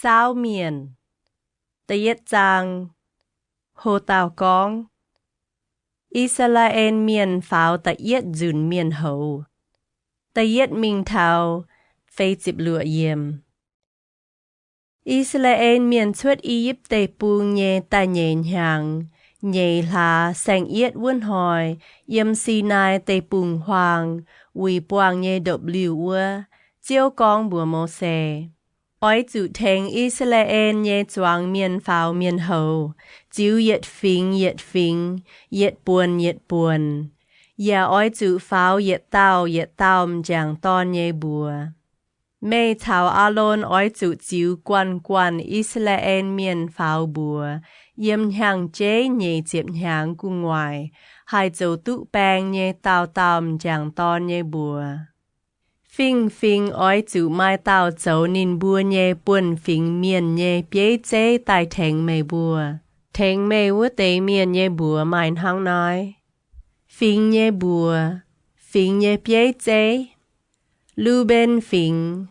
sao miền tây yết giang hồ tào cong Israel miền pháo tây yết dùn miền hậu tây yết minh thảo phê dịp lụa yếm Israel miền xuất Egypt tây buông nhẹ ta nhẹ nhàng nhẹ là sang yết vươn hỏi yếm Sinai tây buông hoàng vì buông nhẹ độc liu ua chiếu con bùa mô xe Ôi chủ thành Israel nhé choáng miền pháo miền hậu, chiếu yết phình, yết buồn. Dạ ôi chủ pháo yết tao mchang ton nhé bùa. Mê thảo alon ôi chủ chiếu quan Israel miền pháo bùa, yếm hàng chế nhé chiếp hàng cung ngoài, hai chủ tụ bang nhé tao mchang ton nhé bùa. Phình ôi chủ mai tao dấu nín bùa nhé buồn phình miền nhé bế chế tài thèng mê bùa. Thèng mê vua tế miền nhé bùa mайн hăng nói. Phình nhé bế chế. Lưu bên phình.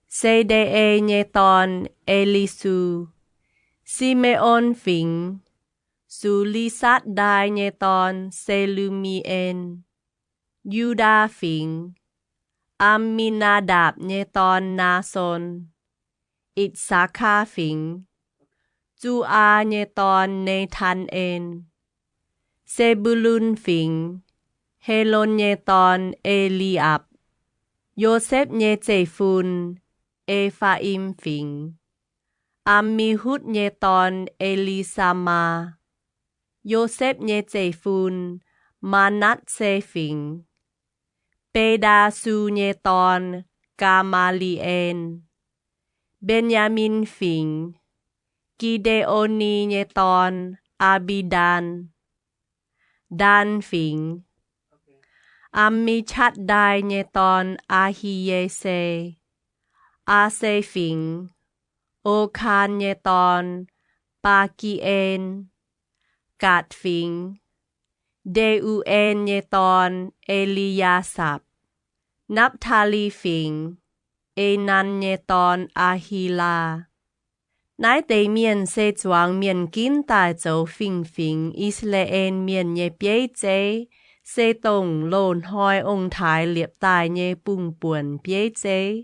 Sê đê ê nhé ton Elisu. Simeon phình. Su ly sát đai nhé ton Selumien. Yuda phình. Aminadab nhé ton Nason, Itsaka phình, Chua nhé ton Nathan-en, Sebulun phình, Helon nhé ton Eliab, Joseph nhé Zephun, Ephraim phình, Amihud nhé ton Elisama, Joseph nhé Zephun, Manasseh phình, Pedasu nhé ton Gamalien, Benjamin phình, Gideoni nhé ton Abidan, Dan phình, Amichaddai nhé ton Ahiese, Ase phình, Okan nhé ton Pakien, Gad phình, Deuel nhé ton Eliasap, Naphtali phình, Enan nhé ton Ahila. Nái tế miền xê choáng miền kín tài dấu phình Israel miền nhé bế chế, xê tổng lồn hoi ông thái liệp tài nhé bùng buồn bế chế.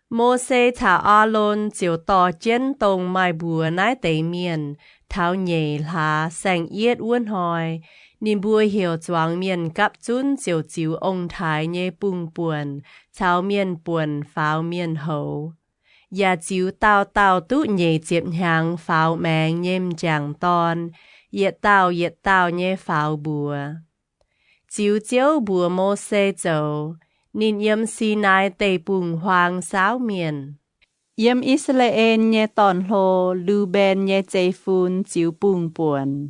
Mô xê thả A-lôn chiều tỏ chén tổng mai bùa nái tế miền, tháo nhẹ là sang yết uốn hoi, nín bùa hiểu choáng miền cắp chún chiều ông thái nhé bùng buồn, cháo miền buồn pháo miền hậu. Và chiếu tao tụ nhẹ chiếp hàng pháo mẹng nhêm chàng ton, yết tao nhé pháo bùa. Chiếu bùa mô xê dầu, nín yếm Sinai tây bùng hoàng sáo miền. Yếm Israel nhé tòn hồ, lưu bên nhé chê phun chiếu bùng buồn.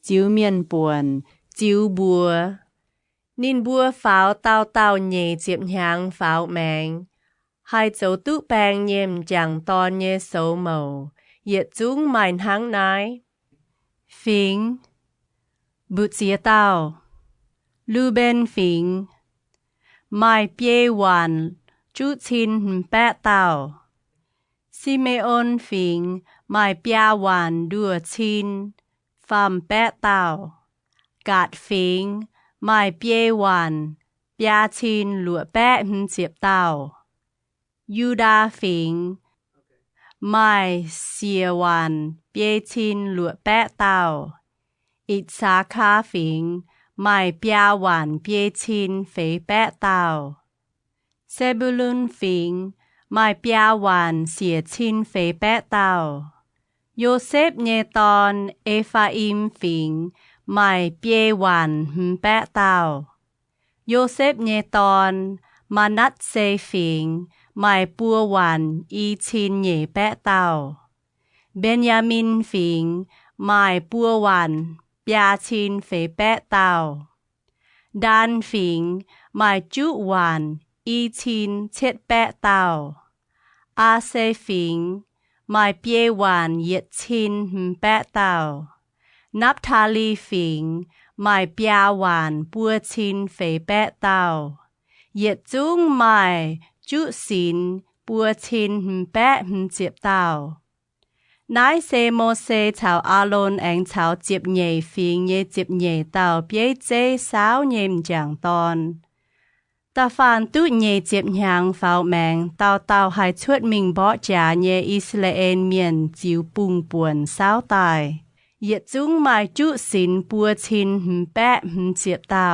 Chiếu miền buồn, chiếu bùa. Nín bùa pháo tao nhẹ chiếp hàng pháo mẹng. Hai dấu tụ bang nhêm chàng ton nhé xấu màu, yết chúng mайн hăng nái. Phình, bụt xía tao. Lưu bên phình, mai bie hoàn, chú chín bẹ tao. Simeon phình, mai bia hoàn đùa chín, phàm bẹ tao. Gad phình, mai bie hoàn, bia chín lụa bẹ chiếp tao. Yuda phình, mai xìa hoàn, bia chín lụa bẹ tao. Itsaka phình, mai bia hoàn bia chín phế bẹ tao. Sebulun phình, mai bia hoàn xìa chín phế bẹ tao. Joseph nhé ton Ephraim phình, mai bia hoàn bẹ tao. Joseph nhé ton Manasseh phình, mai bùa hoàn y chín nhé bẹ tao. Benjamin phình, mai bùa hoàn bia chín phế bẹ tao. Dan phình, mai chú hoàn y chín chết bẹ tao. Ase phình, mai bia hoàn yết chín bẹ tao. Naphtali phình, mai bia hoàn bùa chín phế bẹ tao. Yết chúng mai chú xin ปัวชินแปะเจ็บเต่านายเซโมเซชาวอาโลนแองชาวเจ็บใหญ่ฟิงเยเจ็บใหญ่เต่าเปียเจสาวเยมจางตอนตาฟานตุเยเจ็บหางเฝ้าแมงเต่าหายชวดมิงบ่จ่าเยอิสราเอลเมียนจิวปุงป่วนสาวตายเหยียดจุ้งหมายจุสินปัวชินแปะเจ็บเต่า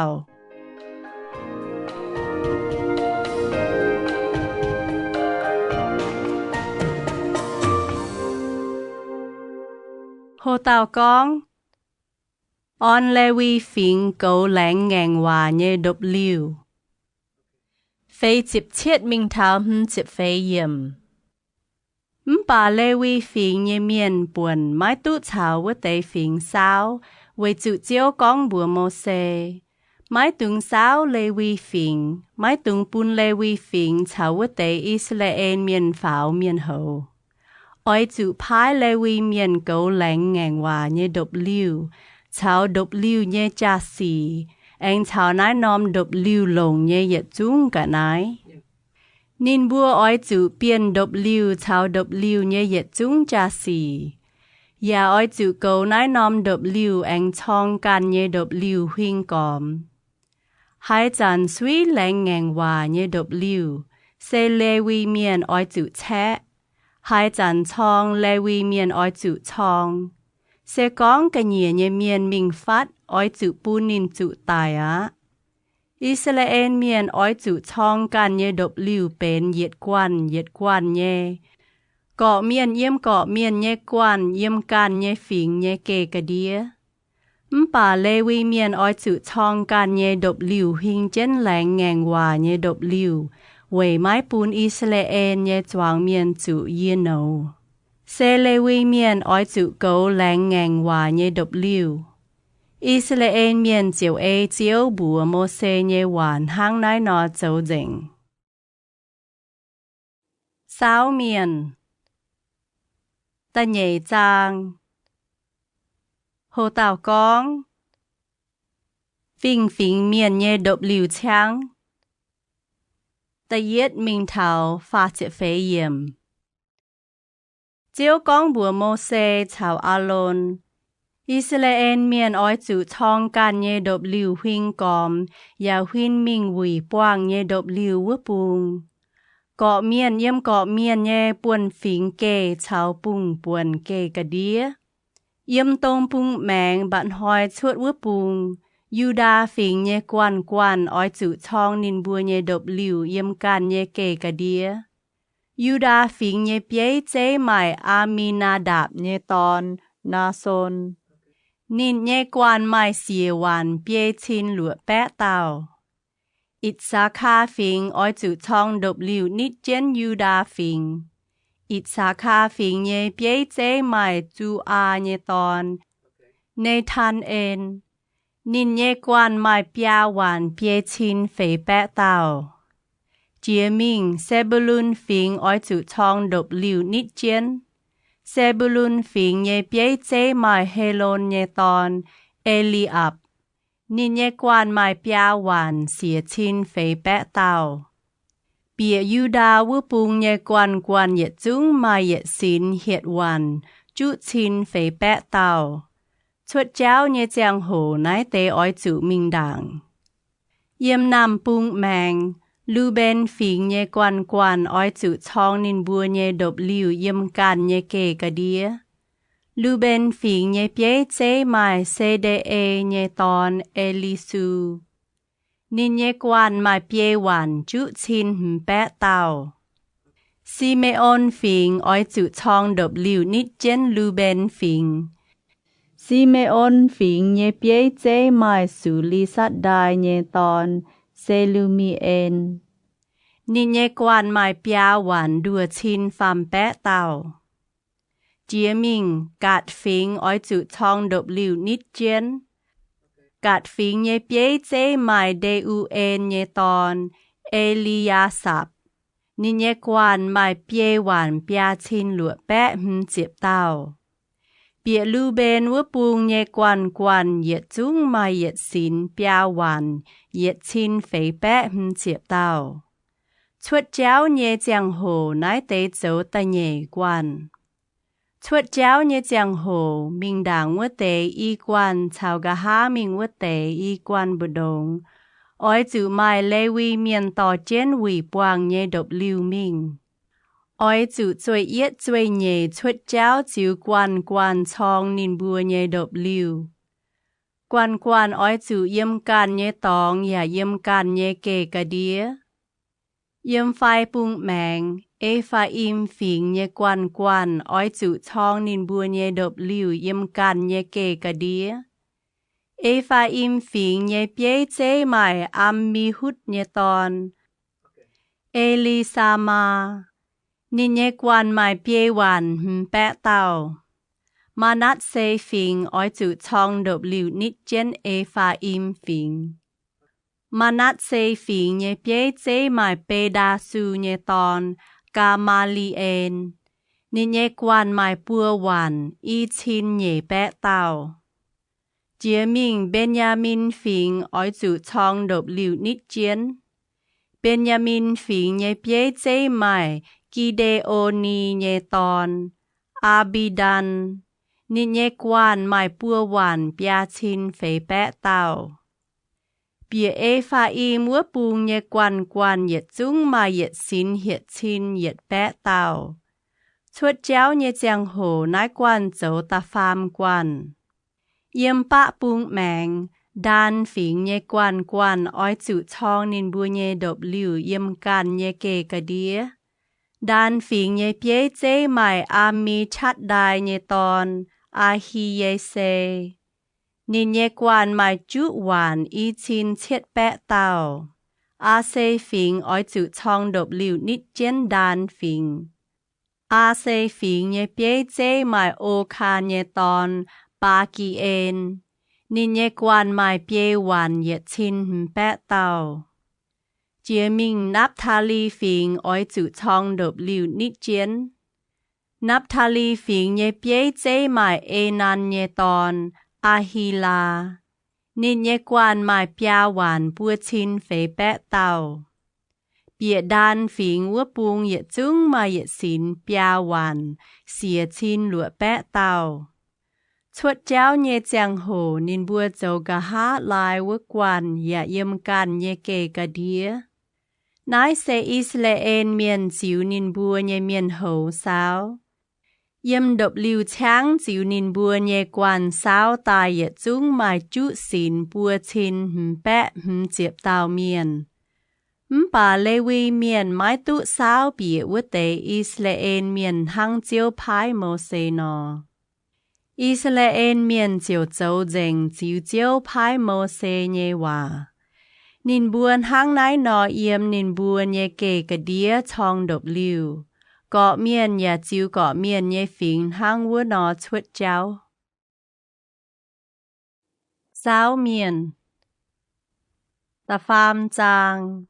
โฮเต่ากองออนเลวีฟิงเกาแหลงแงงว่าเยดบลิวเฟยจิบเชียดมิงเท้าจิบเฟยเยี่ยมป่าเลวีฟิงเยเมียนป่วนไม้ตู้เฉาว่าเตยฟิงสาวไว้จุเจียวกองบัวโมเซไม้ตุงสาวเลวีฟิงไม้ตุงปุนเลวีฟิงเฉาว่าเตยอิสราเอลเมียนฝาวเมียนโฮอ้อยจุพายเลวีเมียนเกาแหลงแงงว่าเยดบลิวชาวดบลิวเยจาสีเองชาวนายนอมดบลิวลงเยยจุ้งกะนายนินบัวอ้อยจุเปียนดบลิวชาวดบลิวเยยจุ้งจาสียาอ้อยจุเกานายนอมดบลิวเองชองกันเยดบลิวหิงกอมหายจันสวีแหลงแงงว่าเยดบลิวเซเลวีเมียนอ้อยจุแชะหายจันชองเลวีเมียนอ้อยจุชองเสกองกะเหนียเยเมียนมิงฟัดอ้อยจุปูนินจุตายะอิสราเอลเมียนอ้อยจุช่องกันเยดบลิวเป็นเหยียดกวนเยเกาะเมียนเยี่ยมเกาะเมียนเยกวนเยี่ยมกันเยฝิงเยเกกะเดียป่าเลวีเมียนอ้อยจุช่องกันเยดบลิวหิงเจนแหลงแงงว่าเยดบลิวเวยไม้ปูนอิสราเอลเยจวางเมียนจุเยโนเซเลวีเมียนอ้อยจุเกาแหลงแงงว่าเยดบลิวอิสราเอลเมียนเจียวเจียวบัวโมเซเยหวานห้างนายนอเจ้าเจิงสาวเมียนตะเยจางโฮเต่ากองฟิงเมียนเยดบลิวช้างตะเย็ดมิงเทาฟาเจเฟยเยี่ยมเจียวกองบัวโมเซชาวอาโลนอิสราเอลเมียนอ้อยจุช่องกันเยดบลิวหิงกอมยาหินมิงวุยป้วงเยดบลิววะปุงเกาะเมียนเยี่ยมเกาะเมียนเยป่วนฝิงเกชาวปุงป่วนเกกะเดียเยี่ยมตรงปุงแมงบันหอยชวดวะปุงยูดาฝิงเยกวนอ้อยจุช่องนินบัวเยดบลิวเยี่ยมกันเยเกกะเดียยูดาฝิงเยเปียเจใหม่อามีนาดาบเยตอนนาโซนนินเยกวนไม่เสียวันเปียชินหลัวแปะเต่าอิสาคาฟิงอ้อยจุช่องดบลิวนิดเจนยูดาฟิงอิสาคาฟิงเยเปียเจใหม่จูอาเยตอนในทันเอ็นนินเยกวนไม่เปียวันเปียชินเฟยแปะเต่าเจียมิงเซบูลุนฟิงอ้อยจุช่องดบลิวนิดเจนเซบูลุนฟิงเยเปียเจมาเฮโลนเยตอนเอลีอับนินเยกวนมาเปียวันเสียชินเฟยแปะเต่าเปียยูดาวปุงเยกวนเยจุ้งมาเยสินเฮ็ดวันจุชินเฟยแปะเต่าชวดเจ้าเยเจียงโหนายเตอ้อยจุมิงดังเยี่ยมนำปุงแมงลูเบนฟิงเยกวนอ้อยจุช่องนินบัวเยดบลิวเยี่ยมกันเยเกกะเดียลูเบนฟิงเยเปียเจไมเซเดเอเยตอนเอลิซูนินเยกวนมาเปียวันจุชินแปะเต่าซิเมออนฟิงอ้อยจุช่องดบลิวนิดเจนลูเบนฟิงซิเมออนฟิงเยเปียเจไมสุลิสัดดายเยตอนเซลูมีเอนนินเยกวนมาเปียวันดัวชินฟามแปะเต่าเจียมิงกัดฟิงอ้อยจุช่องดบลิวนิดเจนกัดฟิงเยเปียเจมาเดอูเอนเยตอนเอลียาสับนินเยกวนมาเปียวันเปียชินหลัวแปะเจ็บเต่าเปียลูเบนวปุงเยกวนเหยียดจุ้งมาเหยียดสินเปียวันเหยียดชินเฟยแปะเจ็บเต่า Chuột giáo nhé giang hồ nái tế dấu ta nhẹ quan. Chuột giáo nhé giang hồ mình đảng vất tế y quan chào gà há mình vất tế y quan bờ đồng. Ôi chữ mai lê vi miền tỏ chén quỷ quang nhé độc lưu mình. Ôi chữ chuối yết chuối nhé chuột giáo chữ quan quan chong nín bùa nhé độc lưu. Quan quan ôi chữ yếm can nhé tòng ya yếm can nhé kê cà đía. Yếm phai bung mèng, phai im phỉnh nhé quan quan ôi chữ chong nín bùa nhé độc lưu yếm can nhé kê cà đía. Phai im phỉnh nhé bế chế mài mi hút nhé tòn. Elisama, nín nhé quan mài bế hoàn bẹ tàu. Mà nát xê phỉnh ôi chữ chong độc lưu nít chén phai im phỉnh. Mà nát xê phỉnh nhé bế chế mài bê đa su nhé tòn. Gamaliel, nín nhé quan mài bùa hoàn chín nhé bẹ tàu. Chia mình Benjamin phỉnh ôi chữ chong độc lưu nít chén. Benjamin phỉnh nhé bế chế mài Gideoni nhé tòn. Abidan, nín nhé quan mài bùa hoàn bia chín phế bẹ tàu. Bia phai múa bùng nhé quan quan yết chung mà yết xin yết chín yết bẹ tàu. Chuột giáo nhé giang hồ nái quan dấu ta pham quan. Yếm bạ bùng mèng, đan phỉnh nhé quan quan ôi chữ chong nín bùa nhé độc lưu yếm can nhé kê cà đía. Đan phỉnh nhé bế chế mài mi chát đài nhé tòn, Ahiese. Nín nhé quan mài chú hoàn chín chiết bẹ tàu. Xê phỉnh ôi chữ chong độc lưu nít chén đan phỉnh. Xê phỉnh nhé bế chế mài ô kha nhé tòn, Ba kỳ ên. Nín nhé quan mài bế hoàn yết chín bẹ tàu. Chia mình Naphtali phỉnh ôi chữ chong độc lưu nít chén. Naphtali phỉnh nhé bế chế mài Enan nhé tòn, Ahila. Nín nhé quan mài bia hoàn bùa chín phế bẹ tàu. Bia đan phỉnh vua bùng yết chung mà yết xin bia hoàn, xìa chín lụa bẹ tàu. Chuột giáo nhé giang hồ nín bùa dấu gà hát lại vua quan ya yếm can nhé kê cà đía. Nái xe Israel miền chiếu nín bùa nhé miền hậu sao. Yếm độc lưu cháng chiếu nín bùa nhé quan sao tài yết chung mà chú xin bùa chín bẹ chiếp tàu miền. Bà Lê Vi miền mái tụ sao bịa vua tế Israel miền hăng chiếu phái mô xê nò. Israel miền chiều châu dành chiếu phái mô xê nhé hòa. Nín buồn hăng nái nò yếm nín buồn nhé kê cà đía chong độc lưu. Gọ miền nhà chiếu gọ miền nhé phỉnh hăng vua nò chuột cháu. Sao miền ta pham chang.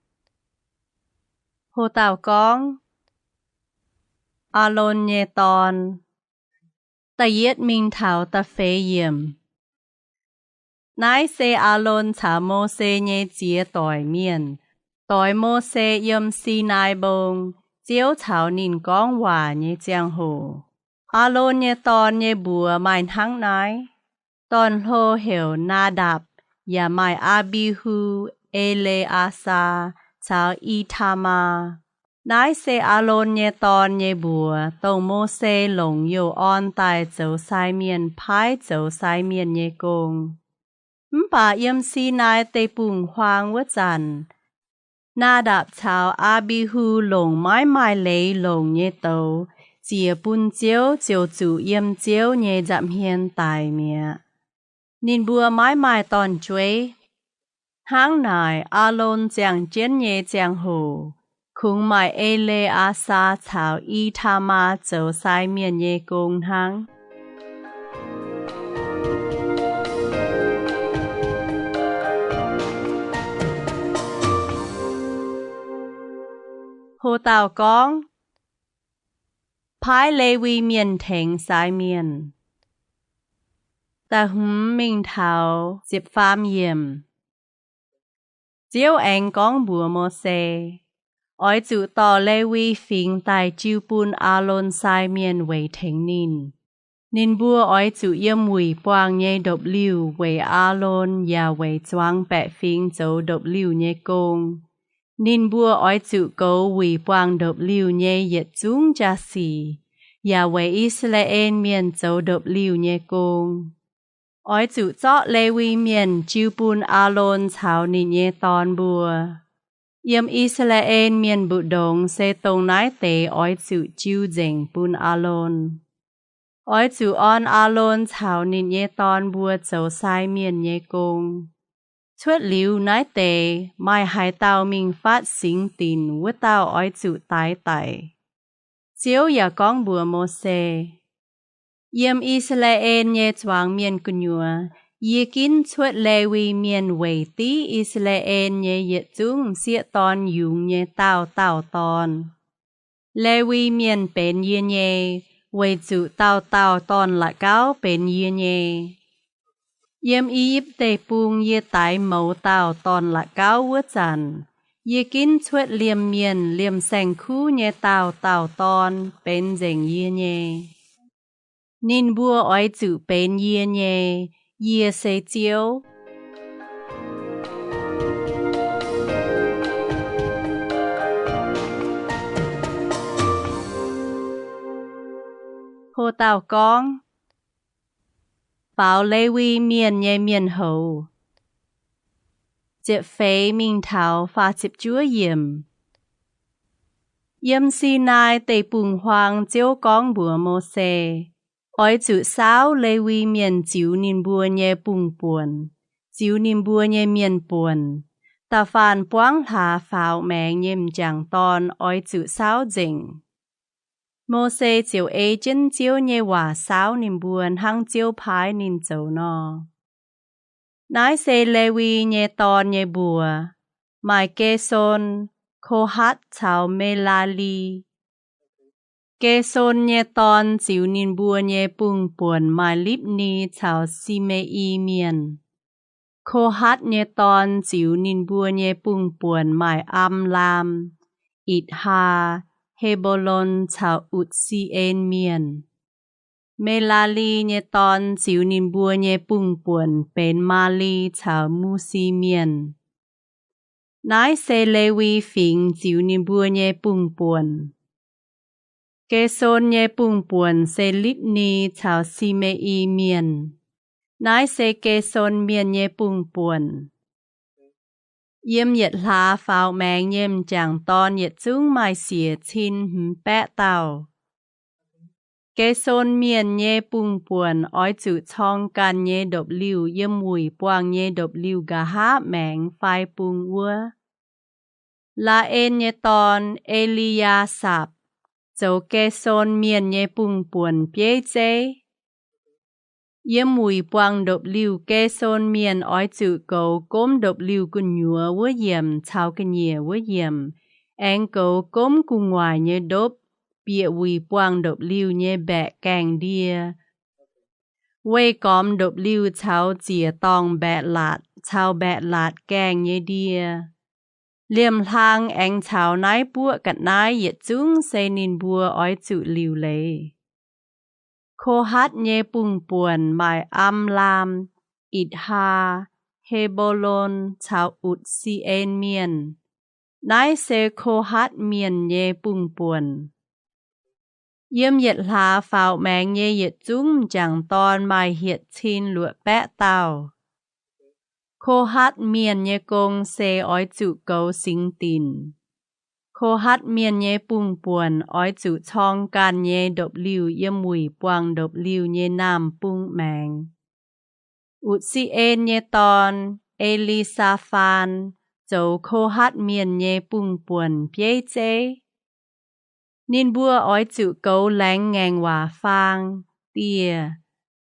Hồ tàu con Alon nhé tòn. Ta yết mình thảo ta phê yếm. Nái xê Alon chá mô xê nhé chía tỏi miền. Tỏi mô xê yếm xì nai bông. Chiếu cháo nín con hòa nhé giang hồ. Alon nhé tòn nhé bùa mài hăng nái. Tòn hô hiểu na đạp. Ya mài Abihu, Eleasa, cháo Itama. Nái xê Alon nhé tòn nhé bùa. Tông mô xê lồng yêu on tài dấu sai miền phái dấu sai miền nhé công. Bà yếm xì nai tê bùng hoang vất dàn. Na đạp cháo Abihu lồng mái mái lấy lồng nhé tàu. Chìa bún chiếu chiều chủ yếm chiếu nhé dạm hiên tài mẹ. Nín bùa mái mái tòn chuối. Háng nài Alon giang chén nhé giang hồ. Khung mài Eleasa cháo Itama dấu sai miền nhé công háng. Hồ tàu con phái Lê Vi miền thèn sai miền. Ta mình thảo dịp pham yếm. Chiếu anh con bùa mô xê. ói chủ tỏ lê vi phình tài chiu bùn a lôn sai miền vầy thánh nín. Nín bùa ói chủ yếm mùi boang nhé độc liu vầy a lôn ya vầy choang bẹ phình dấu độc liu nhé công. Nín bùa ói chủ gấu vùi boang độc liu nhé yết chung cha xì. Ya vầy Israel miền dấu độc liu nhé công. Ói chủ chọ lê vi miền chiu bùn a lôn chào nín nhé tòn bùa. Yếm Israel miền bụ đồng sẽ tông nái tế ói chủ chiu dành bùn a lôn. Ói chủ on a lôn chào nín nhé tòn bùa dấu sai miền nhé công. Chuột liu nái tế mai hai tao mình phát sinh tin với tao ói chủ tái tái. Chiếu ya con bùa mô xê. Yếm Israel nhé choáng miền cù nhùa. Yê kín chuột lê vi miền vầy tí Israel nhé yết chung xịa tòn dùng nhé tao tòn. Lê vi miền bến yê nhé, vầy chủ tao tòn lại cáo bến yê nhé. Yếm Yếp tê bùng yê tái mẫu tao tòn lại cáo vữa chàn. Yê kín chuột liềm miền liềm sành khu nhé tao tòn bến dành yê nhé. Nín bùa ói chủ bến yê nhé. Yê xê chiếu. Hồ tàu con. Bảo lê vi miền nhé miền hầu. Chịp phế mình thảo phá chịp chúa yếm. Yếm si nai tê bùng hoang chiếu con bùa mô xê. Ói chủ sao lê vi miền chiếu nín bùa nhé bùng buồn. Chiếu nín bùa nhé miền buồn. Ta phàn boang thả pháo mẹng nhém chẳng tòn ói chủ sao dình. Mô xê chiếu ê chân chiếu nhé hòa sao nín buồn hăng chiếu phái nín dấu nò. Nái xê lê vi nhé tòn nhé bùa. Mai kê xôn, khô hát chào mê la ly. Kê xôn nhé tòn chiếu nín bùa nhé bùng buồn mai líp ni chào si mê y miền. Khô hát nhé tòn chiếu nín bùa nhé bùng buồn mai am lam. Ít hà, Hebolon chào ụt si en miền. Mê la ly nhé tòn chiếu nín bùa nhé bùng buồn bên ma ly chào mu si miền. Nái xê lê vi phình chiếu nín bùa nhé bùng buồn. Kê xôn nhé bùng buồn xê líp ni chào si mê y miền. Nái xê kê xôn miền nhé bùng buồn. Yếm yết lá pháo mẹng nhém chẳng tòn yết chung mai xìa chín hừm bẹ tàu. Kê xôn miền nhé bùng buồn ói chủ chong can nhé độc liu yếm mùi boang nhé độc liu gà há mẹng phai bùng ua. La en nhé tòn Elia sạp. Dấu kê xôn miền nhé bùng buồn bế chế. Yếm mùi boang độc liu kê xôn miền ói chủ cầu cốm độc liu cù nhúa vua yếm chào kê nhẹ vua yếm. Anh cầu cốm cù ngoài nhé đốp. Bịa mùi boang độc liu nhé bẹ càng đìa. Vây cóm độc liu chào chìa tòng bẹ lạt càng nhé đìa. Liềm thang anh chào nái bua cận nái yết chung xê nín bua ói chủ liu lê. Khô hát nhé bùng buồn mai am lam. Ít hà, Hebolon chào ụt si en miền. Nái xê khô hát miền nhé bùng buồn. Yếm yết lá pháo mẹng nhé yết chung chẳng tòn mai hiệt chín lụa bẹ tàu. Khô hát miền nhé công xê ói chủ cầu sinh tin. Khô hát miền nhé bùng buồn ói chủ chong can nhé độc liu yếm mùi boang độc liu nhé nam bùng mẹng. Ụt si en nhé tòn Elisaphan dấu khô hát miền nhé bùng buồn bế chế. Nín bùa ói chủ cầu lánh ngang hòa phang, tìa,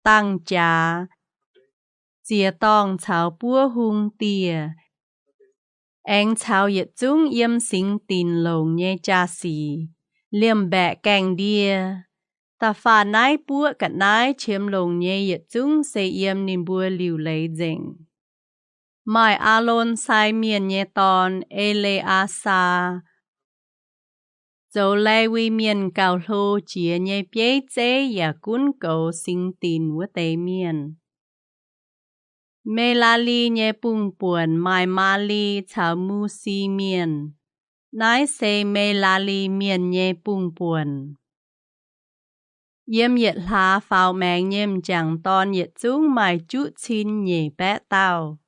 tăng trà. Chìa tòng chào bùa hung tìa. Anh chào yết chung yếm sinh tin lồng nhé cha xì. Liềm bẹ càng đìa. Ta phá nái bùa cận nái chiếm lồng nhé yết chung xê yếm nín bùa liu lấy dình. Mai a lôn sai miền nhé tòn Eleasa. dấu lê vi miền cao lô chia nhé bế chế và cuốn cầu sinh tin với tê miền. Mê la li nhé bùng buồn mai ma li chào mu si miền. Nái xê mê la li miền nhé bùng buồn. Yếm nhiệt lá phao mẹng nhếm chẳng tòn nhiệt chúng mài chút xin nhé bé tao.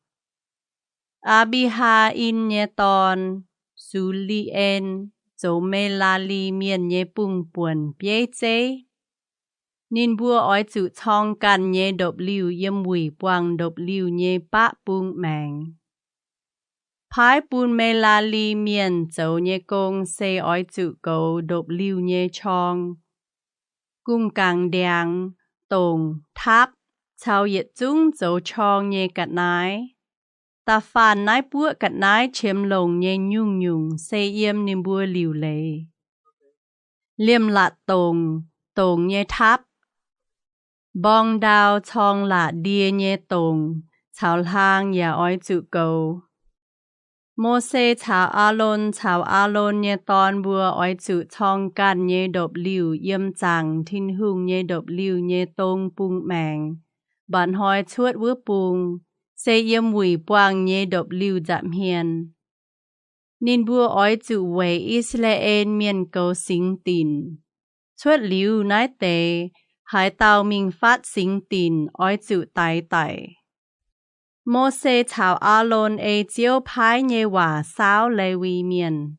Abiha in nhé tòn, su li en, dấu mê la li miền nhé bùng buồn bế chế. Nín bùa ói chủ thongกันnhé độc liu yếm quỷ quang độc liu nhé bạ bùng mẹng. Phái bùn mê la li miền dấu nhé công xê ói chủ cầu độc liu nhé chong. Cung càng đèng, tông, tháp, chào yết chúng dấu chong nhé cắt nái. Ta phàn nái bùa cắt nái chiếm lồng nhé nhung nhung xê yếm nín bùa liu lệ. Liêm lạ tông, tông nhé tháp. Bong đào chong lạ đia nhé tông, chào lang ya ói chủ cầu. Mô xê chào a lôn nhé tòn bùa ói chủ chongกันnhé độc liu yếm chẳng thinh hung nhé độc liu nhé tông bùng mẹng. Bạn hói chuột vứa bùng, xê yếm quỷ quang nhé độc liu giảm hiền. Nín bùa ói chủ về Israel miền cầu sinh tin. Chuột liu nái tế, hai tàu mình phát sinh tin ói chủ tài tài. Mô xê chào a lôn chiếu phái nhé hòa sao lê vi miền.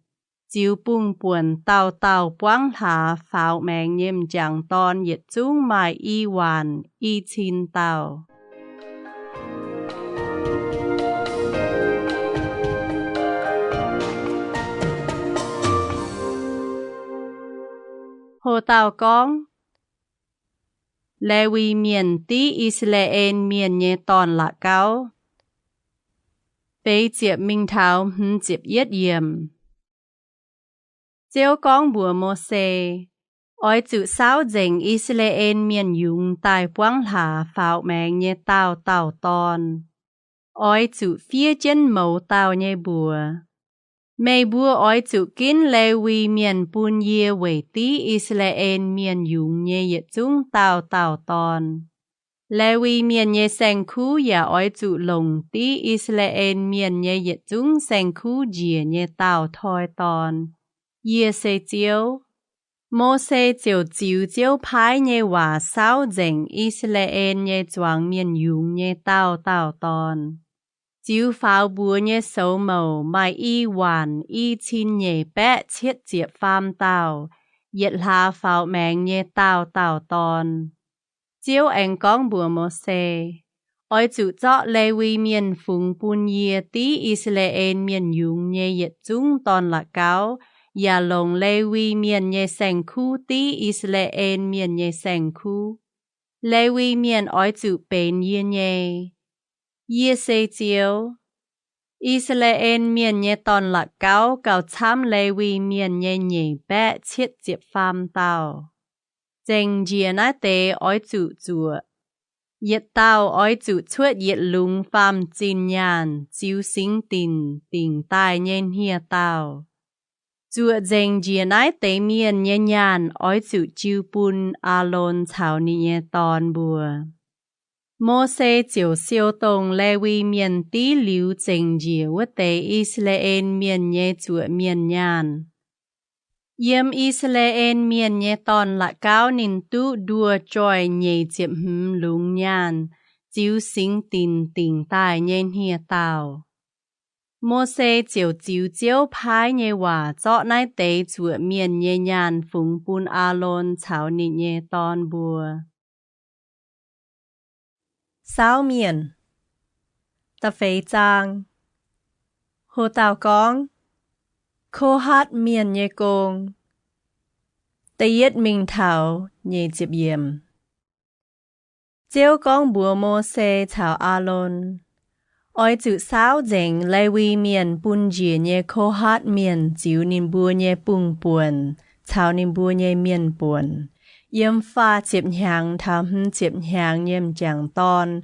Chiếu bùng buồn tàu tàu quang hạ pháo mẹng nhếm chẳng tòn yết chúng mài y hoàn y chín tàu. Hồ tàu con lê vi miền tí Israel miền nhé tòn lạ cao. Bế diệp minh thảo diệp yết yểm. Chiếu con bùa mô xê, ói chủ sao dành Israel miền dùng tài quang hạ pháo mẹng nhé tàu tàu tòn. Ói chủ phía chân mẫu tàu nhé bùa. Mê bùa ói chủ kín lê vi miền bùn yê về tí Israel miền dùng nhé yết chúng tàu tàu tòn. Lê vi miền nhé sang khu ya ói chủ lồng tí Israel miền nhé yết chúng sang khu dìa nhé tàu thoi tòn. Yê xê chiếu. Mô xê chiếu chiếu phái nhé hòa sao dành Israel nhé choáng miền dùng nhé tàu tàu tòn. Chiếu pháo bùa nhé xấu màu mai y hoàn y chín nhé bẹ chiết diệp pham tàu. Yết lá pháo mẹng nhé tàu tàu tòn. Chiếu anh con bùa mô xê. Ói chủ chọ lê vi miền phùng bùn yê tí Israel miền dùng nhé yết chúng tòn lạ cáo. Ya lồng lê vi miền nhé sang khu tí Israel miền nhé sang khu. Lê vi miền ói chủ bền yê nhé. Yê xê chiếu. Israel miền nhé tòn lạ cáo cao chám lê vi miền nhé nhé bẹ chiết diệp pham tàu. Dành dìa ná tế ói chủ chùa. Yết tàu ói chủ chuột yết lung pham chín nhàn, chiếu sinh tin, tình tài nhên hìa tàu. Chùa dành dìa ná tế miền nhé nhàn ói chủ chiêu bùn a lôn chào nì nhé tòn bùa. Mô xê chiều siêu tông lê vi miền tí liu dành dìa với tế Israel miền nhé chùa miền nhàn. Yếm Israel miền nhé tòn lạ cao nín tu đùa tròi nhé chiếm lung nhàn, chiếu sinh tin tình tài nhên hìa tàu. Mô xê chiếu phái nhé hòa chọ nái tế chùa miền nhé nhàn phùng bùn a lôn chào nị nhé tòn bùa. Sao miền ta phê trang. Hồ tàu con khô hát miền nhé công. Tây yết minh thảo nhé diệp yếm. Chiếu con bùa mô xê chào a lôn. Ói chủ sao dành lê vi miền bùn dìa nhé khô hát miền chiếu nín bùa nhé bùng buồn. Chào nín bùa nhé miền buồn. Yếm pha diệp nhang thăm diệp nhang yếm chẳng tòn.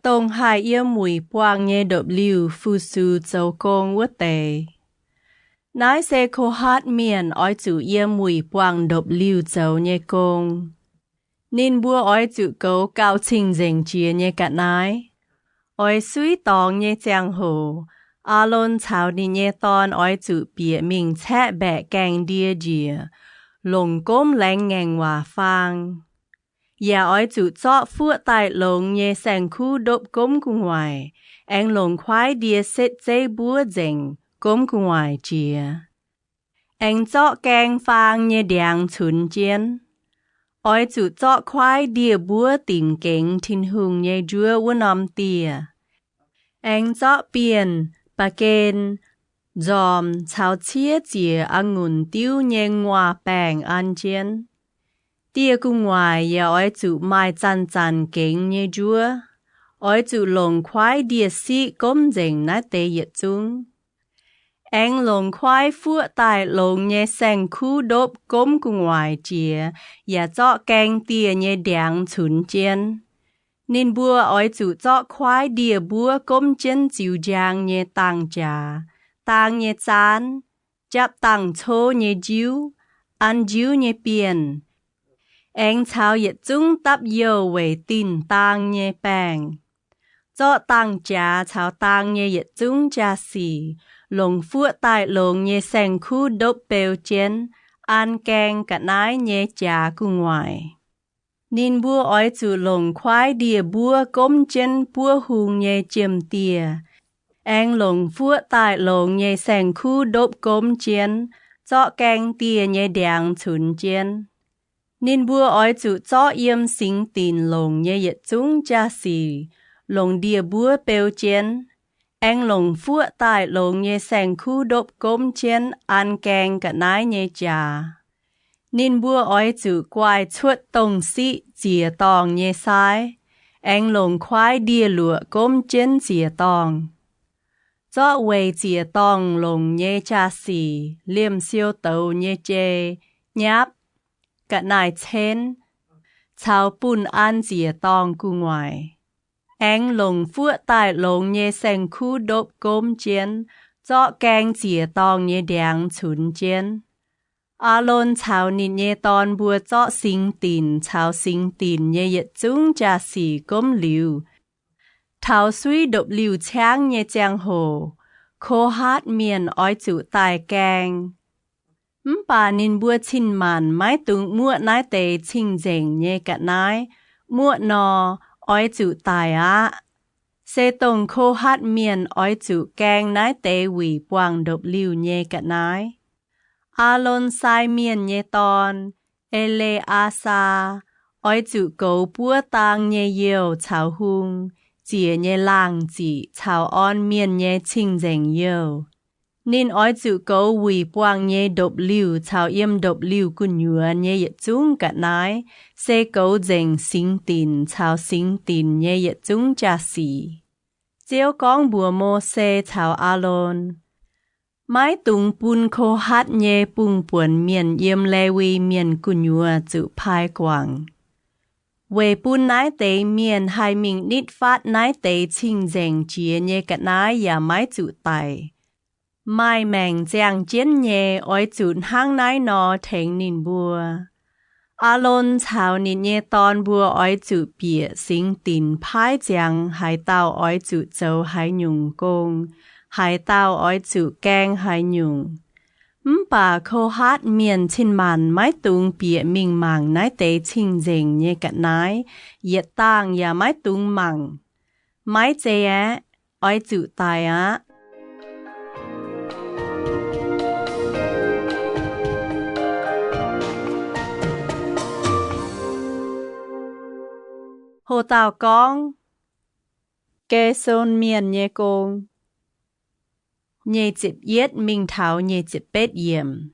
Tông hai yếm mùi quang nhé độc liu phu sư châu công quốc tế. nái xe khô hát miền ói chủ yếm mùi quang độc lưu dấu nhé công. Nên bua ói chủ cấu cao trình dành chia nhé cả nái. Ói suy tòng nhé giang hồ. A lôn chào đi nhé ton ói chủ bịa mình chẹ bẹ càng đia dìa. Lồng cốm lánh ngành hòa phang. Dạ ói chủ chọ phua tại lồng nhé sang khu độp cốm của ngoài. Anh lồng khoái đia xếp dây búa dành cốm của ngoài chìa. Anh chọ càng phang nhé đàng chuân chiên. Ói chủ chọ khoái đia búa tình kính thinh hùng nhé dùa vô nòm tìa. Anh chọ biển, bà kênh, dòm chào chia chìa ngùn tiêu nhé ngoà bàng ăn chiên. Tia của ngoài ya ói chủ mai chăn chăn kính nhé dùa. Ói chủ lồng khoái đia xị cốm dành nát tê yết chung. Anh lồng khoái phua tại lồng nhé sang khu đốp cốm của ngoài chìa, và chọ canh tìa nhé đảng chuân chiên. Nên bua ói chủ chọ khoái đìa bua cốm chân chịu giang nhé tăng trà, tăng nhé chán, chắp tăng chô nhé díu, ăn díu nhé biển. Anh chào yết chung tắp dầu về tin tăng nhé bàng. Chọ tăng trà chào tăng nhé yết chung trà xì, lồng phua tại lồng nhé sang khu đốp bèo chén, ăn canh cả nái nhé trà của ngoài. Nên bua ói chủ lồng khoái đìa bua cốm chân bua hùng nhé chiêm tìa. Anh lồng phua tại lồng nhé sang khu đốp cốm chén, chọ canh tìa nhé đàng chuân chén. Nên bua ói chủ chọ yếm sinh tin lồng nhé yết chung trà xì, lồng đìa bua bèo chén. Anh lồng phua tại lồng nhé sang khu đốp cốm chén ăn canh cả nái nhé trà. Nên bua ói chủ quài chuột tông sĩ chìa tòng nhé sai. Anh lồng khoái đìa lụa cốm chén chìa tòng. Chọ quay chìa tòng lồng nhé trà xì, liêm siêu tàu nhé chê, nháp, cả nái chén, chào bùn ăn chìa tòng của ngoài. Anh lồng phua tại lồng nhé sang khu đốp cốm chén, chọ canh chìa tòng nhé đàng chuân chén. A lôn chào nịt nhé ton bùa chọ sinh tin nhé yết chung trà xì cốm liu. Thảo suy độc liu chang nhé giang hồ, khô hát miền ói chủ tài càng. Bà nín bùa chinh màn mái tung mua nái tê chinh dành nhé cả nái, mua nò ói chủ tài á. Xe tông khô hát miền ói chủ càng nái tê quỷ quang độc liu nhé cả nái. A lôn sai miền nhé ton, ele a sa, ói chủ cấu búa tăng nhé yêu chào hung, chìa nhé làng chỉ chào on miền nhé chinh dành yêu. Nên ói chủ cấu quỷ quang nhé độc liu chào yếm độc liu của nhua nhé yết chung cả nái, xe cấu dành sinh tin chào sinh tin nhé yết chung trà xì. Chiếu con bùa mô xe chào a lôn. Mái tung bùn khô hát nhé bùng buồn miền yếm lê vi miền của nhua chữ phai quảng. Về bùn nái tế miền hai mình nít phát nái tế chinh dành chia nhé cả nái và mái chữ tài. Mai mèng giang chiến nhé ói chữ hang nái nó thành nín bùa. A lôn chào nín nhé ton bùa ói chữ bịa sinh tin phai giang hai tao ói chữ châu hai nhung công. Hai tao ói chủ càng hai nhung. Bà khô hát miền trên màn mái tung bịa mình màng nái tế chinh dành nhé cả nái, yết tang và mái tung màng. Mái chê á, ói chủ tài á. Hồ tàu con, kê xôn miền nhé công. Nhê chịp yết mình thảo nhê chịp bết yểm.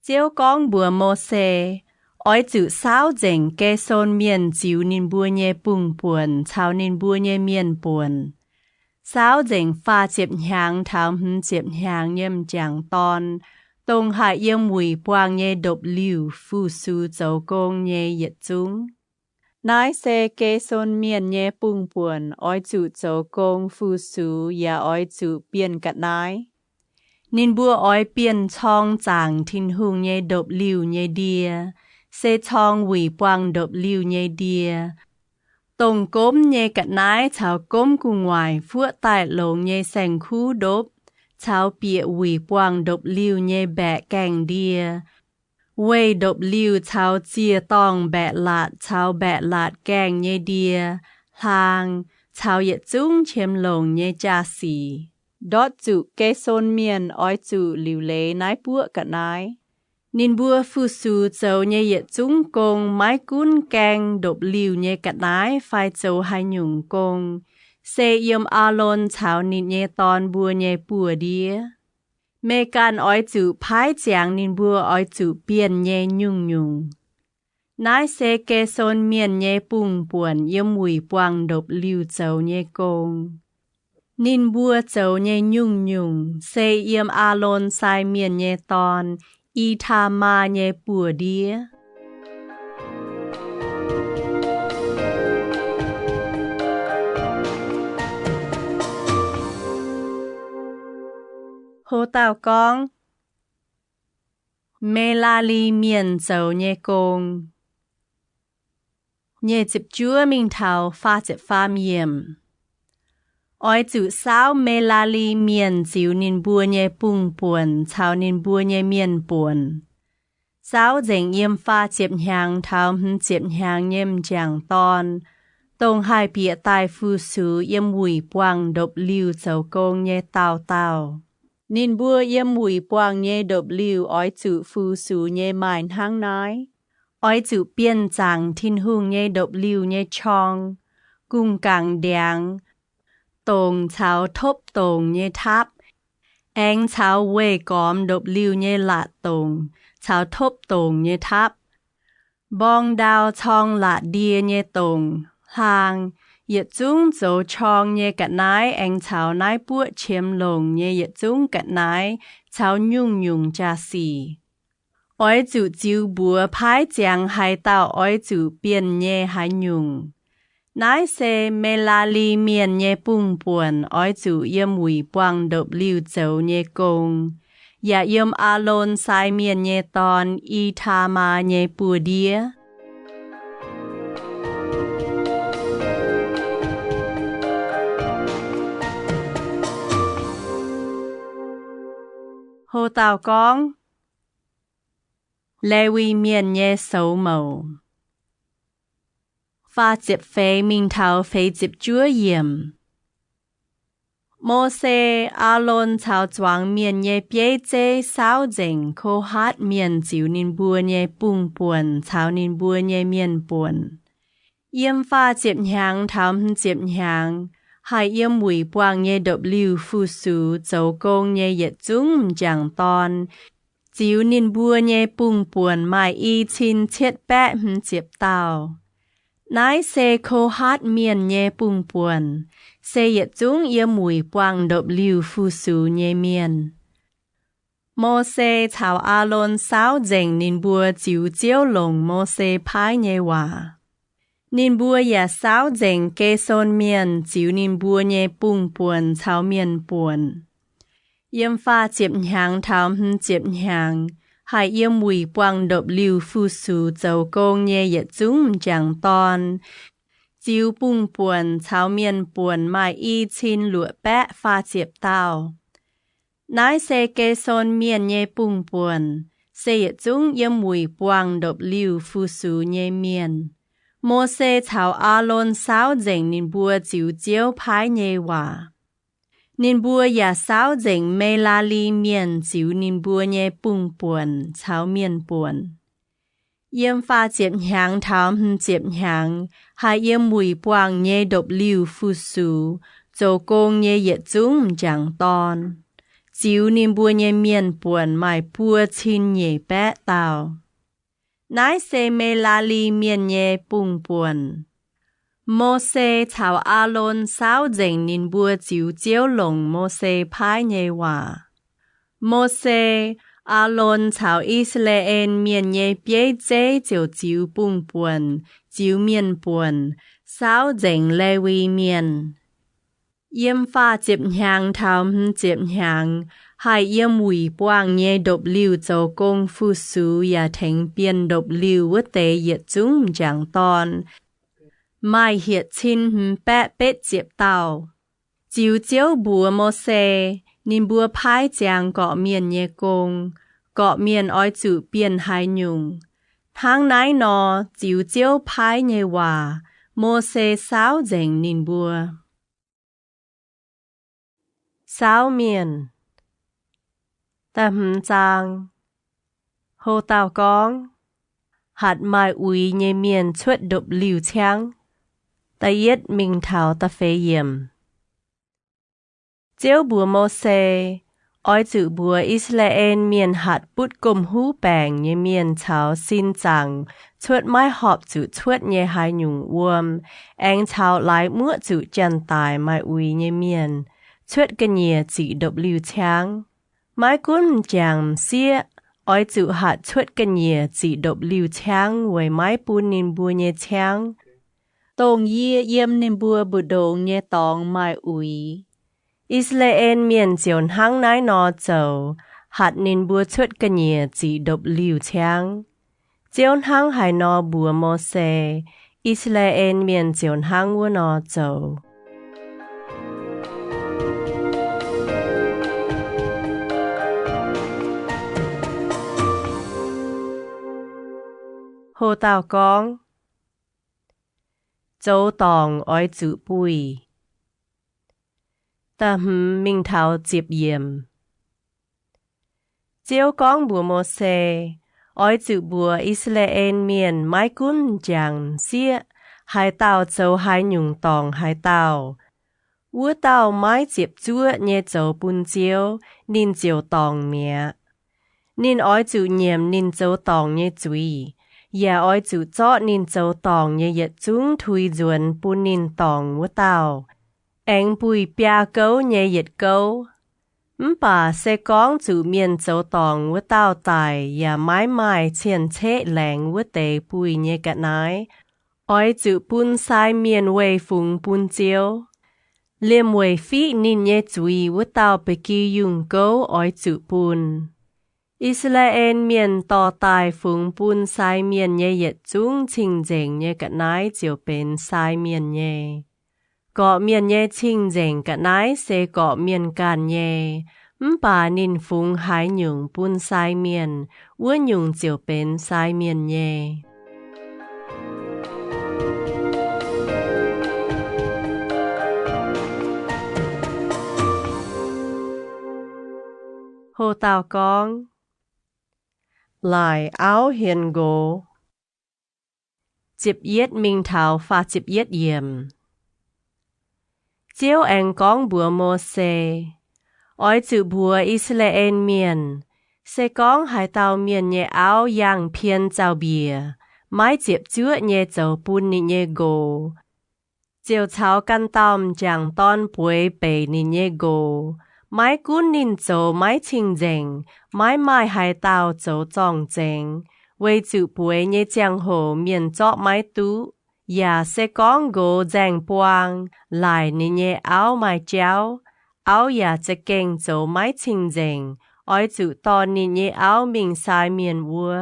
Chiếu con bùa mô xê, ói chữ sao dành kê xôn miền chiếu nín bùa nhê bùng buồn, chào nín bùa nhê miền buồn. Sao dành pha chịp nhang thảo hứng chịp nhang nhâm chàng ton, tông hạ yếm mùi quang nhê độc liu phu su dấu công nhê yết chung. Nái xe kê xôn miền nhé bùng buồn, ói chủ châu công phu sú và ói chủ biên cắt nái. นินบัวอ้อยเปลี่ยนช่องจางทินหุงเยดบลิวเยเดียเซช่องหวีปวางดบลิวเยเดียตรงก้มเยกัดนายชาวก้มกุงไหวฟัวใต้หลงเยแสงคู่ดบชาวเปียหวีปวางดบลิวเยแบะแกงเดียเวยดบลิวชาวเจียตองแบะหลาดชาวแบะหลาดแกงเยเดียลางชาวเยจุ้งเชมหลงเยจาสีดอดจุเกซนเมียนอ้อยจุหลิวเลนายปัวกัดนายนินบัวฟูซูเจ้าเยเยจุ้งกงไม้กุ้นแกงดบลิวเยกัดนายไฟเจ้าให้หยุ่งกงเซเยมอาลนชาวนินเยตอนบัวเยปัวเดียเมกันอ้อยจุพายเจียงนินบัวอ้อยจุเปลี่ยนเยยุ่งยุ่งนายเซเกซนเมียนเยปุ่งป่วนเยี่ยมหุยปวางดบลิวเจ้าเยกงนินบัวเจ้าเยยุ่งยุ่งเซเยี่ยมอาลนสายเมียนเยตอนอีทามาเยปัวเดียโฮตาวกองเมลาลีเมียนเจ้าเยกงเยจิบจัวมิงเทาฟ้าเจ็บฟ้าเยี่ยมอ้อยจุสาวเมลาลีเมียนจิวนินบัวเยปุ่งป่วนชาวนินบัวเยเมียนป่วนสาวเจงเยี่ยมฟ้าเจ็บหางเท้าหึเจ็บหางเยี่ยมจางตอนตรงหายเปียตายฟูสูเยี่ยมหุยปวางดบลิวเจ้ากงเยเต้านินบัวเยี่ยมหุยปวางเยดบลิวอ้อยจุฟูสูเยหมายทั้งน้อยอ้อยจุเปลี่ยนจางทินหุงเยดบลิวเยชองกุ้งกางแดงตรงเช้าทบตรงเยทับแองเช้าเว่ยกอมดบลิวเยหลาตรงเช้าทบตรงเยทับบองดาวช่องหลาเดียเยตรงหางเหยียดจุ้งโจช่องเยกัดนายแองเช้านายปั้วเชียมลงเยเหยียดจุ้งกัดนายเช้ายุ่งยุ่งจาสีอ้อยจุจิวบัวพายเจียงไฮเต้าอ้อยจุเปลี่ยนเยหายยุ่งนายเซเมลาลีเมียนเยปุ่งป่วนอ้อยจุเยี่ยมหุยปวางดบลิวเจ้าเยกงอย่าเยี่ยมอาลนสายเมียนเยตอนอีทามาเยปัวเดียโฮตาวกองเลวีเมียนเยโซเมาฟ้าเจ็บเฟยมิงเทาเฟยเจ็บจั่วเยี่ยมโมเสอาลนชาวจวางเมียนเยเปียเจสาวเจงโคฮัดเมียนจิวนินบัวเยปุ่งป่วนชาวนินบัวเยเมียนป่วนเยี่ยมฟ้าเจ็บหางทำเจ็บหางหายเยี่ยมหุยปวางเยดบลิวฟูสูเจ้ากงเยเหยียดจุ้งจางตอนจิวนินบัวเยปุ่งป่วนหมายอีชินเช็ดแปะเจ็บเต้านายเซโคฮัดเมียนเยปุ่งป่วนเซเหยียดจุ้งเยี่ยมหุยปวางดบลิวฟูสูเยเมียนโมเสชาวอาลนสาวเจงนินบัวจิวเจียวหลงโมเสพายเยวานินบัวอย่าสาวเจงเกซนเมียนจิวนินบัวเยปุ่งป่วนชาวเมียนป่วนเยี่ยมฟ้าเจ็บหางเท้าเจ็บหางหายเยี่ยมหุยปวางดบลิวฟูสูเจ้ากงเยเหยียดจุ้งจางตอนจิวปุ่งป่วนชาวเมียนป่วนหมายอีชินหลัวแปะฟ้าเจ็บเต้านายเซเกซนเมียนเยปุ่งป่วนเสยจุ้งเยี่ยมหุยปวางดบลิวฟูสูเยเมียนโมเสชาวอาลนสาวเจงนินบัวจิวเจียวพายเยวานินบัวอย่าสาวเจงเมลาลีเมียนจิวนินบัวเยปุ่งป่วนชาวเมียนป่วนเยี่ยมฟ้าเจ็บหางเท้าเจ็บหางหายเยี่ยมหุยปวางเยดบลิวฟูสูโจกงเยเหยียดจุ้งจางตอนจิวนินบัวเยเมียนป่วนหมายปัวชินเยแปะเต้านายเซเมลาลีเมียนเยปุ่งป่วนโมเสชาวอาลนสาวเจงนินบัวจิวเจียวหลงโมเสพายเยวาโมเสอาลนชาวอิสราเอลเมียนเยเปียเจเจียวจิวปุ่งป่วนจิวเมียนป่วนสาวเจงเลวีเมียน Yếm pha chếp nhang thao chếp nhang, hai yếm quỷ quang nhé độc lưu châu công phu sư ya thành biên độc lưu vứt tế yết chúng chẳng tòn. Mai hiệt chín bẹ bết chếp tàu. Chiếu chiếu bùa mô xê, nín bùa phái chàng gọ miền nhé công, gọ miền ói chủ biên hai nhung. Tháng nái nò, chiếu chiếu phái nhé hòa, mô xê sáu dành nín bùa. Sáu miền Tâm trang Hồ tàu con Hạt mai uy nhé miền chuột độc lưu chang. Ta yết mình thảo ta phê yếm. Chiếu bùa mô xê, ói chữ bùa Israel miền hạt bút cùng hú bèng nhé miền cháo xin chẳng, chuột mai họp chữ chuột nhé hai nhung uom, anh cháo lái mưa chữ chân tài mai uy nhé miền, chuột cái nhé chỉ độc lưu chang. Mai cún chàng xía, ói chữ hạt chuột cái nhé chỉ độc lưu chang, với mai bùn nín bùa nhé chang. Tông yê yếm nín bùa bù đồn nhé tông mai uy. Israel miền chiều hăng nái nọ châu, hạt nín bùa chuột cái nhẹ chỉ độc lưu chang. Chiều hăng hai nọ bùa mô xê, Israel miền chiều hăng vua nọ châu. Hồ tàu con Châu tòng ói chữ bùi. Ta mình thảo chếp yếm. Chiếu con bùa mô xê, ói chữ bùa Israel miền mai cún chàng xía, hai tàu châu hai nhung tòng hai tàu. Vua tàu mai chếp chúa nhé châu bùn chiếu, nín chiếu tòng mẹ. Nín ói chữ nhiễm nín châu tòng nhé chúy. Dạ ói chữ chó nín châu tòng nhé yết chúng thui duẩn bùn nín tòng vua tàu. Anh bùi bia câu nhé yết câu. Bà sẽ con chủ miền châu tòng với tao tài và mãi mãi chiên chế lạnh với tế bùi nhé gạt nái. Ói chủ bùn sai miền quê phùng bùn chiếu. Liêm quê phí nín nhé chúi với tao bê kỳ dùng câu ói chủ bùn. Israel miền tỏ tài phùng bùn sai miền nhé yết chúng trình dành nhé gạt nái chiều bên sai miền nhé. Gọ miền nhé trình dành cả nái sẽ gọ miền càn nhé. Bà nín phung hai nhung bún sai miền, ua nhung chiều bên sai miền nhé. Hồ tàu con Lại áo hiền gỗ. Chịp yết minh thảo pha chịp yết yếm. Chiếu anh con bùa mô xê, ói chữ bùa Israel miền, xê con hai tàu miền nhé áo yang phiên chào bìa, mái chịp chứa nhé chầu bún nị nhé gồ. Chiều cháo căn tòm chẳng ton bùi bề nị nhé gồ, mái cún nín chầu mái trình dành, mái mai hai tàu chầu trọng dành, với chữ bùi nhé chẳng hồ miền chọ mái tú. Dạ sẽ con gỗ dành buông, lại nị nhé áo mai chéo, áo dạ sẽ kênh dấu mái trình dành, ói chữ to nị nhé áo mình sai miền vua.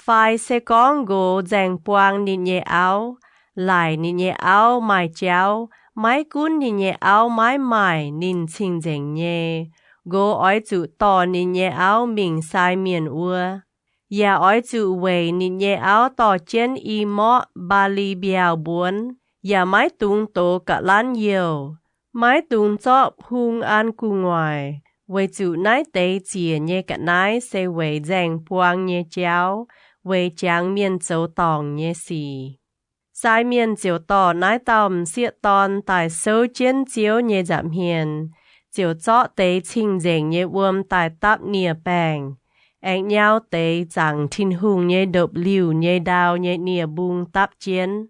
Phải sẽ con gỗ dành buông nị nhé áo, lại nị nhé áo mai chéo, mái cún nị nhé áo mái mài nín trình dành nhé, gỗ ói chữ to nị nhé áo mình sai miền vua. Dạ ói chữ về nín nhé áo tỏ trên y mọ bà lì bèo buồn. Dạ mái tung tổ cả lan nhiều. Mái tung chóp hung an cu ngoài. Về chữ nái tế chìa nhé cả nái sẽ về dành buông nhé chéo. Về chàng miền châu tòng nhé xì. Sai miền chiều tỏ nái tòm xiết tòn tại sâu trên chiếu nhé giảm hiền. Chiều chó tế trình dành nhé uôm tại tắp nìa bàng. Anh nhau tế chẳng thiên hùng nhé độc liu nhé đào nhé nìa bung tắp chiến.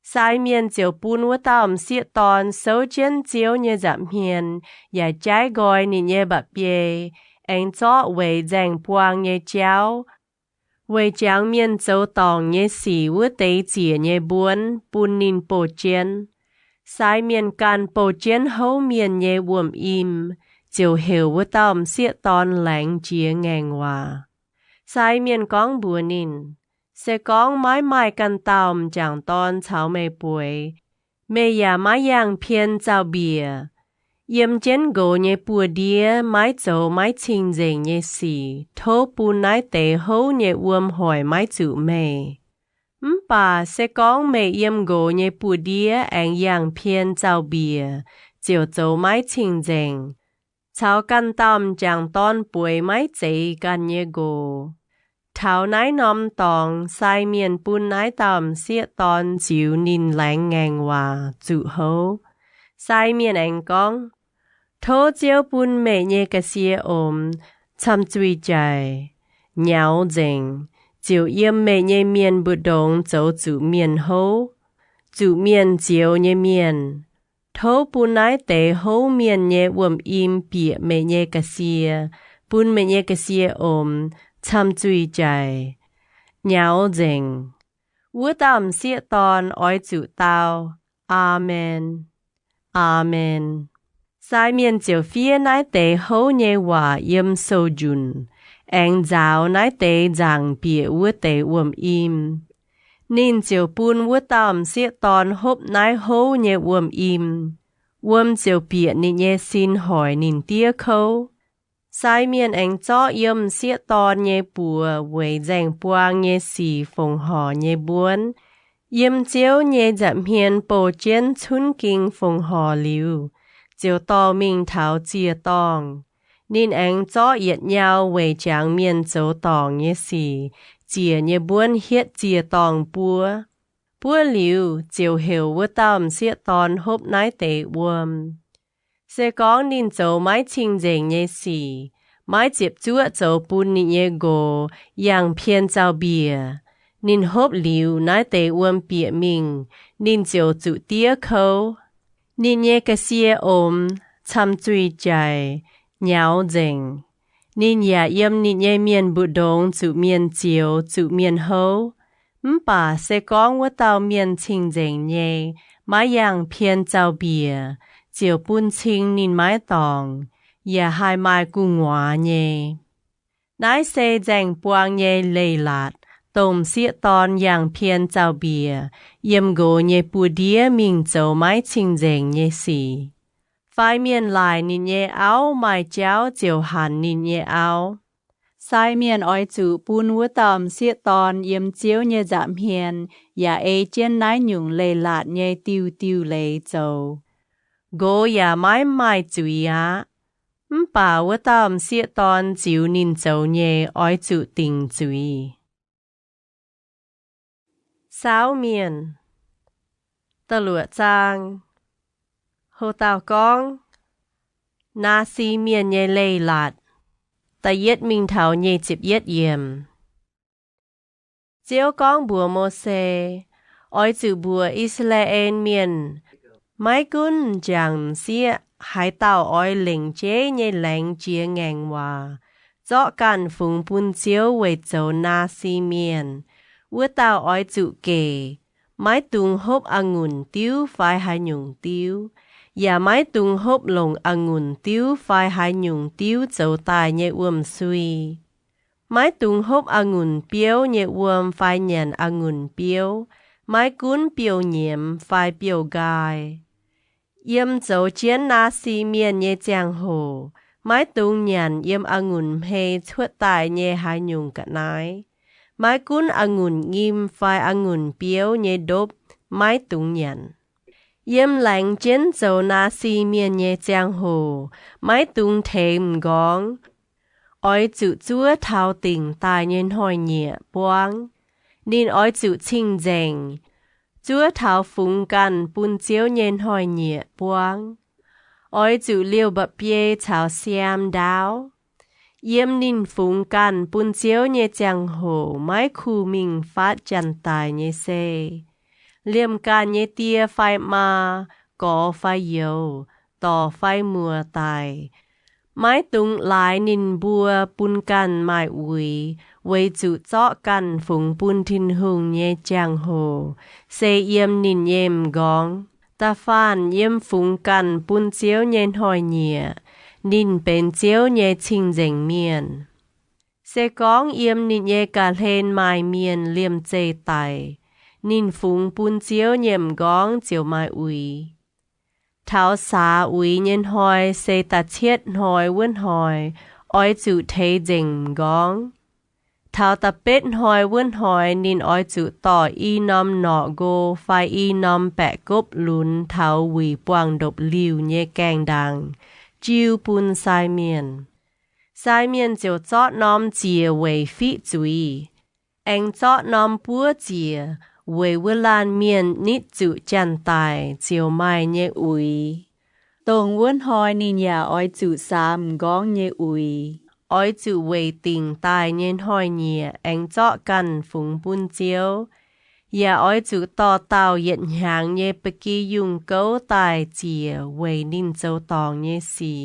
Sai miền chiều bún với tòm xiết tòn sâu trên chiếu nhé giảm hiền. Và trái gói nì nhé bạc bê. Anh chó về dành buông nhé chéo. Về chẳng miền châu tòng nhé xỉ với tế chìa nhé bún nín bổ chiến. Sai miền can bầu chiến hấu miền nhẹ buồm im, chiều hiểu với tòm xiết tòn lạnh chia ngang hòa. Sai miền con bùa nín, sẽ con mãi mãi can tòm chẳng tòn cháu mê bùi, mê ya mãi yang phiên cháu bìa. Yếm chén gỗ nhé bùa đĩa, mãi dấu mãi chinh dành nhé xì, thô bù nái tế hấu nhé uôm hỏi mãi chữ mê. Bà sẽ có mẹ yếm gỗ nhé bùa đĩa anh yang phiên cháu bìa, chiều dấu mãi chinh dành. Cháu căn tâm chẳng tôn bùi mãi dây căn nhé gỗ. Thảo nái nóm tòng, sai miền bùn nái tâm xiết tôn chiếu nín lánh ngang hòa, dụ hấu. Sai miền anh con. Thô chiếu bùn mẹ nhé cái xìa ôm, chăm chui chạy, nháo dành, chiếu yếm mẹ nhé miền bụt đông dấu chủ miền hấu, chủ miền chiếu nhé miền. Thô bùn nái tế hấu miền nhé uổng im bịa mẹ nhé cái xìa, bùn mẹ nhé cái xìa ôm, chăm chui chạy, nháo dành. Vua tạm xìa tòn ói chủ tao, Amen, Amen. Sai miền chiều phía nái tế hấu nhé hòa yếm sâu dùn, anh giáo nái tế giảng bịa vua tế uổng im. Nín chiều bùn vua tạm xìa tòn hốp nái hấu nhé uổng im. Uổng chiều bịa nín nhé xin hỏi nín tía khâu. Sai miền anh cho yếm xìa tòn nhé bùa với dành buang nhé xì phồng hò nhé buôn. Yếm chiều nhé dạm hiền bồ chén chun kinh phồng hò liu. Chiều tò mình tháo chia tòng. Nín anh cho yết nhau với chẳng miền dấu tòng nhé xì. Chia nhé buôn hiết chia tòng bùa. Bùa liu, chiều hiểu vua tòm xiết tòn hốp nái tế uôm. Sẽ có nín dấu mái chinh dành nhé xì. Mái chịp chúa dấu bùn nín nhé gồ, yang phiên cháu bìa. Nín hốp liu nái tế uôm bìa mình, nín chiều chủ tía khâu. Nín nhé cái xìa ôm, chăm chui chạy, nháo dành. Nín ya yếm nín nhé miền bụt đông chủ miền chiều, chủ miền hấu. Bà sẽ có vua tao miền chinh dành nhé, mái yang phiên cháu bìa, chiều bùn chinh nín mái tòng, ya hai mai cung hóa nhé. Nái xe dành buang nhé lây lạt, tôm xiết tòn yang phiên cháu bìa, yếm gỗ nhé bùa đĩa mình dấu mái chinh dành nhé xì. Phai miền lại nín nhé áo mai cháu chiều hẳn nín nhé áo. Sai miền ói chủ bùn vua tòm xiết tòn yếm chiếu nhé giảm hiền, ya ê chén nái nhung lây lạt nhé tiêu tiêu lây dầu. Gỗ ya mái mai chui á. Bà vua tòm xiết tòn chiếu nín dấu nhé ói chủ tình chui. Sáu miền. Tà lụa trang. Hồ tào con. Na si miền nhé lây lạt. Ta yết mình thảo nhé chịp yết yếm. Chiếu con bùa mô xê. Ói chữ bùa Israel miền. Mái cún chẳng xía. Hải tàu ói lĩnh chế nhé lánh chia ngang hòa. Gió càn phùng bùn chiếu về dấu na si miền. Vua tàu ói chữ kề. Mái tung hốp angùn tiếu phai hai nhung tiếu. Và mái tung hốp lồng angùn tiếu phai hai nhung tiếu dấu tài nhẹ uôm suy. Mái tung hốp angùn biếu nhẹ uôm phai nhàn angùn biếu. Mái cún biếu nhiễm phai biếu gai. Yếm dấu chiến na si miền nhẹ giang hồ. Mái tung nhàn yếm angùn hê chuột tài nhẹ hai nhung cả nái. Mái cún angùn nghiêm phai angùn biếu nhé đốp, mái tung nhàn. Yếm lạnh chiến dấu na si miền nhé giang hồ, mái tung thêm góng. Ói chữ chúa thao tình tài nhân hỏi nhẹ boang. Nên ói chữ chinh dành. Chúa thao phung căn bùn chiếu nhân hỏi nhẹ boang. Ói chữ liêu bập bê chào xiêm đáo. Yếm nín phung căn bùn chiếu nhé giang hồ, mái khu mình phát chân tài nhé xê. Liêm can nhé tia phai ma, có phai dầu, tỏ phai mùa tài. Mái tung lại nín bùa bùn căn mai ui, với chủ chó căn phung bùn thinh hùng nhé giang hồ, xê yếm nín yếm gong. ตาฟานเยี่ยมฝูงกันปุนเจียวเย็นหอยเหนียนินเป็นเจียวเยชิงเจงเมียนเสกองเยี่ยมนินเยกาเลนไมเมียนเลี่ยมเจไตนินฝูงปุนเจียวเยี่ยมกองเจียวไมอุยเท้าสาอุยเย็นหอยเซตาเชียดหอยเว้นหอยอ้อยจุเทเจงกองเท้าตะเป็ดหอยเว้นหอยนินอ้อยจุต่ออีนอมหนอโกไฟอีนอมแปะกบลุนเท้าวีปวงดบลิวเยแกงดังจิวปุนไซเมียนไซเมียนเจียวจอดน้อมเจียเวฟิจุยเอ็งจอดน้อมปัวเจียเวเวลานเมียนนิจุจันตายเจียวไม่เยอุยตรงเว้นหอยนินยาอ้อยจุสามก้องเยอุยอ้อยจุเวติงตายเย็นหอยเนียเอ็งเจาะกันฝูงปุนเจียวอย่าอ้อยจุต่อเต่าเหยียดหางเยปกียุงเก้าตายเจียเวนินเจ้าตองเยสี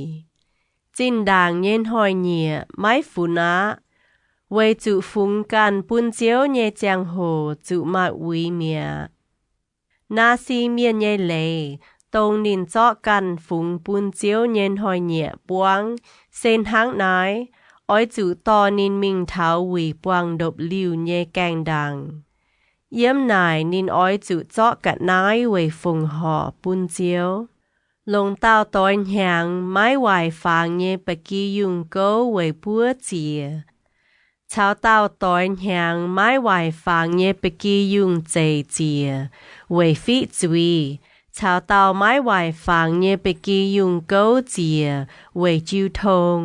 จินด่างเย็นหอยเนียไม้ฝูนะเวจุฝูงกันปุนเจียวเยเจียงโหจุมาอุยเมียนาซีเมียนเยเลตรงนินเจาะกันฝูงปุนเจียวเย็นหอยเนียปวงเส้นหางนายอ้อยจุตอนินมิงเท้าวีปวงดบลิวเยแกงดังเยี่ยมนายนินอ้อยจุเจาะกะนายเวฟงห่อปุนเจียวลงเต้าตอนแหงไม้ไหวฟางเยปะกียุงเก้าเวปัวเจียชาวเต้าตอนแหงไม้ไหวฟางเยปะกียุงเจเจียเวฟิจุยชาวเต้าไม้ไหวฟางเยปะกียุงเก้าเจียเวจิวทง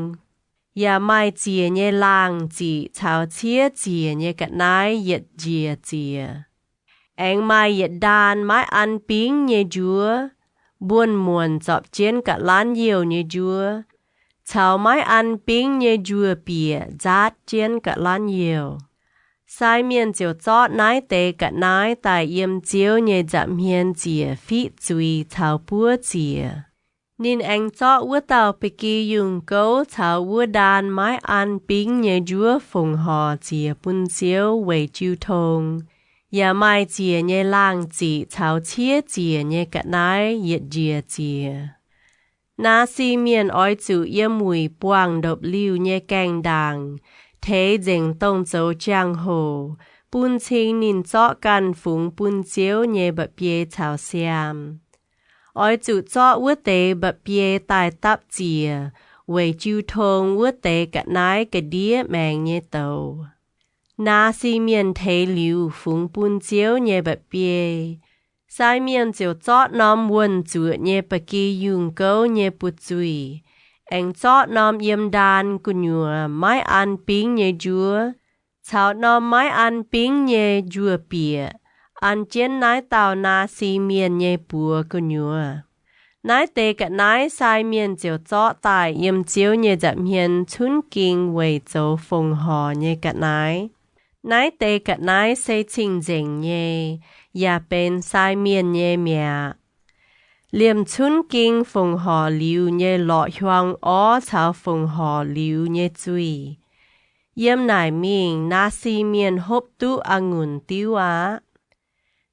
อย่าไม่เจียเยลางจีชาวเชียเจียเยกะนายเหยียดเจียเจียเอ็งไม่เหยียดดานไม้อันปิงเยจัวบ้วนมวนจอบเจียนกะล้านเยี่ยวเยจัวชาวไม้อันปิงเยจัวเปียจัดเจียนกะล้านเยี่ยวไซเมียนเจียวจอดนายเตกะนายแต่เยี่ยมเจียวเยจับเมียนเจียฟิจุยชาวปัวเจียนินเอ็งเจาะวัวเต่าไปกียุงเก้าชาววัวดานไม้อันปิงเยจัวฟงหอเจียปุนเจียวเวจิวทงอย่าไม่เจียเยล่างจีชาวเชียเจียเยกะนายเหยียดเจียเจียนาซีเมียนอ้อยจุเยี่ยมวยปวงดบลิวเยแกงดังเทเจงตงโจจางโหปุนชิงนินเจาะกันฝูงปุนเจียวเยบะเปียชาวเซียมอ้อยจุเจาะวัวเตบะเปียตายตับเจียเวจิวทงวัวเตกะนายกะเดียแมงเยโตนาซีเมียนเทลิวฝูงปุนเจียวเยบะเปียไซเมียนเจียวเจาะน้อมวนจุเยปะกียุงเก้าเยปุจุยเอ็งเจาะน้อมเยี่ยมดานกุญยัวไม้อันปิงเยจัวชาวน้อมไม้อันปิงเยจัวเปียอันเจียนนายเต่านาซีเมียนเยปัวกุญยัวนายเตกะนายไซเมียนเจียวเจาะตายเยี่ยมเจียวเยจับเมียนชุนกิงเวโจฟงหอเยกะนายเตกะนายเซชิงเจงเยอย่าเป็นไซเมียนเยเมียเหลี่ยมชุนกิงฟงหอลิวเยหล่อหวงอ้อชาวฟงหอลิวเยจุยเยี่ยมนายมิงนาซีเมียนฮบตุองุนติวา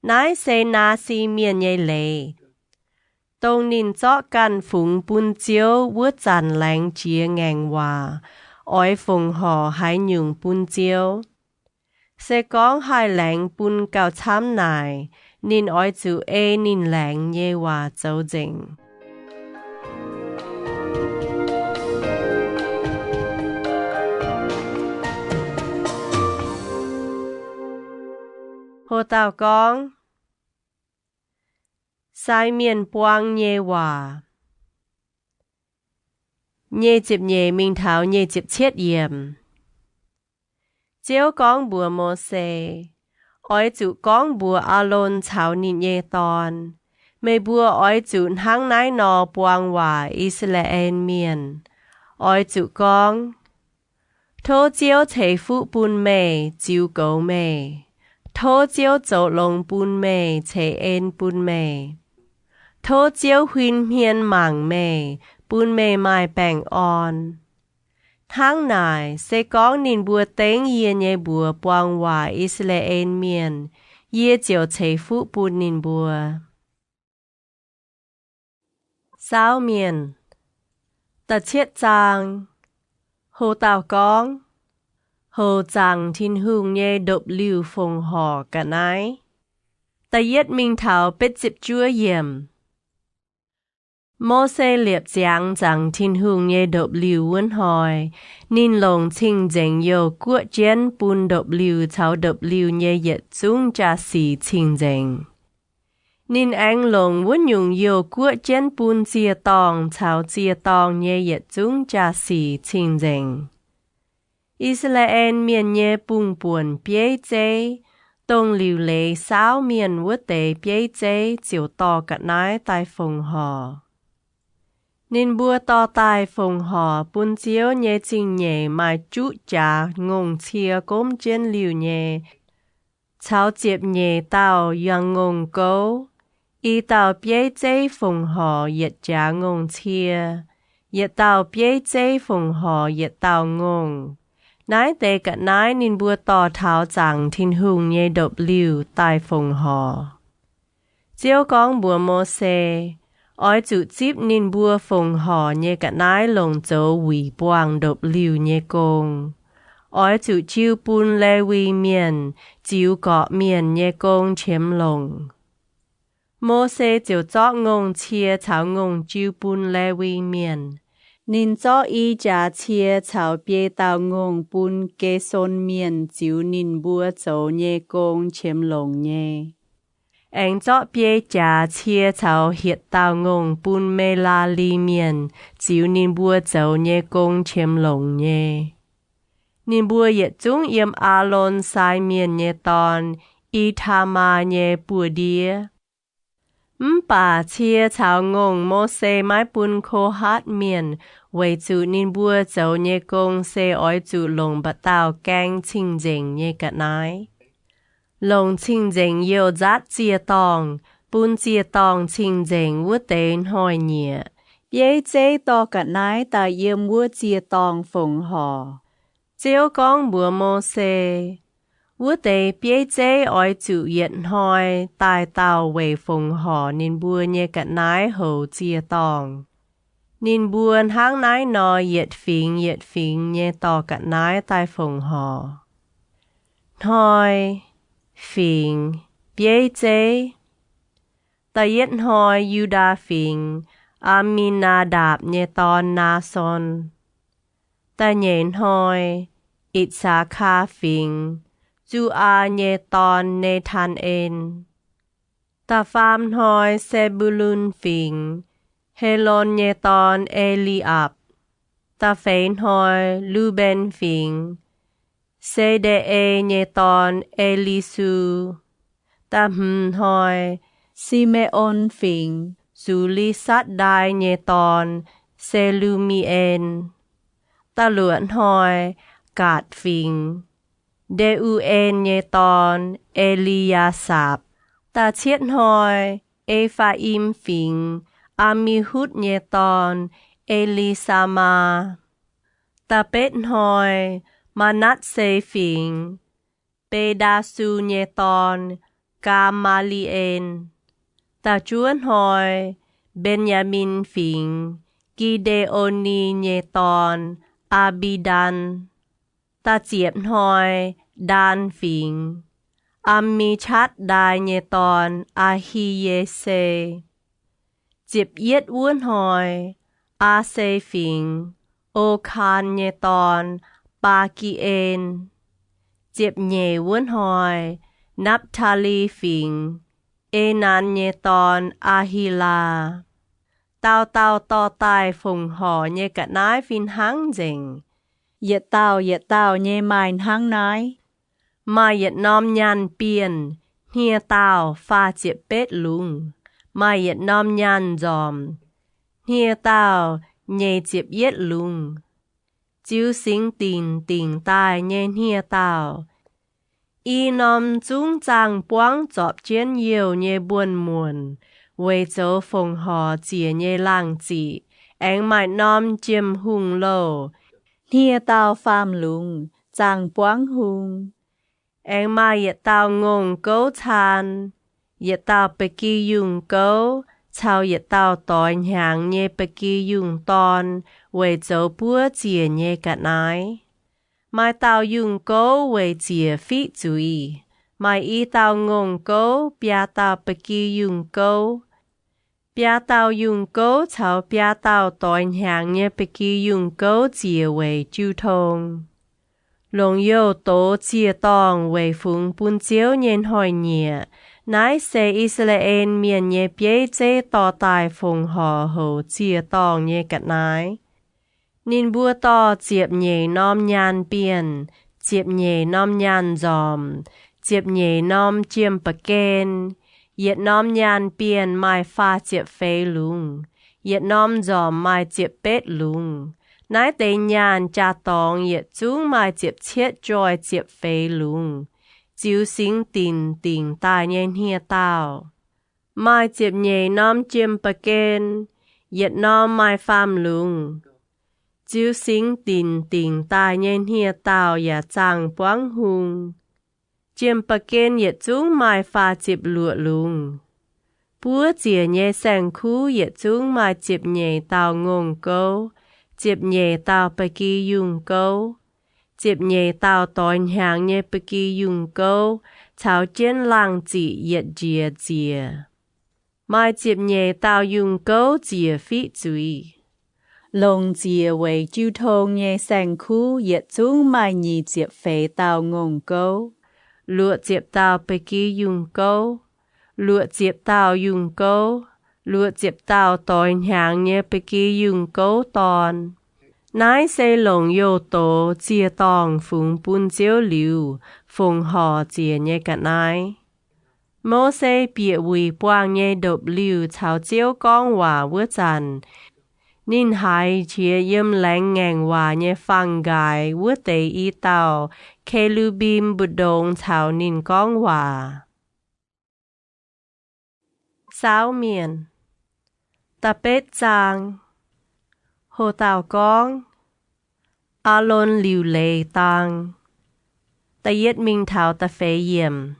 นายเซนาซีเมียนเยเลตรงนินเจาะกันฝูงปุนเจียววัวจันแหลงเจียแงงว่าอ้อยฟงหอหายหยุ่งปุนเจียวเสกองหายแหลงปุนเก่าช้ำนายนินอ้อยจูเอนินแหลงเยว่าเจ้าเจงโหเต่ากองไซเมียนปวงเยว่าเยจิบเยมิงเท้าเยจิบเช็ดเยี่ยมเจียวกองบัวโมเซอ้อยจุกองบัวอาลนชาวนินเยตอนไม่บัวอ้อยจุทั้งนายนอปวงว่าอิสราเอลเมียนอ้อยจุกองโทเจียวเฉฟุปุนเมจิวโกเมโทเจียวโจลงปุนเมเฉเอ็นปุนเมโทเจียวหวินเฮียนหมั่งเมปุนเมไม้แป่งอ่อนทั้งนายเสกองนินบัวเต็งเยียนเยบัวปวงว่าอิสราเอลเมียนเย่เจียวเฉฟุปุนนินบัว Sao miền Ta chiết chàng Hồ tàu con Hồ chàng thiên hương nhé độc lưu phùng hò cả nái Ta yết minh thảo bết dịp chúa yểm Mô xê liệp giang chàng thiên hương nhé độc lưu vấn hỏi Nín lồng chinh dành yo quốc chén bùn độc lưu thảo độc lưu nhé yết chung cha xì chinh dành Nín anh lồng vấn dùng yo quốc chén bùn chia tòng thảo chia tòng nhé yết chung cha xì chinh dành Israel miền nhé bùng buồn bế chế Tông liu lệ sáu miền vứt tế bế chế chiều to cả nái tai phùng hò Nên bua to tai phùng hò bún chiếu nhé chinh nhé mai chú trả ngông chia cốm trên liu nhé Cháu chiếp nhé tàu yang ngông cố Y tàu bế chế phùng hò yết trả ngông chia Yết tàu bế chế phùng hò yết tàu ngông Nái tê cả nái nín bua to tháo chẳng thiên hùng nhé độc lưu tai phùng hò. Chiếu con bùa mô xê, ói chủ chíp nín bua phùng hò nhé cả nái lồng dấu quỷ boang độc lưu nhé công. Ói chủ chiêu bùn lê vi miền, chiếu gọ miền nhé công chiếm lồng. Mô xê chiếu chót ngông chia cháo ngông chiêu bùn lê vi miền. Nín cho y giá chia chào bia tàu ngôn bún kê xôn miền chiếu nín bua dấu nhé công chiếm lồng nhé. Anh cho bia giá chia chào hiệt tàu ngôn bún mê la li miền chiếu nín bua dấu nhé công chiếm lồng nhé. Nín bua yết chung yếm á lôn sai miền nhé tòn y thà ma nhé bùa đĩa. Bà chia chào ngôn mô xê mái bún khô hát miền Vậy chủ nín bua dấu nhé công xê ói chủ lồng bà tàu canh chinh dành nhé cả nái. Lồng chinh dành yêu giác chia tòng, bún chia tòng chinh dành vút tên hỏi nhẹ. Bế chế to cả nái ta yếm vua chia tòng phùng hò. Chiếu con bùa mô xê. Vút tế bế chế ói chủ yện hỏi tài tàu về phùng hò nín bua nhé cả nái hầu chia tòng. Nín buồn háng nái nò yết phình nhé to cả nái tai phùng hò. Hỏi, phình, bế chế. Ta yết hỏi Yuda phình, Aminadab nhé to na son. Ta nhện hỏi, Itsaka phình, Jua nhé to nê than en. Ta pham hỏi Sebulun phình, Helon nhé tòn Eliab. Ta phên hỏi Luben phình. Sede nhé tòn Elisu. Ta hỏi Simeon phình. Zuli sát đai nhé tòn Selumien. Ta luận hỏi Gạt phình. Deuen nhé tòn Eliasap. Ta chiết hỏi Ephraim phình. Amihud nhé tòn Elisama. Ta bết hỏi Manasseh phình. Pedasu nhé tòn Gamalien. Ta chuôn hỏi Benjamin phình. Gideoni nhé tòn Abidan. Ta chiết hỏi Dan phình. Amichad đai nhé tòn Ahiese. Chịp yết uốn hỏi A-se phình, O-khan nhé tòn, Ba-ki-en. Chịp nhé uốn hỏi Naphtali phình, E-nan nhé tòn, A-hi-la. Tao to tai phùng hò nhé cả nái phìn háng dình. Yết tao nhé mайн háng nái. Mà yết nòm nhàn biên, Hìa tao pha chịp bết lung. Mai yết nòm nhàn dòm. Hìa tao nhé chịp yết lung. Chiếu sinh tình tai nhé hìa tao. Y nòm chung chàng boang chọp chén yêu nhé buồn muộn. Với dấu phùng hò chìa nhé làng chị. Anh mãi nòm chiêm hùng lô. Hìa tao phàm lung, chàng boang hùng. Anh mai yết tao ngông cấu than. Yết tao bê kỳ dùng cấu, chào yết tao tỏi hàng nhẹ bạc kỳ dùng tòn về dấu búa chìa nhẹ cả nái mai tao dùng cố về chìa phí chuối mai y tao ngôn cố bia tao bạc kỳ dùng cố bia tao dùng cố chào bia tao tỏi hàng nhẹ bạc kỳ dùng cố chìa về chu thông lòng yêu tổ chia tòng về phụng bún chiếu nhiên hỏi nhẹ nãy xe Israel miền nhẹ bế chế tỏ tài phùng họ hậu chia tòng nhẹ cắt nái nín bùa tỏ chiếp nhẹ nóm nhàn biển chiếp nhẹ nóm nhàn dòm chiếp nhẹ nóm chiêm bạc kên yết nóm nhàn biển mai pha chiếp phê lung yết nóm dòm mai chiếp bết lung nãy tế nhàn cha tòng yết chúng mai chiếp chiết trôi chiếp phê lung chiếu sinh tình tài nhiên hia tao mai chiếp nhẹ nóm chiêm bạc kên yết nóm mai pham lung chiếu sinh tình tài nhiên hia tao ya chang quang hung chiêm bạc kên yết chúng mai pha chiếp lụa lung búa chìa nhẹ sang khu yết chúng mai chiếp nhẹ tao ngôn câu chiếp nhẹ tao bạc kỳ dùng câu chiếp nhẹ tao tỏi hàng nhẹ bạc kỳ dùng câu chào chiến lăng chỉ yết chìa mai chiếp nhẹ tao dùng câu chìa phí chuối lồng chìa về chu thông nhẹ sang khu yết chúng mai nhị chiếp phê tao ngôn câu lụa chiếp tao bạc kỳ dùng câu lụa chiếp tao dùng câu lụa chiếp tao tỏi hàng nhẹ bạc kỳ dùng câu tòn nãy xe lồng yêu tổ chia tòng phụng bún chiếu liu phùng họ chia nhẹ cả nái mô xe bịa quỳ quang nhẹ độc liu chào chiếu con hòa vữa chàn nín hai chia yếm lãnh ngàn hòa nhẹ phang gai vữa tế y tàu kê lưu bìm bụt đồng chào nín con hòa sáu miền ta bết chang hồ tàu con a lôn liu lệ tang ta yết minh thảo ta phê yểm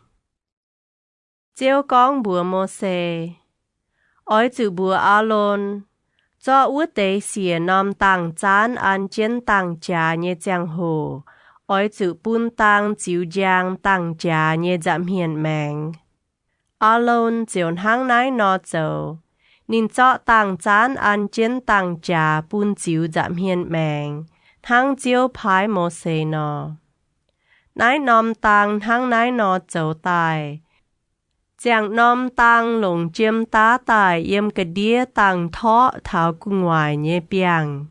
chiếu con bùa mô xê ói chữ bùa a lôn cho út tế xìa nòm tàng chán an chiến tàng trà nhé giang hồ ói chữ bún tàng chiếu giang tàng trà nhé giảm hiền màng a lôn chiếu hang nái nọ dầu nín cho tàng chán an chiến tàng trà bún chiếu giảm hiền màng thang chiếu phái mô xê nọ nái nòm tàng thang nái nọ dầu tài chẳng nòm tàng lồng chiêm tá tài yếm cái đĩa tàng thọ thảo cung ngoài nhé biang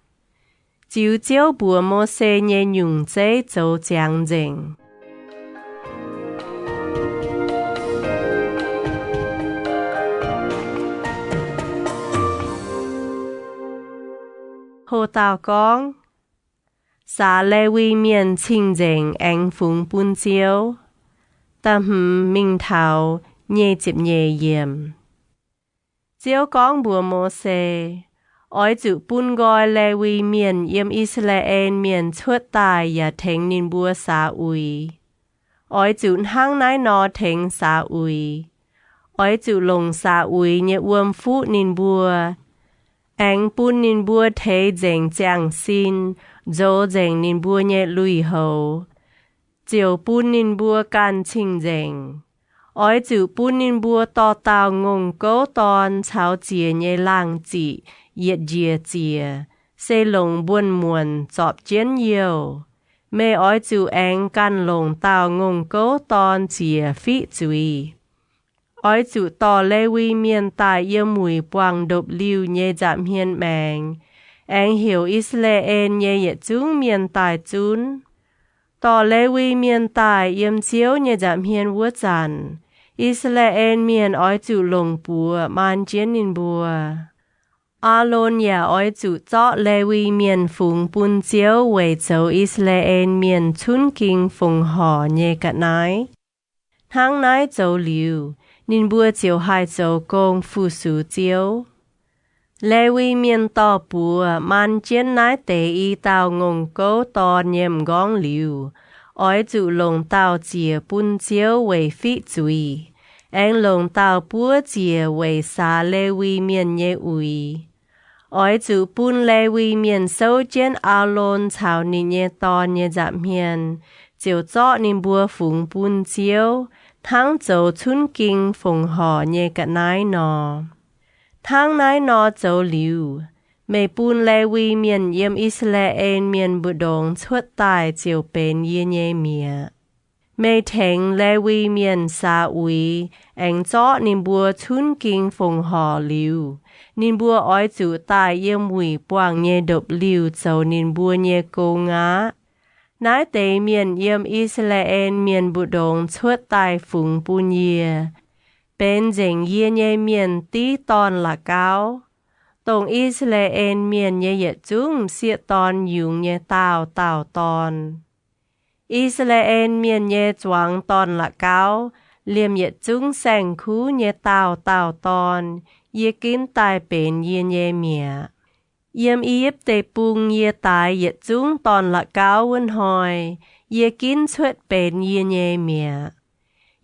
chiếu chiếu bùa mô xê nhé nhung chế dầu chẳng dình hồ tàu con xã lê vi miền清净anh phụng bún chiếu ta minh thảo nhẹ chịp nhẹ yểm chiếu con bùa mô xê ói chữ bún gọi lê vi miền yếm Israel miền chuột tài ya thèn nín bùa xã uy ói chữ hang nái nọ thèn xã uy ói chữ lồng xã uy nhẹ uom phụ nín bùa anh bún nín bùa thế dành chẳng xin dỗ dành nín bùa nhẹ lùi hầu chiều bún nín bùa can chinh dành ói chữ bún nín bùa to tao ngôn cố tòn cháo chìa nhẹ lang chỉ yết chìa xê lồng buôn muôn chọp chiến nhiều mê ói chữ anh can lồng tao ngôn cố tòn chìa phí chuối ói chữ to lê vi miền tài yêu mùi quang độc liu nhẹ giảm hiền màng anh hiểu Israel nhẹ yết chúng miền tài chún to lê vi miền tài yếm chiếu nhẹ giảm hiền vua chàn Israel miền ói chữ lồng bùa man chiến nín bùa a lôn ya ói chữ cho lê vi miền phùng bún chiếu về châu Israel miền chún kinh phùng họ nhẹ cả nái thang nái châu liu nín bùa chiếu hai châu công phu sú chiếu lê vi miền to bùa man chiến nái tế y tao ngôn cố to nhềm gong liu ói chữ lồng tao chìa bún chiếu về phí chuối anh lồng tàu búa chìa về xa lê vi miền nhé ui. Ôi chủ bún lê vi miền sâu trên áo lôn chào nì nhé to nhé giảm hiền, chiều chọ nì búa phùng bún chiếu, thang dấu chun kinh phùng hò nhé cả nái nò. Thang nái nò dấu liu, mê bún lê vi miền yếm Israel miền bù đồng chuột tài chiều bên yê nhé mìa. Mê thèng lê vi miền xa ui, anh chọ nì búa chun kinh phùng hò liu. Nín bùa ói chủ tài yếm mùi quảng nhé độc liu châu nín bùa nhé cô ngá. Nái tế miền yếm Israel miền bù đồng chuột tài phùng bùn yê. Bên dành yê nhé miền tí tòn là cao. Tổng Israel miền nhé yết chung xịa tòn dùng nhé tào tòn. Israel miền nhé choáng tòn là cao. Liêm yết chung sành khú nhé tào tòn. Yê kín tài bên yê nhé mìa. Yêm yếp tê bùng yê tài yết chung tòn là cao vân hồi. Yê kín chuột bên yê nhé mìa.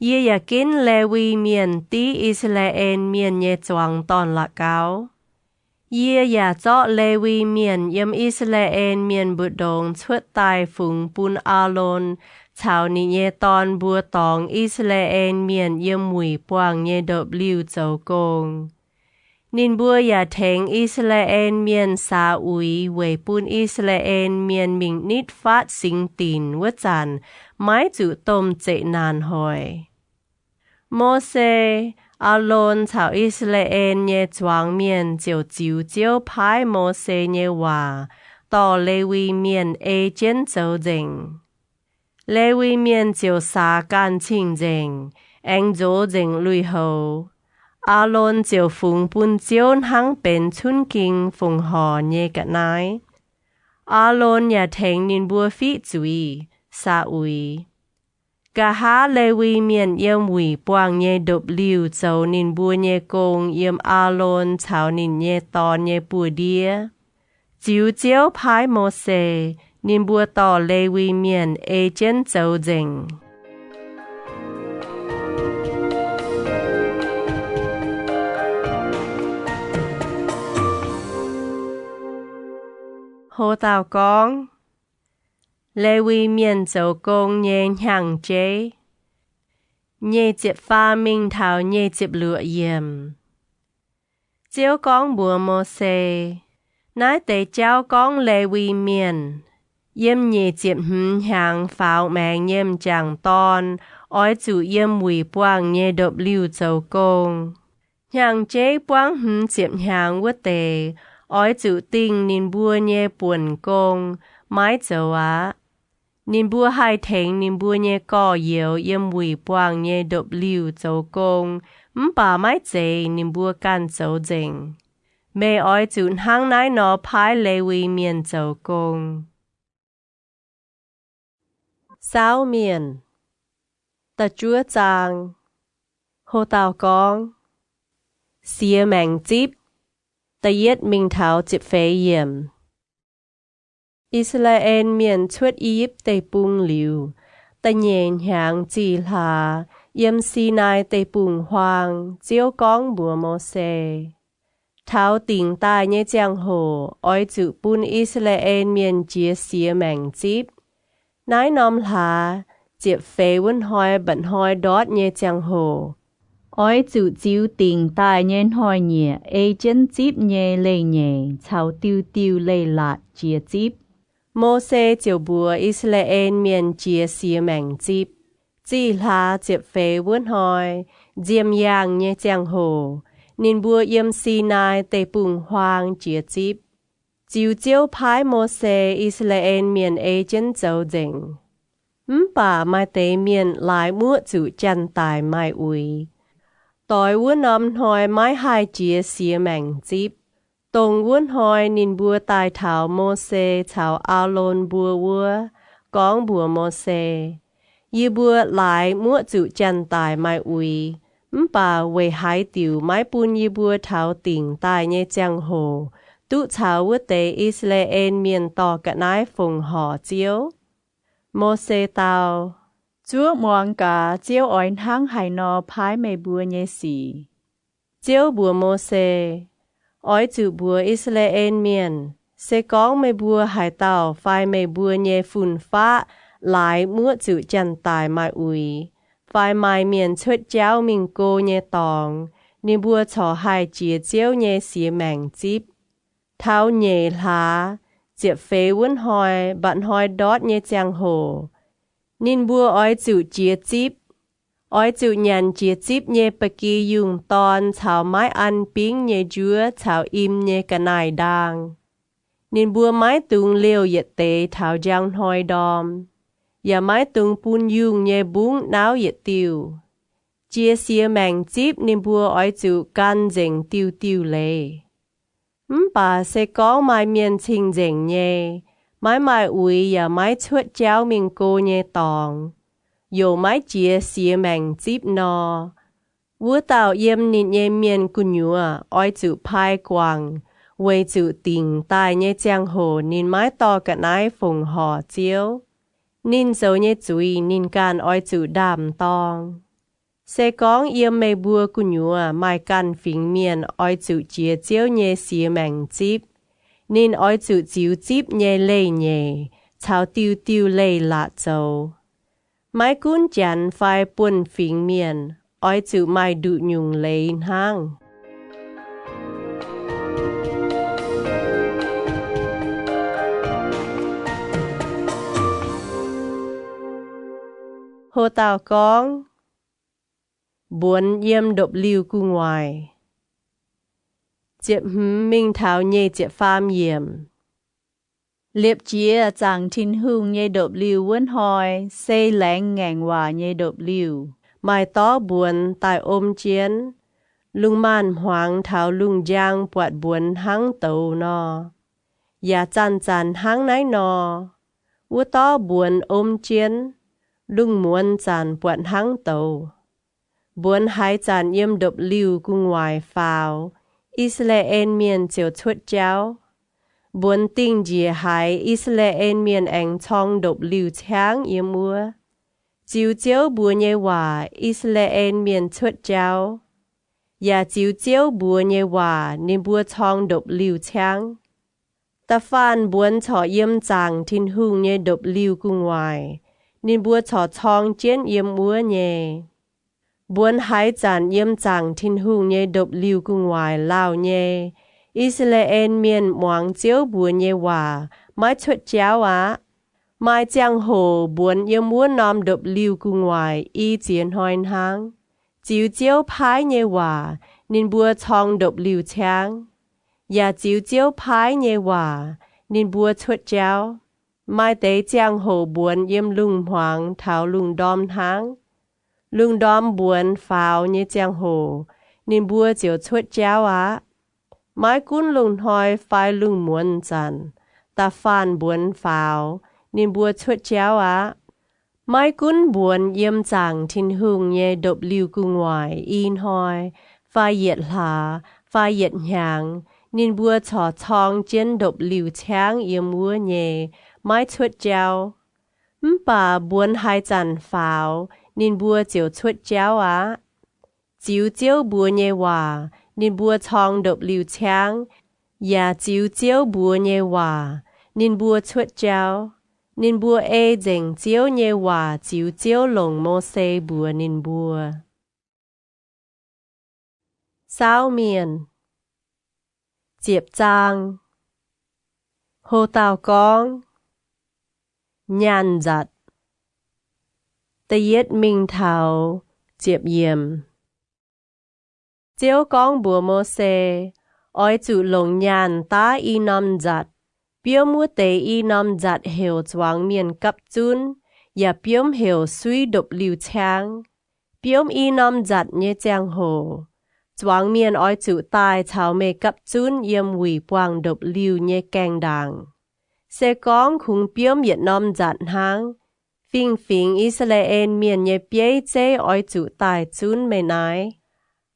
Yê yà kín lê vi miền tí Israel miền nhé choáng tòn là cao. Yê yà chọ lê vi miền yêm Israel miền bụt đồng chuột tài phùng bún a lôn. Chào nì nhé tòn bùa tòng Israel miền yêm mùi quảng nhé độc liu châu công. Nín bùa yà thèng Israel miền xa ui về bún Israel miền mình nít phát sinh tín vất chàn mái chủ tôm chạy nàn hỏi. Mô-se A-lôn chào Israel nhé choáng miền chiều chiếu chiếu phái Mô-se nhé hòa tỏ lê vi miền ê chén châu dình. Lê vi miền chiều xa can chinh dình, anh dỗ dình lùi hầu. A-lôn chiều phùng bún chiếu hăng bên chun kinh phùng hò nhé cả nái. A-lôn nhà thèng nín bùa phí chúi, xa ui. Cả há lê vi miền yếm hủy quảng nhé độc liu châu nín bùa nhé công yếm A-lôn chào nín nhé to nhé bùa đĩa. Chiếu chiếu phái Mô-se, nín bùa tỏ lê vi miền ê chén châu dình. Hồ tàu con lê vi miền châu công nhé nhàng chế. Nhé chịp pha minh thảo nhé chịp lụa yếm. Chiếu con bùa Mô-se, nái tế cháu con lê vi miền. Yếm nhé chịp hàng pháo mẹng yếm chẳng ton, ói chủ yếm mùi quảng nhé độc liu châu công. Nhàng chế quảng chịp hàng vất tề, ói chủ tinh nín bùa nhé buồn công, mái châu á. Nín bùa hai thèng nín bùa nhé có yếu yếm mùi quảng nhé độc liu châu công, bà mái chế nín bùa can châu dình. Mê ói chủ hăng nái nó phái lê vi miền châu công. Sao miền ta chúa chàng hồ tàu con xìa mẹng chíp ta yết minh thảo chịp phê yểm. Israel miền chuột yếp tây bùng liu ta nhện hàng chỉ là yếm Sinai tây bùng hoàng chiếu con bùa Mô-se. Thảo tình tai nhé giang hồ ói chủ bún Israel miền chia xìa mẹng chíp. Nái nòm là chịp phê vân hoi bận hoi đót nhé giang hồ. Ói chủ chiếu tình tai nhé hoi nhẹ ê chén chíp nhé lê nhẹ chào tiêu tiêu lê lạt chia chíp. Mô-se chiều bùa Israel miền chia xìa mẹng chíp. Chỉ là chịp phê vân hoi diêm yang nhé giang hồ. Nín bùa yếm Sinai tê bùng hoàng chia chíp. Chiếu chiếu phái Mô-se Israel miền ê chén châu dình. Bà mai tế miền lại mua chủ chân tài mai ui. Tối vốn nằm hỏi mai hai chia xìa mẹng chíp. Tổng vốn hỏi nín bùa tài thảo Mô-se thảo A-lôn bùa vua, con bùa Mô-se. Yê bùa lại mua chủ chân tài mai ui. Bà về hai tiểu mai bùn yê bùa thảo tình tài nhé giang hồ. Tụ thảo vứt tế Israel miền tỏ cả nái phùng hò chiếu. Mô-se tao Chúa muang cả chiếu oin hang hải nọ phái mê bùa nhé xì. Chiếu bùa mô xê, ói chữ bùa Israel miền, sẽ có mê bùa hải tàu phái mê bùa nhé phun phá, lại mua chữ chân tài mai ui. Phái mai miền xuất cháu mình cô nhé tòng, ni bùa cho hai chia chiếu nhé xìa màng chíp. Thao nhé lá, diệp phê vốn hỏi, bạn hỏi đót nhé chàng hồ. Nín bùa ói chữ chia chíp, ói chữ nhàn chia chíp nhé bà kỳ dùng tòn chào mái ăn pính nhé dúa chào im nhé cả nài đàng. Nín bùa mái tung liêu yết tế thảo giang hỏi đòm. Và mái tung bún dùng nhé bún náo yết tiêu. Chia xìa màng chíp nín bùa ói chữ can dành tiêu tiêu lệ. Bà sẽ có mai miền trình dành nhé. Mái ui và mái chuột cháu mình cô nhé tòng. Dù mái chia xìa màng chíp nò. Vua tạo yếm nịt nhé miền cú nhúa, ói chữ phai quang. Quay chữ tình tài nhé giang hồ nín mái to cả nái phùng hò chiếu. Nín dấu nhé chúi nín can ói chữ đàm tòng. Sẽ có yếm mê bùa cú nhúa, mai can phình miền ói chữ chia chiếu nhé xìa màng chíp. Nín ói chữ chiếu chíp nhé lê nhé, chào tiêu tiêu lê lạ châu. Mái cún chán phai buồn phình miền, ói chữ mai đụ nhung lê hang. Hồ tàu con, buồn yếm độc lưu cu ngoài. Diệp minh thảo nhé diệp pham yếm. Liệp chia chẳng thiên hương nhé độc lưu vốn hỏi, xây lẽn ngàn hòa nhé độc lưu. Mai tó buồn tại ôm chiến. Lung man hoang thảo lung giang bọt buồn hăng tàu nò. Và chăn chăn hăng nái nò. Ua tó buồn ôm chiến. Lung muôn chăn bọt hăng tàu. Buồn hai chăn yếm độc lưu cu ngoài phào. Israel miền chiều chuột cháu. Buồn tinh dì hai Israel miền ảnh chong độc lưu cháng yếm ua. Chiếu chiếu bùa nhé hòa Israel miền chuột cháu. Và chiếu chiếu bùa nhé hòa nên bùa chong độc lưu cháng. Ta phan buồn cho yếm chàng thiên hương nhé độc lưu cu ngoài. Nên bùa cho chong chiến yếm ua nhé. Buồn hai chán yếm chàng thiên hương nhé độc lưu cu ngoài lao nhé. Israel miền moang chiếu bùa nhé hòa mái chuột cháu á. Mai giang hồ buồn yếm muốn nòm độc lưu cu ngoài y chiến hoin hang. Chiếu chiếu phái nhé hòa nên bùa chong độc lưu cháng. Và chiếu chiếu phái nhé hòa nên bùa chuột cháu. Mai tế giang hồ buồn yếm lung hoang thảo lung đom hang. Lung đom buồn pháo nhé giang hồ nên bùa chiếu chuột cháu á. Mai cún lung hỏi phai lung muôn chăn. Ta phan buồn pháo nên bùa chuột cháu á. Mai cún buồn yếm chàng thiên hương nhé độc lưu cu ngoài in hỏi. Phai yết lá, phai yết nhàng. Nên bùa cho chong chiến độc lưu cháng yếm ua nhé. Mai chuột cháu. Bà buồn hai chăn pháo. Nên bùa chiếu chuột cháu á. Chiếu chiếu bùa nhé hòa. Nên bùa chong độc lưu cháng. Và chiếu chiếu bùa nhé hòa. Nên bùa chuột cháu. Nên bùa dành chiếu nhé hòa. Chiếu chiếu lồng mô xê bùa nên bùa. Sao miền. Diệp trang. Hồ tàu con. Nhàn giật. Tây yết minh thảo. Diệp yếm. Chiếu con bùa mô xê. Ói chữ lồng nhàn tá y nâm giật. Biếu mua tế y nâm giật hiểu choáng miền cấp chun. Và biếu hiểu suy độc lưu cháng. Biếu y nâm giật nhé giang hồ. Choáng miền ói chữ tài chào mê cấp chun yếm hủy quang độc lưu nhé keng đàng. Sẽ con khung biếu miệt nâm giật hang. Phình phình Israel miền nhé bế chế ói chữ tài chun mê nái.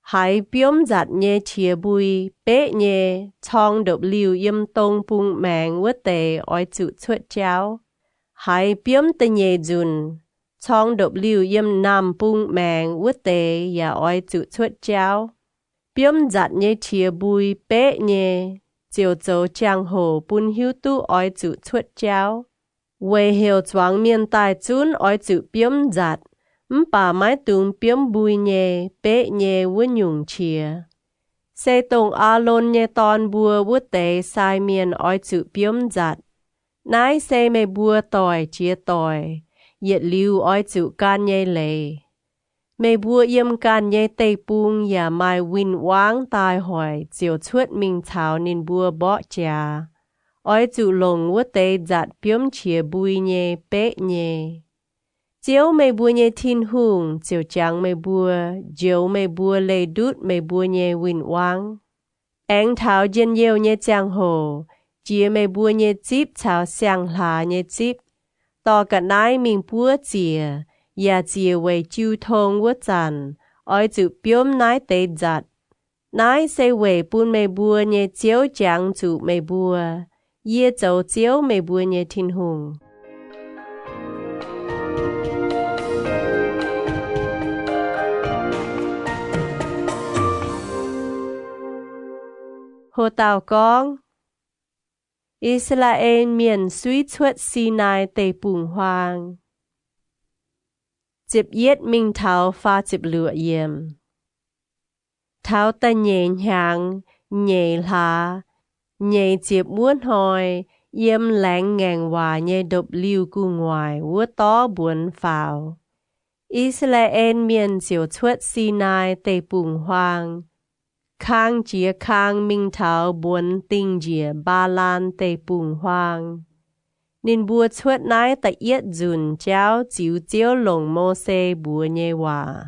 Hai biếm giật nhé chia bùi, bế nhé, chong độc lưu yếm tông bùng mạng vết tề ói chữ chuột cháu. Hai biếm tê nhé dùn, Trong độc liu yếm nam bung mèng vứt tế ya oi chủ chuột cháu. Biếm giặt nhé thìa bùi bế nhé. Chiều dấu chàng hồ bún hiếu tu oi chủ chuột cháu. Quê hiệu choáng miền tài chún oi chủ biếm giặt. Bà mái tùng biếm bùi nhé bế nhé vứt nhung chìa. Xe tông á lôn nhé tòn bùa vứt tế sai miền oi chủ biếm giặt. Nái xe mê bùa tòi chia tòi. Yết lưu oi chủ can nhé lệ. Mê bùa yếm can nhé tây bung ya mai win wáng tai hỏi chiều chuột mình thảo nên bùa bó trà. Oi chủ lồng vứt tế giặt biếm chìa bùi nhé bế nhé. Chiếu mê bùa nhé thiên hùng, chiều trắng mê bùa, chiếu mê bùa lê đút mê bùa nhé win wáng. Anh thảo dân yêu nhé chàng hồ, chia mê bùa nhé chíp chào sang lá nhé chíp. Tò cả nái mình bùa chìa, ya chìa về chiêu thông vứt chàn, oi chủ biếm nái tế giặt. Nái xây về bùn mê bùa nhé chiếu trắng chủ mê bùa, yê châu chiếu mê bùa nhé thiên hùng. Hồ tàu con Israel miền suy chuột Sinai tây bùng hoang. Chịp yết minh thảo pha chịp lửa yếm. Thảo ta nhẹ nhàng, nhẹ lá, nhẹ chịp muôn hồi, yếm lạnh ngàn hòa nhẹ độc lưu cu ngoài vua tó buồn phào. Israel miền chiều chuột Sinai tây bùng hoang. Khang chia khang minh thảo buồn tinh chia ba lan tây bùng hoang. Nên bùa chuột nái ta yết dùn cháu chiếu chiếu lồng mô xê bùa nhé hòa.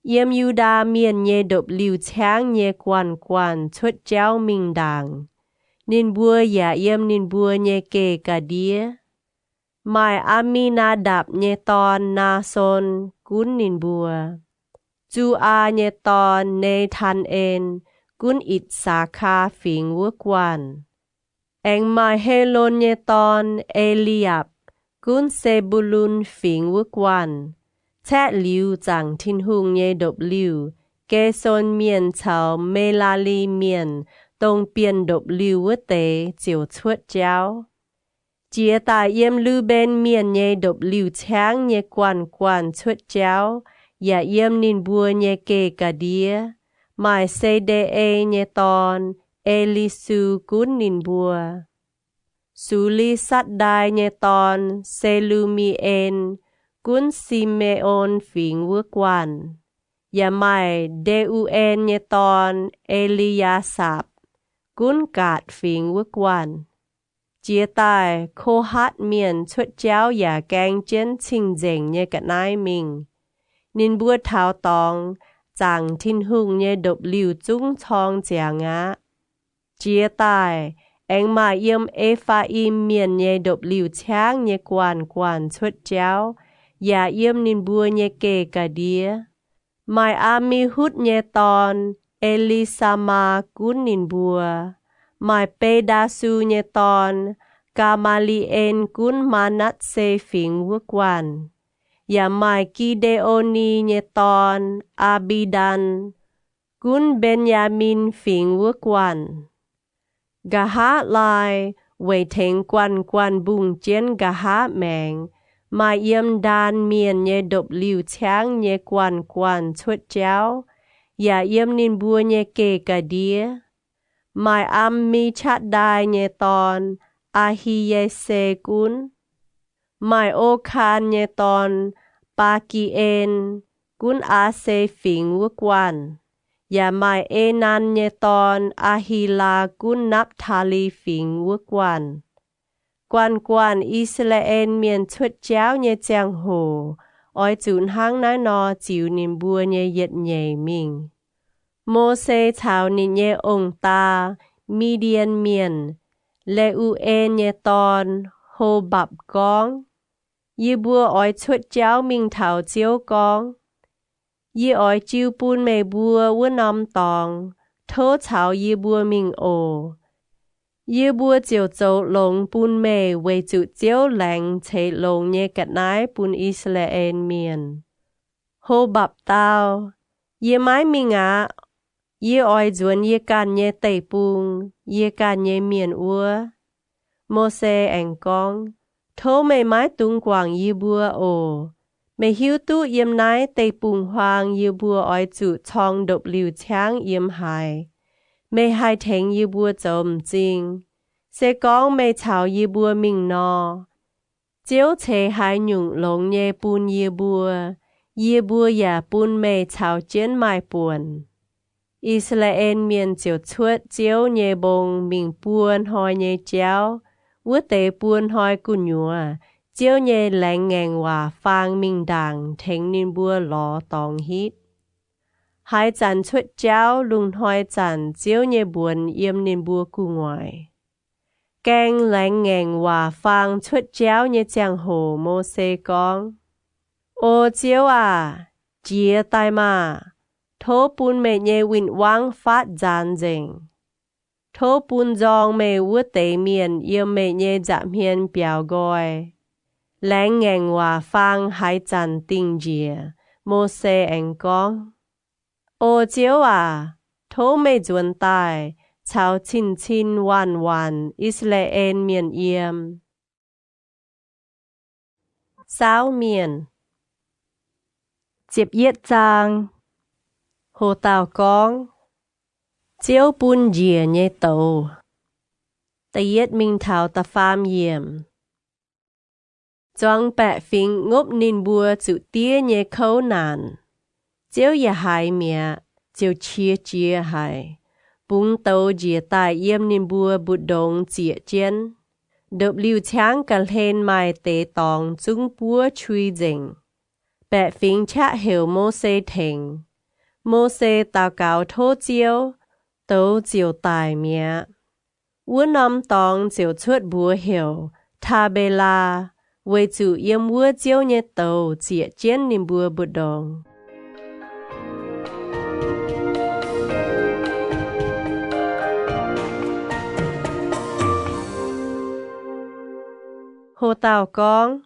Yếm yu đa miền nhé độc lưu cháng nhé quan quan chuột cháu minh đàng. Nên bùa ya yếm nên bùa nhé kê cả đĩa. Mai amina đạp nhé ton na son cún nên bùa. Chú a nhé tòn nê than en, cún ít xa kha phình vua quan. Anh mai hê lôn nhé tòn Eliab, cún xê bù lùn phình vua quan. Thét liu chẳng thiên hùng nhé độc liu, kê son miền chào mê la li miền, tông biên độc liu vua tế chiều chuột cháu. Chia tài yếm lưu bên miền nhé độc liu cháng nhé quan quan chuột cháu. Ya yếm nín bùa nhé kê cả đĩa. Mai xây đê ê nhé tòn, Elisu cún nín bùa. Su li sát đai nhé tòn, Selumien, cún Simeon phình vua quan. Ya mai Deuen nhé tòn, Eliasap, cún cát phình vua quan. Chia tài, khô hát miền chuột cháu ya canh chân chinh dành nhé cả nai mình. Nên bùa thảo tòng, chẳng thiên hùng nhé độc liu chung chong chả ngã. Chia tài, anh mà yếm Ephraim miền nhé độc liu cháng nhé quan quan chuột cháu, ya yếm nên bùa nhé kê cả đĩa. Mai Amihud nhé tòn, Elisama cún nên bùa. Mai Pedasu nhé tòn, Gamalien cún Manasseh phình vua quan. Ya mai Gideoni nhé tòn, Abidan, cún Benjamin phình vua quan. Gà hát lai, về thênh quan quan bùng chiến gà hát mèng, mai yếm đàn miền nhé độc liu cháng nhé quan quan chuột cháu, ya yếm nín bùa nhé kê cả đĩa. Mai ammi chát đai nhé tòn, Ahiese cún. Mai ô khan nhé tòn, Pakien, cún Ase phình vua quan. Ya mai Enan nhé tòn, Ahila cún Naphtali phình vua quan. Quan quan Israel miền chuột cháu nhé chàng hồ, oi chún hang nái nò chịu nín bùa nhé yết nhảy mình. Mô-se chào nín nhé ông ta, Midian miền, Leu-en nhé tòn, Hồ bạp con. Yi bùa oi chuột cháu mình thảo chiếu con. Yi oi chiêu bùn mê bùa vua nòm tòng, thô chào yi bùa mình ồ. Như bua chiều châu lông bún mê về chủ chiếu lạnh chế lông nhé cắt nái bún Israel miền. Hô bập tao, ye mái mi ngã, ye oi duan ye can nhé tây bùng, ye can nhé miền ua. Mô-se ảnh con, thô mê mái tung quảng ye bua ồ. Mê hiếu tu yếm nái tây bùng hoang ye bua oi chủ chong độc liu cháng yếm hài. Mê hai thèng ye bua chồm chinh. Sẽ con mê chào ye bua mình nò. Chiếu chế hai nhung lông nhé bún ye bua ya bún mê chào chiến mai buồn. Israel miền chiều chuột chiếu nhé bông mình buồn hỏi nhé chéo. Vua tế buồn hỏi cụ nhùa. Chiếu nhé lạnh ngang hòa phang mình đàng thèng nín bua ló tòng hít. Hai chàn chuột chéo lùng hỏi chàn chiếu nhé buồn yếm nín bua cụ ngoài. Càng lạnh ngang hòa phang chuột chéo nhé chàng hồ Mô-se con. Ô chiếu à, chia tai mà. Thô bún mê nhé vinh vang phát giàn dình. Thô bún dòng mê vua tế miền yêu mê nhé giảm hiền biểu gọi. Lạnh ngang hòa phang hai chàn tinh dìa, Mô-se ảnh con. Ô chiếu à, thô mê duân tài, chào chín chín hoàn hoàn Israel miền yếm. Sao miền. Chiếp yết giang. Hồ tàu con. Chiếu bún dìa nhé tàu. Ta yết mình thảo ta phàm yếm. Doang bẹ phình ngốc nín bùa chủ tía nhé khâu nàn. Chiếu ya hai mẹ, chiếu chia hai. Bung tàu dìa tài yếm nín bùa bụt đồng chĩa chén. Đợp liu cháng cả hên mai tế tòng chung bùa chui dình. Bẹ phình chạ hiểu Mô-se thình. Mô-se tao cáo thô chiếu, tàu chiếu tài mẹ. Vua nằm tòng chiếu chuột bùa hiểu, thà bê la. Với chủ yếm vua chiếu nhé tàu chĩa chén nín bùa bụt đồng. Hồ tàu con.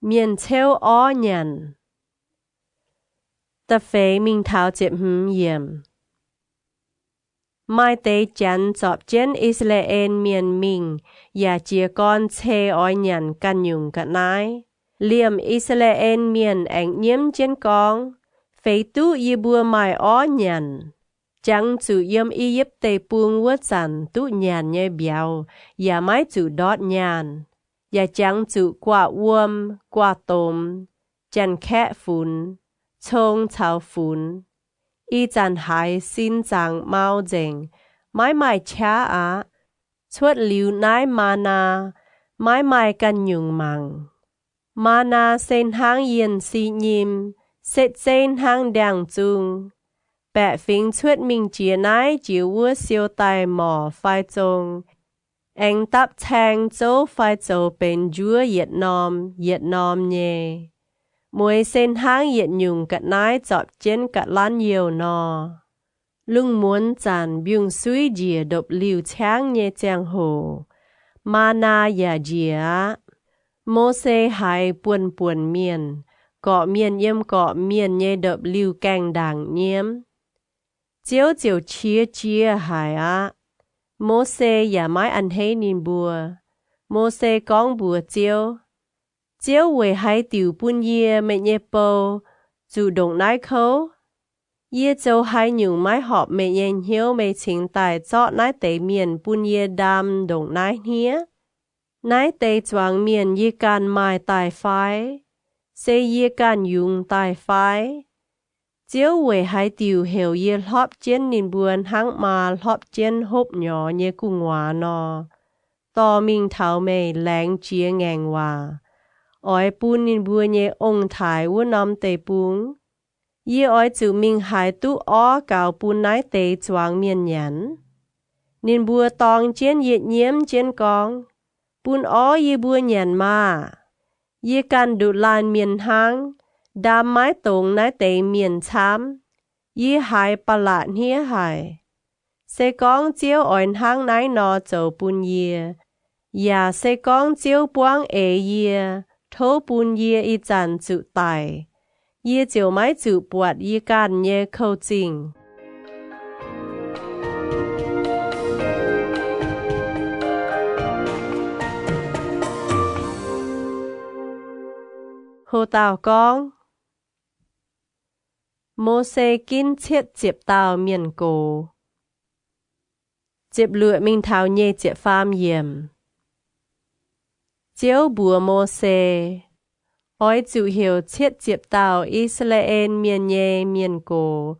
Miền theo ó nhận. Ta phê mình thảo chếp yếm. Mai tế chắn chọp chén Israel miền mình, ya chia con chê oi nhận căn nhung cắt nái. Liêm Israel miền ảnh nhiễm chén con, phê tu y bùa mai ó nhận. Chẳng chủ yếm y yếp tê buông vua chắn tu nhàn nhé béo, ya mai chủ đót nhàn. Ya chẳng chủ quả uôm, quả tôm, chăn khẽ phun, chông chào phun. Y chăn hai xin chẳng mau dình, mãi mãi chá á. Chuột liu nái mana, mãi mãi căn nhung măng. Mana sen hang yên si nhìm, set sen hang đàng chung. Bẹ phình chuột mình chia nái chiếu vua siêu tài mỏ phai chông. Anh tắp thang châu phai châu bên chúa Việt Nam nhé. Mỗi sen hang Việt nhung cắt nái chọp chén cắt lán nhiều nò. Lung muốn chàn biung suy dìa độc liu cháng nhé chàng hồ. Mana ya dìa. Mô-se hai buồn miền. Cọ miền yếm cọ miền nhé độc liu càng đàng nhiễm. Chiếu chiếu chia hai á. Mô-se ya mái ăn hế nín bùa. Mô-se con bùa chiếu. Chiếu về hai tiểu bún yê mẹ nhé bầu. Chủ động nái khấu. Yê châu hai nhung mái họp mẹ nhện hiếu mẹ chính tài chọ nái tế miền bún yê đam đồng nái hía. Nái tế choáng miền yê can mai tài phái. Sẽ yê can yung tài phái. Chiếu về hai tiểu hiểu yê lọp chén nín buồn hăng mà lọp chén hộp nhỏ nhé cụ ngòa nò. Tò mình thảo mê láng chia ngang hòa. Ôi bún nín buồn nhé ông thái vua nằm tế bún. Yê oi chủ mình hai tu ó cáo bún nái tế choáng miền nhắn. Nín bùa tòng chén yết nhiễm chén con. Bún ó yê bùa nhắn mà. Yê can đụ lan miền hang. Đam mái tông nái tế miền chám. Yê hai bà lạn hía hai. sẽ con chiếu ổn hang nái nó dầu bùn yê. Và sẽ con chiếu buông yê, thô bùn yê y dàn chữ tài. Yê chiều mái chữ bọt yê can yê khâu trình. Hồ tàu con Mô-sê kín chết chếp tàu miền cổ. Chếp lụa mình thảo nhê chếp phàm yếm. Chiếu bùa Mô-sê. Ôi chủ hiểu chết chếp tàu Israel miền nhê miền cổ.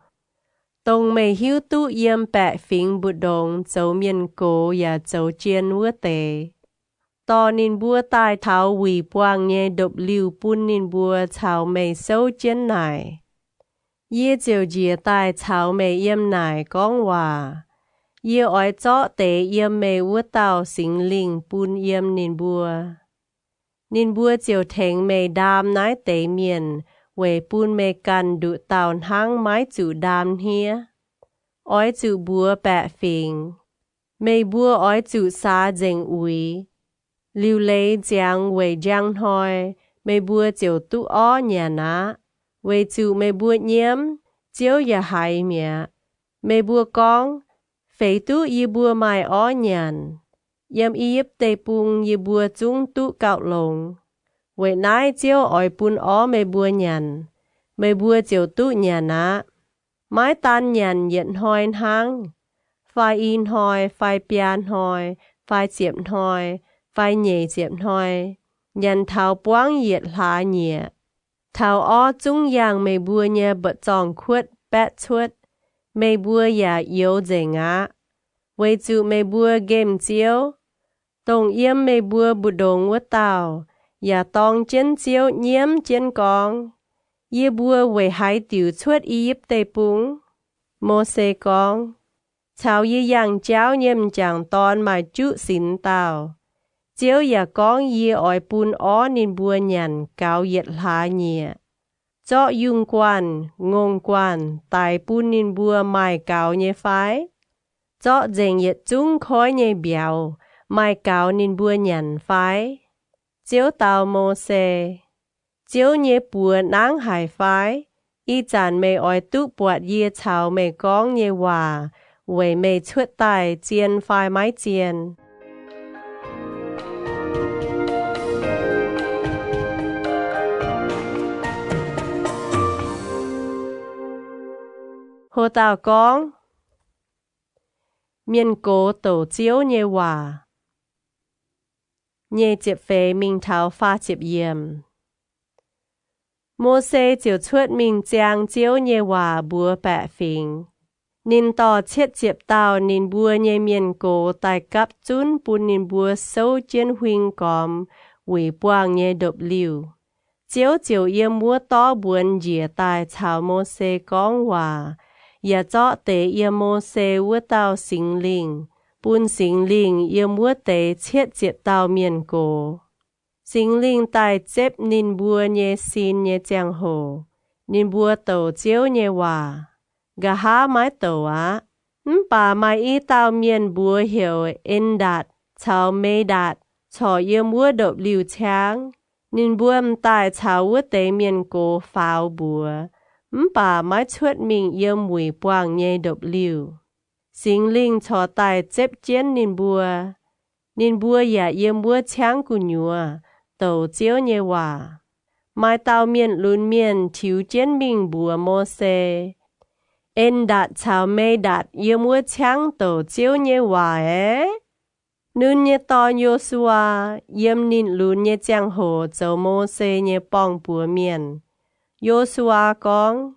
Tông mê hiếu tụ yếm bẹ phính bụt đồng dấu miền cổ và dấu chiên vua tế. Tò nín bùa tai thảo quỷ buông nhé độc lưu bún nín bùa thảo mê sâu chiên nải. Yê chiều dìa tai thảo mê yếm nải con hòa. Yê oi chó tế yếm mê vua tàu xính linh bún yếm nín bùa. Nín bùa chiều thèng mê đam nái tế miền, quê bún mê căn đụ tàu hang mái chủ đam hia. Oi chủ bùa bẹ phình. Mê bùa oi chủ xa dành ui. Lưu lấy giang về giang thôi, mê bùa chiều tụ ó nhà ná. Về chủ mê bùa nhiễm, chiếu ya hài mẹ. Mê bùa con, phế tụ y bùa mai ó nhàn. Yếm yếp tê bùng y bùa chung tụ cạo lồng. Về nái chiếu ỏi bùn ó mê bùa nhàn. Mê bùa chiều tụ nhà ná. Mái tan nhàn nhận hoi hăng. Phai in hoi, phai pian hoi, phai chiếm hoi. Phai nhẹ chiếm hoi. Nhàn thảo buông yết lá nhẹ. Thảo ó chung yang mê bùa nhẹ bật tròn khuất bét chuất. Mê bùa ya yếu dễ ngã. Về chủ mê bùa game chiếu. Tông yếm mê bùa bù đồng vất tàu. Ya tông chân chiếu nhiễm chân con. Yê bùa về hai tiểu chuất yếp tê búng. Mô-sê con. Thảo yê yang cháu nhiễm chẳng tôn mà chú xin tàu. Chiếu ya con yê ỏi bùn ó nín bùa nhàn cao yết lá nhẹ. Chó yung quan, ngôn quan, tài bùn nín bùa mai cao nhé phái. Chó dành yết chung khói nhé béo, mai cao nín bùa nhàn phái. Chiếu tàu Mô-sê. Chiếu nhé bùa náng hải phái. Y chàn mê ỏi tụ bọt yê chào mê con nhé hòa. Về mê chuất tài chiên phai mái chiên. Hồ tàu con miền cổ tổ chiếu nhé hòa. Nhé chếp phê mình thảo pha chếp yếm. Mô-sê chiều chuất mình giang chiếu nhé hòa bùa bẹ phình. Nín tỏ chết chếp tàu nín bùa nhé miền cổ tài cắp chún bùn nín bùa sâu chiên huynh còm. Quỷ buông nhé độc lưu. Chiếu chiều yếm bùa tó buồn dìa tài chào Mô-sê con hòa. Ya chó tế yếm Mô-sê vua tàu xính linh. Bùn xính linh yếm vua tế chết chếp tàu miền cổ. Xính linh tài chếp nín bùa nhé xin nhé giang hồ. Nín bùa tổ chiếu nhé hòa. Gà há mái tổ á. Bà mai y tàu miền bùa hiểu in đạt, chào mê đạt. Chó yếm vua độc lưu cháng. Nín bùa tài chào vua tế miền cổ pháo bùa. Bà mai chuất mình yếm mùi buông nhé độc lưu. Xính linh chó tài chếp chiên nín bùa. Nín bùa ya yếm bùa cháng cù nhùa. Tổ chiếu nhé hòa. Mai tàu miền lún miền thiếu chiên mình bùa Mô-sê. En đạt chào mê đạt yếm bùa cháng tổ chiếu nhé hòa Nún nhé to Yô-xua yếm nín lún nhé giang hồ dấu Mô-sê nhé bong bùa miền. Yô-xua con.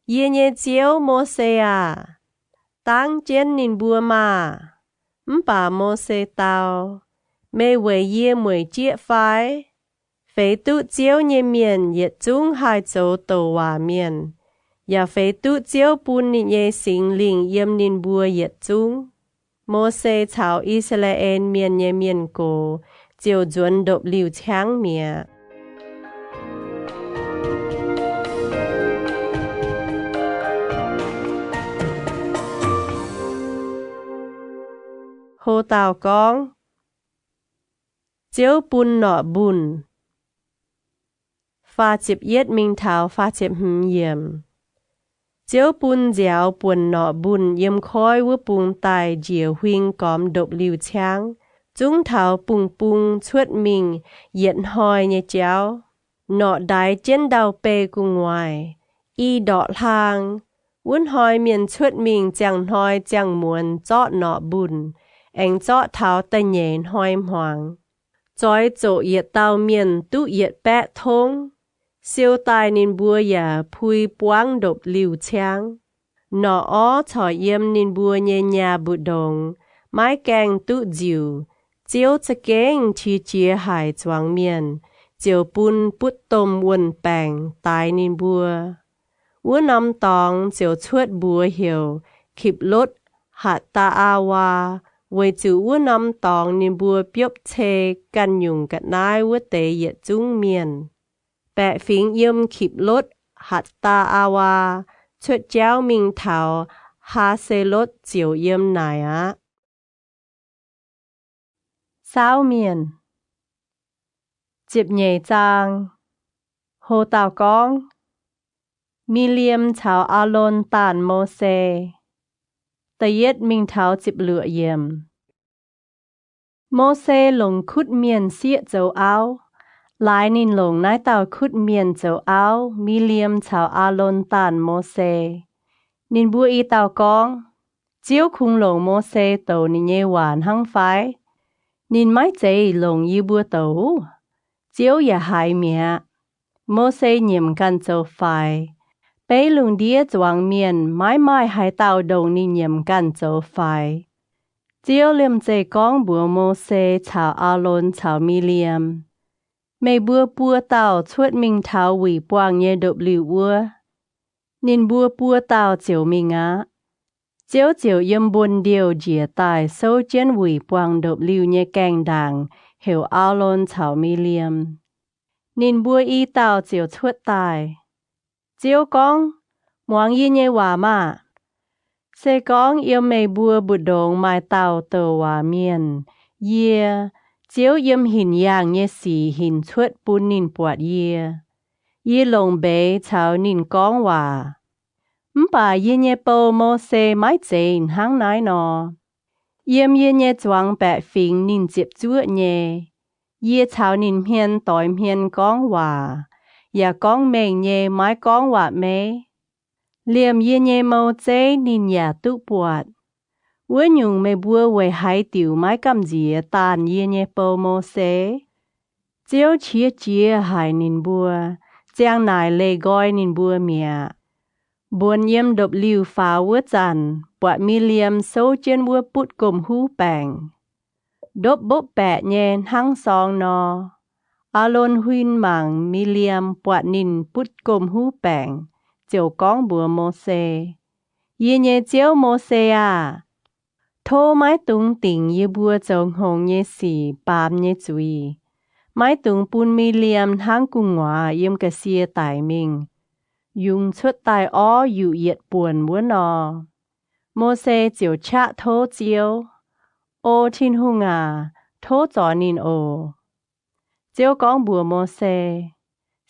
Yê nhé chiếu Mô-sê à. Tăng chiên nín bùa mà. Bà Mô-sê tàu. Mê về yê mùi chiếc phái. Phế tụ chiếu nhé miền yết chung hai dấu tổ hòa miền. Ya phế tụ chiếu bùn nhé xính linh yếm nín bùa yết chung. Mô-sê chào Israel miền nhé miền cổ. Chiều duẩn độc lưu cháng mẹ. Hồ tào con chiếu bùn nọ bùn pha chịp yết minh thảo pha chịp yểm chiếu bùn dẻo bùn nọ bùn yếm khói vua bùn tài diều huynh cóm độc liu cháng chúng thảo bùn chuột mình yết hoi nhé chéo nọ đái trên đào bê cùng ngoài y đọ thangวุ้นหอยเมียนชุดมิงจังหอยจังมวนเจาะหนอบุญเอ็งเจาะเท้าตะเหยนหอยหวางจอยโจเหยียดเตาเมียนตุเหยียดแปะทงเซียวตายนินบัวหย่าพุยปวงดบหลิวช้างหนออ้อถอยเยี่ยมนินบัวเยียบุดงไม้แกงตุจิวเจียวจะเก่งชีเจียหายจวงเมียนเจียวปุนปุดตมวนแปงตายนินบัววัวนำตองเจียวชวดบัวเหี่ยวขีบรถหัดตาอาวาไว้จือวัวนำตองนินบัวเปียบเชกันยุงกันนายวัวเตยจุ้งเมียนแปะฟิงเยี่ยมขีบรถหัดตาอาวาชวดเจ้ามิงเถาฮาเซรถเจียวเยี่ยมนายอะสาวเมียนจิบใหญ่จางโฮตาวกองมีเลียมชาวอาโลนตานโมเซตะเย็ดมิงเท้าจิบเหลือเยี่ยมโมเซหลงคุดเมียนเสียเจ้าเอาหลายนินหลงนายเต่าคุดเมียนเจ้าเอามีเลียมชาวอาโลนตานโมเซนินบัวอีเต่ากองเจียวคุงหลงโมเซโตนิเยหวานหั่งไฟนินไม้ใจหลงยีบัวโตเจียวอย่าหายเมียโมเซเหยี่ยมกันเจ้าไฟไปลุงเดียจวงเมียนไม้หายเต่าดงนินเหยี่ยมกันเจ้าไฟเจียวเลียมใจกองบัวโมเซชาวอาโลนชาวมีเลียมไม่บัวปัวเต่าชวดมิงเท้าหวีปวางเยดบหลิววัวนินบัวปัวเต่าเจียวมิงะเจียวเยี่ยมบนเดียวเจียตายโซเจียนหวีปวางดบหลิวเยแกงด่างเหวอาโลนชาวมีเลียมนินบัวอีเต่าเจียวชวดตายเจียวกองหมวงยี่เยว่ามาเซกองเอียวไม่บัวบุดงไม้เต่าเตอว่าเมียนเยียเจียวเยี่ยมหินอย่างเยสีหินชวดปุนนินปวดเยีหลงเบชาวนินกองว่าป่าเยเยโปโมเซไม้เจนหังนายนอเยี่ยมเยจวงแปะฟิงนินเจ็บจั่วเยีชาวนินเพียนต่อยเพียนกองว่าอย่ากองเมงเยไม้กองว่าเมเลียมเยโมเจนินอย่าตุปวดวัวยุงไม่บัวไว้หายติวไม้กำเจียตานเยโปโมเซเจียวเจียหายนินบัวเจียงนายเลยก้อยนินบัวเมียบวนเยี่ยมดบลิวฟ้าวัวจันปวดมีเลียมโซเจนวัวปุดกลมหูแปงดบบบแปะเยนทั้งสองนออาโลนหุนหมังมีเลียมปวดนินปุดกลมหูแปงเจียวก้องบัวโมเซเยเจียวโมเซอาโทไม้ตุงติ่งเยบัวจงหงเยสีปามเยจุยไม้ตุงปูนมีเลียมทั้งกุงหวาเยี่ยมกะเสียตายมิงยุงชุดตายอ้ออยู่เหยียดป่วนบัวนอโมเซเจียวชะโทเจียวโอทินหุงาโทจอนินโอเจียวกองบัวโมเซ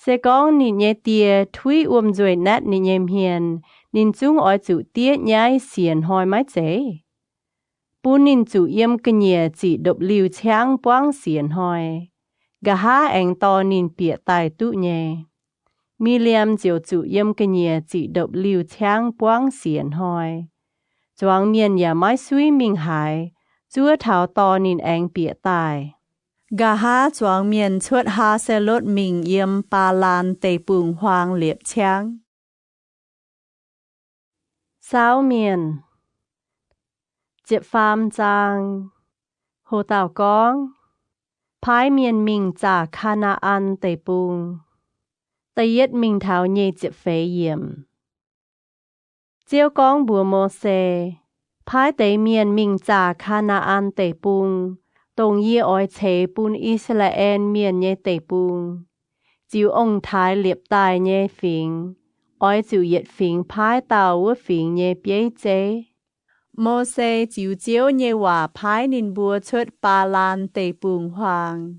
เซกองนินเยเตียทุยอวมจวยนัดนินเยมเฮียนนินจุงอ้อยจุเตี้ยย้ายเสียนหอยไม้เจปูนินจุเยี่ยมกะเนียจีดบลิวช้างป้วงเสียนหอยกะหาแองตอนินเปียตายตุเยมีเลียมเจียวจุเยี่ยมกะเนียจีดบลิวช้างป้วงเสียนหอยจวงเมียนอย่าไม้ซุยมิงหายจัวเท้าตอนินแองเปียตายกะหาจวงเมียนชวดหาเซลดมิงเยี่ยมปาลานเตปุงหวางเหลียบช้างสาวเมียนเจ็บฟามจางโหเต่ากองพายเมียนมิงจากคานาอันเตปุงตะเย็ดมิงเท้าเยเจ็บเฟยเยี่ยมเจียวกองบัวโมเซพายเตเมียนมิงจากคานาอันเตปุงตรงเยอ้อยเฉปุนอิสราเอลเมียนเยเตปุงจิวองท้ายเหลียบตายเยฝิงอ้อยจิวเหยียดฝิงพายเต่าว่าฝิงเยเปียเจ Mô Sê chiếu chiếu nhê hòa phái nín bùa xuất Ba Lan tây bùng hoàng.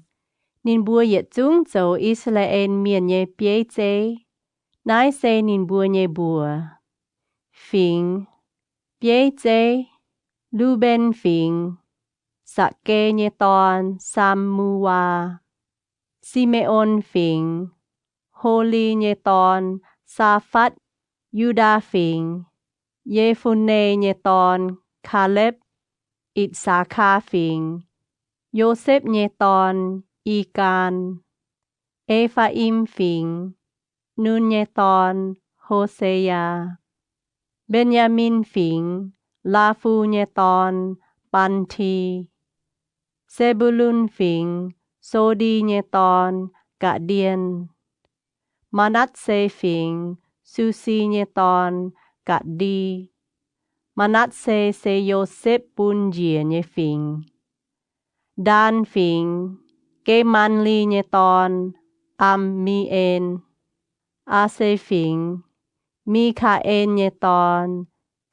Nín bùa yết chúng dấu Israel miền nhê bế chế. Nái Sê nín bùa nhê bùa. Phình, bế chế, Lưu bên phình, Sạ kê nhê tòn, Samuwa. Simeon phình, Holy nhê tòn, Sa phát, Yuda phình. Yephune nhê tòn, Caleb, Itsaka phình. Joseph nhê tòn, Ican. Ephraim phình, Nun nhê tòn, Hosea. Benjamin phình, Laphu nhê tòn, Panthi. Zebulun phình, Sodi nhê tòn, Gadian. Manasseh phình, Susi nhê tòn, Gadi. Manasseh se Joseph bun dìa nhê phình. Dan phình, Gemanli nhê tòn, Ammien. Ase phình, Mikael nhê tòn,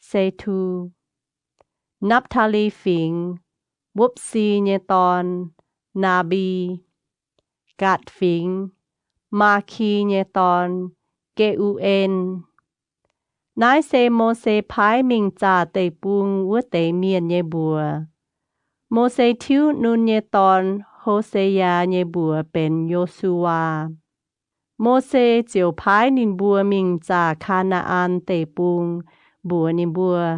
Setu. Naphtali phình, Wupsi nhê tòn, Nabi. Gad phình, Maki nhê tòn, Geuel. Nái Sê Mô Sê phái mình trả tây buông vua tây miền nhê bùa. Mô Sê thiếu nun nhê tòn, Hosea nhê bùa bên Joshua. Mô Sê chiều phái nín bùa mình trả Canaan tây buông, bùa nín bùa.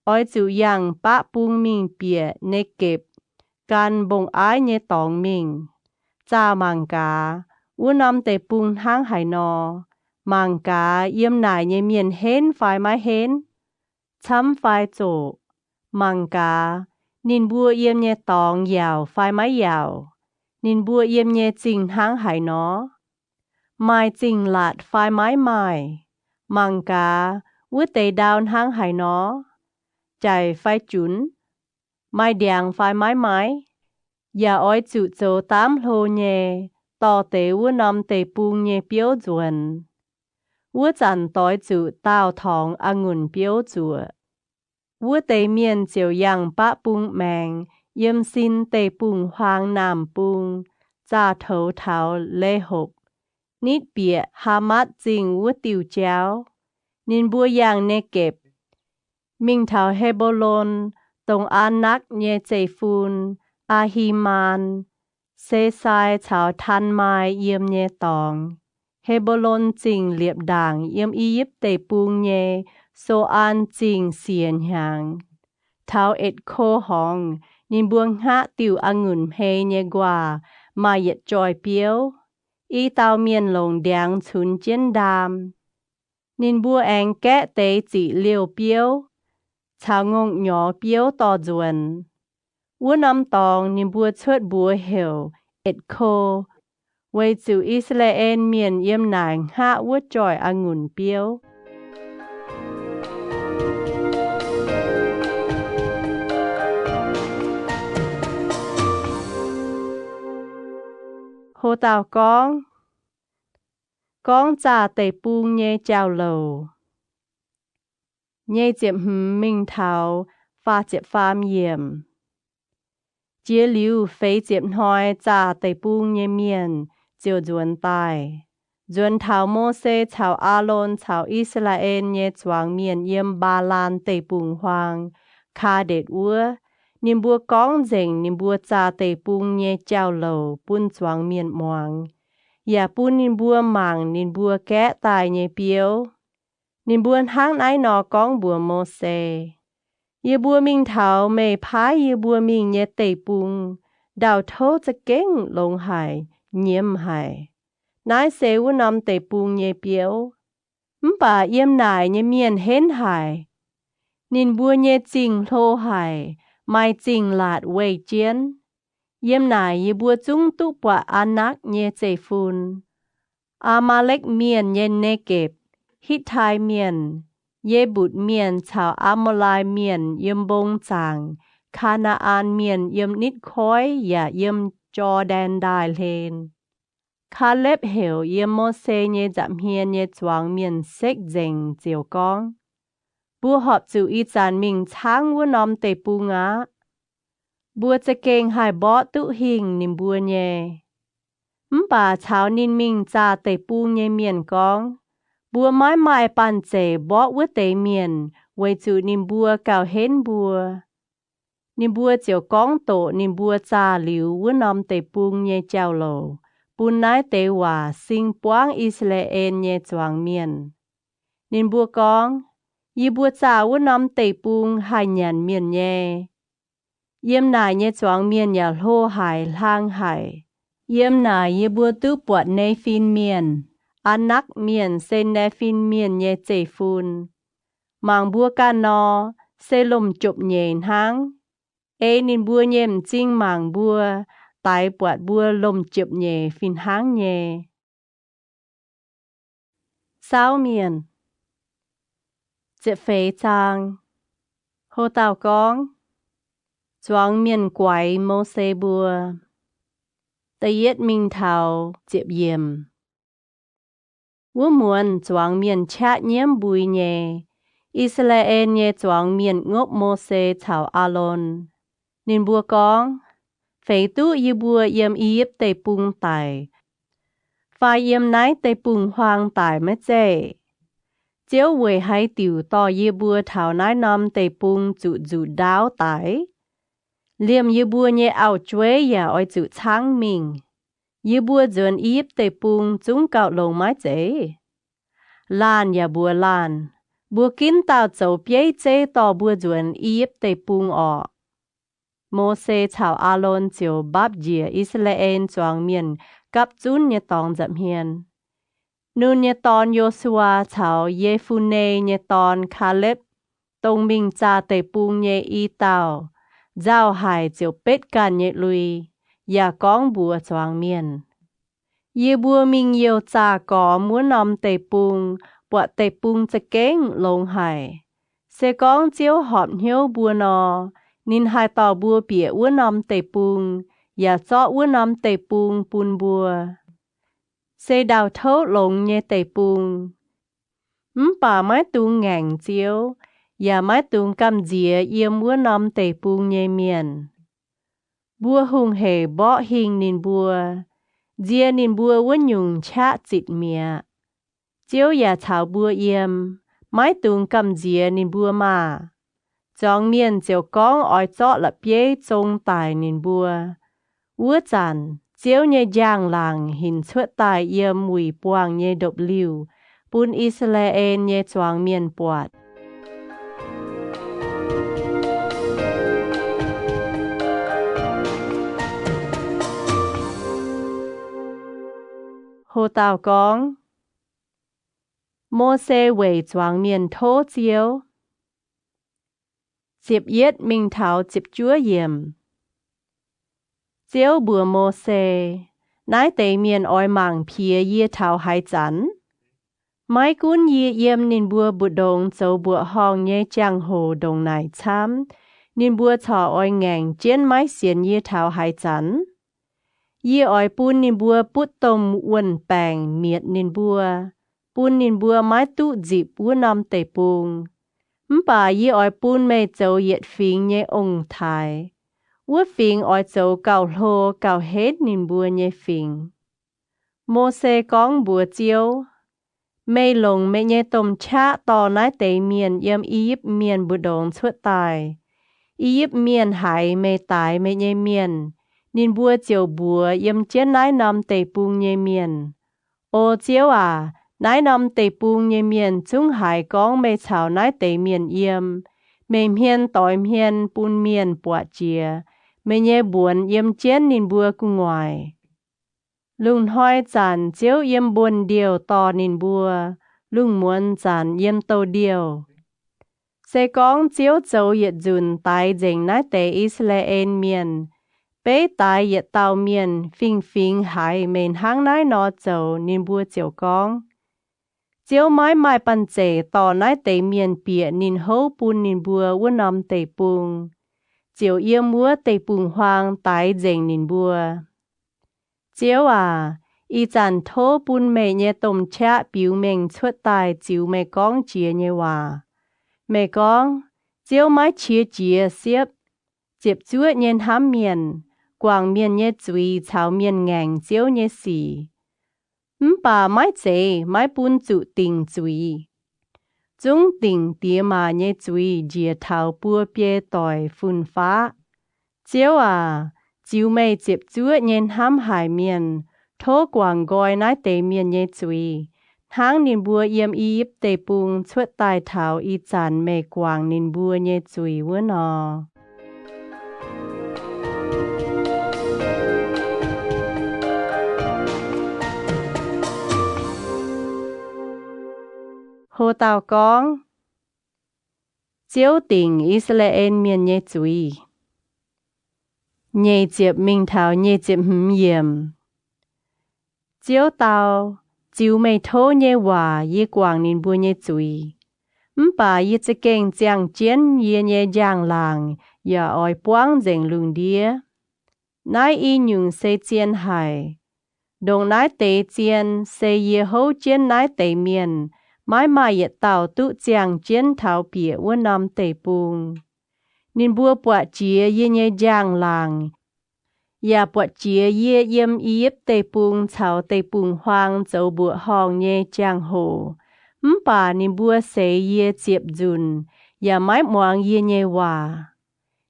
Ôi chiều yang bạ buông mình bịa nê kịp, gan bông ái nhê tòng mình. Trả mang cá, vua nằm tây buông hang hải nò. Mang cá yếm nải nhê miền hên phai mái hên. Chăm phai chỗ. Mang cá, nín bùa yếm nhê tòng yào phai mái yào. Nín bùa yếm nhê chinh hang hải nó. Mai chinh lạt phai mái mai. Mang cá, vua tây đào hang hải nó. Chạy phai chún. Mai đèng phai mái mái. Dạ ôi chủ chỗ tám lô nhê. Tò tế vua nằm tây buông nhê biểu duẩn. Vua chẳng tối chủ tao thong ngùn biểu chủ. Vua tây miền chiều yang bạ bùng màng, yếm xin tây bùng hoàng nam bùng, cha thấu tháo lê hộp. Nít bịa hà mát dình vua tiêu cháu, nín bua yang nê kẹp. Mình tháo Hebolon, tông Anak nhê chê phun, Ahiman, xê sai tháo than mai yếm nhê tòng. Hebolon chinh liệp đảng yếm Egypt tây buông nhê, so an chinh xiên hàng. Tháo ết khô hong, nín buông hạ tiểu ngùn hê nhê qua, mà yết tròi biếu. Y tao miền lồng đàng chun chiến đàm. Nín bua anh kẽ tế chỉ liều biếu. Chào ngông nhỏ biếu tò duẩn. Vua nằm tòng nín bua chốt bua hiểu, ết khô. Với chủ Israel miền yếm nàng hạ vua tròi ngùn biếu. Hồ tàu con trả tây buông nhê chào lầu. Nhê diệm mình thảo, pha diệm phàm yểm. Chia liu phê diệm nói trả tây buông nhê miền, chiều duẩn tài. Duẩn thảo Mô Sê chào Alon chào Israel nhê choáng miền yếm Ba Lan tây buông hoàng, khá đệt ua. Nín bùa con dành nín bùa trả tây buông nhê chào lầu bún choáng miền moang. Dạ bún nín bùa màng nín bùa kẽ tài nhê biếu. Nín bùa hang ái nọ con bùa Mô Sê. Yê bùa mình thảo mê phái yê bùa mình nhê tây buông. Đào thô cha kênh lông hải, nhiễm hải. Nái xê vua nằm tây buông nhê biếu. Bà yếm nải nhê miền hên hải. Nín bùa nhê chinh lô hải. Mai chinh lạt vây chiến. Yếm nải yê bùa chung tụ bọa Anak nhê chê phun. Amalek miền nhê nê kẹp. Hittite miền. Yê bụt miền chào Amolai miền yếm bông chàng. Canaan miền yếm nít khói và yếm Jordan đài lên. Caleb hiểu yếm Mô Sê nhê dạm hiên nhê choáng miền xếch dành chiều con. บัวหอบจูอีจานมิงช้างวัวนอมเตปูงะบัวจะเก่งหายบอตุหิงนิมบัวเย่ป่าเช้านินมิงจาเตปูงเย่เมียนกองบัวไม้ไม้ปันเจบอวัวเตเมียนไว้จูนิมบัวเก่าเห็นบัวนิมบัวเจียวกองโตนิมบัวจาหลิววัวนอมเตปูงเย่เจ้าโลปุนนายเตว่าสิงปวางอิสราเอลเย่จวงเมียนนินบัวกองยีบัวจาวัวนอมเตปูงหายหยันเมียนเย่เยี่ยมนายเย่จวงเมียนอย่าโลหายล่างหายเยี่ยมนายยีบัวตู้ปวดในฟินเมียนอันนักเมียนเซนในฟินเมียนเย่เจฟูนมังบัวกานอเซลมจบเย็นหังนินบัวเยี่ยมจริงมังบัวตายปวดบัวลมจบเย่ฟินหังเย่สาวเมียนเจ็บเฟยจางโฮเต่ากองจวงเมียนไกวโมเซบัวตะเย็ดมิงเทาเจ็บเยี่ยมวัวมวนจวงเมียนชะเยี่ยมบุยเยอิสราเอลเยจวงเมียนงบโมเซเถาอาลอนนินบัวกองเฟยตุยีบัวเยี่ยมอียิปต์เตปุงไตฝ่ายเยี่ยมไหนเตปุงฮวางตายไม่เจเจ้าเวยให้ติวต่อยีบัวเถาน้ายนอมเตปุงจุดาวตายเลี่ยมยีบัวเยเอาจวยอย่าอ้อยจุช้างมิงยีบัวเจินอียิปต์เตปุงจุงเก่าลงไม้เจลานอย่าบัวลานบัวกินเต่าเจ้าเปียเจต่อบัวจวนอียิปต์เตปุงออกโมเสชาวอาโลนเจียวบับเจียอิสราเอลจวงเมียนกับจุนเยตองจับเฮียนนูนเยตอนโยสุวาชาวเยฟูเนเยตอนคาเล็บตรงมิงจาเตปุงเยอีเต่าเจ้าหายเจียวเป็ดกันเยลุยอย่ากองบัวจวงเมียนเยบัวมิงเยวจากอมัวนอมเตปุงปวดเตปุงจะเก้งลงหายเสกองเจียวหอบเหี่ยวบัวนอนินหายต่อบัวเปียวัวนอมเตปุงอย่าเจาะวัวนอมเตปุงปุนบัวเสดาวเท่าลงเยเตปุงป่าไม้ตุงแง่งเจียวอย่าไม้ตุงกำเจียเยี่ยมวัวนอมเตปุงเยเมียนบัวหุงเหบ่อหิงนินบัวเจียนินบัววันยุงชะจิตเมียเจียวอย่าชาวบัวเยี่ยมไม้ตุงกำเจียนินบัวมาจองเมียนเจียวก้องอ้อยเจาะละเปียจงตายนินบัววัวจันเจียวเยย่างหลังหินชวดตายเยี่ยมมุยปวงเยดบลิวปุนอิสราเอลเยจวงเมียนปวดโฮเต่ากองโมเสเวยจวงเมียนโทเจียวเจ็บเย็ดมิงเถาเจ็บจั่วเยี่ยมเจียวบัวโมเสนายเตเมียนอ้อยมังเพียเยี่ยเถาหายจันไม้กุนเยี่ยมนินบัวบุดงเจ้าบัวห้องเย่จังโหดงนายช้ำนินบัวถออ้อยแงงเจียนไม้เสียนเยี่ยเถาหายจันเยี่ยอ้อยปูนนินบัวปุตตมอ้วนแปงเมียดนินบัวปูนนินบัวไม้ตุจิบวัวนอมเตปุงป่ายี่อ้อยปูนไม่เจ้าเหยียดฟิงเย่องไทยวัวฟิงอ้อยเจ้าเก่าโลเก่าเฮ็ดนินบัวเย่ฟิงโมเสกองบัวเจียวไม่ลงไม่เย่ตมชะต่อนายเตเมียนเยี่ยมอียิปต์เมียนบุดงชั่วตายอียิปต์เมียนหายไม่ตายไม่เย่เมียนนินบัวเจียวบัวเยี่ยมเจียนนายนำเตปุงเย่เมียนโอเจียวนายนำเตปุงเยเมียนจุงหายกองไม่ชาวนายเตเมียนเยี่ยมไม่เมียนต่อยเมียนปุนเมียนปวดเจียไม่เย่บวนเยี่ยมเจียนนินบัวกุงไวลุงห้อยจันเจียวเยี่ยมบนเดียวต่อนินบัวลุงมวนจันเยี่ยมโตเดียวเสกองเจียวเจ้าเหยียดจุนตายเจงนายเตอิสราเอลเมียนเป้ตายเหยียดเตาเมียนฟิงหายเมนหางนายนอเจ้านินบัวเจียวกองเจียวไม้ปันเจต่อนายเตเมียนเปียนินโฮปุนนินบัววัวนอมเตปุงเจียวเยี่ยมวัวเตปุงฮวางตายเจงนินบัวเจียวอีจันโทปุนเมเยตมแชะปิวเมงชวดตายจิวเมก้องเจียเยว่า Mẹ con, chiếu mái chia chia xếp, chếp chúa nhiên hám miền, quảng miền nhé chuy chào miền ngành chiếu nhé xì. Bà mái chế mái bún trụ tình chuy. Chúng tình tía mà nhé chuy dìa thảo bùa bia tỏi phun phá. Chiếu chiếu mê chếp chúa nhiên hám hải miền, thô quảng gọi nái tê miền nhé chuy. Tháng nín bùa yếm yếp tê bùng chuột tài thảo y chàn mê quảng nín bùa nhé chuy vữa nò. Hồ tàu con chiếu tình Israel miền nhé chuy. Nhé chếp minh thảo nhé chếp hừm yếm. Chiếu tàu chiếu mê thô nhé hòa yê quảng nín bùa nhé chuy. Bà yê chế kênh giang chiến yê nhé giang làng yà oi buông dành lùng đĩa. Nái y nhung xê chiên hải. Đồng nái tế chiên xê yê hô chiên nái tế miền. Mãi mai yết tàu tụ giang chiến thảo bịa vua nằm tế bùng. Nín bùa bọa chìa yê nhé giang làng. Yà bọa chìa yê yếm yếp tế bùng chào tế bùng hoang dấu bùa hòng nhé giang hồ. Bà nín bùa xế yê chiếp dùn. Yà mãi moang yê nhé hòa.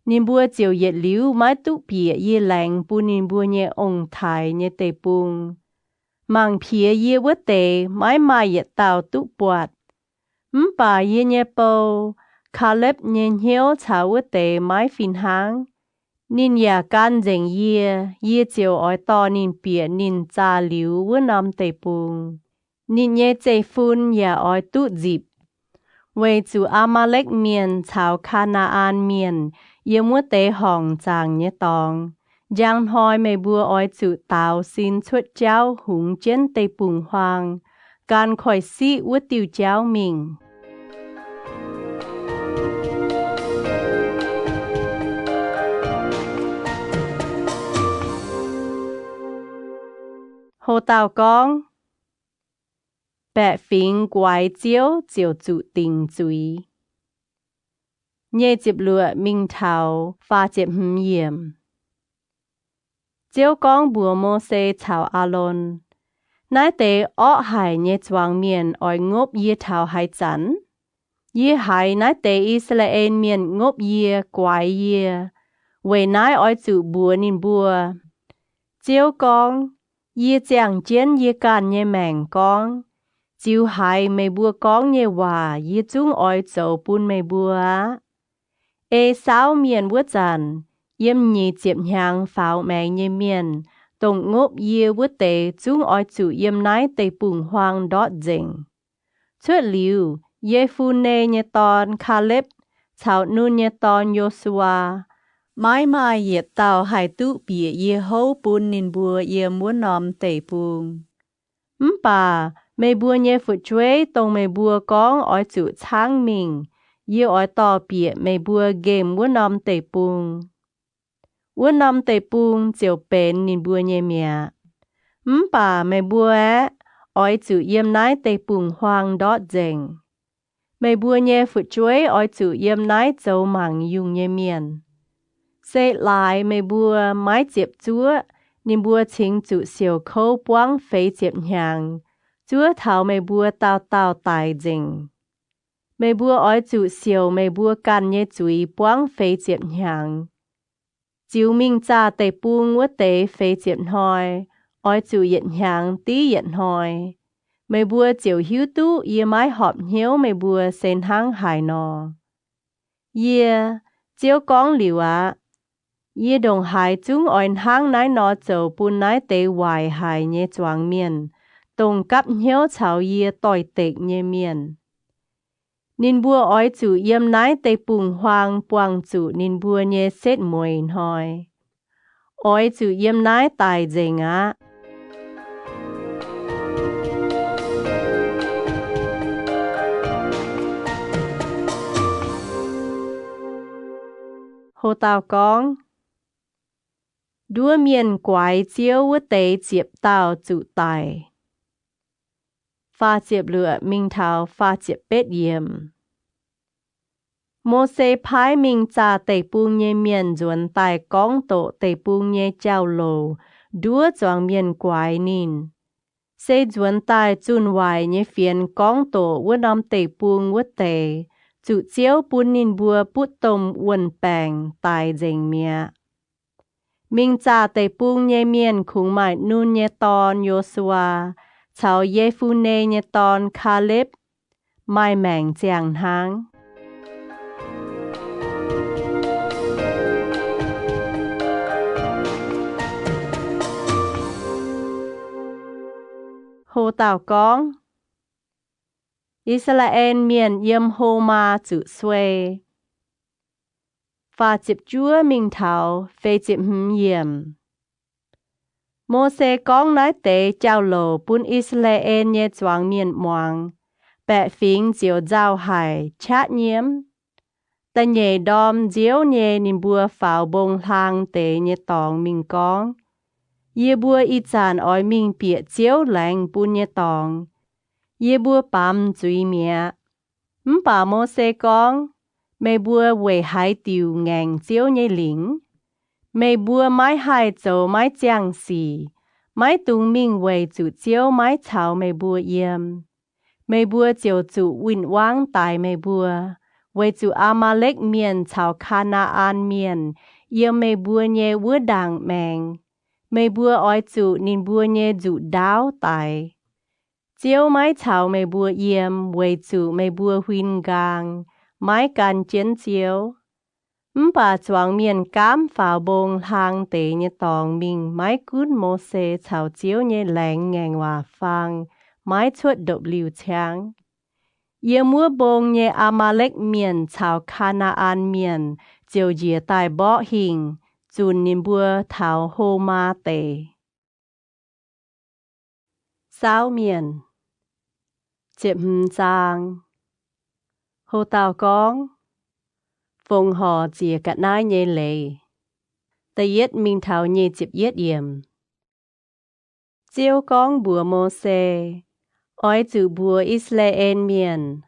Nín bùa chiều yết liu mãi tụ bịa yê lạnh bù nín bùa nhé ông thái nhé tế bùng. Mang phía yê vớt tế mãi mai yết tàu tụ bọt. Bà yê nhé bầu, Caleb nhé hiếu chào vớt tế mãi phìn háng. Nín yà can dành yê chiều oi to nín bịa nín cha liu vớt nằm tế bùng. Nín nhé chế phun yà oi tụ dịp. Về chủ Amalek miền chào Canaan miền, yê mua tế hòng chàng nhé tòng. Giang hoi mê bùa oi chủ tàu xin chuột cháu hùng trên tây bùng hoàng, gan khỏi sĩ ua tiêu cháu mình. Hồ tàu con bẹ phình quái chiếu chiều chủ tình chúy. Nhê chịp lụa minh thảo pha chịp hừm yếm. Chiếu con bùa mô xê chào A-lôn. Nái tế ọ hải nhé choang miền oi ngốp yê thảo hải chắn. Yê hải nái tế Israel miền ngốp yê quái yê. Về nái oi chủ bùa nín bùa. Chiếu con yê chàng chiến yê can nhé mèng con. Chiếu hải mê bùa con nhé hòa yê chung oi chầu bùn mê bùa. Ê sao miền bùa chàn. Yếm nhì chiếp nhang pháo mẹ nhé miền. Tổng ngốp yê bút tế chúng oi chủ yếm nái tế bùng hoang đọt dình. Chuột liu, yê phu nê nhé ton Caleb, chào nu nhé ton Joshua. Mãi mai yết tàu hải tụ bịa yê hô bùn nín bùa yê muốn nòm tế bùng. Bà, mê bùa nhé phụ chuế tông mê bùa con oi chủ chang mình. Yê oi tò bịa mê bùa ghê muốn nòm tế bùng. Vua nằm tế bùng chiều bền nín bùa nhé mẹ. Bà mẹ bùa oi chủ yếm nái tế bùng hoang đọt dành. Mẹ bùa nhé phụ chuối oi chủ yếm nái dấu mảng dùng nhé miền. Xê lại mẹ bùa mái chiếp chúa, nín bùa chính chủ siêu khâu buông phê chiếp nhàng. Chúa thảo mẹ bùa tao tao tài dành. Mẹ bùa oi chủ siêu mẹ bùa can nhé chúi buông phê chiếp nhàng. Chiếu minh cha tế bùng vớt tế phê chiếp hỏi, oi chủ yện nhàng tí yện hỏi. Mê bùa chiều hiếu tú yê mái họp hiếu mê bùa sen hăng hải nò. Yê, chiếu con liu Yê đồng hải chúng oi hăng nái nò chầu bùn nái tế hoài hải nhé choang miền, tông cắp hiếu chào yê tỏi tệch nhé miền. Nín bùa oi chủ yếm nái tế bùng hoang buông chủ nín bùa nhé xét mùi hỏi. Oi chủ yếm nái tài dành Hồ tàu con đua miền quái chiếu vớt tế chiếp tàu chủ tài. Pha chiếp lựa minh thảo pha chiếp bết yếm. Mô xê phái mình cha tây buông nhé miền duẩn tài cóng tổ tây buông nhé chào lồ, đúa doang miền quái nín. Xê duẩn tài chun hoài nhé phiền cóng tổ vua nóm tây buông vua tây, chủ chiếu bún nín bùa bút tôm uẩn bèng tài dành mía. Mình cha tây buông nhé miền khung mãi nun nhé ton Joshua, chào yê phu nê nhé ton Caleb, mai mèng giang háng. Hồ Tào Cóng Israel miền yếm hô ma chữ xuê. Và chịp chúa mình thảo phê chịp yếm. Mô xê cóng nói tế chào lồ bún Israel nhé choáng miền moang. Bẹ phính diều giao hải chát nhiễm. Ta nhé đom diếu nhé nín bùa pháo bông thang tế nhé tòng mình cóng. Yê bùa y chàn oi mình bịa chiếu lạnh bún nhé tòng. Yê bùa bám dùi mẹ. Bà mô xê cóng. Mê bùa về hải tiêu ngành chiếu nhé lính. Mê bùa mái hai dấu mái giang xì. Mái tung mình về chủ chiếu mái chào mê bùa yếm. Mê bùa chiều chủ vinh quang tài mê bùa. Về chủ Amalek miền chào Canaan miền. Yếm mê bùa nhé vua đàng mèng. Mê bùa oi chủ nín bùa nhé chủ đáo tài. Chiếu mái chào mê bùa yếm. Về chủ mê bùa huynh gang. Mái can chiến chiếu. Bà choáng miền cám pháo bông hàng tế nhé tòng mình mái cút mô xê chào chiếu nhé lạnh ngành hòa phang. Mái chuột độc liu cháng. Yê mua bông nhé Amalek miền chào Canaan miền. Chiều dìa tài bó hình. Chùn nín bùa thảo hô ma tế. Sao miền. Chịp giang. Hồ Tào Cóng. Phong hò chìa cả nái nhé lệ. Ta yết mình thảo nhé chịp yết yếm. Chiếu cóng bùa mô xê. Oi chữ bùa Israel miền.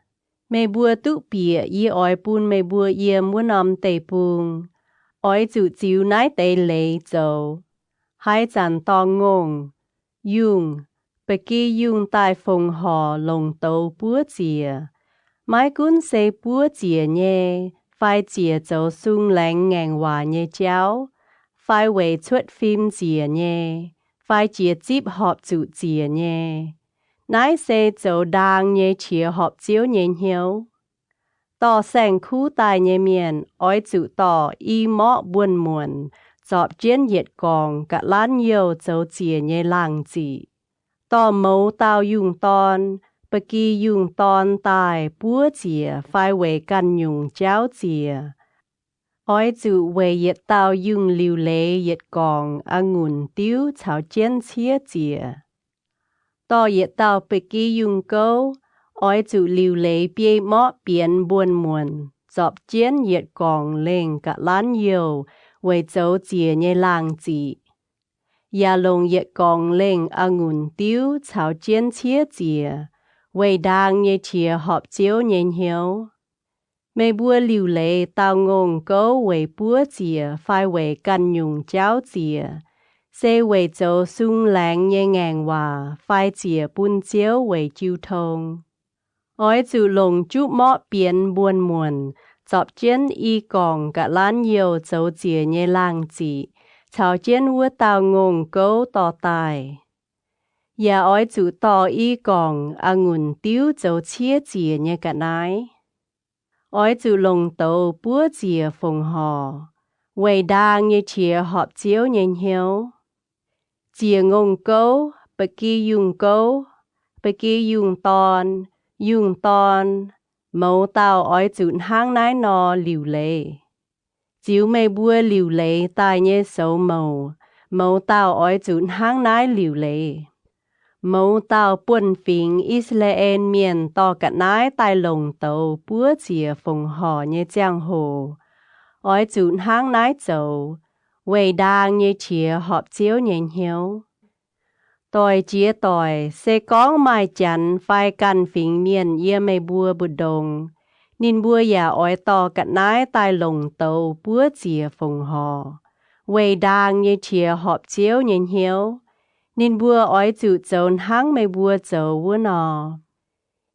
Mê bùa tụ bịa y oi bùn mê bùa yếm muốn nóm tê bùn. Oi chữ chiếu nái tê lệ dầu. Hai chàn to ngông. Yung. Bà kì yung tai phong hò lồng tâu bùa chìa. Mái cún xê búa chìa nhé, phai chìa dấu sung lánh ngành hòa nhé cháu, phai về chuột phim chìa nhé, phai chìa chíp họp chủ chìa nhé. Nái xê dấu đàng nhé chìa họp chiếu nhé hiếu. Tỏ sành khu tài nhé miền, oi chủ tỏ y mọ buồn muộn, dọp chiến nhiệt gòn cả lán nhiều dấu chìa nhé làng chỉ. Tỏ mấu tao dùng ton, bà kì dùng ton tài búa chìa phai về căn dùng cháu chìa. Oi chủ về yết tao dùng liu lệ yết gòn ngùn tiếu chào chén chía chìa. Tò yết tao bà kì dùng câu, oi chủ liu lệ bia mọ biến buồn muộn, dọp chén yết gòn lên cả lán nhiều, về dấu chìa nhé làng chỉ. Yà lông yết gòn lên ngùn tiếu chào chén chía chìa. Về đàng nhé chìa họp chiếu nhé hiếu. Mê bùa liu lệ tao ngôn câu về búa chìa phai về căn dùng cháu chìa. Xê về dấu sung lạng nhé ngàn hòa phai chìa bún chiếu về chiêu thông. Ôi chủ lồng chút mọ biến buồn muộn. Dọp chén y gòn cả lán nhiều dấu chìa nhé làng chỉ. Chào chén vua tao ngôn câu tỏ tài. Yà oi chủ tỏ y gòn ngùn tiếu dấu chia chìa nhé cả nái. Oi chủ lồng tàu búa chìa phong hò. Về đàng nhé chìa họp chiếu nhé hiếu. Chìa ngôn câu, bà kì dùng câu, bà kì dùng ton. Mẫu tàu oi chủ hang nái nò liu lệ. Chiếu mê bùa liu lệ tài nhé xấu màu. Mẫu tàu oi chủ hang nái liu lệ. Mẫu tàu buồn phình Israel miền to cả nái tai lồng tàu búa chìa phong hò nhé giang hồ. Oi chủ hang nái dầu, về đàng nhé chìa họp chiếu nhé hiếu. Tòi chìa tòi, xê cóng mai chắn phai căn phình miền yê mê bùa bù đồng. Nín bùa ya ói tò cắt nái tai lồng tàu búa chìa phồng hò. Quầy đang như chìa họp chiếu nhìn hiếu. Nín bùa ói chủ trốn hăng mây bùa trấu vua nò.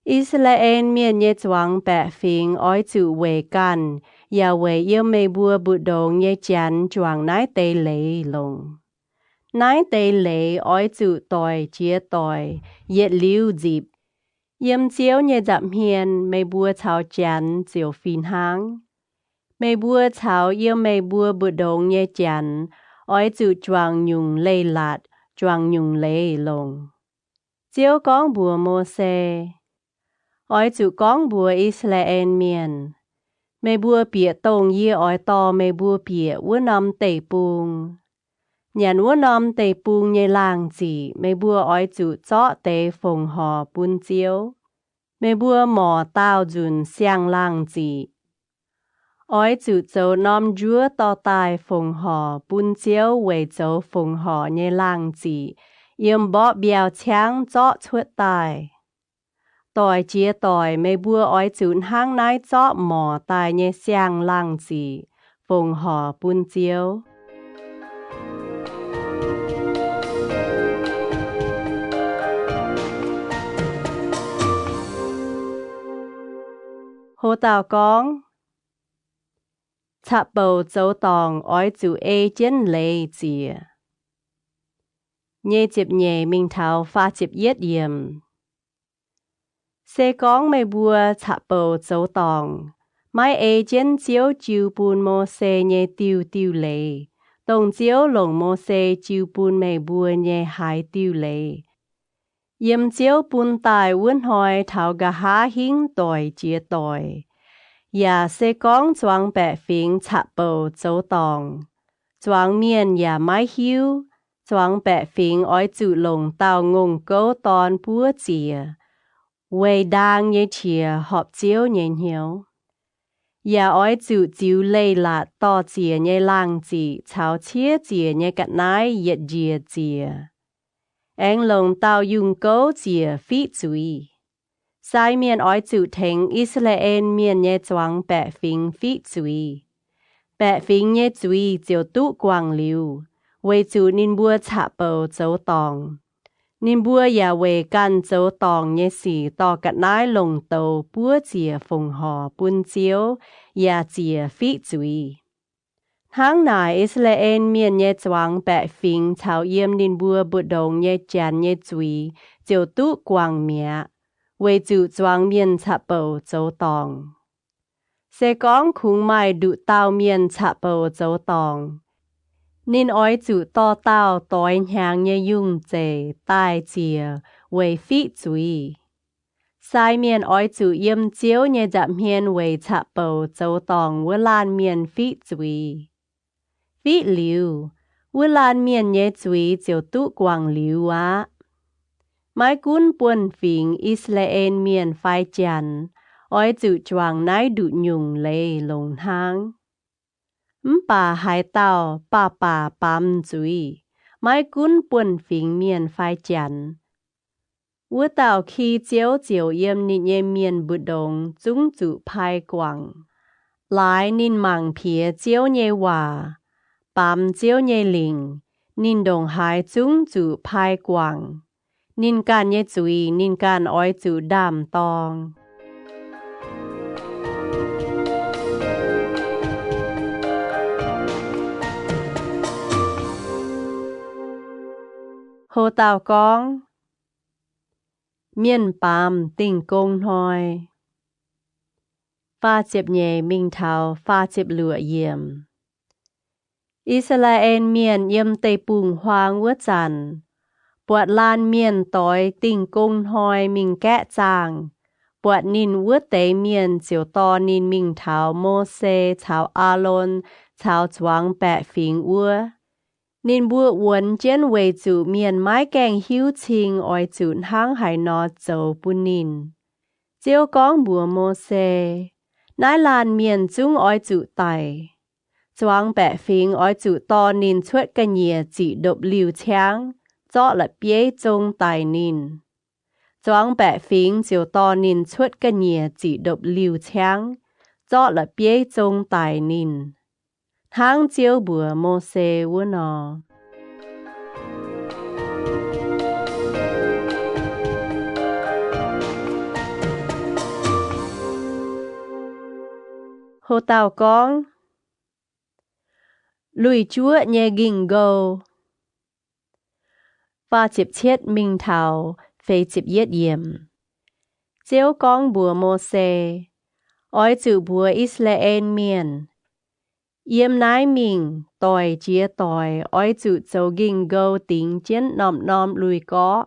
Israel miền nhé choáng bẹ phình ói chủ quầy căn. Ya quầy yêu mây bùa bụt đồng nhé chán choáng nái tê lệ lồng. Nái tê lệ ói chủ tòi chia tòi, yết lưu dịp. Yếm chiếu nhé dặm hiền, mây bùa cháo chán chiều phìn háng. Mây bùa cháo yêu mây bùa bụt đồng nhé chán, ói chủ choáng nhung lê lạt, choáng nhung lê lồng. Chiếu con bùa mô xê, ói chủ con bùa Israel miền. Mây bùa bịa tông yê ói to mây bùa bịa vua nằm tẩy bùng. Nhàn vua nằm tẩy bùng nhé làng chỉ, mây bùa ói chủ chó tẩy phồng hò bún chiếu. Mây bùa mò tao dùn xiang làng chỉ. Ói chủ châu nòm dúa to tài phồng hò bún chiếu vầy châu phồng hò nhé làng chỉ, yếm bó biao cháng chó chuột tài. Tòi chia tòi mây bùa ói chún hang nái chó mò tài nhé xiang làng chỉ, phồng hò bún chiếu. Hồ tào con chạp bầu châu tòng ói chủ ê chén lê chìa. Nhê chịp nhê mình thảo pha chịp yết yếm. Xê con mây bùa chạp bầu châu tòng. Mai ê chén chiếu chiêu bùn mô xê nhê tiêu tiêu lê. Tông chiếu lồng mô xê chiêu bùn mây bùa nhê hái tiêu lê. Yếm chiếu bùn tài vun hỏi thảo gà há hính tòi chia tòi. Ya xê con choáng bẹ phình chạp bầu châu tòng. Choáng miền ya mai hiu. Choáng bẹ phình ói chủ lồng tàu ngùng câu tòn búa chìa. Quầy đang nhé chìa họp chiếu nhé hiếu. Ya ói chủ chiếu lê lạ to chìa nhé làng chỉ cháo chia chìa nhé cắt nái yết dìa chìa. Anh lồng tàu dùng câu chìa phí chúi. Sai miền ói chủ thính Israel miền nhé choáng bẹ phình phí chúi. Bẹ phình nhé chúi chiều tụ quang liu. Quầy chủ nín bùa chạp bầu châu tòng. Nín bùa ya quầy căn châu tòng nhé xì to cắt nái lồng tàu bùa chìa phồng hò bún chiếu ya chìa phí chúi. Hang nài Israel miền nhé choáng bẹ phình chào yếm nín bùa bụt đồng nhé chán nhé chúi chiều tụ quang mẹ. Quầy chủ choáng miền chạp bầu châu tòng. Xê con khung mai đụ tao miền chạp bầu châu tòng. Nín ói chủ to tao tối nhang nhé dung chê tai chìa vầy phí chúi. Sai miền ói chủ yếm chiếu nhé dạm hiên vầy chạp bầu châu tòng vua lan miền phí chúi. Phí liu, vua lan miền nhé chúi chiều tụ quang liu á. Mai cún buồn phình Israel miền phai chán, ói chủ choáng nái đụ nhung lê lồng hang. Bà hai tàu bà bám chúi, mai cún buồn phình miền phai chán. Vua tàu khi chiếu chiều yếm nịnh nhé miền bụt đồng chúng chủ phai quảng. Lại nín màng phía chiếu nhé hòa, bám chiếu nhé lình, nín đồng hai chúng chủ phai quảng. Nín can nhé chúi, nín can ói chủ đàm tòng. Hồ tào con miền bám tình công thôi. Pha chếp nhẹ mình thảo pha chếp lửa yếm. Israel miền yếm tây bùng hoang vớt chàn. Bọt lan miền tối tình công thôi mình kẽ chàng. Bọt nín vớt tế miền chiều to nín mình thảo mô xê thảo A-lôn thảo choáng bẹ phình ua. Nín bùa uốn chén vầy chủ miền mái kèng hiếu trình ói chún hang hải nọ châu bún nín. Chiếu con bùa mô xê. Nái lan miền chung ói chủ tài. Choáng bẹ phình ói chủ to nín chuột cả nhìa chỉ độc liu cháng. Chó là bế chung tài nín. choáng bẹ phím chiều to nín chuốt cái nhẹ chỉ độc liều cháng, cho là bế trông tài nín. Tháng chiều bùa mô xê vô nọ. Hồ tàu con lùi chúa nhẹ ginh gâu. Và chịp chết minh thảo phê chịp yết yếm. Chiếu con bùa mô xê, ói chữ bùa Israel miền. Yếm nái mình tòi chia tòi ói chữ châu ginh gâu tính chiến nòm lùi có.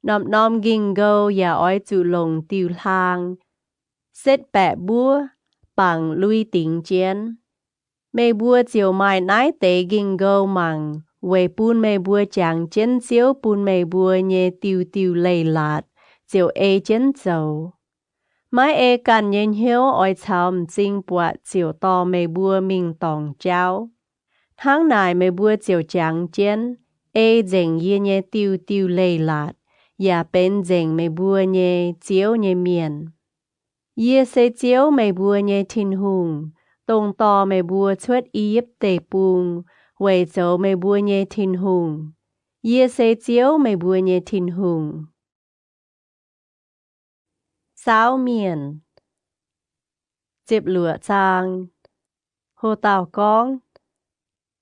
Nòm ginh gâu và ói chữ lồng tiêu thang. Xết bẹ búa bằng lùi tính chiến. Mê bùa chiều mai nái tế ginh gâu mằng. Về bùn mê bùa chẳng chiến chiếu bùn mê bùa nhé tiêu lây lạt. Chiều ê chiến dầu. Mai ê cần nhân hiếu oi chào chính bọa chiều to mê bùa mình tòng cháu. Tháng này mê bùa chiều chẳng chiến. Ê dành yê nhé tiêu lây lạt. Và bên dành mê bùa nhé chiếu nhé miền. Yê sẽ chiếu mê bùa nhé thiên hùng. Tông to mê bùa chuất yếp tê bùng. Về dấu mê bùa nhé thiên hùng. Yê sẽ chiếu mê bùa nhé thiên hùng. Sáu miền. Chịp lửa trang. Hồ tàu con.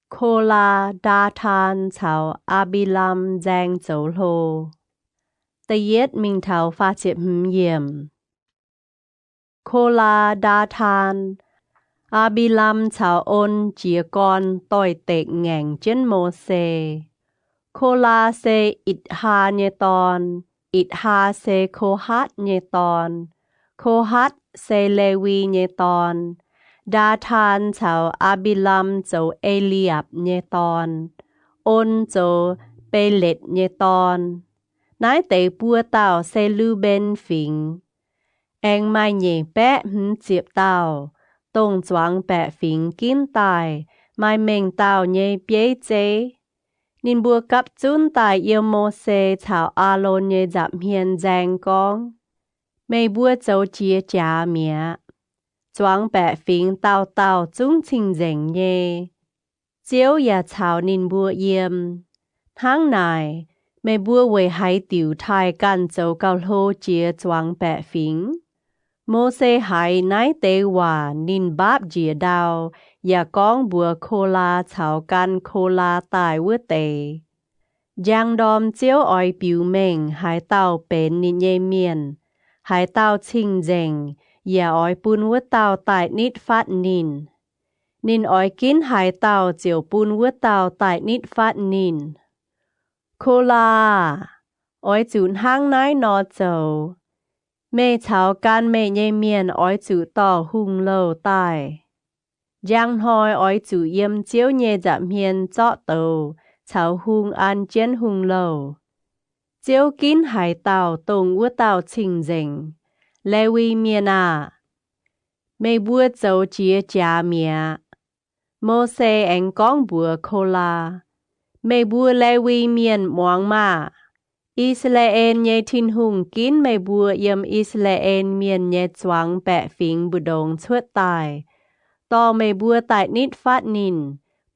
Cô la đa than chào Abilam giang dấu lô. Tây yết mình thảo pha chịp hiểm. Cô la đa than. Abilam chào ôn chìa con tòi tệ ngành trên mô xê. Cô la xê ít ha nhé tòn. Ít ha xê cô hát nhé tòn. Cô hát xê lê vi nhé tòn. Đa than chào Abilam dấu Eliab nhé tòn. Ôn dấu bê lết nhé tòn. Nái tế bùa tàu xê lưu bên phỉnh. Anh mai nhé bé chịp tàu. Tông choáng bẹ phỉnh kín tài. Mai mình tàu nhé bế chế. Nín bùa cắp chún tài yêu mô xê chào A-lôn nhé dạm hiền giang con. Mê bùa châu chia trả mía. Choáng bẹ phỉnh tàu chung trình dành nhé. Chiếu ya chào nín bùa yếm. Tháng này, mê bùa về hai tiểu thai can châu cao lô chia choáng bẹ phỉnh. Mô xê hai nái tế hòa nín báp dìa đào. Và con bùa cô la chào can cô la tài vữa tệ. Giang đom chiếu oi biểu mình hai tàu bến nín nhê miền. Hai tàu trình dành. Và oi bùn vữa tàu tại nít phát nín. Nín oi kín hai tàu chiều bùn vữa tàu tại nít phát nín. Cô la. Oi chún hang nái nọ chầu. Mê chào can mê nhê miền oi chú tỏ hung lâu tài. Giang hoi ói chủ yếm chiếu nhé giảm hiền chọ tàu, chào hung an chén hung lâu. Chiếu kín hải tàu tông vua tàu trình dành. Lê vi miền à. Mê bùa châu chia trả mía. Mô xê anh con bùa cô la. Mê bùa lê vi miền moang mà. Israel nhé thiên hùng kín mê bùa yếm Israel miền nhé choáng bẹ phỉnh bù đồng chuốt tài. To mê bùa tại nít phát nín.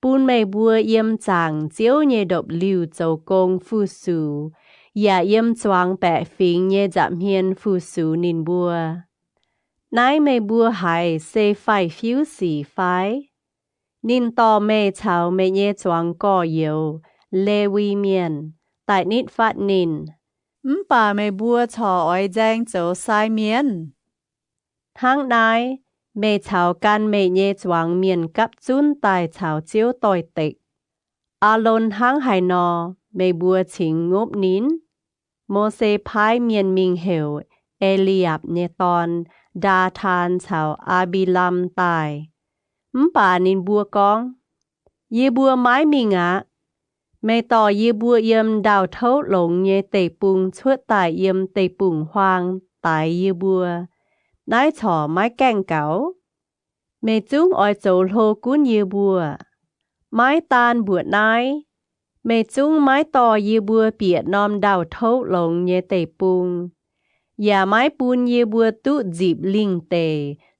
Bùn mê bùa yếm chẳng chiếu nhé độc lưu châu công phu sủ. Và yếm choáng bẹ phỉnh nhé giảm hiền phu sủ nín bùa. Nái mê bùa hải xê phải phiếu xỉ phái. Nín to mê chào mê nhé choáng cò yếu. Lê vi miền. Tại nít phát nín. Bà mê bùa thọ oi giang châu sai miền. Tháng nái. Mê chào can mê nhé choáng miền cắp chún tài chào chiếu tòi tịch. A-lôn hang hải nò, mê bùa chính ngốp nín. Mô xê phái miền mình hiểu, Eliab nhé tòn, đa than chào Abilam tài. Bà nín bùa con. Yê bùa mái mình ạ. Mê tò yê bùa yếm đào thấu lộn nhé tê bùng chuốt tài yếm tê bùng hoang tài yê bùa. Nái thỏ mái canh cáo. Mê chúng oi châu lô cún yê bùa. Mái tan bùa nái. Mê chúng mái tò yê bùa bịa nòm đào thấu lộn nhé tê bùng. อย่าไม้ปูนเยบัวตุจีบลิงเต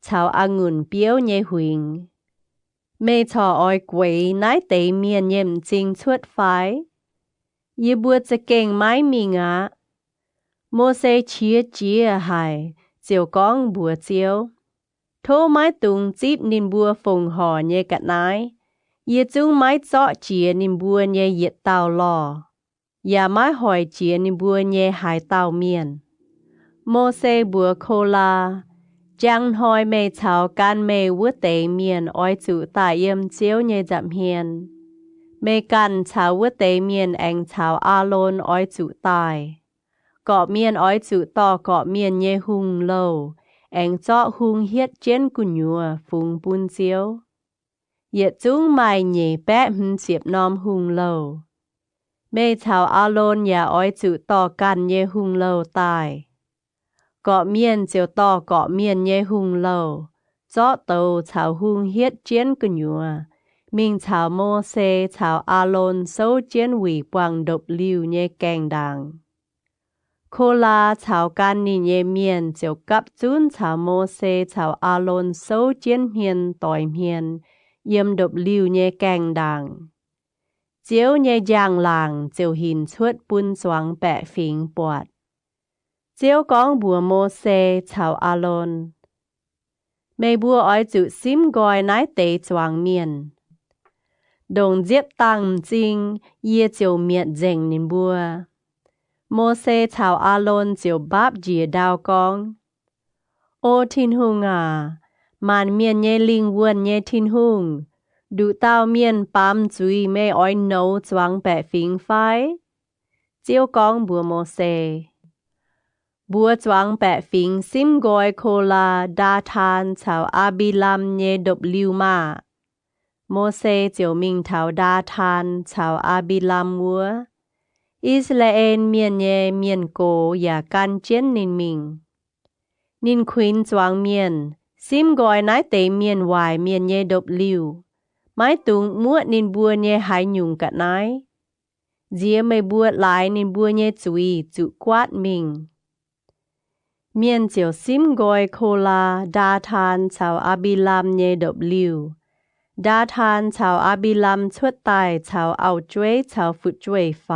ชาวองุ่นเปียวเยหุงไม่ชออ้อยกวยนายเตเมียนเยี่ยมจริงชวดไฟเยบัวจะเก่งไม้มีงะโมเสเชียเจียหายเจียวก้องบัวเจียวโทไม้ตุงจีบนินบัวฝงห่อเยกัดนายเยจุงไม้เจาะเจียนินบัวเยเหยียดเตาล่ออย่าไม้หอยเจียนินบัวเยหายเตาเมียนโมเสบัวโคลาจังหอยเมชาวการเมวัวเตเมียนอ้อยจุตาเยี่ยมเจียวเยจับเฮียนเมกันชาววัวเตเมียนแองชาวอาโลนอ้อยจุตายเกาะเมียนอ้อยจุต่อเกาะเมียนเยหุงโลแองเจาะหุงเฮ็ดเจนกุญยัวฟุงปุนเจียวเหยียดจุ้งไม่เหย่แปะหืนเสียบนอมหุงโลเมชาวอาโลนอย่าอ้อยจุต่อกันเยหุงโลตายเกาะเมียนเจียวต่อเกาะเมียนเยหุงโลเจาะโตชาวหุงเฮ็ดเจนกุญยัวมิงชาวโมเสชาวอาโลนโซเจียนหวีปวังดบลิวเยแกงดังโคลาชาวกันนิเยเมียนเจียวกับจุนชาวโมเสชาวอาโลนโซเจียนเฮียนต่อยเฮียนเยี่ยมดบลิวเยแกงดังเจียวเยยางหลางเจียวหินชวดปุนสวงแปะฝิงปวดเจียวก้องบัวโมเสชาวอาโลนเมบัวอ้อยจุซิมกอยนายเตจวางเมียนดงเจ็บตังจริงเยี่ยเจียวเมียดเจงนินบัวโมเสชาวอาโลนเจียวบาบเจียดาวกองโอทินหุงมันเมียนเยลิงวนเยทินหุงดูเต้าเมียนปามจุยไม่อ้อยโนจวงแปะฟิงไฟเจียวกองบัวโมเสบัวจวงแปะฟิงซิมกอยโคลาดาทานชาวอาบิลัมเยดบลิวมาโมเสเจียวมิงเถาดาทานชาวอาบิลัมวัวอิสราเอลเมียนเยเมียนโกอย่ากันเจียนนินมิงนินควินจวงเมียนซิมกอยนายเตเมียนวายเมียนเยดบลิวไม้ตุงมัวนินบัวเยหายยุงกัดนายเจียไม่บัวหลายนินบัวเยจุยจุกวาดมิงเมียนเจียวซิมกอยโคลาดาทานชาวอาบิลัมเยดบลิวดาทานชาวอาบิลัมชวดตายชาวเอาจ้วยชาวฟุดจ้วยไฟ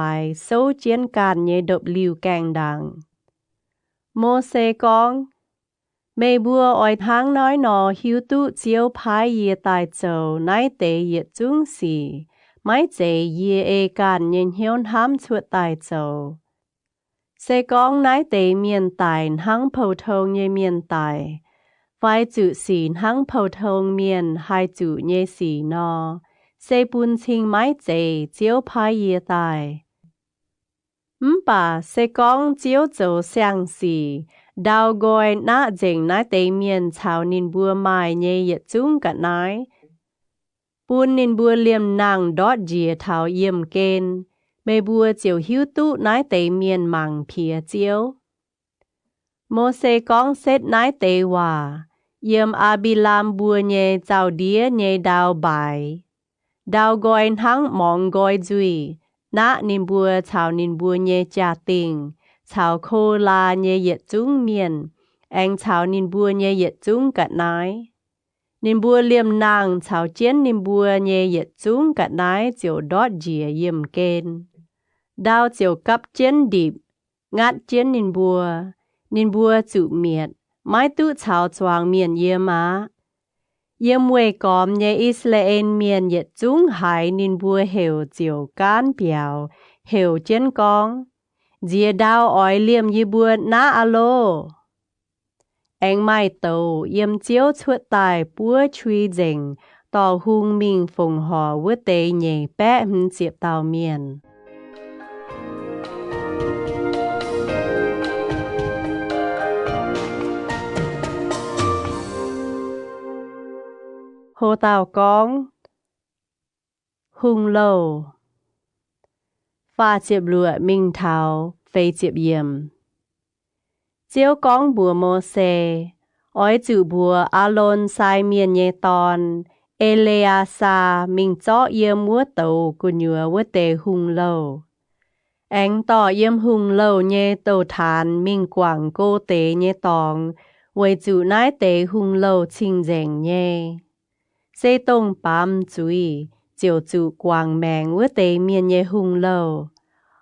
โซเจียนการเยดบลิวแกงดังโมเสกองเมบัวอ้อยทางน้อยหนอหิวตุเจียวพายเยตายเจ้านายเตเยจุงสีไม่เจเยเอการเย็นเฮียนห้ามชวดตายเจ้าเสกองนายเตเมียนตายหังเผาทงเยเมียนตายไฟจุสีหังเผาทงเมียนไฮจุเยสีนอเซปุนชิงไม้เจเจียวพายเยตายป่าเสกองเจียวโจเซียงสีดาวกอยหน้าเจงนายเตเมียนชาวนินบัวไม้เยยจุ้งกับนายปูนนินบัวเลียมนางดอดเจียเท้าเยี่ยมเกณฑ์เมบัวเจียวหิวตุนายเตเมียนมังเพียเจียวโมเสกองเซตนายเตว่าเยี่ยมอาบิลามบัวเยเจ้าเดียเยดาวใบดาวกอยทั้งมองกอยจุยณนินบัวชาวนินบัวเยจาติงชาวโคลาเยเยจุ้งเมียนแองชาวนินบัวเยเยจุ้งกัดนายนินบัวเลียมนางชาวเจียนนินบัวเยเยจุ้งกัดนายเจียวดอดเจียเยี่ยมเกณฑ์ดาวเจียวกับเจียนดิบงัดเจียนนินบัวจุเมียดไม้ตุชาวจวางเมียนเยมาเยี่ยมเวกอมเยอิสราเอลเมียนเยจุ้งหายนินบัวเหวเจียวก้านเปียวเหวเจียนกองเจียดาวอ้อยเลี่ยมยีบัวนาอาโลแองไม่โตเยี่ยมเจียวชวดตายปัวชุยเจงต่อหุงมิงฝงหอวัวเตยเย่แปะหืนเจียบเตาเมียนโฮเต่ากองหุงโลฟ้าเจียบลัวมิงเทาเฟยเจียบเยี่ยมเจียวกองบัวโมเสอ้อยจือบัวอาโลนไซเมียนเยตอนเอเลอาซามิงเจาะเยี่ยมวัวโตกุญยัววัวเตหุงโล Anh tỏ yếm hung lâu nhé tổ thàn mình quảng cô tế nhé tòng, với chủ nái tế hung lâu chinh dành nhé. Sẽ tông bám chúi, chiều chủ quảng mẹng với tế miền nhé hung lâu.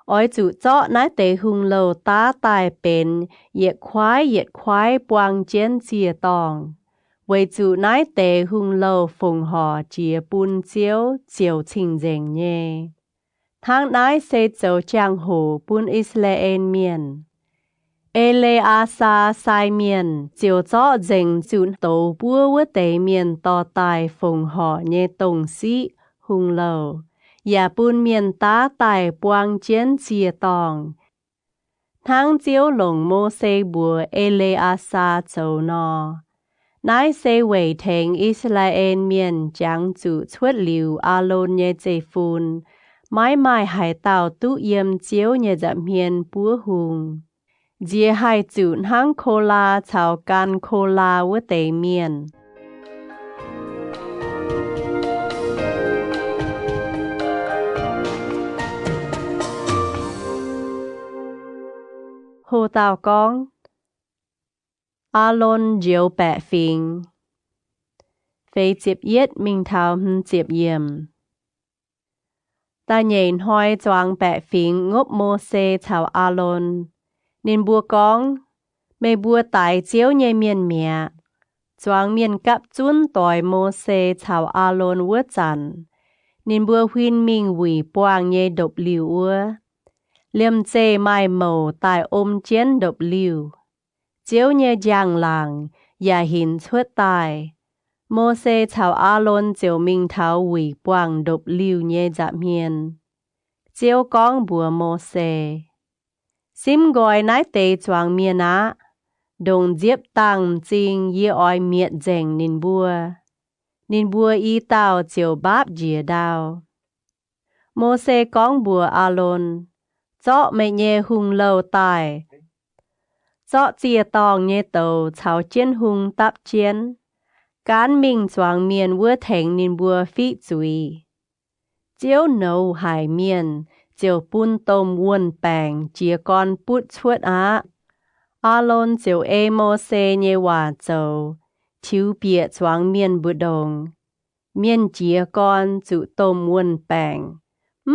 Ôi chủ chọ nái tế hung lâu tá tài bên, yết khoái quang chén chia tòng. Với chủ nái tế hung lâu phùng họ chia bún chiều chinh dành nhé. Tháng nái sẽ châu trang hồ bún Israel miền. Eleasa sai miền, chiều chó dành chụn tổ búa với tế miền to tài phùng họ nhé tổng sĩ hung lâu. Và bún miền tá tài quang chén chia tòng. Tháng chiếu lồng mô xe bùa Eleasa châu nò. Nái sẽ về thành Israel miền chẳng chủ xuất liu Alon nhé chế phun. Mãi hải tạo tụ yếm chiếu nhé dạm hiền búa hùng. Dìa hai chủ hăng khô la chào can khô la với tế miền. Hồ tàu con Alon diệu bẹ phình. Phê chịp yết mình thảo hân chịp yếm. Ta nhìn hoi choang bẹ phình ngốc mô xê chào Alon. Nên bùa con, mê bùa tài chiếu nhé miền mẹ. Choang miền cặp chun tòi mô xê chào Alon vua chăn. Nên bùa huyên mình hủy boang nhé độc liu ua. Liêm chê mai màu tài ôm chén độc liu. Chiếu nhé giang làng, và hình xuất tài. Mô xê chào Alon chiếu mình thảo hủy boang độc liu nhé dạm hiền. Chiếu con bùa mô xê. Sim gọi nái tế choang miền á. Đồng diếp tăng chinh yê oi miệt dành nín bùa. Nín bùa y tàu chiều báp dìa đào. Mô xê con bùa Alon. Chọ mẹ nhé hung lâu tài. Chọ chia tòng nhé tàu chào chiến hung tạp chiến. Cán mình choang miền vua thành nín bùa phí chúi. Chiếu nấu hải miền. Chiều bún tôm nguồn bàng chia con bút chuột á. Alon chiều mô xê nhé hòa châu. Chiếu bịa choang miền bút đồng. Miền chia con chủ tôm nguồn bàng.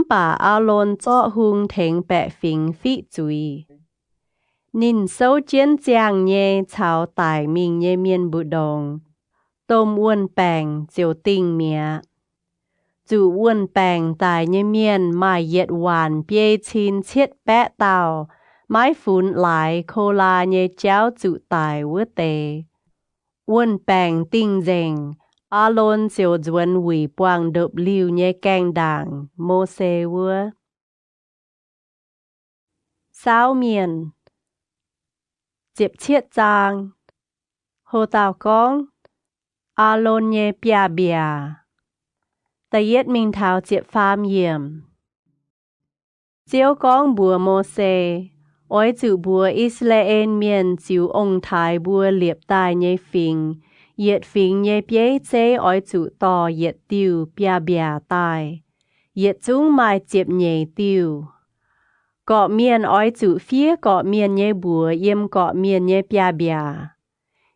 Bà Alon cho hung thành bẹ phình phí chúi. Nín sâu chiến giang nhé chào tài mình nhé miền bút đồng. Tôm nguồn bàng chiều tinh mẹ. Chủ uốn bàng tài nhé miền mà yết hoàn bê chín chiết bẹ tàu. Mái phun lại khô la nhé cháu chủ tài vua tê. Uốn bàng tinh dành. Alon chiều duân hủy boang độc liu nhé canh đảng. Mô xê vua. Sao miền. Chiếp chiết giang. Hồ tàu con. Alon nhé bia bia. Ta yết mình thảo chiếp phàm yểm. Chiếu con bùa mô xê. Ôi chủ bùa Israel miền chiếu ông thái bùa liệp tài nhé phình. Yết phình nhé bế chế ôi chủ tò yết tiêu bia bia tài. Yết chúng mai chiếp nhé tiêu. Gọ miền ôi chủ phía gọ miền nhé bùa yếm gọ miền nhé bia bia.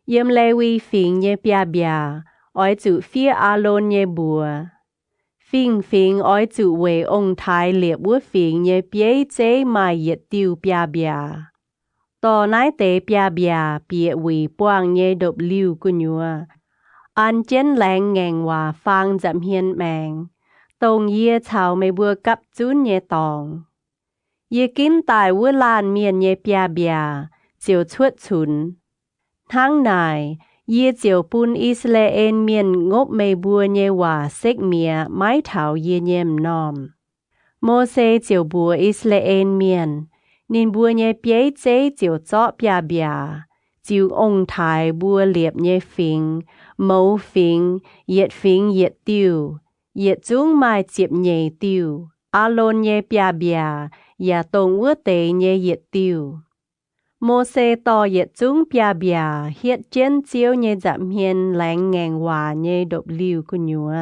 Yếm lê vi phình nhé bia bia. Ôi chủ phía Alon nhé bùa. Phình ôi chủ về ông thái liệp búa phình nhé bế chế mà yết tiêu bia bia. Tò nái tế bia bia bịa vì boang nhé độc liu của nhua. Anh chén lạng ngàn hòa phang dạm hiên mạng. Tông yê chào mê bùa cặp chún nhé tòng. Yê kín tài vua lan miền nhé bia bia, chiều chuột chún. Tháng này, yê chiều bún Israel miền ngốc mê bùa nhé hòa xích mía mái thảo yê nhem nòm. Mô xê chiều bùa Israel miền, nên bùa nhé bế chế chiều chọ bia bia. Chiều ông thái bùa liệp nhé phình, mẫu phình, yết tiêu. Yết chúng mai chiếp nhé tiêu. Alon nhé bia bia, và tông ua tế nhé yết tiêu. Mô xê tò yết chúng bia bia, hiết chén chiếu nhé dạm hiên láng ngang hòa nhé độc liu của nhua.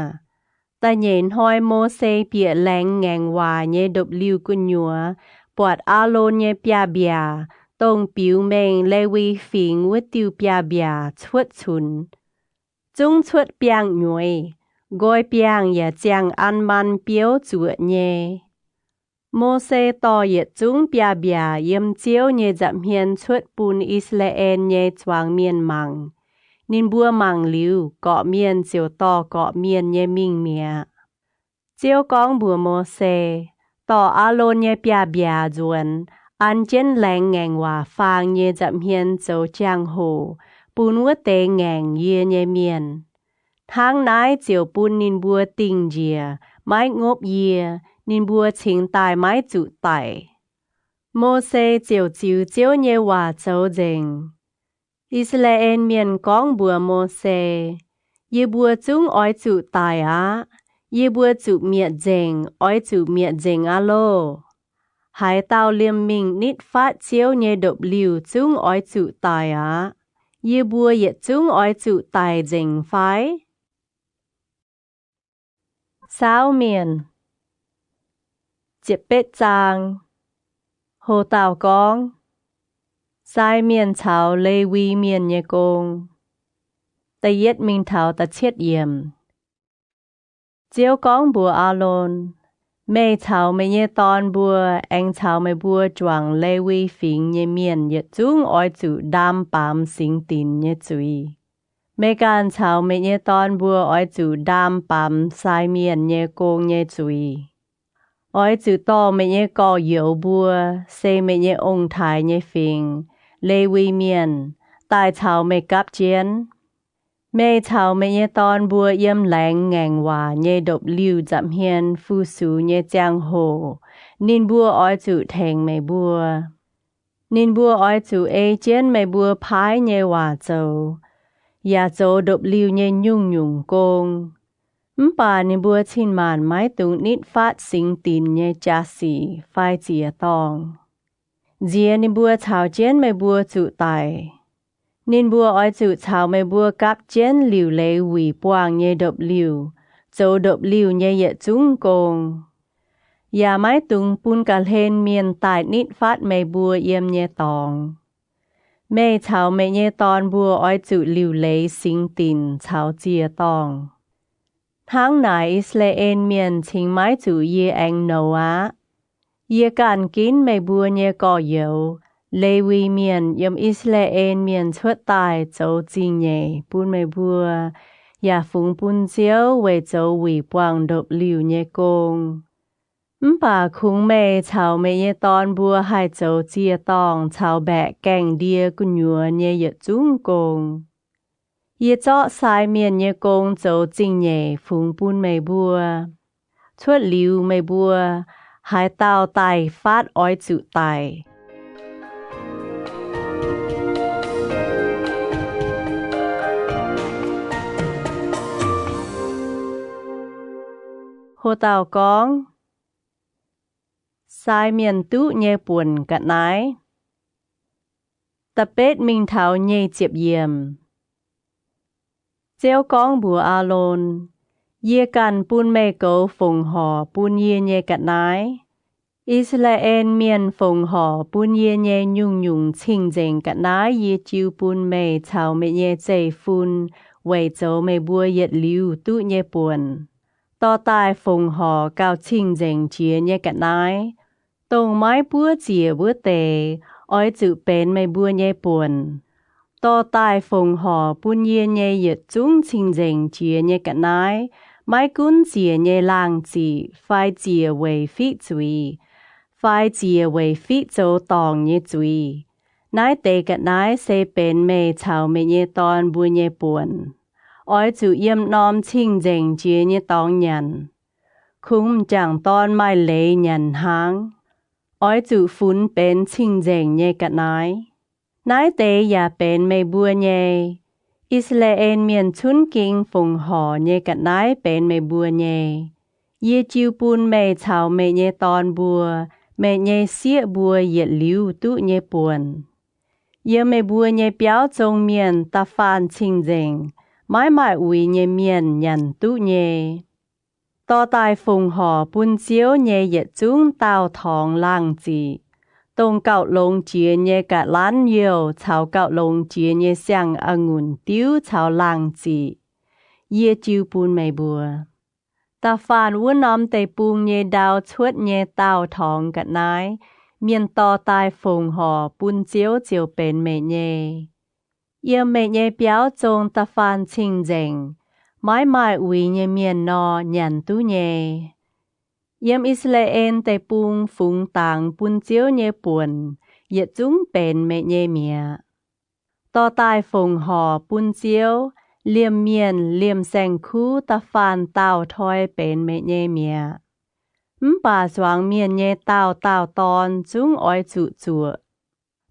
Ta nhìn hoi mô xê bịa láng ngang hòa nhé độc liu của nhua, ปวดอาโลนเยเปียเบียตรงปิวเมงเลวีฟิงวติวเปียเบียชวดชุนจุงชวดเปียงหน่วยกอยเปียงอย่าเจียงอันมันเปียวจัวเยโมเสต่อเหยจุงเปียเบียเยี่ยมเจียวเยจับเฮียนชวดปูนอิสราเอลเยจวางเมียนมังนินบัวมังลิวเกาะเมียนเจียวต่อเกาะเมียนเยมิงเมียเจียวกองบัวโมเสต่ออาโลนเยเปียเบียจวนอันเจนแรงแงงว่าฟางเยจับเฮียนโจจางโหปูนวัวเตงแงงเยเยเมียนทางนายเจียวปูนนินบัวติงเจียไม้งบเยียนินบัวชิงตายไม้จุไตโมเสเจียวจิวเจียวเยว่าโจเจงอิสราเอลเมียนกองบัวโมเสเยบัวจุงอ้อยจุตายเยบัวจุเมียเจงอ้อยจุเมียเจงอาโลหายเต้าเลียมมิงนิดฟาดเจียวเยดบลิวจุงอ้อยจุตายเยบัวเยจุงอ้อยจุตายเจงไฟสาวเมียนเจ็บเป็ดจางโหเต่ากองสายเมียนเฉาเลวีเมียนเยกงแต่เย็ดมิงเถาตะเชียดเยี่ยมเจียวกองบัวอาโลนแม่เฉาไม่เยตอนบัวเอ็งเฉาไม่บัวจวงเลวีฟิงเยเมียนเยจุงอ้อยจุดำปามสิงตินเยจุยแม่การเฉาไม่เยตอนบัวอ้อยจุดำปามสายเมียนเยกงเยจุยอ้อยจุต่อไม่เยก่อเหยียวบัวเซไม่เยองค์ไทยเยฟิงเลวีเมียนตายเฉาไม่กับเจียนแม่เฉาไม่เยตอนบัวเยี่ยมแหลงแงงว่าเยดบลิวจับเฮียนฟูสูเยจางโหนินบัวอ้อยจุแทงไม่บัวนินบัวอ้อยจุเอเจียนไม่บัวพายเยว่าโจอย่าโจดบลิวเยยุ่งยุ่งโกงป่านินบัวชินมานไม้ตุงนิดฟาดสิงตินเยจาสีไฟเจียตองเจียนินบัวเฉาเจียนไม่บัวจุไตนินบัวอ้อยจุเฉาไม่บัวกับเจียนหลิวเลวีปวางเยดบลิวโจดบลิวเยเยจุงโกงอย่าไม้ตุงปุนกะเลนเมียนตายนิดฟาดไม่บัวเยี่ยมเยตองแม่เฉาไม่เยตอนบัวอ้อยจุหลิวเลสิงตินเฉาเจียตองทั้งไหนอิสราเอลเมียนชิงไม้จุเยแองโนเยการกินไม่บัวเยก่อเยวเลวีเมียนยมอิสราเอลเมียนชวดตายโจจิงเยปุนไม่บัวอย่าฝูงปุนเจียวเวโจวีปวางดบลิวเยกงป่าคุงเมเฉาเมเยตอนบัวให้โจเจียตองเฉาแบกแกงเดียกุญยัวเยเยจุงกงเยเจาะสายเมียนเยกงโจจิงเยฝูงปุนไม่บัวชวดลิวไม่บัวหายเต้าไตฟาดอ้อยจุไตโหเต่ากองสายเมียนตุเยป่วนกะนายตะเป็ดมิงเถาเยเจ็บเยี่ยมเจียวกองบัวอาโลนเยกันปุนเมโกฝงหอปุนเยเยกะนายอิสราเอลเมียนฝงหอปุนเยเยยุ่งยุ่งชิงเจงกะนายเยจิวปุนเมเฉาเมเยเจฟุนไวโจเมบัวเย็ดลิวตุเยป่วนต่อตายฝงหอเก้าชิงเจงเจียเยกะนายตรงไม้ปัวเจียบัวเตอ้อยจุเป็นไม่บัวเยป่วนต่อตายฝงหอปุนเยเยเยดจุงชิงเจงเจียเยกะนายไม้กุนเจียเยลางจีไฟเจียเวฟิจุยไฟเจียเวฟิโจตองเยจุยนายเตกะนายเซเป็นเมเฉาเมเยตอนบัวเยป่วนอ้อยจุเยี่ยมน้อมชิงเจงเจียเยตองยันคุ้มจังตอนไม่เลยยันหางอ้อยจุฟุ้นเป็นชิงเจงเยกะนายเตอย่าเป็นไม่บัวเยอิสราเอลเมียนชุนกิงฝงหอเยกะนายเป็นไม่บัวเยเยจิวปุนเมเฉาเมเยตอนบัวเมเยเสียบัวเยลิวตุเยป่วนเยเมบัวเยเปียวจงเมียนตาฟานชิงเจงไม้อุยเยเมียนยันตุเยต่อตายฝงหอปุนเจียวเยเยจุงเต้าทองล่างจี Tông cạo lông chia nhé cả lán nhiều, chào cạo lông chia nhé sang ngùn tiêu chào làng chỉ. Yê chiêu bùn mày bùa. Ta phản vốn nóm tê bùn nhé đào chuốt nhé tàu thong cả nái, miền to tai phùng hò bùn chiếu chiều bên mẹ nhé. Yê mẹ nhé béo trông ta phản chinh dành, mãi mãi uy nhé miền nò nhàn tú nhé. Yếm Israel tây bung phung tàng bún chiếu nhé buồn, yết chúng bền mẹ nhé mía. To tai phùng hò bún chiếu, liêm miền liêm sành khu ta phàn tàu thoi bền mẹ nhé mía. Bà soáng miền nhé tàu tòn chúng oi trụ chùa.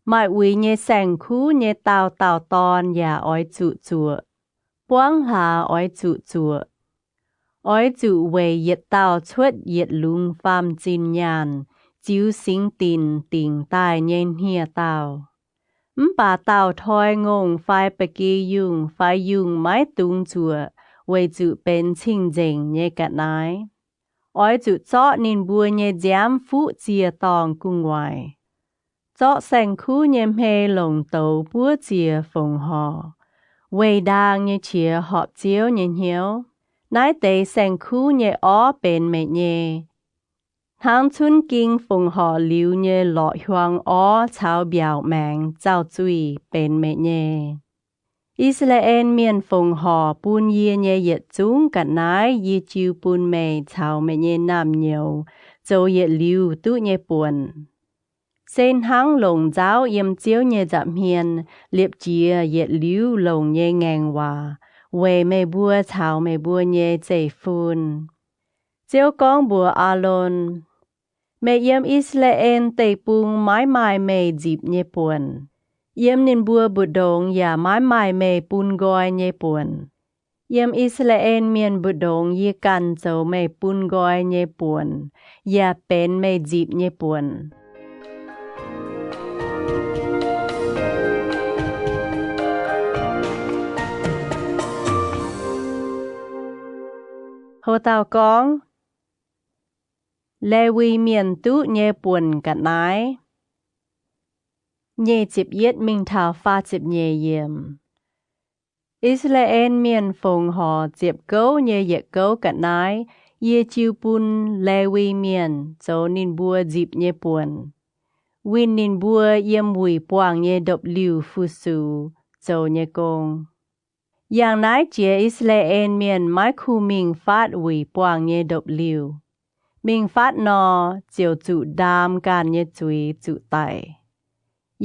Mai uy nhé sành khu nhé tàu tòn ya oi trụ chùa. Buông hà oi trụ chùa. Ôi chủ về yết tàu chuốt yết lung phàm chín nhàn, chiếu sinh tình tai nhên hìa tàu. Bà tàu thoi ngông phải bạc phải dùng mái tung chùa, về chủ bên chinh dành nhé cả nái. Ôi chủ chọ nên bùa nhé giám phụ chia tòng cung ngoài. Chọ sành khu nhém hê lồng tàu bùa chia phồng hò, về đàng nhé chia họp chiếu nhé hiếu. Nái tế sành khu nhé ó bên mẹ nhé. Hàng chuân kinh phùng họ liu nhé lọ hoang ó chào biểu mạng chào chui bên mẹ nhé. Israel miền phùng họ bùn yê nhé yết chúng cả nái yê chiêu bùn mẹ chào mẹ nhé nam nhiều, dâu yết liu tụ nhé buồn. Sen hàng lồng giáo yếm chiếu nhé dạm hiền, liệp chia yết liu lồng nhé ngang hòa. Về mẹ bùa chào mẹ bùa nhé chạy phun. Chiếu con bùa alon. Mẹ yếm Israel tây bung mãi mãi mẹ dịp nhé buồn. Yếm nên bùa bùa đông ya mãi mãi mẹ bùn gọi nhé buồn. Yếm Israel miền bùa đông yê can châu mẹ bùn gọi nhé buồn. Ya bên mẹ dịp nhé buồn. Hồ tàu con Lê vi miền tụ nhé buồn cả nái. Nhé chịp yết mình thảo pha chịp nhé yếm. Israel miền phùng họ chịp gấu nhé yết gấu cả nái. Yê chiêu bùn lê vi miền dấu nín bùa dịp nhé buồn. Win nín bùa yếm mùi boang nhé độc liu phu su dấu nhé công. Yang nái chia Israel miền mái khu mình phát uy boang nhé độc liu. Mình phát nò chiều chủ đam can nhé chui chủ tài.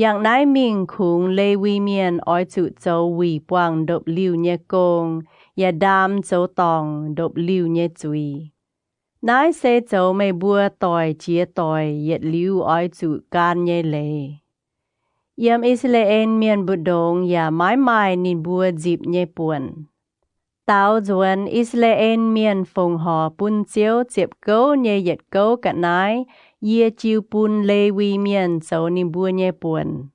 Yang nái mình khung lê vi miền oi chủ châu uy boang độc liu nhé công. Ya đam châu tòng độc liu nhé chui. Nái xe châu mê bùa tòi chia tòi yết liu oi chủ can nhé lê. Yếm Israel miền bùa đông ya mãi mãi nín bùa dịp nhé buồn. Tao duân Israel miền phùng họ bùn chiếu chịp gấu nhé yết gấu cả nái, yê chiêu bùn lê vi miền dấu nín bùa nhé buồn.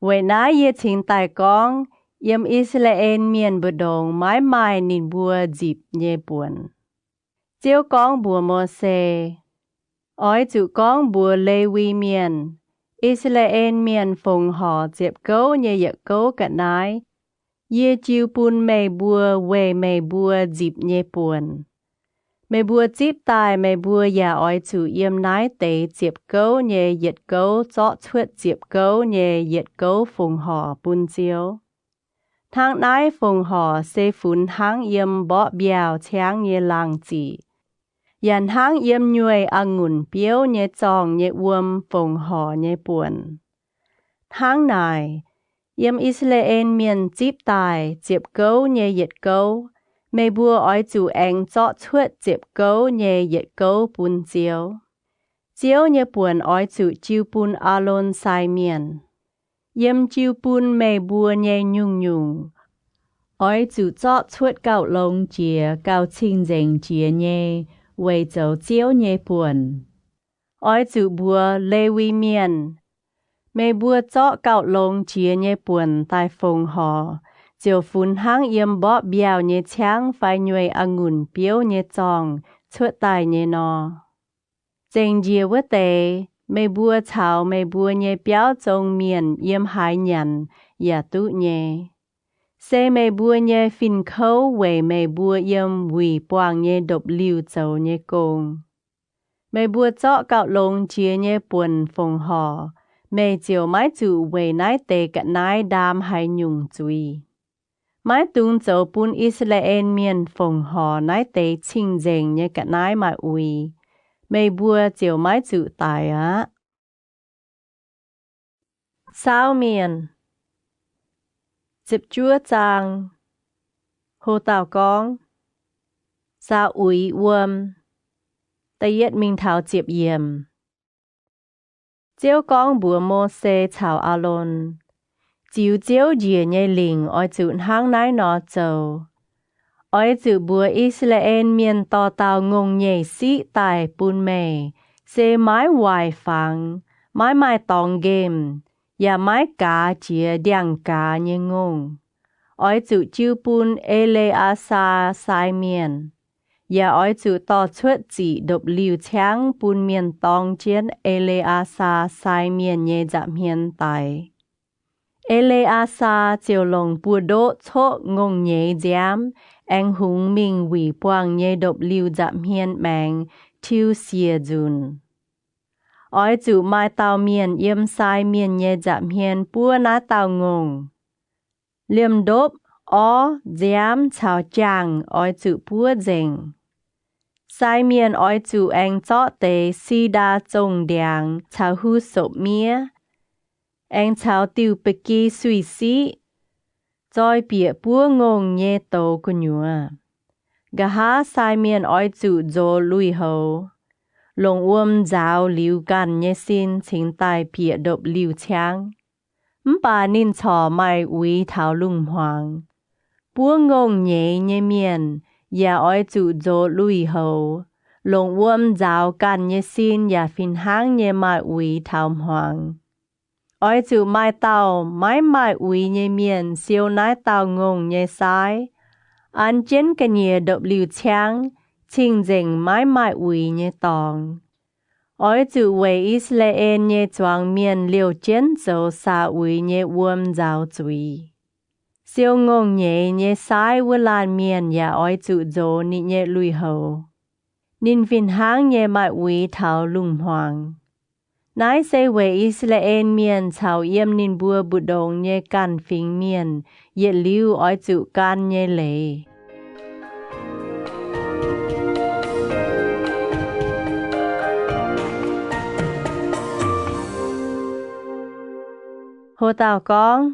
Vậy nái yê chính tài con, yếm Israel miền bùa đông mãi mãi nín bùa dịp nhé buồn. Chiếu con bùa mô xê, oi chủ con bùa lê vi miền. Israel miền phùng họ chịp gấu nhé yết gấu cả nái. Yê chiêu bùn mê bùa về mê bùa dịp nhé buồn. Mê bùa chịp tài mê bùa ya oi chủ yếm nái tế chịp gấu nhé yết gấu chọ chuột chịp gấu nhé yết gấu phùng họ bùn chiếu. Thang nái phùng họ xê phun hang yếm bó biao cháng nhé làng chỉ. Yàn hang yếm nhuê ngùn biếu nhé chong nhé uom phùng họ nhé buồn. Hang này, yếm Israel miền chịp tài chịp gấu nhé yết gấu. Mê bùa oi chủ anh chọ chuột chịp gấu nhé yết gấu bùn chiếu. Chiếu nhé buồn oi chủ chiêu bùn alon sai miền. Yếm chiêu bùn mê bùa nhé nhung. Oi chủ chọ chuột gạo lông chìa gạo chinh dành chìa nhé. Về dấu chiếu nhé buồn. Oi chủ bùa lê vi miền. Mê bùa chọ gạo lông chìa nhé buồn tai phùng họ. Chiều phun hang yếm bó biao nhé cháng phải nhuê ngùn biếu nhé chong chuột tài nhé nò. Dành dìa vết tê, Mày bùa chào mày bùa nhẹ béo trong miền yếm hải nhận, ya tụ nhẹ. Xe mày bùa nhẹ phình khâu về mày bùa yếm quỷ boang nhẹ độc liu châu nhẹ công. Mày bùa chọ cạo lông chia nhẹ buồn phong hò, mày chiều mái chủ về nái tê cả nái đam hải nhung chui. Mái tung châu bún Israel miền phong hò nái tê chinh dành nhẹ cả nái mái ui. Mày bùa chiều mái chủ tài á. Sao miền Dịp chúa chàng Hồ tàu con Sao ui uâm Tây yết minh thảo chiếp yếm Chiếu con bùa mô xê chào a lôn Chiếu chiếu dìa nhây linh oi chụn hang nái nó châu Oi chụ bùa Israel miền to tàu ngông nhảy sĩ tài bùn mê Xê mái hoài phẳng Mái mai tòng game Ya mái cá chia điang cá nhé ngông. Oi chụ chiu bún Eleasa sai miền. Ya oi chụ to chuột chỉ độc liu chang bún miền tong chiến Eleasa sai miền nhé giảm hiền tài. Eleasa chiều lòng bùa đỗ chốt ngông nhé giám. Anh hùng mình quỷ boang nhé độc liu giảm hiền mạng thiêu xìa dùn. Oi chụ mai tàu miền yếm sai miền nhẹ giảm hiền bùa ná tàu ngông. Liêm đốp, giám chào chàng oi chụ bùa dành. Sai miền oi chụ anh chọ tế si đa trông đàng chào hư sộp mía. Anh chào tiêu bê kỳ suy sĩ. Choi bịa bùa ngông nhẹ tổ của nhùa. Gà há sai miền oi chụ dô lùi hầu. Long uom giáo liu gan nhé xin chính tài bịa độc liu chang. Bà nín chò mai uy thảo lung hoàng. Búa ngông nhé nhé miền, ya oi chủ dô lùi hầu. Long uom giáo gan nhé xin ya phìn hang nhé mai uy thảo hoàng. Oi chủ mai tàu mai uy nhé miền siêu nái tàu ngông nhé sai. An chén cái nhé độc liu chang. Chinh dành mai ui nhé tòng. Oi chụ về Israel nhé choang miền liều chén dấu xa ui nhé uom giáo chui. Siêu ngông nhé sai vô lan miền ya oi chụ dấu nị nhé lùi hầu. Nín phìn hang nhé mai ui thảo lung hoàng. Nái xe về Israel miền chào yếm nín bùa bụt đồng nhé can phình miền, yết liu oi chụ can nhé lệ. Hồ tàu con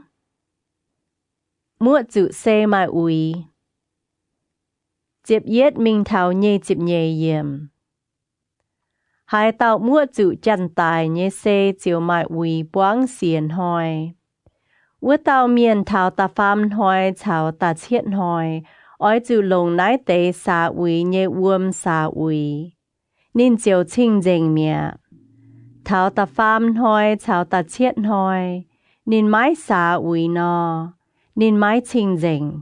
Mua chữ xe mai ui Chiếp yết minh thảo nhê chiếp nhê yếm. Hai tàu mua chữ chân tài nhê xe chiều mai ui boang xiên hoi. Ua tàu miền thảo ta pham hoi chào ta chiết hoi. Oi chữ lồng nái tế xa ui nhê uom xa ui. Nín chiều chinh dành mẹ. Thảo ta pham hoi chào ta chiết hoi. Nín mái xa ui nò, nín mái chinh dành.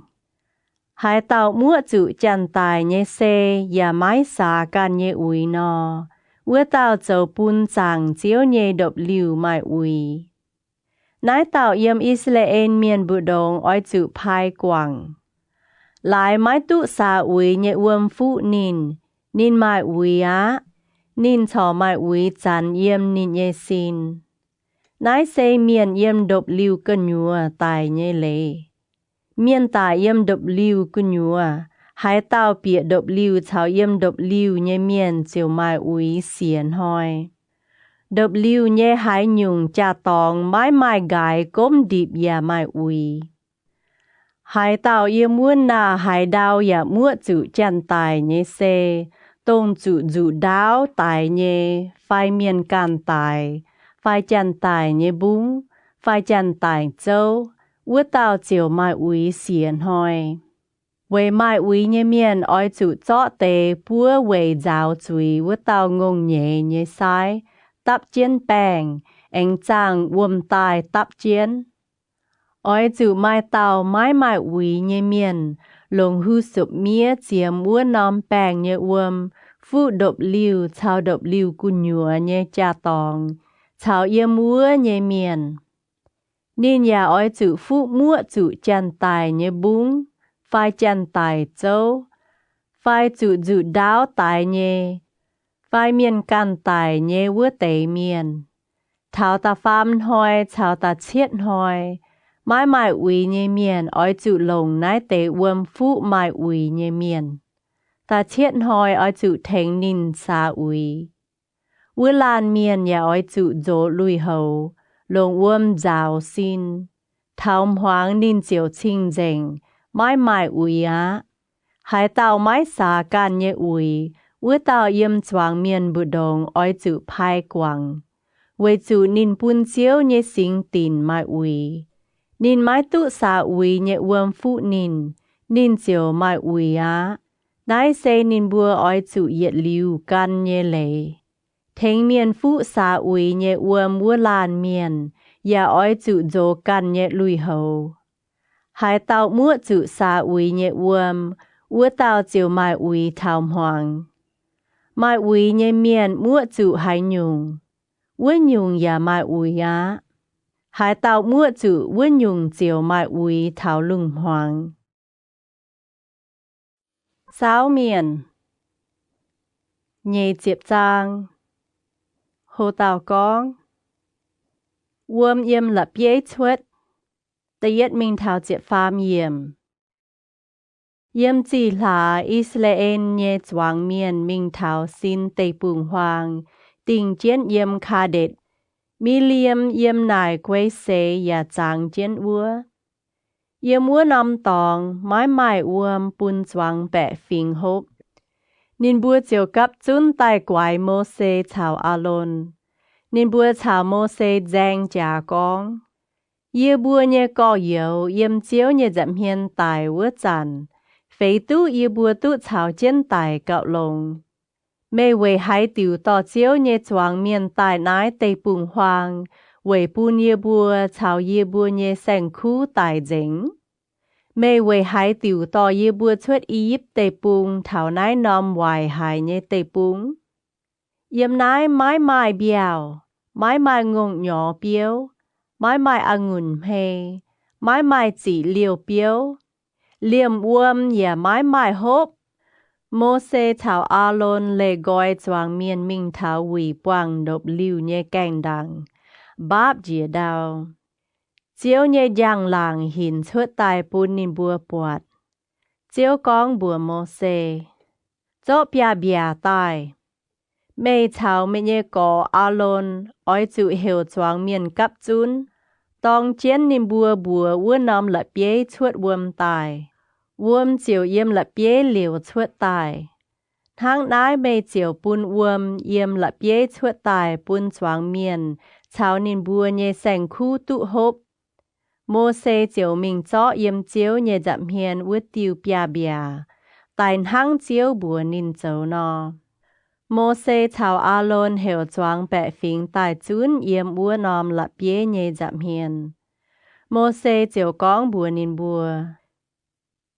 Hai tàu mua chữ chân tài nhé xe, ya mái xa can nhé ui nò. Ua tàu châu bún chàng chiếu nhé độc liu mai ui. Nái tàu yếm Israel miền bù đồng oi chữ phai quảng. Lại mái tụ xa ui nhé uom phụ nín mai ui á. Nín chò mai ui chán yếm nín nhé xin. Nái xe miền yếm độc liu cân nhùa tài nhé lệ. Miền tài yếm độc liu cân nhùa. Hai tàu bịa độc liu chào yếm độc liu nhé miền chiều mai ui xiên hoi. Độc liu nhé hai nhung cha tòng mai gái cốm điệp ya mai ui. Hai tàu yếm muôn na hai đào ya mua chữ chân tài nhé xe. Tông chữ dụ đáo tài nhé phai miền can tài. Phai chân tài nhé bún, phai chân tài châu, ua tàu chiều mai ui xiên hoi. Về mai ui nhé miền oi chủ chọ tê búa về giáo chui ua tàu ngông nhé sai, tắp chiến bèng, anh chàng uom tài tắp chiến. Oi chủ mai tàu mai ui nhé miền, lồng hư sụp mía chiếm ua nóm bèng nhé uom, phụ độc liu chào độc liu cù nhùa nhé cha tòng chào yếm múa nhé miền nên nhà oi chữ phụ múa chữ chân tài nhé búng phai chân tài châu phai chữ đáo tài nhé phai miền can tài nhé vua tề miền thảo ta pham hoi thảo ta chiết hoi mai uy nhé miền oi chữ lồng nái tề uom phụ mai uy nhé miền ta chiết hoi oi chữ thèn nín xa uy vua lan miền nhà oi chữ dỗ lùi hầu lồng uom rào xin thảo hoang nín chiều chinh dành mai uy á hải tàu mai xa can nhé uy vua tàu yếm choang miền bù đồng oi chữ phai quang với chữ nín bún chiếu nhé sinh tin mai uy nín mai tụ xa uy nhé uom phụ nín chiều mai uy á nái xe nín bùa oi chữ yết liu can nhé lệ thèn miền phụ xa uy nhé uom vua lan miền ya oi chữ dỗ can nhé lùi hầu hải tàu mua chữ xa uy nhé uom vua tàu chiều mai uy thảo hoàng mai uy nhé miền mua chữ hải nhung vua nhung ya mai uy á hải tàu mua chữ vua nhung chiều mai uy thảo lung hoàng sáu miền nhẹ diệp trang hồ tàu con uom yếm lập yế chuất tây yết minh thảo diệp phàm yếm chỉ là Israel nhé choang miền minh thảo xin tây bùng hoàng tình chiến yếm kha đệt mi liêm yếm nải quay xế ya trang chiến vua yếm vua nằm tòng mai uom bún choang bẹ phình hốc nín bùa chiều cấp chun tai quái mô xê chào Aaron nín bùa chào mô xê giang trả con yê bùa nhé có yếu yếm chiếu nhé dặm hiên tài vua chàn phế tu yê bùa tu chào chiến tài cạo lồng mê về hải tiểu tỏ chiếu nhé choang miền tài nái tây bùng hoàng về bùn yê bùa chào yê bùa nhé sành khu tài dính mê về hải tiểu tỏ yê bùa chuất Egypt tây bùng thảo nái nòm hoài hải nhé tây bùng yếm nái mai biao mai ngông nhỏ biếu mai angùn hê mai chỉ liều biếu liềm uom ya mai hốp mô xê thảo Aaron lê gọi choang miền minh thảo quỷ quang độc liu nhé canh đằng báp dìa đào chiếu nhé giang làng hình chuất tài bún nín bùa bọt chiếu con bùa mô xê dỗ bia tài mê thảo mê nhé có Aaron oi chữ hiểu choang miền cấp chun tòng chiến nín bùa vua nòm lập bế chuất uom tài uom chiều yếm lập bế liều chuất tài tháng nái mê chiều bún uom yếm lập bế chuất tài bún choang miền chào nín bùa nhé sành khu tụ hốp mô xê chiều mình chó yếm chiếu nhé dặm hiền vua tiêu bia tài hăng chiếu bùa nín châu nò mô xê chào Aaron hiểu choang bẹ phình tài chún yếm vua nòm lập bế nhé dặm hiền mô xê chiều con bùa nín bùa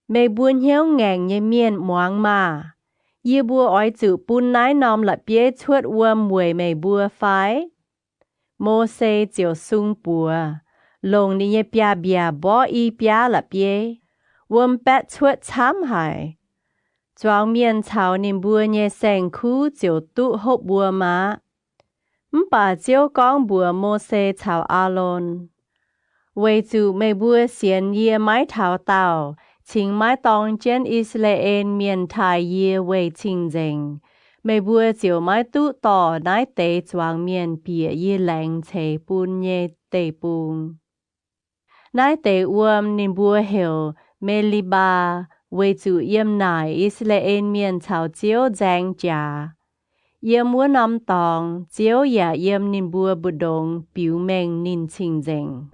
mê buôn hiếu ngàng nhé miền moang mà yê bùa oi chữ bún nái nòm lập bế chuất uom mùi mê bùa phái mô xê chiều sung bùa lồng ní nhé bia bó y bia lập bế uom bét chuất chám hải choang miền chào nín bùa nhé sành khu chiều tụ hộp bùa má bà chiều con bùa mô xê chào Aaron为主美不先也买淘到，请买当真以色列面台也为清净，美不就买都到乃地庄面别也冷切半夜地半，乃地乌宁不后美利巴为主掩乃以色列面朝朝正家。yếm múa nằm tòng chiếu ya yếm nín bùa bù đồng biểu mệnh nín chinh dành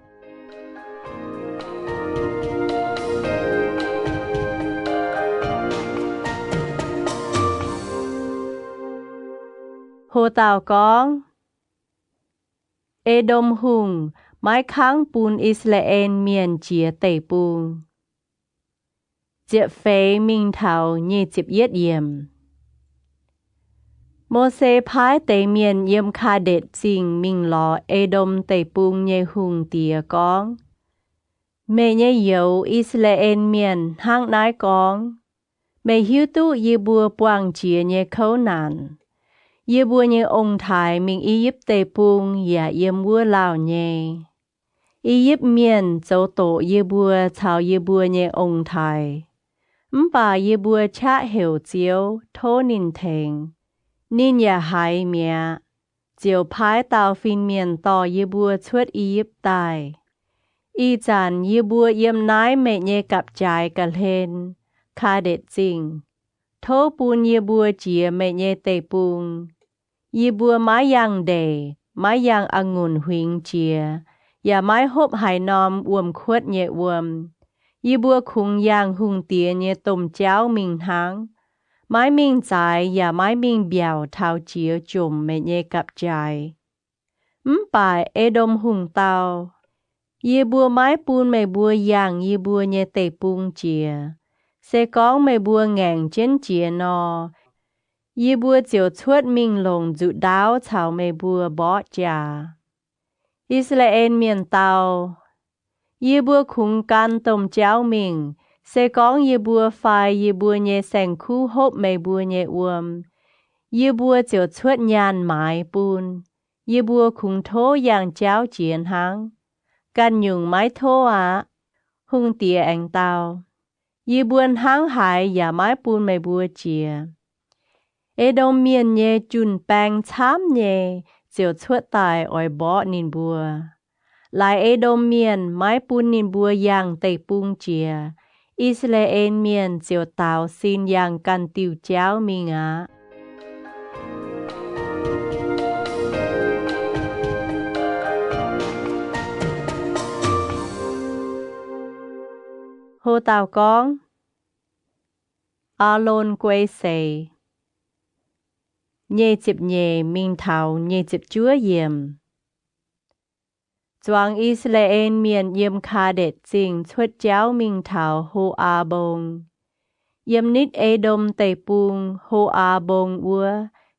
hồ tàu con Edom hùng mái kháng bùn Israel miền chia tây bùn Diệp phế minh thảo như diệp yết yếm โมเสพายเตเมียนเยี่ยมคาเด็ดสิงมิงลอเอดมเตปุงเยหุงเตียกองเมเยเยวอิสราเอลเมียนห้างนายกองเมหิวตุเยบัวปวางเจียเยเขานานเยบัวเยองค์ไทยมิงอียิปต์เตปุงอย่าเยี่ยมวัวลาวเยอียิปต์เมียนเจ้าโตเยบัวชาวเยบัวเยองค์ไทยป่าเยบัวชะเหวเจียวโทนินเทงนินอย่าหายเมียเจียวพายตาวฟินเมียนต่อเยบัวชวดอียิปต์ตายอีจันเยบัวเยี่ยมนายเมเยกับใจกะเลนคาเด็ดจริงโทปูนเยบัวเจียเมเยเตปุงเยบัวไม้ยังเดไม้ยังองุ่นหวิงเจียอย่าไม้หบหายนอมอวมขวดเยอวมยีบัวคุงยางหุงเตียเยต้มเจ้ามิงหางไม้มิงใจอย่าไม้มิงเบียวเท้าเจียวจุ่มเมเยกับใจป่ายเอดมหุงเตายีบัวไม้ปูนไม่บัวยางยีบัวเยเตปุงเจียเสกองไม่บัวแง่งเจนเจียนอยีบัวเจียวชวดมิงลงจุดดาวเฉาไม่บัวบอจาอิสราเอลเมียนเตาเยบัวคุงกันต้มเจ้ามิงเสกองเยบัวไฟเยบัวเยแสงคู่หบไม่บัวเยอวมเยบัวเจียวชวดยานหมายปูนเยบัวคุงโทอย่างเจ้าเจียนหางกันยุงไม้โทหุงเตียแองเตาเยบัวหางหายอย่าไม้ปูนไม่บัวเจียเอดมเมียนเยจุนแปงช้ำเยเจียวชวดตายอ้อยบ่นินบัวลายเอโดมเมียนไม้ปูนนินบัวยางเตปุงเจียอิสราเอลเมียนเจียวตาวซินยางกันติวเจ้ามิงาโฮตาวกองอาโลนกวยเซเยจิบเยมิงเทาเยจิบจัวเยี่ยมจวงอิสราเอลเมียนเยี่ยมคาเด็ดจริงชวดเจ้ามิงเทาโฮอาบงเยี่ยมนิดเอดมเตปุงโฮอาบงวัว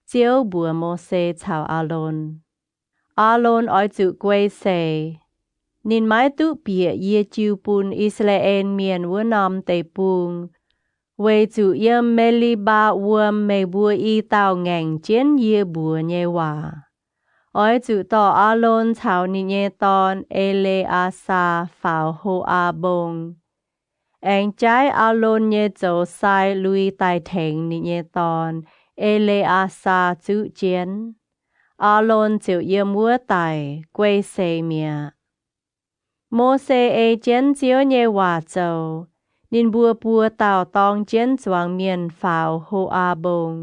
เจียวบัวโมเสชาวอาโลนอ้อยจุกวยเซนินไม้ตุเปียเยจิวปุนอิสราเอลเมียนวัวนอมเตปุงเวจุเยี่ยมเมลิบาวัวเมบัวอีเต้าแง่งเจียนเยบัวเยวาอ้อยจุต่ออาโลนชาวนิเยตอนเอเลอาซาฝ่าวโฮอาบงแองใจอาโลนเยโจไซลุยไตเถงนิเยตอนเอเลอาซาจุเจียนอาโลนจิวเยี่ยมวัวไตกวยเซเมียโมเสเอเจียนเจียวเยวาโจนินบัวปัวเต่าตองเจียนจวงเมียนฝ่าวโฮอาบง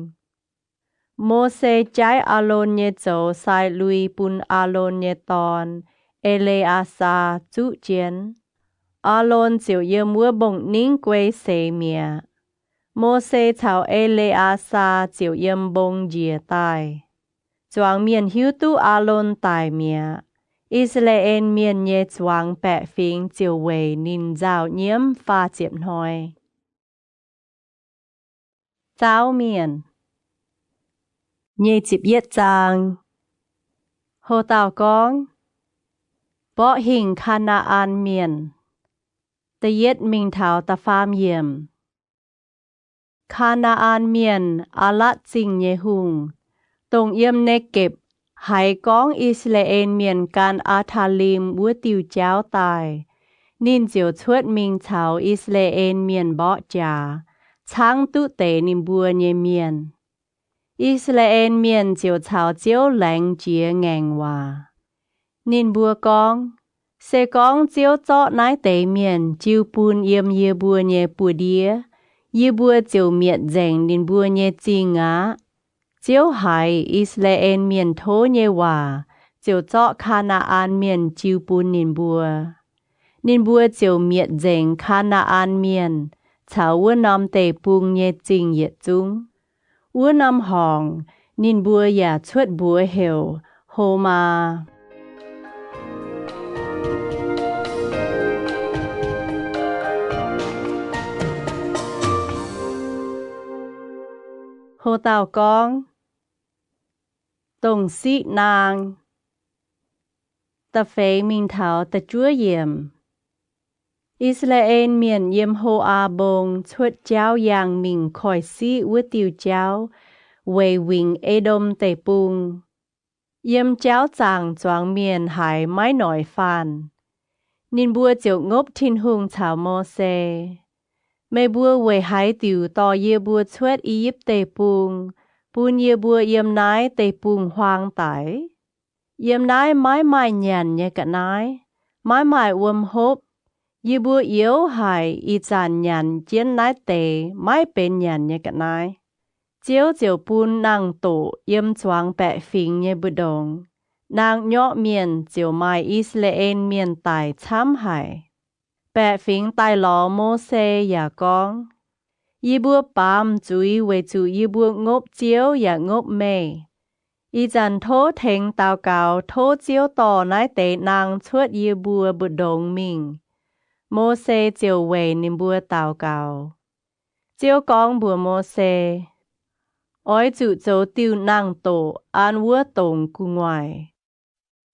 โมเสใจอาโลนเยโจไซลุยปุนอาโลนเยตอนเอเลอาซาจุเจียนอาโลนจิวเยี่ยมวัวบงนิ่งกวยเซเมียโมเสชาวเอเลอาซาจิวเยี่ยมบงเจียตายจวงเมียนหิวตุอาโลนตายเมียอิสราเอลเมียนเยจวงแปะฟิงจิวเวนินเจ้าเยี่ยมฟ้าเจ็บหอยเจ้าเมียนเยจิบเย็ดจางโฮตาวกองเปาะหิงคานาอานเมียนตะเย็ดมิงเทาตะฟามเยี่ยมคานาอานเมียนอาละจิงเยหุงตรงเยี่ยมเนเก็บหายกองอิสราเอลเมียนการอาทาลิมวัวติวเจ้าตายนินเจียวชวดมิงเทาอิสราเอลเมียนเบาะจาช้างตุเตนิมบัวเยเมียนอิสราเอลเมียนเจียวชาวเจียวแหลงเจียแงงว่านินบัวกองเสกองเจียวเจาะนายเตเมียนจิวปูนเยี่ยมเยบัวเยปูเดียเยบัวเจียวเมียดแจงนินบัวเยจิงะเจียวหายอิสราเอลเมียนโทเยว่าเจียวเจาะคานาอานเมียนจิวปูนนินบัวเจียวเมียดแจงคานาอานเมียนชาววัวนอมเตปุงเยจิงเยจุงวัวนำห้องนินบัวอย่าชวดบัวเหวโฮมาโฮตาวกอง tông sĩ nàng ta phê mình thảo ta chúa yếm Israel miền yếm hô a bông chuột cháu yang mình khỏi sĩ với tiêu cháu về vinh Edom tề bùng yếm cháu chàng choáng miền hải mái nổi phàn nín bùa chiều ngốc thiên hùng chào mô xê mê bùa về hải tiểu tò yê bùa chuột y yếp tề bùng bùn yê bùa yếm nái tề bùng hoang tải yếm nái mái mái nhàn nhé cả nái mái mái hốp yê bùa yếu hải y chàn nhàn chiến nái tề mái bên nhàn nhé cả nái chiếu chiều bùn nàng tổ yếm choáng bẹ phình nhé bù đồng nàng nhỏ miền chiều mai Israel miền tài chám hải bẹ phình tài lò mô xê ya con y bùa bám chuối về chủ y bùa ngốc chiếu ya ngốc mê y dàn thố thèn tao cào thố chiếu tò nái tệ nàng chuột y bùa bù đồng mình mô xê chiều về nín bùa tao cào chiếu con bùa mô xê ôi chủ châu tiêu nàng tổ an vua tổng cu ngoài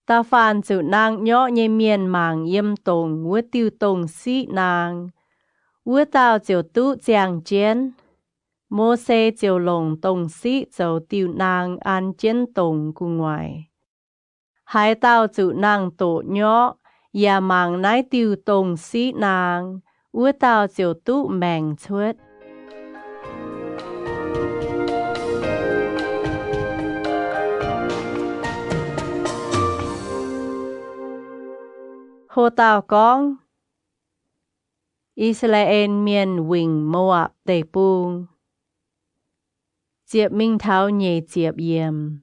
ta phàn chủ nàng nhỏ nhẹ miền màng yếm tổng vua tiêu tổng sĩ nàng vua tao chiều tu giang chiến mô xê chiều lồng tổng sĩ châu tiêu nàng an chiến tổng cu ngoài hai tao chủ nàng tổ nhỏ ya màng nái tiêu tổng sĩ nàng vua tao chiều tu mèng chuột Hồ tao con Israel miền vinh Moab tề bùng Diệp minh thảo nhẹ diệp yếm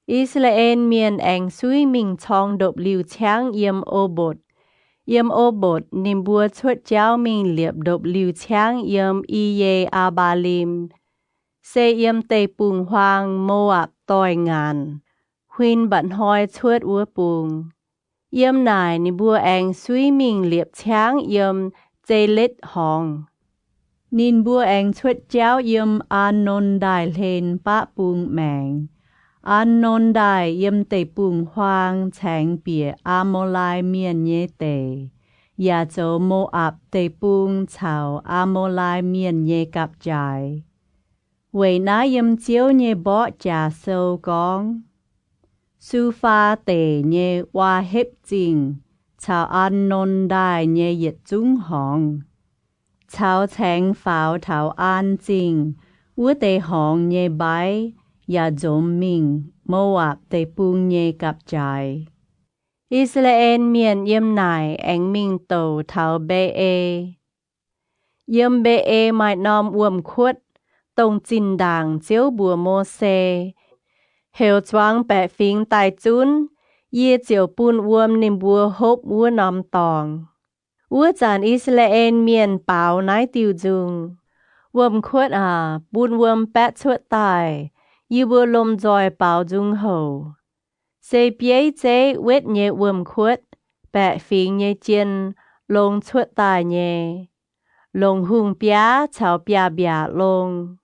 Israel miền anh suy minh chong độc liu chang yếm ô bột niệm bùa chuột cháu minh liệp độc liu chang yếm iye abalim xe yếm tề bùng hoang Moab tòi ngàn huyên bận hoi chuột úa bùng yếm nài ni bùa anh suy mình liệp cháng yếm dây lết hong nín bùa anh chuột cháu yếm an nôn đài lên bạ bùng mèng an nôn đài yếm tề bùng hoang chàng bìa Amolai miền nhé tề ya châu Moab tề bùng chào Amolai miền nhé cặp trái vậy ná yếm chiếu nhé bó trà sâu con Su pha tề nhé hoa hếp trình, chào an nôn đài nhé yết trung hong. Chào chàng pháo thảo an trình, ua tề hong nhé bái, ya dôm mình, Moab tề bùng nhé cặp trái. Israel miền yếm nải anh mình tàu thảo bê ê. Yếm bê ê mãi nòm uom khuất, tông trình đàng chiếu bùa mô xê. Hiệu choáng bẹ phình tài chún, yê chiều bùn uom niềm bùa hốp ua nòm tòng. Ua chàn Israel miền bảo nái tiêu dung. Uom khuất bùn uom bẹ chuột tài, yê bùa lôm dòi bảo dung hầu. Xê bế chế vết nhé uom khuất, bẹ phình nhé chiên, lông chuột tài nhé. Lông hùng bia chào bia bia lông.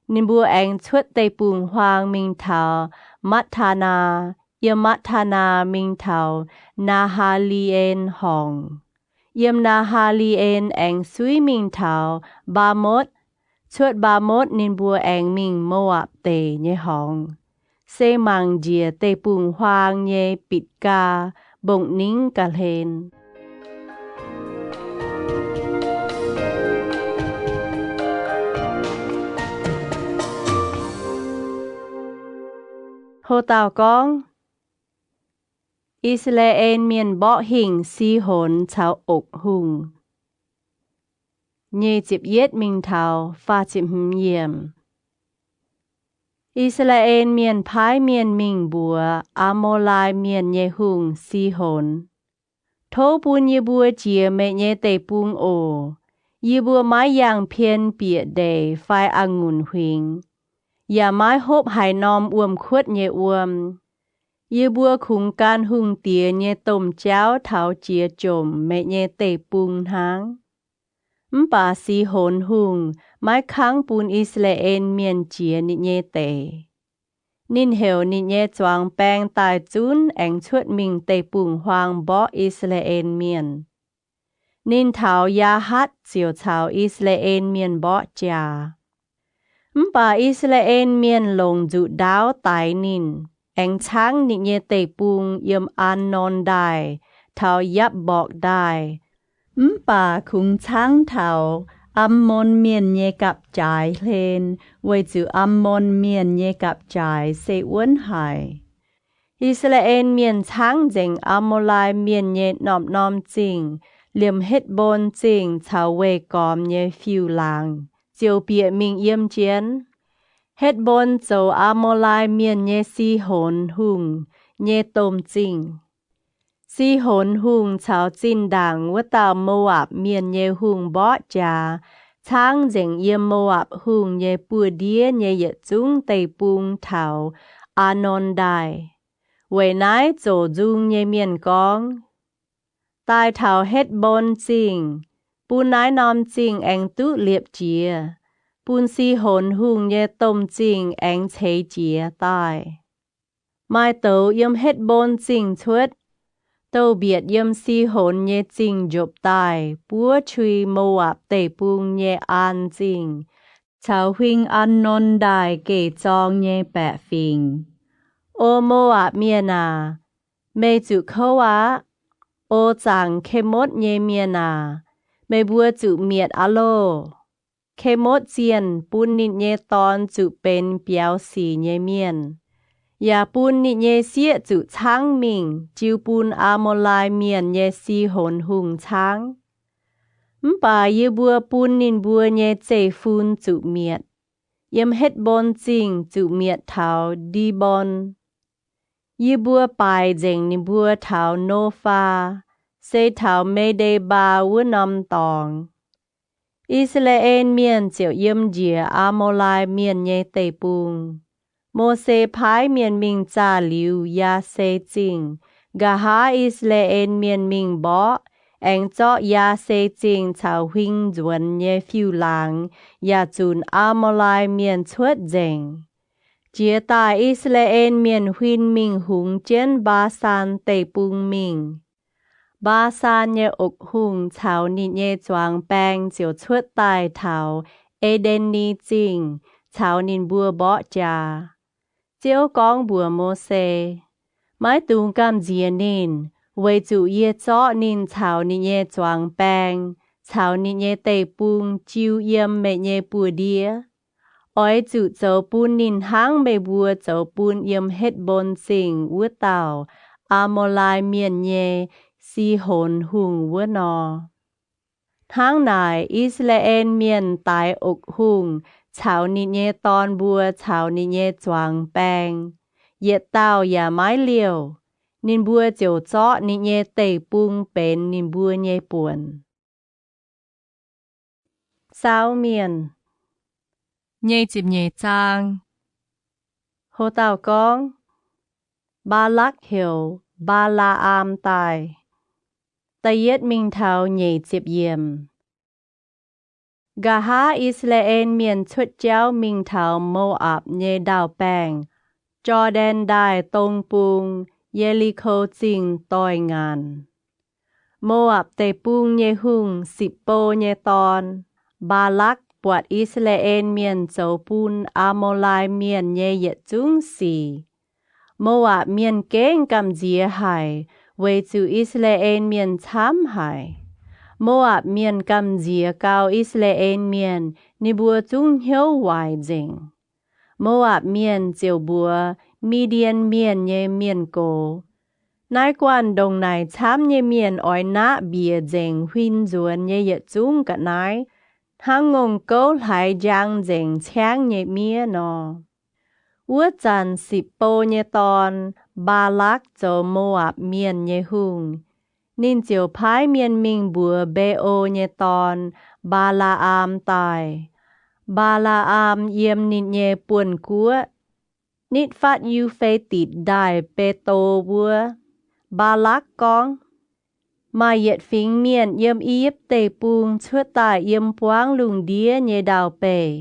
Nín bùa anh chuột tây bùng hoang minh thảo Matana, yếm Matana minh thảo Nahalien hong. Yếm Nahalien anh suy minh thảo Bamot, chuột Bamot nín bùa anh minh Moab tề nhé hong. Xê mang dìa tây bùng hoang nhé bịt ca, bông nín cả lên. Hồ tao con Israel miền bọ hình si hồn chào ốc hùng nhê chịp yết minh thảo pha chịp yếm Israel miền phái miền mình bùa Amolai miền nhê hùng si hồn thô bùn yê bùa chìa mẹ nhê tê bùn ổ yê bùa mái yang phiên bịa đề phai angùn huỳnh ya mái hốp hải nòm uom khuất nhé uom. Yê bùa khung can hung tía nhé tôm cháo thảo chia trồm mẹ nhé tê bùng háng. Bà si hồn hung, mái kháng bùn Israel miền chia nhé tê. Nín hiểu nín nhé choáng bèng tài chún anh chuột mình tây bùng hoàng bó Israel miền. Nín thảo ya hát chiều thảo Israel miền bó chà. Bà Israel miền lồng dụ đáo tài nín. Anh tháng nín nhé tây bùng yếm an non đài. Thảo yắp bọc đài. Bà khung tháng thảo. Môn miền nhé cặp trái lên. Với chữ môn miền nhé cặp trái sẽ uốn hải. Israel miền tháng dành Amolai miền nhé nọm nọm chinh. Liềm hết bôn chinh thảo về còm nhé phiêu làng. Chiều bịa mình yếm chiến. Hết bôn châu Amolai miền nhé si hồn hùng. Nhé tôm chinh. Si hồn hùng thảo chinh đảng với tàu Moab miền nhé hùng bó trà. Tháng dành yếm Moab hùng nhé bùa đĩa nhé yết chúng tây bùng thảo Anon đài. Với nái dỗ dung nhé miền con. Tai thảo hết bôn chinh. Bùn nái nòm chinh anh tú liệp chìa. Bùn si hồn hùng nhé tôm chinh anh chế chìa tai. Mai tấu yếm hết bôn chinh thuất. Tâu biệt yếm si hồn nhé chinh dụp tai. Búa truy Moab tây bùng nhé an chinh. Thảo huynh an non đài kể chong nhé bẹ phình. Ô Moab miền à. Mê chữ khâu á. Ô chẳng khê mốt nhé miền à. Mê bùa chữ miệt á lô. Khê mốt chiên bùn nịt nhé tòn chữ bên béo xì nhé miền. Yà bùn nịt nhé xịa chữ tháng mình. Chiu bùn Amolai miền nhé si hồn hùng tháng. Bà yê bùa bùn nịt bùa nhé chê phun chữ miệt. Yếm hết bôn chinh chữ miệt thảo đi bôn. Yê bùa bài dành nịt bùa thảo nô pha. Xây thảo mê đê ba vua nằm tòng. Israel miền chiều yếm dìa Amolai miền nhé tây bùng. Mô xê phái miền mình cha liu ya xê chinh. Gà há Israel miền mình bó. Anh cho ya xê chinh thảo huynh duẩn nhé phiêu làng. Ya chun Amolai miền chuất dành. Chia tài Israel miền huynh mình hùng chén ba san tây bùng mình. Ba san nhé ốc hùng thảo nịt nhé choáng bèng chiều chuất tài thảo Eden ni chinh thảo nịt bùa bó trà. Chiều con bùa mô xê. Mái tung cam dìa nín. Với chủ yê chó nín thảo nịt nhé choáng bèng. Thảo nịt nhé tây bùng chiu yếm mẹ nhé bùa đĩa. Ôi chủ châu bùn nín háng mê bùa châu bùn yếm hết bôn chinh vua tàu. Amolai miền nhé. Si hồn hùng vua nò. Tháng này Israel miền tài ốc hùng. Chào nịt nhé tòn bùa chào nịt nhé choáng bèng. Yết tàu ya mái liều. Nín bùa chiều chó nịt nhé tây bùng bên nín bùa nhé buồn. Sao miền. Nhé chịp nhé trang. Hồ tàu con. Ba lắc hiểu. Ba la am tài. Tây yết minh thảo nhảy chịp yếm. Gà há Israel miền xuất giáo minh thảo Moab nhé đào bèng. Jordan đài tông bùng, Jericho chinh tòi ngàn. Moab tây bùng nhé hùng, Sippo nhé tòn. Ba lắc bọt Israel miền châu bùn Amolai miền nhé yết chúng xì. Moab miền kênh cầm dìa hải. Với chữ Israel miền thám hải. Moab miền cầm dìa cao Israel miền. Nì bùa chung hiếu hoài dình. Moab miền chiều bùa. Midian miền nhé miền cổ. Nái quan đồng này thám nhé miền oi nã bìa dình huynh duẩn nhé yết chung cả nái. Hăng ngông câu lại giang dình cháng nhé mía nò. Ua chan Sippo nhé tòn. Ba lắc châu Moab miền nhé hùng. Nín chiều phái miền mình bùa Beo nhé tòn. Ba la am tài. Ba la am yếm nín nhé buồn cua. Nít phát yu phê tịt đài bê tô bùa. Ba lắc con. Mà yết phính miền yếm yếp tê bùng chuất tài yếm quáng lùng đĩa nhé đào bề.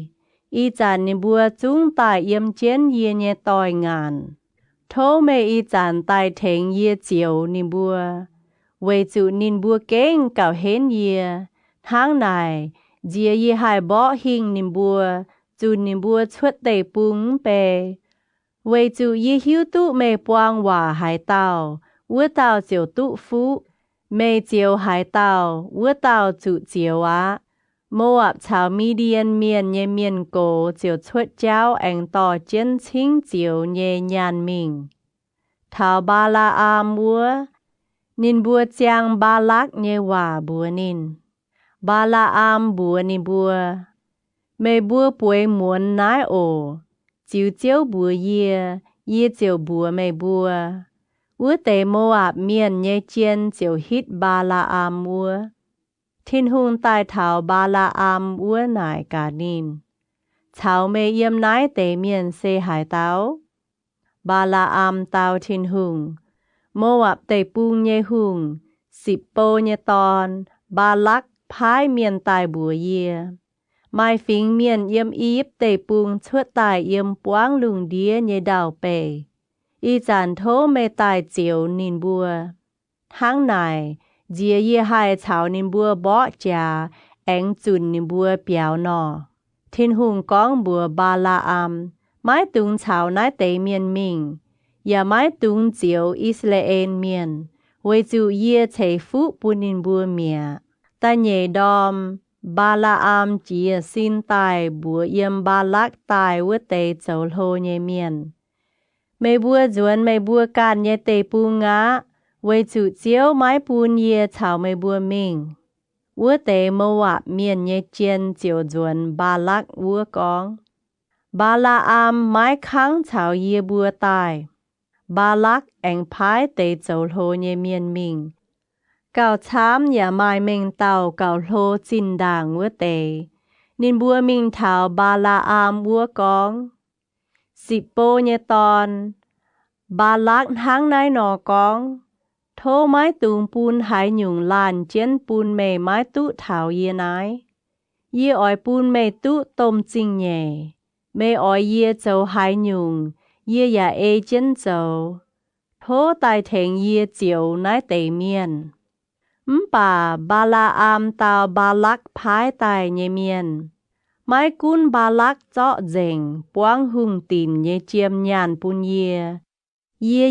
อีจันนิบัวจุ้งตายเยี่ยมเจียนเยี่ยเนตอยงานโทเมอีจันตายเถงเยี่ยเจียวนิบัวเวจูนินบัวเก่งเก่าเห็นเยี่ยทั้งนายเจียยี่หายบ่หิงนิบัวจูนิบัวชวดเตปุงเปเวจูยี่หิวตุเมปวางว่าหายเต้าวัวเต้าเจียวตุฟุเมเจียวหายเต้าวัวเต้าจุเจียววะโมอับชาวมีเดียนเมียนเยเมียนโกเจียวชวดเจ้าแองต่อเจียนชิงเจียวเยยานมิงท้าวบาลาอามวัวนินบัวเจียงบาลักเยว่าบัวนินบาลาอามบัวนิบัวเมบัวป่วยหมวนนายโอจิวเจียวบัวเยี่เจียวบัวเมบัววัวเตโมอับเมียนเยเจียนเจียวฮิตบาลาอามวัวทินหุงตายเท้าบาลาอามวัวนายกานินชาวเมเยี่ยมนายเตเมียนเซหายเต้าบาลาอามเต้าทินหุงโมอับเตปุงเยหุง10 โปเยตอนบาลักพายเมียนตายบัวเยียไม่ฟิงเมียนเยี่ยมอีบเตปุงชวดตายเยี่ยมปวางลุงเดียเยดาวเปอีจันโทเมตายเจียวนินบัวทั้งนายเจียเยี่ยหายชาวนินบัวบ่จาแองจุนนินบัวเปียวนอทินหุงก้องบัวบาลาอามไม้ตุงชาวนายเตเมียนมิงอย่าไม้ตุงเจียวอิสราเอลเมียนเวจูเยี่ยเฉฟุปุนินบัวเมียตาเยดอมบาลาอามเจียสินตายบัวเยี่ยมบาลักตายวัวเตเจ้าโลเยเมียนไม่บัวจวนไม่บัวการเยเตปูงะเวจูเจียวไม้ปูนเยชาวไม่บัวมิงวัวเตมวะเมียนเยเจียนเจียวจวนบาลักวัวกองบาลาอามไม้ค้างชาวเยบัวตายบาลักแองพายเตเจ้าโลเยเมียนมิงเก่าช้ำอย่าไม้เมงเต่าเก่าโลจินด่างวัวเตนินบัวมิงเท้าบาลาอามวัวกอง10 โปเยตอนบาลักทั้งนายหนอกองโทไม้ตุงปูนหายหยุ่งลานเจียนปูนเมไม้ตุเถาเยนายเยี่อ้อยปูนเมตุต้มจิงเย่เมอ้อยเยี่เจ้าหายหยุ่งเยี่ยาเอเจียนเจ้าโทตายเถงเยี่เจียวนายเตเมียนป่าบาลาอามตาวบาลักพายตายเยเมียนไม้กุนบาลักเจาะเจ่งปวงหุงตินเยเจียมยานปุนเย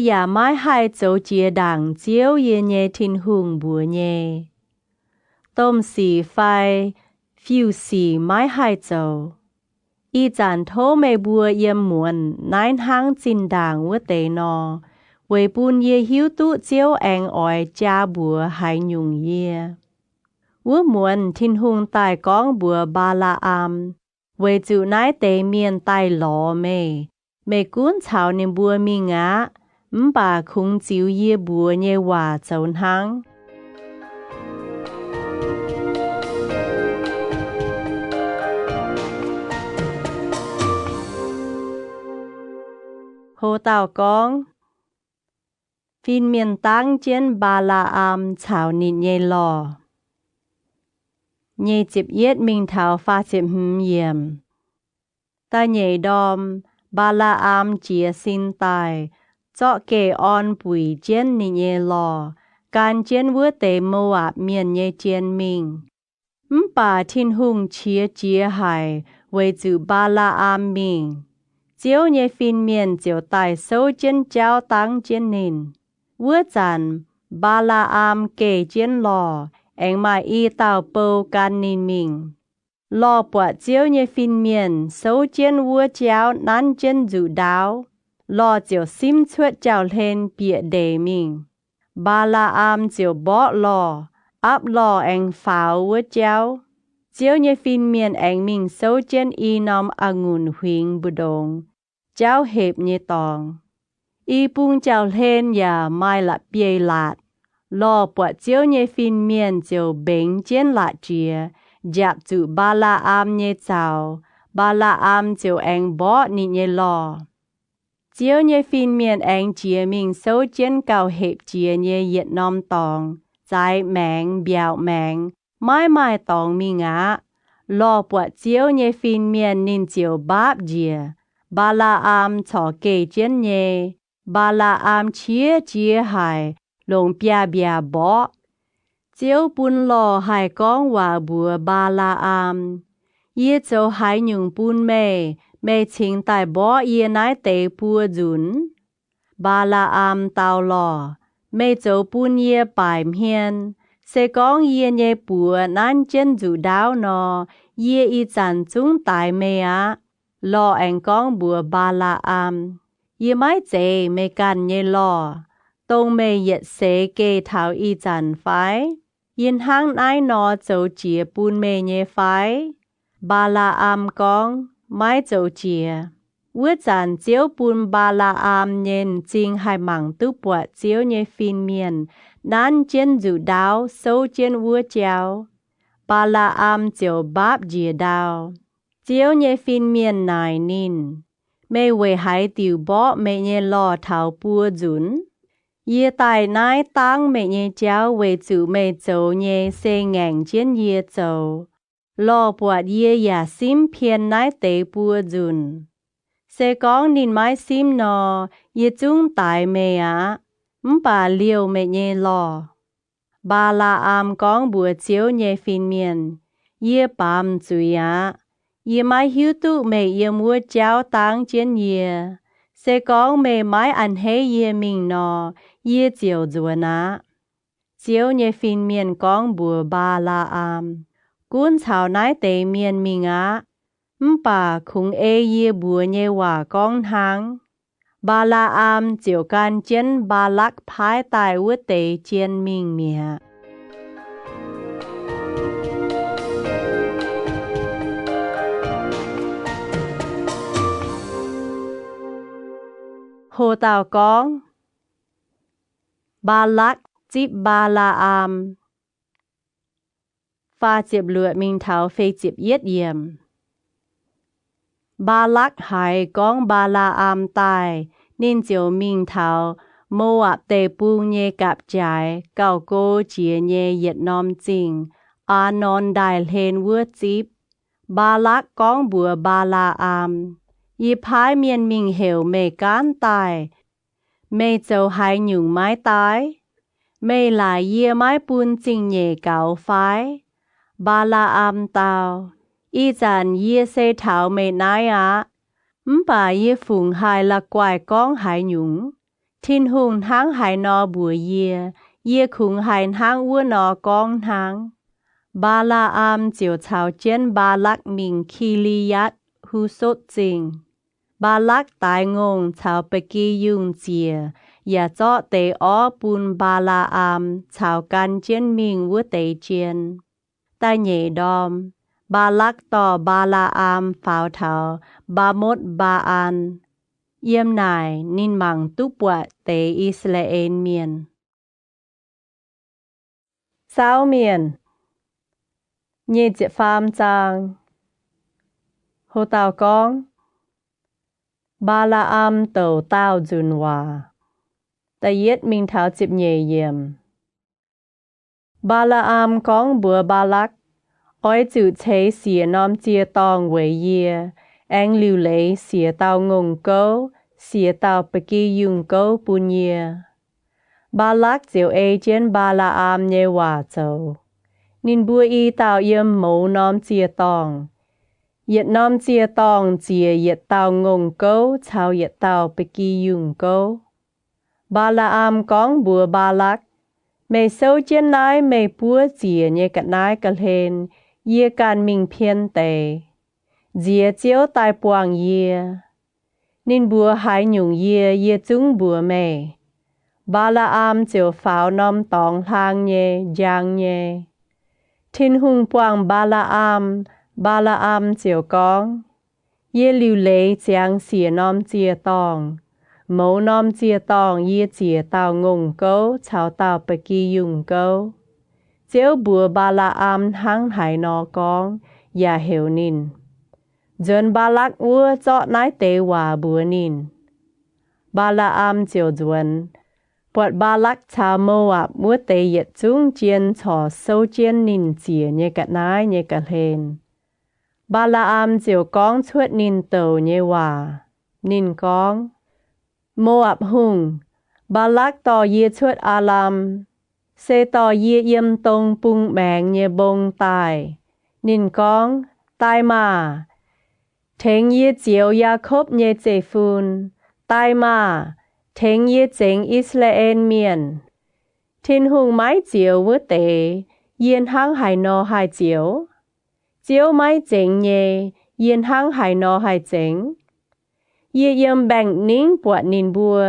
อย่าไม้ให้เจ้าเจียดังเจียวเยเยทินหุงบัวเยต้มสีไฟฟิวสีไม้ให้เจ้าอีจันโทเมบัวเยี่ยมหมวนนายห้างจินด่างวัวเตนอเวปุนเยหิวตุเจียวแองอ้อยจ้าบัวหายยุงเยวัวหมวนทินหุงตายก้องบัวบาลาอามเวจูนายเตเมียนตายหลอเมกุนชาวในบัวมีงะป่าคงจิวเยบัวเยว่าเจ้าหังโฮเต่ากองฟินเมียนตั้งเจียนบาลาอามชาวนิดเยลอเยจิบเย็ดมิงเท้าฟ้าเจ็บหืมเยี่ยมตาเยดอมบาลาอามเจียสินตายเจาะเกออนปุ๋ยเจียนนิเยลอการเจียนวัวเตมวะเมียนเยเจียนมิงป่าทินหุงเชียเจียหายเวจูบาลาอามมิงเจียวเยฟินเมียนเจียวตายโซเจียนเจ้าตังเจียนนินวัวจันบาลาอามเกเจียนลอแองมาอีเต่าเปาการนินมิงลอปวดเจียวเยฟินเมียนโซเจียนวัวเจ้านั้นเจียนจูดาวลอเจียวซิมชวดเจ้าเลนเปียเดมิงบาลาอามเจียวบ่ลออับลอแองฝาววัวเจ้าเจียวเยฟินเมียนแองมิงโซเจียนอีนอมองุ่นหิงบุดงเจ้าเห็บเยตองอีปุงเจ้าเลนอย่าไม่ละเปียลาดลอปวดเจียวเยฟินเมียนเจียวเบงเจียนละเจียจับจูบาลาอามเยเจ้าบาลาอามเจียวแองบ่นิเยลอเจียวเยฟินเมียนแองเจียมิงโซเจียนเก่าเห็บเจียเยเย็ดนอมตองใจแมงเบียวแมงไม้ตองมีงะ lo bọt chiếu nhé phim miền nín chiếu báp dìa. Ba la am cho kê chén nhé. Ba la am chia chia hài lồng bia bia bó. Chiếu bún lo hài con hòa bùa ba la am. Yê châu hài nhung bún mê chính tài bó yê nái tế bùa dùn. Ba la am tao lo, mê châu bún yê bài hiên. Sẽ con yê nhé bùa nán chân dù đáo nò, yê y chăn chúng tài mê á. Lo anh con bùa ba la am. Yê mái chế mê can nhé lo. Tông mê yết xế kê thảo y chăn phái. Yên hăng ai nó châu chìa bún mê nhé phái. Ba la am con, mái châu chìa. Vua chăn chiếu bún ba la am nhìn chính hai mảng tu bọt chiếu nhé phim miền. Nán trên dù đáo sâu trên vua chéo. Ba la am chiếu báp dìa đào. Chiếu nhé phim miền nài nín. Mê về hãy tiểu bó mê nhé lo thảo bùa dùn. Yê tài nái tăng mê nhé chéo về chủ mê châu nhé xê ngành trên yê châu. Lo bọt yê yà xím phiền nái tế bùa dùn. Sẽ con nín mái xím nò yê chúng tài mê á. Bà liều mẹ nhé lo. Ba la am con bùa chiếu nhé phim miền. Yê bàm chúi á. Yê mái hiếu tụ mẹ yê mua cháu tăng trên yê. Sẽ con mẹ mái ăn hê yê mình nò. Yê chiều dùa ná. Chiếu nhé phim miền con bùa ba la am. Cún chào nái tế miền mình á. Bà khung ê yê bùa nhé hòa con hàng. Ba la am chiều can chân ba lắc phái tài vua tế chiên mình mẹ. Hồ tàu con. Ba lắc chịp ba la am. Pha chịp lụa mình thảo phê chịp yết yểm. Ba lắc hãy con ba la am tài. Nên chiều mình thảo mô ạp tê bù nhé cạp trái. Cao cô chìa nhé yết nòm chinh. À non đài lên vua chịp. Ba lắc con bùa ba la am. Yê phái miền mình hiểu mê cán tài. Mê châu hai nhung mái tái. Mê là yê mái bùn chinh nhé cao phái. Ba la am tao. Y dàn yê xê thảo mê nái á. Bà yê phùng hai là quài con hai nhung. Thiên hùng háng hai nò bùa yê khung hai háng vua nò con háng. Ba la am chiều chào trên ba lắc mình khi li yát hù sốt chinh. Ba lắc tài ngôn chào bê kỳ yung chìa. Yà chọ tế ó bùn ba la am chào can trên mình vua tế chiên. Ta nhẹ đom. Ba lắc tỏ ba la am pháo thảo. Ba mốt ba an. Yêm nài nín măng túp bọa tế Israel miền. Sao miền. Nhê chế phàm chàng. Hồ tàu con. Ba la am tàu tao dùn hòa. Ta yết mình thảo chịp nhẹ yếm. Ba la am con bùa ba lắc. Ôi chữ chế xìa nòm chia tòng với yê. Anh lưu lấy xìa tàu ngôn câu. Xìa tàu bê kỳ dùng câu bùn yê. Ba lắc chiều ê trên ba la am nhé hòa châu. Nín bùa y tàu yếm mẫu nòm chia tòng. Yết nòm chia tòng chìa yết tàu ngôn câu. Chào yết tàu bê kỳ dùng câu. Ba la am con bùa ba lắc. Mê sâu trên nái mê bùa chìa nhé cắt nái cà lên. Yê can mình phiên tề. Dìa chiếu tai buông yê. Nín bùa hai nhung yê chúng bùa mê. Ba la am chiều pháo nòm tòng thang nhé, giang nhé. Thiên hùng buông ba la am chiều con. Yê lưu lấy chàng xìa nòm chia tòng. Mẫu nòm chia tòng yê chia tàu ngôn câu, chào tàu bê kỳ dùng câu. Chiếu bùa ba la am hăng hải nò con, yà hiểu nín. Dần ba lắc vua chọ nái tế hòa bùa nín. Ba la am chiều dần. Bọt ba lắc chào mô ạp vua tế yết chung chiên chỏ sâu chiên nín chìa nhé cắt nái nhé cắt lên. Ba la am chiều con chuột nín tàu nhé hòa. Nín con. Moab hung. Ba lắc tỏ yê chuột Alam. Sẽ tỏ yê yếm tông bung bèng nhé bông tài. Nín con. Tai mà. Thèn yê chiều Jacob nhé chế phun. Tai mà. Thèn yê chênh Israel miền. Thiên hung mái chiều với tế. Yên hăng hải nô hải chiều. Chiều mái chênh nhé. Yên hăng hải nô hải chênh. Yê yếm bèng nín bọt nín bùa.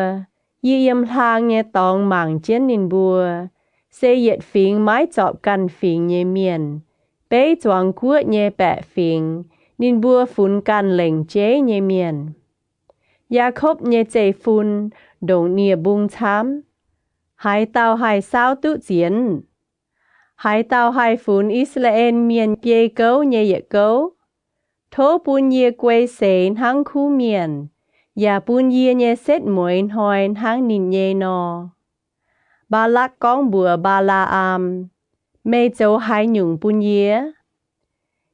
Yê yếm thang nhé tông mảng chén nín bùa. Sẽ yết phình mái chọp căn phình nhé miền. Bế choáng cuốt nhé bẹ phình. Nín bùa phun căn lệnh chế nhé miền. Jacob nhé chế phun. Đồng nia bung chám. Hải tàu hải sao tự chiến. Hải tàu hải phun Israel miền bê cấu nhé yết cấu. Thố bún yê quay xên hăng khu miền. Và bún yê nhé xét mùi hoài hăng nín nhé nò. Ba lắc con bùa ba la am. Mê châu hải nhung bún yê.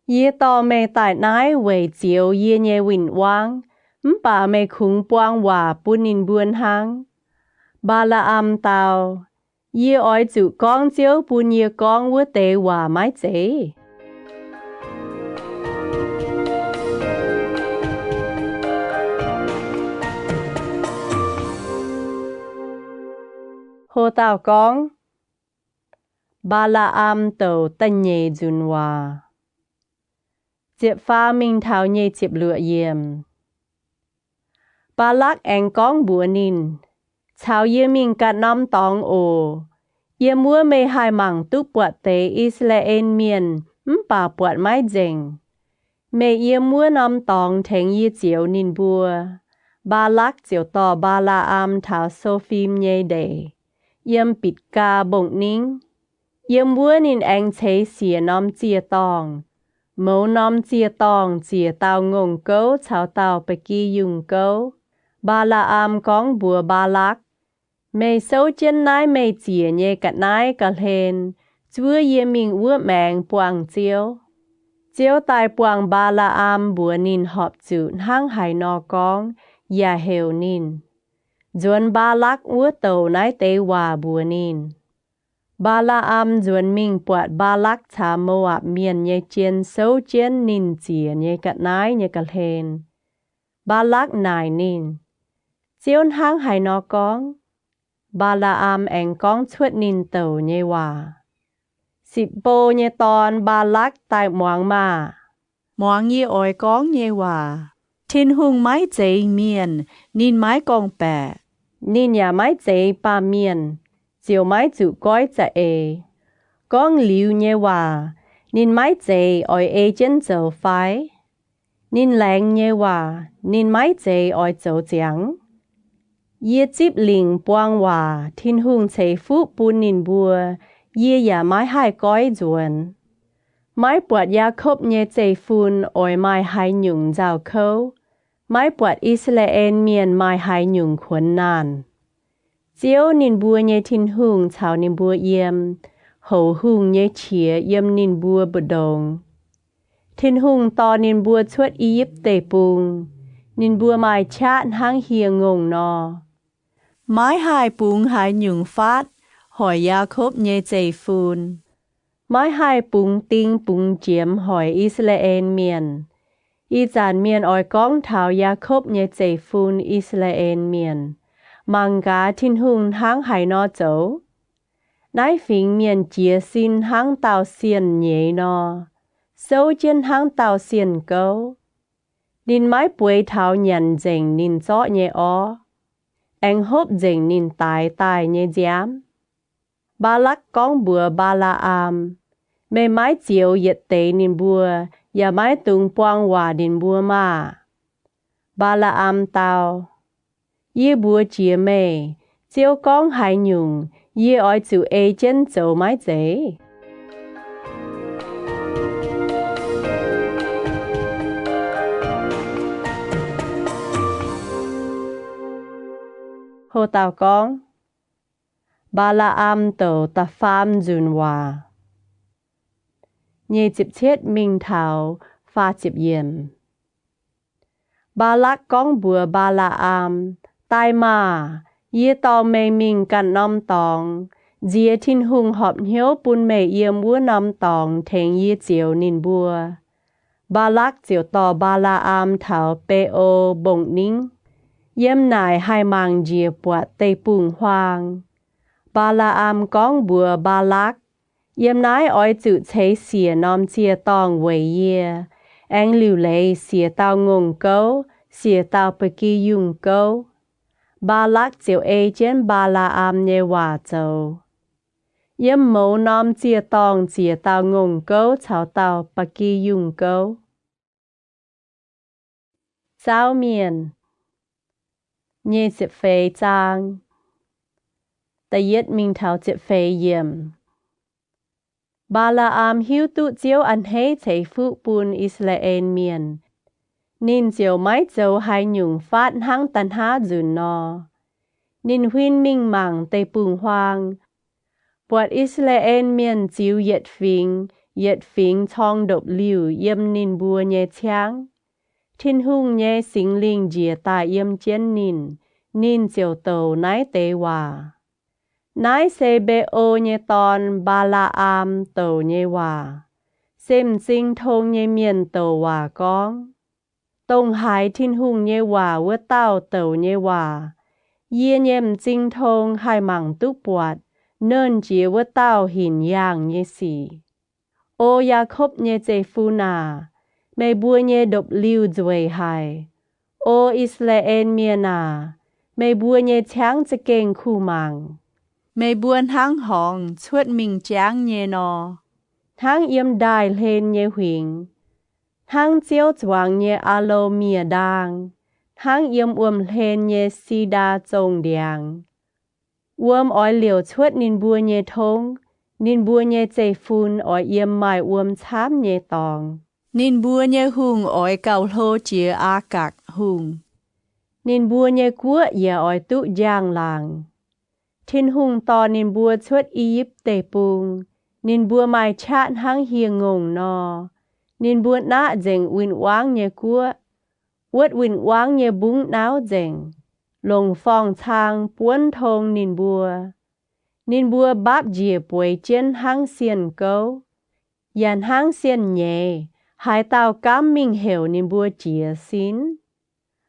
Yê tò mê tại nái về chiều yê nhé vinh vang. Bà mê khung buông hòa bún nín buôn hăng. Ba la am tàu. Yê oi chủ con chiếu bún yê con vô tế hòa mái chế. Hồ tàu con. Ba la am tàu tân nhê dùn hòa. Diệp pha minh thảo nhê diệp lựa yếm. Ba lắc anh con bùa nín. Chào yếm mình cả năm tông ồ. Yếm mua mê hai mảng túc bọt tế Israel miền. Bà bọt mái dành. Mê yếm mua năm tông thèn yê chiều nín bùa. Ba lắc chiều tỏ ba la am thảo sô phim nhê đề. Yếm bịt ca bổng nín. Yếm mua nín anh chế xìa năm chia tông. Mẫu năm chia tông chia tàu ngông cấu chào tàu bạch kỳ dùng cấu. Ba la am con bùa ba lắc. Mê sâu chân nái mê chia nhé cắt nái cà hên. Chúa yê mình ua mẹng buông chiếu. Chiếu tài buông ba la am bùa nín họp chữ hăng hải nò con. Yà hều nín. Duân ba lắc ua tàu nái tế hòa bùa nín. Ba la am duân mình bọt ba lắc chá Moab miền nhé chiên sâu chiên nín chia nhé cắt nái nhé cà hên. Ba lắc nài nín. Chiếu hăng hải nò con. Ba la am anh con chuột nín tàu nhé hòa. Xịp bô nhé tòn ba lắc tại moang mà. Moang yê oi con nhé hòa. Thiên hung mái chế miền. Nín mái con bẹ. Nín nhà mái chế ba miền. Chiều mái chủ gói cha ê. Con liu nhé hòa. Nín mái chế oi ê chân dầu phái. Nín lạnh nhé hòa. Nín mái chế oi dầu giang. Yê chip linh buông hòa. Thiên hung chế phụ bún nín bùa. Yê nhà mái hai gói duẩn. Mái bọt Jacob nhé chế phun oi mai hai nhung dào khâu. Mái bọt Israel miền mai hai nhung khuẩn nàn. Chiếu nín bùa nhé thiên hung chào nín bùa yếm. Hậu hung nhé chía yếm nín bùa bờ đồng. Thiên hung to nín bùa chuột Egypt tê bùng. Nín bùa mai chát hăng hiền ngông nò. Mái hai bùng hai nhung phát. Hỏi Jacob nhé chế phun. Mái hai bùng tinh bùng chiếm hỏi Israel miền. Y dàn miền oi con thảo Jacob nhé chế phun Israel miền. Mang gá thiên hung hăng hải nò dấu. Nái phình miền chia xin hăng tàu xiên nhé nò. Sâu chân hăng tàu xiên câu. Nín mái bùi thảo nhận dành nín gió nhé ó. Anh hốp dành nín tài tài nhé giám. Ba lắc con bùa ba la am. Mê mái chiều yết tế nín bùa. Và mái tung buông hòa nín bùa mà. Ba la am tàu. Yê bùa chia mê. Chiều con hải nhung. Yê oi chủ ê chân dấu mái chế. Hồ tàu con. Ba la am tàu ta pham dùn hòa. Nhê chịp chết minh thảo. pha chịp yếm ba lắc con bùa ba la am tai mà yê tàu mê mình cần nóm tòng dìa thiên hùng họp hiếu bùn mê yếm vua nóm tòng thèn yê chiều nín bùa ba lắc chiều tò ba la am thảo bê ô bổng nín yếm nải hai mang dìa bọa tây bùng hoang ba la am con bùa ba lắc yếm nải oi chữ chế xìa nóm chia tòng vầy yê anh lưu lệ xìa tao ngôn câu xìa tao bê kỳ dùng câu ba lắc chiều ê chén ba la am nhé hòa châu yếm mẫu nóm chia tòng xìa tao ngôn câu chào tao bê kỳ dùng câu Sao miền Nhê chịp phê trang Ta yết mình thảo chịp phê yếm Ba la am hiu tụ chiếu ăn hê chế phụ bùn Israel miền Nín chiều mái châu hai nhung phát hăng tàn há dùn nò Nín huyên minh mảng tây bùng hoang Bọt Israel miền chiếu yết phính thong độc liu yếm nín bùa nhé cháng Thiên hung nhé sinh linh dìa ta yếm chén nín chiều tàu nái tế hòa nái xê bê ô nhé tòn ba la am tàu nhé hòa xem sinh thông nhé miền tàu hòa con tông hải thiên hung nhé hòa vỡ tàu nhé hòa yê nhém sinh thông hai mảng túc bọt nơn chìa vỡ tàu hình yang nhé xì ô ya khốc nhé chê phu nà mê bùa nhé độc lưu dùi hài ô Israel miền à mê bùa nhé cháng chê kênh khu màng mê buôn hăng hòn chuột mình cháng nhé nò hăng yếm đài lên nhé huỳnh hăng chiếu choáng nhé alo mìa đàng hăng yếm lên nhé si đa trông điàng oi liều chuột nín bùa nhé thông nín bùa nhé chê phun oi yếm mai chám nhé tòng nín bùa nhé hùng oi cầu lô chìa á cạc hùng nín bùa nhé cua yà oi tụ giang làng thiên hùng to nín bùa chuột Egypt tê bùng nín bùa mai chát hăng hiền ngông nò nín bùa nã dành win wáng nhé cua uất win wáng nhé búng náo dành lồng phong thang buôn thông nín bùa báp dìa bùi trên hăng xiên câu yàn hăng xiên nhé hai tao cám mình hiểu nín bùa chìa xin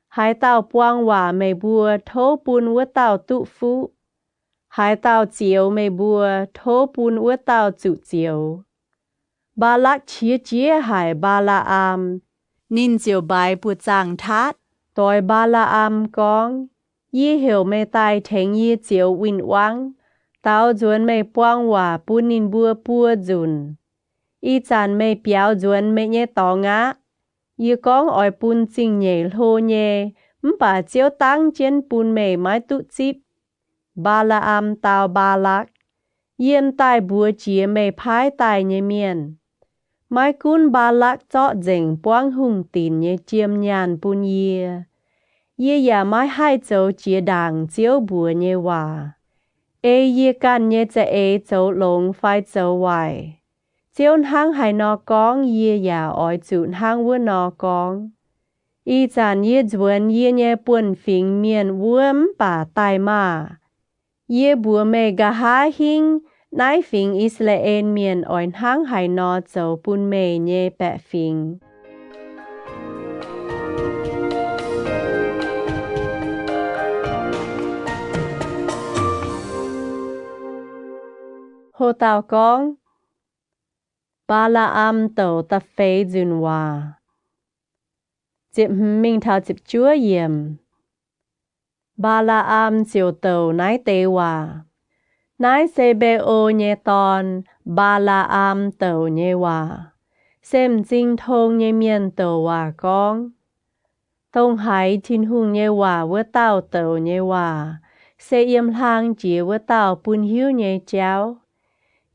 hai tao quang hòa mê bùa thô bùn vỡ tao tụ phụ hai tao chiều mê bùa thô bùn vỡ tao tụ chiều ba lắc chia hai ba la am nín chiều bài bùa chàng thát tôi ba la am con yê hiểu mê tai thèn yê chiều win wang tao duân mê quang hòa bùn nín bùa bùa dùn y chàn mê biao duân mê nhé tỏ ngã yê con oi bùn chinh nhé lô nhé bà chiếu tăng trên bùn mê mái tụ chip ba la am tao ba lắc yếm tai bùa chìa mê phái tai nhé miền mái cún ba lắc chọ dành quang hùng tín nhé chiêm nhàn bùn yê yà mái hai châu chìa đàng chiếu bùa nhé hòa ê yê can nhé chà ê châu lông phai châu hoài chiếu hang hai nò con yê yà oi chụn hang vua nò con y chàn yê duân yê nhé buồn phình miền vuông bà tai mà yê bùa mê gà há hình nái phình Israel miền oi hang hai nò châu bùn mê nhé bẹ phình Hồ tao con ba la am tàu ta phê dùn hòa chịp mình thảo chịp chúa yếm ba la am chiều tàu nái tê hòa nái xê bê ô nhé tòn ba la am tàu nhé hòa xem dinh thông nhé miền tàu hòa con tông hải thiên hùng nhé hòa vỡ tàu tàu nhé hòa xê yếm lang chỉ vỡ tàu bùn hiu nhé cháu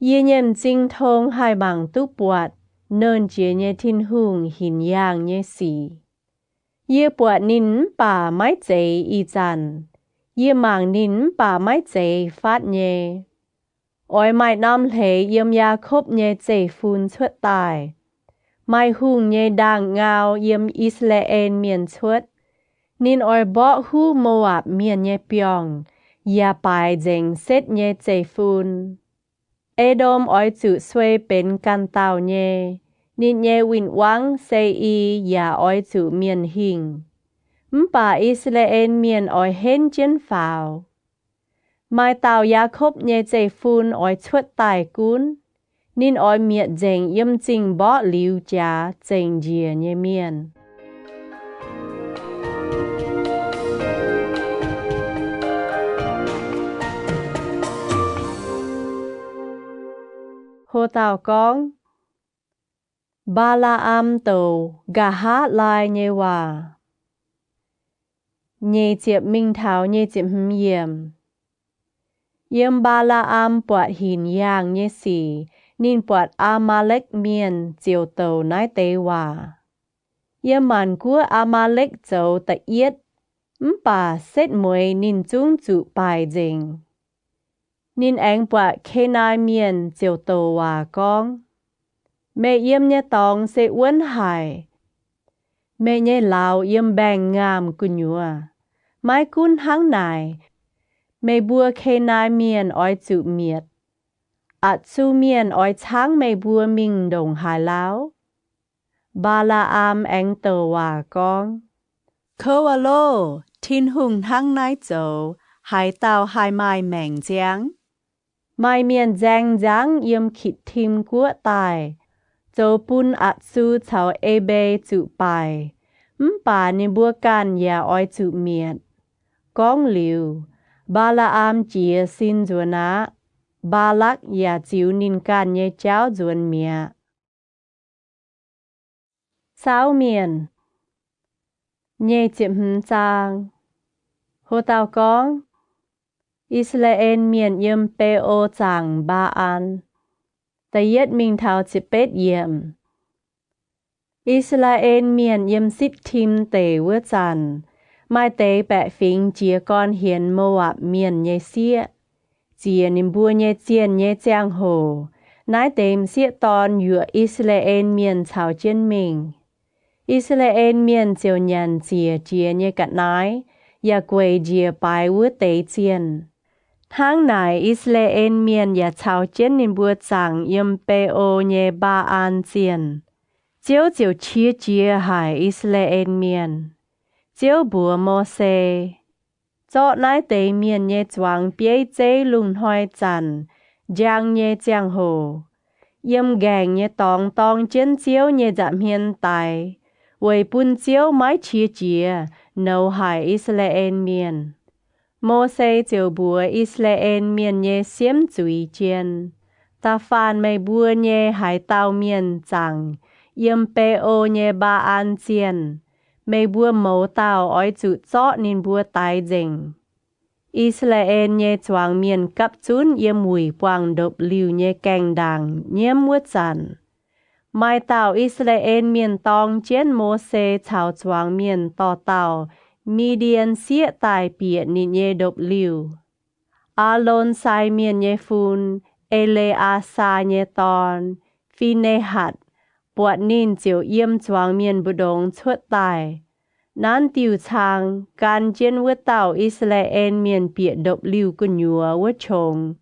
yê nhém dinh thông hai bằng túc bọt nơn chìa nhé thiên hùng hình yang nhé xì yê bọt nín bà mái chế y chàn yê màng nín bà mái chế phát nhé oi mái năm lệ yếm ya khốc nhé chế phun xuất tài mai hung nhẹ đàng ngào yếm Israel miền chuất nín oi bỏ hu Moab miền nhẹ piong ya bài dành xét nhẹ chạy phun Edom oi chữ xuê bên can tàu nhẹ nín nhẹ win wang say y ya oi chữ miền hình bà Israel miền oi hên chân phào mai tàu Jacob nhẹ chạy phun oi chuất tài cún nín oi miệt dành yếm chinh bỏ liu cha dành dìa nhẹ miền Hồ tàu con Balaam tàu gà hát lai nhẹ hòa nhẹ chiếp minh thảo nhẹ chiếp yếm Balaam bọt hình yang nhẹ xì nín bọt Amalek miền chiều tàu nái tế hòa yếm màn của Amalek dấu ta yết bà xét muối nín chung chủ bài dình nín anh bọt Kenai miền chiều tàu hòa con mẹ yếm nhé tòng sẽ uốn hải mẹ nhé lao yếm bèn ngàm cu nhua mai cún hăng nài mẹ bùa Kenai miền oi chữ miệt chu miền oi tháng mẹ bùa mình đồng hải láo Balaam anh tàu hòa con khâu à lô thiên hùng hăng nái dấu hải tàu hai mai mèng giang mai miền giang giang yếm khít thìm của tài dấu bún chu chào ebe chữ bài bà nên bùa can ya oi chữ miệt con liu Balaam chia xin dùa ná Balak ya chiếu nín can nhé cháu dùn mía Sao miền nhé chiếm hứng trang Hồ tàu con Israel miền yếm bê ô trang ba an ta yết mình thảo chịp bết yếm Israel miền yếm xích thìm tê vữa chàn mai tế bẹ phình chia con hiền Moab miền nhé xía chia nín bùa nhé chiên nhé giang hồ nái têm xía tòn dựa Israel miền chào chân mình Israel miền chiều nhàn chia nhé cạn nái ya quay chia bài vữa tế chiên tháng này Israel miền ya chào chân nín bùa chẳng yếm bê ô nhé ba an chiên chiếu chia hải Israel miền chiếu bùa Mô-sê cho nái tế miền nhé choáng bế chế lùng hoài chàn giang nhé giang hồ yếm gàng nhé tòng chân chiếu nhé giảm hiện tại với bún chiếu mái chia nấu hải Israel miền Mô-sê chiếu bùa Israel miền nhé xiêm chuy chiên ta phàn mây bùa nhé hải tàu miền chẳng yếm bê ô nhé ba an chiên mây bùa mẫu tàu oi chữ chó nín bùa tài dình Israel nhé choáng miền cắp chún yếm mùi quang độc liu nhé canh đàng nhiễm mùa chàn mai tàu Israel miền tòng chén Mô-sê chào choáng miền tò tàu Midian xía tài bịa nín nhé độc liu Alon sai miền nhé phun Eleasa nhé tòn Phi-nê-hạt bọt nín chiều yếm choáng miền bù đồng chuột tài nan tiêu chang can chén vữa tàu Israel miền bịa độc liu cu nhua vữa chồng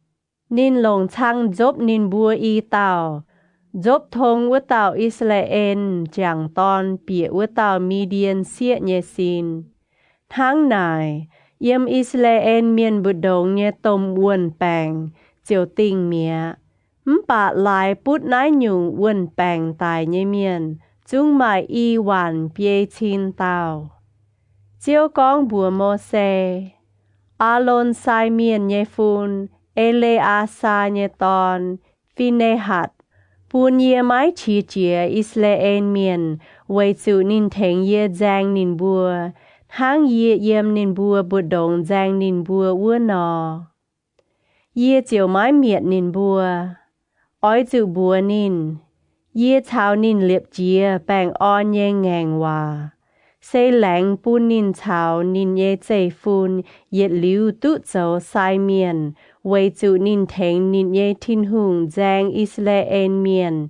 nín lồng chang dốc nín bùa y tàu dốc thông vữa tàu Israel chẳng ton bịa vữa tàu Midian xía nhé xin tháng này yếm Israel miền bù đồng nhé tôm uốn bèng chiều tình mía bà lại bút nái nhung uốn bèng tài nhé miền chúng mày y hoàn bê chín tàu chiếu con bùa Mô-sê Alon sai miền nhé phun Eleasa nhé tòn Phi-nê-hạt bùn yê mái chia Israel miền với chữ nín thèng yê giang nín bùa hang yê yếm nín bùa bù đồng giang nín bùa ua nò yê chiều mái miệt nín bùa oi chữ bùa nín yê chào nín liệp chia bèng on nhé ngàng hòa xây lãng bù nín chào nín yê chạy phun yết liu tụ dấu sai miền với chữ nín thèng nín yê thiên hùng giang Israel miền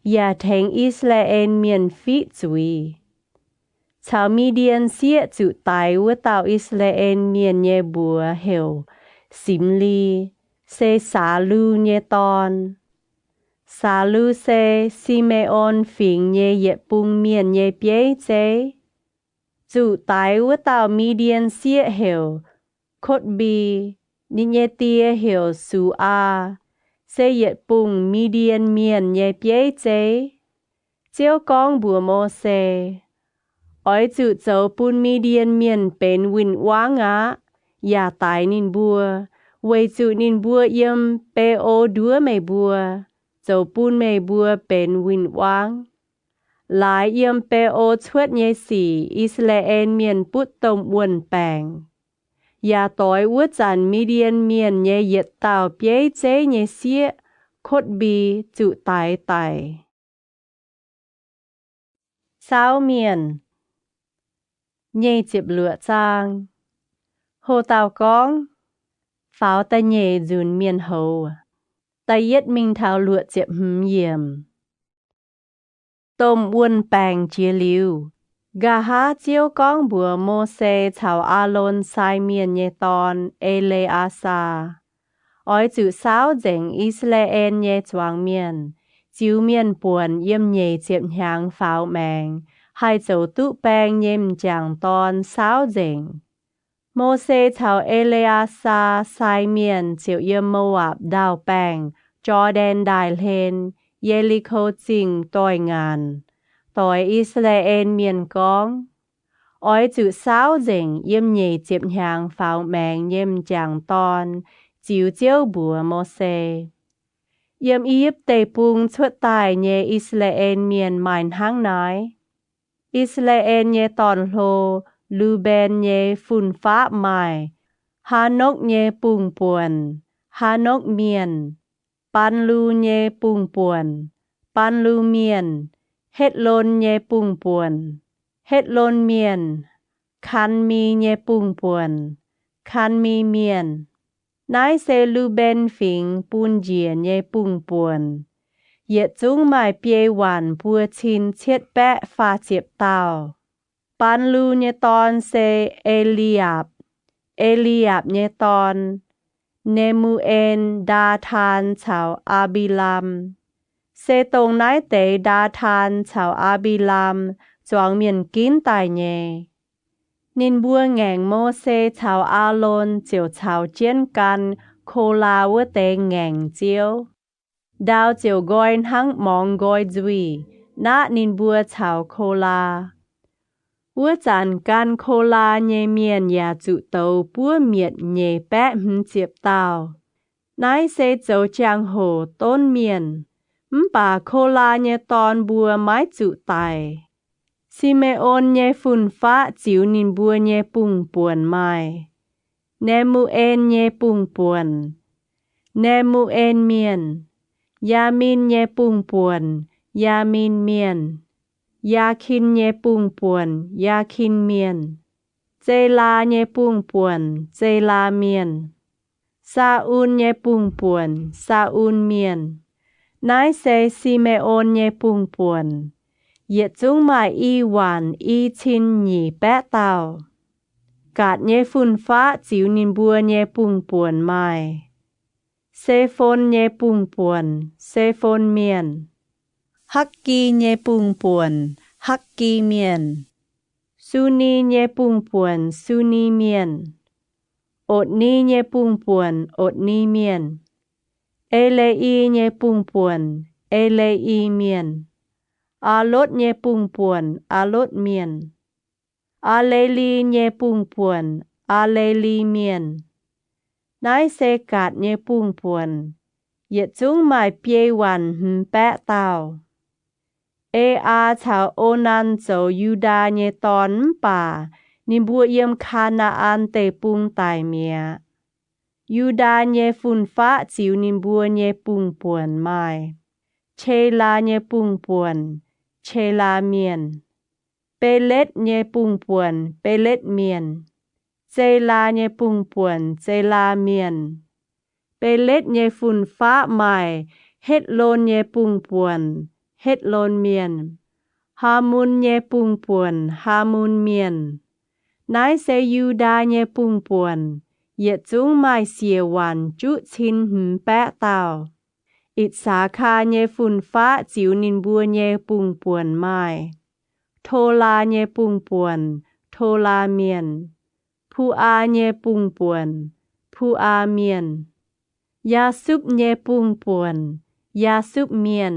อย่าแทงอิสราเอลเมียนฟิจุยชาวมีเดียนเสียจุตายว่าเต่าอิสราเอลเมียนเยบัวเฮลสิมลีเซสาลูเยตอนสาลูเซซิเมออนฟิงเยปุงเมียนเยเปียเจจุตายว่าเต่ามีเดียนเสียเฮลคดบีนิเยเตียเฮลสูอาเซเยปุงมีเดียนเมียนเยเปียเจเจ้ากองบัวโมเซอ้อยจุเจ้าปุนมีเดียนเมียนเป็นวินว้างะอย่าตายนินบัวไว้จุนินบัวเยี่ยมเปโอดัวไม่บัวเจ้าปุนไม่บัวเป็นวินว้างหลายเยี่ยมเปโอชวดเยสีอิสราเอลเมียนปุตตมวนแปงอย่าต่อยวัวจันมีเดียนเมียนเยเยตเต่าเปียเจเยเสียคดบีจุตายไตสาวเมียนเย่เจ็บเหลือจางโหเต่ากองฝ้าวตะเย่จุนเมียนโหตะเย็ดมิงเท้าเหลือเจ็บหืมเยี่ยมต้มอ้วนแปงเจียลิวกะหาเจียวกองบัวโมเซชาวอาโลนไซเมียนเยตอนเอเลอาซาอ้อยจุสาวเจ๋งอิสราเอลเยจวางเมียนจิวเมียนป่วนเยี่ยมเยเจ็บหางฝ้าวแมงให้เจ้าตุแปงเยี่ยมจางตอนสาวเจ๋งโมเสชาวเอเลอาซาไซเมียนเจียวเยี่ยมโมวับดาวแปงจอแดนไดเลนเยลิโคจิงต่อยงานต่อยอิสราเอลเมียนกองอ้อยจุสาวเจ๋งเยี่ยมเยเจ็บหางฝ้าวแมงเยี่ยมจางตอนจิวเจียวบัวโมเสเยี่ยมอียิปต์เตปุงชวดตายเยอิสราเอลเมียนหมายห้างน้อยอิสราเอลเยตอนโลลูเบนเยฝุ่นฟ้าใหม่ฮานกเยปุงป่วนฮานกเมียนปันลูเยปุงป่วนปันลูเมียนเฮ็ดโลนเยปุงป่วนเฮ็ดโลนเมียนคันมีเยปุงป่วนคันมีเมียนนายเซลูเบนฟิงปูนเจียนเยปุงป่วนเหยียดจุ้งหมายเปียหวานพัวชินเช็ดแปะฟ้าเจ็บเต้าปันลูเนตอนเซเอลียบเนตอนเนมูเอนดาทานชาวอาบิลามเซตรงนายเตดาทานชาวอาบิลามจวงเมียนกินตายเยนินบัวแงงโมเสชาวอาโลนเจียวชาวเจียนกันโคลาวเตงแงงเจียวดาวเจียวกอยทั้งมองกอยจวีณนินบัวชาวโคลาวัวจันกันโคลาเยเมียนยาจุโตปัวเมียดเยแปะหึเจ็บเต้านายเซโจจางโหต้นเมียนป่าโคลาเยตอนบัวไม้จุไตซิเมโอนเยฝุ่นฟ้าจิวนินบัวเยปุงป่วนไม้เนมูเอนเยปุงป่วนเนมูเอนเมียนยามินเยปุงป่วนยามินเมียนยาคินเยปุงป่วนยาคินเมียนเจลาเยปุงป่วนเจลาเมียนซาอูนเยปุงป่วนซาอูนเมียนนายเซซิเมโอนเยปุงป่วนเหยียดจุ้งหมายอีหวานอีชินหยีแปะเต้ากาดเยฝุ่นฟ้าจิวนินบัวเยปุงป่วนไม้เซฟนเยปุงป่วนเซฟนเมียนฮักกีเยปุงป่วนฮักกีเมียนซูนีเยปุงป่วนซูนีเมียนอดนีเยปุงป่วนอดนีเมียนเอเลอีเยปุงป่วนเอเลอีเมียนอาลดเยปุงป่วนอาลดเมียนอาเลลีเยปุงป่วนอาเลลีเมียนนายเซกาดเยปุงป่วนเหยียดจุ้งหมายเปียวันหึมแปะเต้าเออาชาวโอนันโจยูดาเยตอนป่านิบัวเยี่ยมคานาอันเตปุงตายเมียยูดาเยฝุ่นฟ้าจิวนิบัวเยปุงป่วนไม้เชลาเยปุงป่วนเชลาเมียนเปเลตเยปุงป่วนเปเลตเมียนเจลาเยปุงป่วนเจลาเมียนเปเลตเยฝุ่นฟ้าไม้เฮ็ดโลนเยปุงป่วน เฮ็ดโลนเมียนฮามุนเยปุงป่วนฮามุนเมียนนายเซยูดาเยปุงป่วนเหยียดจุ้งไม้เสียวันจุชินหืมแปะเต่าอิดสาคาเยฝุ่นฟ้าจิวนินบัวเยปุงป่วนไม้โทลาเยปุงป่วนโทลาเมียนผู้อาเยปุงป่วนผู้อาเมียนยาซุบเยปุงป่วนยาซุบเมียน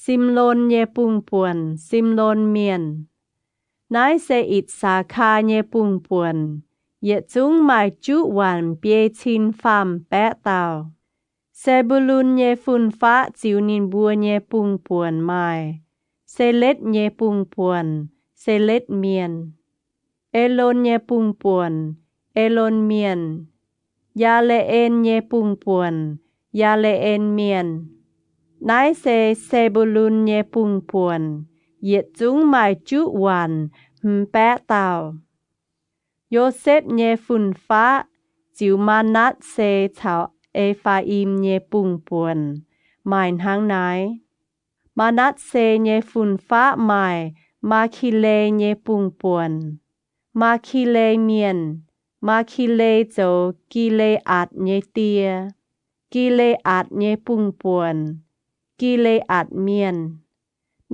ซิมโลนเยปุงป่วนซิมโลนเมียนนายเซอิดสาคาเยปุงป่วนเหยียดจุ้งหมายจุวันเปียชินฟามแปะเต่าเซบุลุนเยฝุ่นฟ้าจิวนินบัวเยปุงป่วนไม้เซเลตเยปุงป่วนเซเลตเมียนเอโลนเยปุงป่วนเอโลนเมียนยาเลเอนเยปุงป่วนยาเลเอนเมียนนายเซบุลุนเยปุงป่วนเหยียดจุ้งหมายจุวันหืมแปะเต่าโยเซฟเยฝุ่นฟ้าจิวมานัดเซชาวเอฟาอิมเยปุงป่วนหมายทางไหนมานัดเซเยฝุ่นฟ้าหมายมาคิเลเยปุงป่วนมาคิเลเมียนมาคิเลโจกิเลอาดเยเตียกิเลอาดเยปุงป่วนกิเลอาดเมียน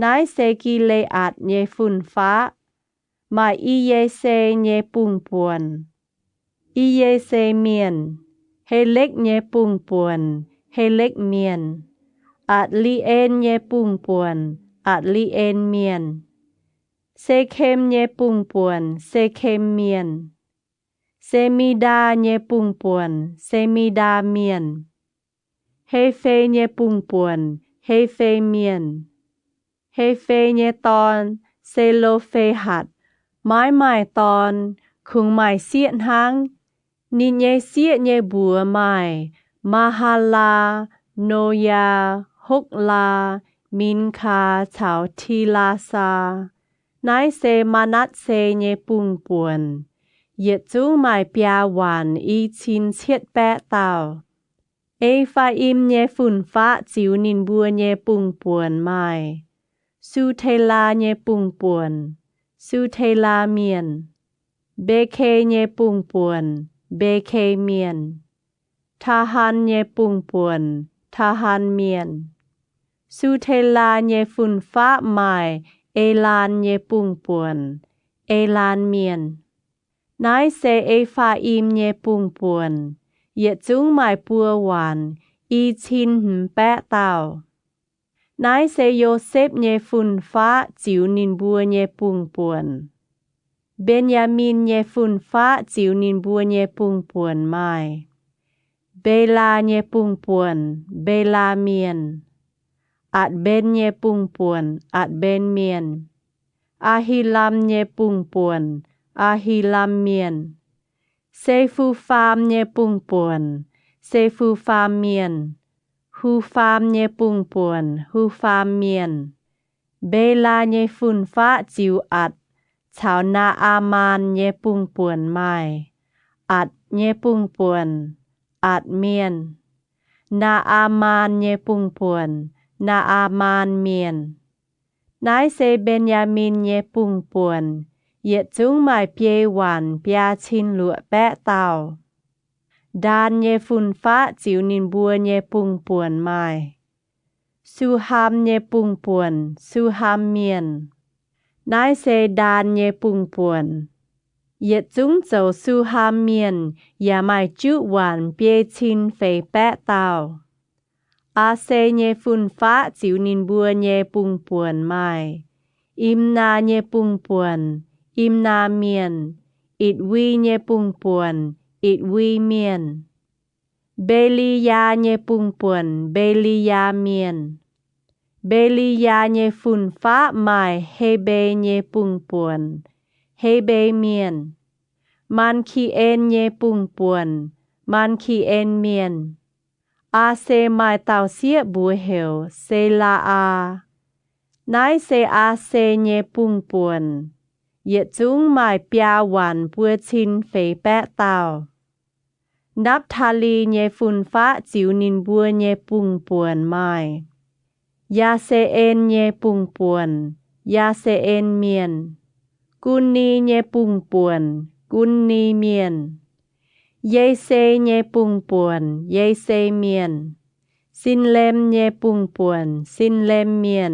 นายเซกิเลอาดเยฝุ่นฟ้ามาอีเยเซเยปุงป่วนอีเยเซเมียนเฮเล็กเยปุงป่วนเฮเล็กเมียนอาดลีเอนเยปุงป่วนอาดลีเอนเมียนเซเคมเยปุงป่วนเซเคมเมียนเซมิดาเยปุงป่วนเซมิดาเมียนเฮเฟเยปุงป่วนเฮเฟเมียนเฮเฟเยตอนเซโลเฟหัดไม้หมายตอนคุงหมายเสียนหังนิเยเสียเยบัวหมายมาฮาลาโนยาฮกลามินคาชาวทีลาซานายเซมานัดเซเยปุงป่วนเหยียดจุ้งหมายปยาหวานอีชินเชียดแปะเต่าเอฟาอิมเยฝุ่นฟ้าจิวนินบัวเยปุงป่วนไม้ซูเทลาเยปุงป่วนซูเทลาเมียนเบเคเยปุงป่วนเบเคเมียนทาฮันเยปุงป่วนทาฮันเมียนซูเทลาเยฝุ่นฟ้าไม้เอลานเยปุงป่วนเอลานเมียนนายเซเอฟาอิมเยปุงป่วนเหยียดจุ้งหมายปัวหวานอีชินหืมแปะเต่านายเซโยเซฟเยฝุ่นฟ้าจิวนินบัวเยปุงป่วนเบนยามินเยฝุ่นฟ้าจิวนินบัวเยปุงป่วนไม้เบลาเยปุงป่วนเบลาเมียนอัดเบนเยปุงป่วนอัดเบนเมียนอาฮิลัมเยปุงป่วนอาฮิลัมเมียนเซฟูฟามเยปุงป่วนเซฟูฟามเมียนฮูฟามเยปุงป่วนฮูฟามเมียนเบลาเยฝุ่นฟ้าจิวอัดชาวนาอามานเยปุงป่วนไม้อัดเยปุงป่วนอัดเมียนนาอามานเยปุงป่วนนาอามานเมียนนายเซเบนยามินเยปุงป่วนเหยียดจุ้งหมายเปียหวานปยาชินหลัวแปะเต่าดานเยฝุ่นฟ้าจิวนินบัวเยปุงป่วนไม้ซูฮามเยปุงป่วนซูฮามเมียนนายเซดานเยปุงป่วนเหยียดจุ้งเจ้าซูฮามเมียนอย่าหมายจุหวานเปียชินเฟยแปะเต่าอาเซเยฝุ่นฟ้าจิวนินบัวเยปุงป่วนไม้อิมนาเยปุงป่วนอิมนาเมียนอิดวีเยปุงป่วนอิดวีเมียนเบลียาเยปุงป่วนเบลียาเมียนเบลียาเยฝุ่นฟ้าไม้เฮเบเยปุงป่วนเฮเบเมียนมันคีเอนเยปุงป่วนมันคีเอนเมียนอาเซไม้เต่าเสียบัวเหวเซลาอานายเซอาเซเยปุงป่วนเหยียดจุ้งหมายปยาหวานปัวชินเฟยแปะเต่านับทาลีเยฝุ่นฟ้าจิวนินบัวเยปุงป่วนไม้ ยาเซเอนเยปุงป่วนยาเซเอนเมียนกุนนีเยปุงป่วนกุนนีเมียนเยเซเยปุงป่วนเยเซเมียนสินเลมเยปุงป่วนสินเลมเมียน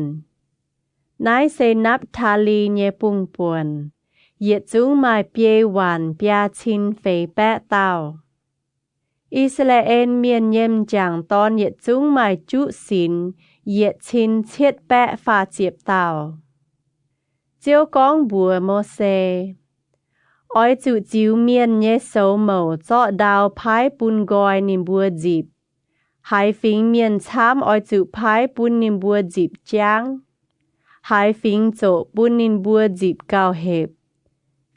นายเซนับทาลีเยปุงป่วนเหยียดจุงหมายเปียหวานเปียชินเฟยแปะเต้าอิสราเอลเมียนเยมจางตอนเหยียดจุงหมายจุสินเหยียดชินเชิดแปะฝาเจียบเต้าเจ้ากองบัวโมเซอ้อยจุจิวเมียนเยโซเหมาเจาะดาวพายปุนกอยนิมบัวจีบหายฟิงเมียนช้ำอ้อยจุพายปุนนิมบัวจีบจางหายฟิงโจปุนนิมบัวจีบเกาเห็บ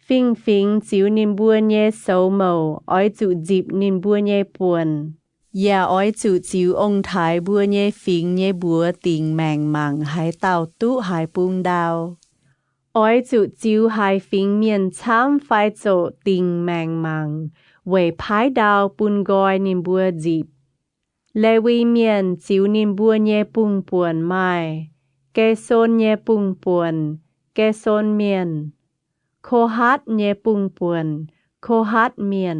ฟิงจิวนิมบัวเยโซเหมาอ้อยจุจีบนิมบัวเยปวนอย่าอ้อยจุจิวองถ่ายบัวเยฟิงเยบัวติงแมงมังหายเต่าตุหายปุงดาวอ้อยจุจิวหายฟิงเมียนช้ำไฟโจติงแมงมังเว่ยพายดาวปุนกอยนิมบัวจีบเลวีเมียนจิวนิมบัวเยปุงปวนไม่เกโซนเยปุงปวนเกโซนเมียนโคฮัดเยปุงปวนโคฮัดเมียน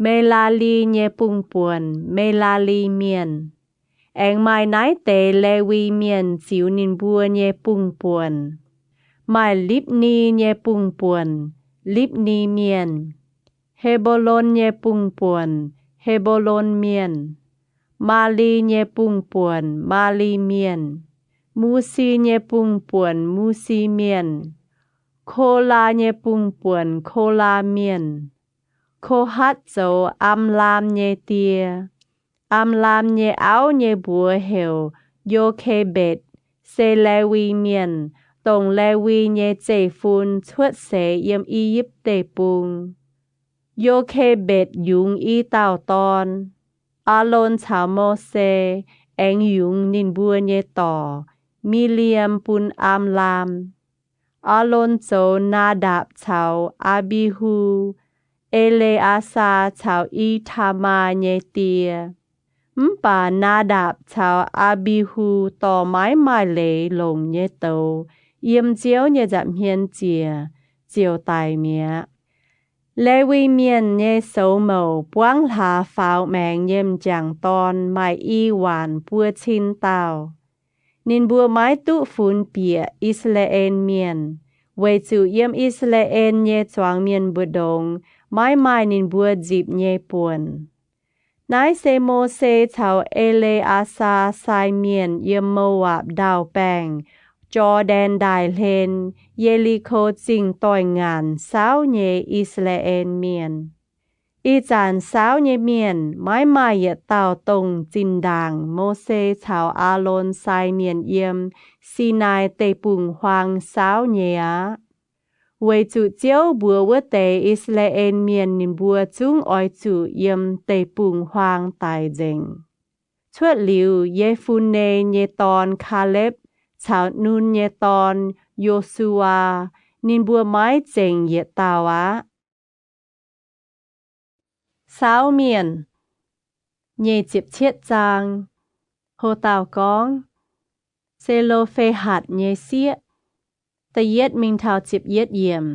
เมลาลีเยปุงปวนเมลาลีเมียนแองไม้ไหนเตเลวีเมียนจิวนินบัวเยปุงปวนไม้ลิบนีเยปุงปวนลิบนีเมียนเฮโบโลนเยปุงปวนเฮโบโลนเมียนมาลีเยปุงปวนมาลีเมียนมูซีเยปุงปวนมูซีเมียนโคลาเยปุงปวนโคลาเมียนโคฮัดโจอัมลามเยเตียอัมลามเยเอาเยบัวเฮลโยเคเบตเซเลวีเมียนตรงเลวีเยเจฟุนชวดเสเยมอียิปเตปุงโยเคเบตยุงอีเต่าตอนอาโลนชาวโมเซแองยุงนินบัวเยต่อมิเลียมปุนอัมลามอาโลนโจนาดาบชาวอาบิฮูเอเลอาซาชาวอีทามาเยเตียป่านาดาบชาวอาบิฮูต่อไม้ไม้เหลลงเยโตเยี่ยมเจียวเยจับเฮียนเจียวตายเมียเลวีเมียนเยโซเหมาปวงหาฟาวแมงเยี่ยมจังตอนไม้อีหวานปัวชินเต้านินบัวไม้ตุฟุนเปียอิสราเอลเมียนเวจูเยี่ยมอิสราเอลเยจวงเมียนบุดงไม้นินบัวจีบเยปวนนายเซโมเซชาวเอเลอาซาไซเมียนเยี่ยมโมวาบดาวแปงจอแดนไดเลนเยลิโคจิงต่อยงานสาวเยอิสราเอลเมียนอีจานสาวเยเมียนไม้เยเต่าตรงจินดังโมเซชาวอาโลนไซเมียนเยี่ยมซีนายเตปุงฮวางสาวเยเวจูเจียวบัวเตอิสราเอลเมียนนินบัวจุงอ้อยจูเยี่ยมเตปุงฮวางตายเจงชวดหลิวเยฟุนเนเยตอนคาเล็บชาวนูนเยตอนโยซูวานินบัวไม้เจงเยตาวะสาวเมียนเยจิบเชียดจางโฮตาวกองเซโลเฟหัดเยเสียตะเย็ดมิงเทาจิบเย็ดเยี่ยม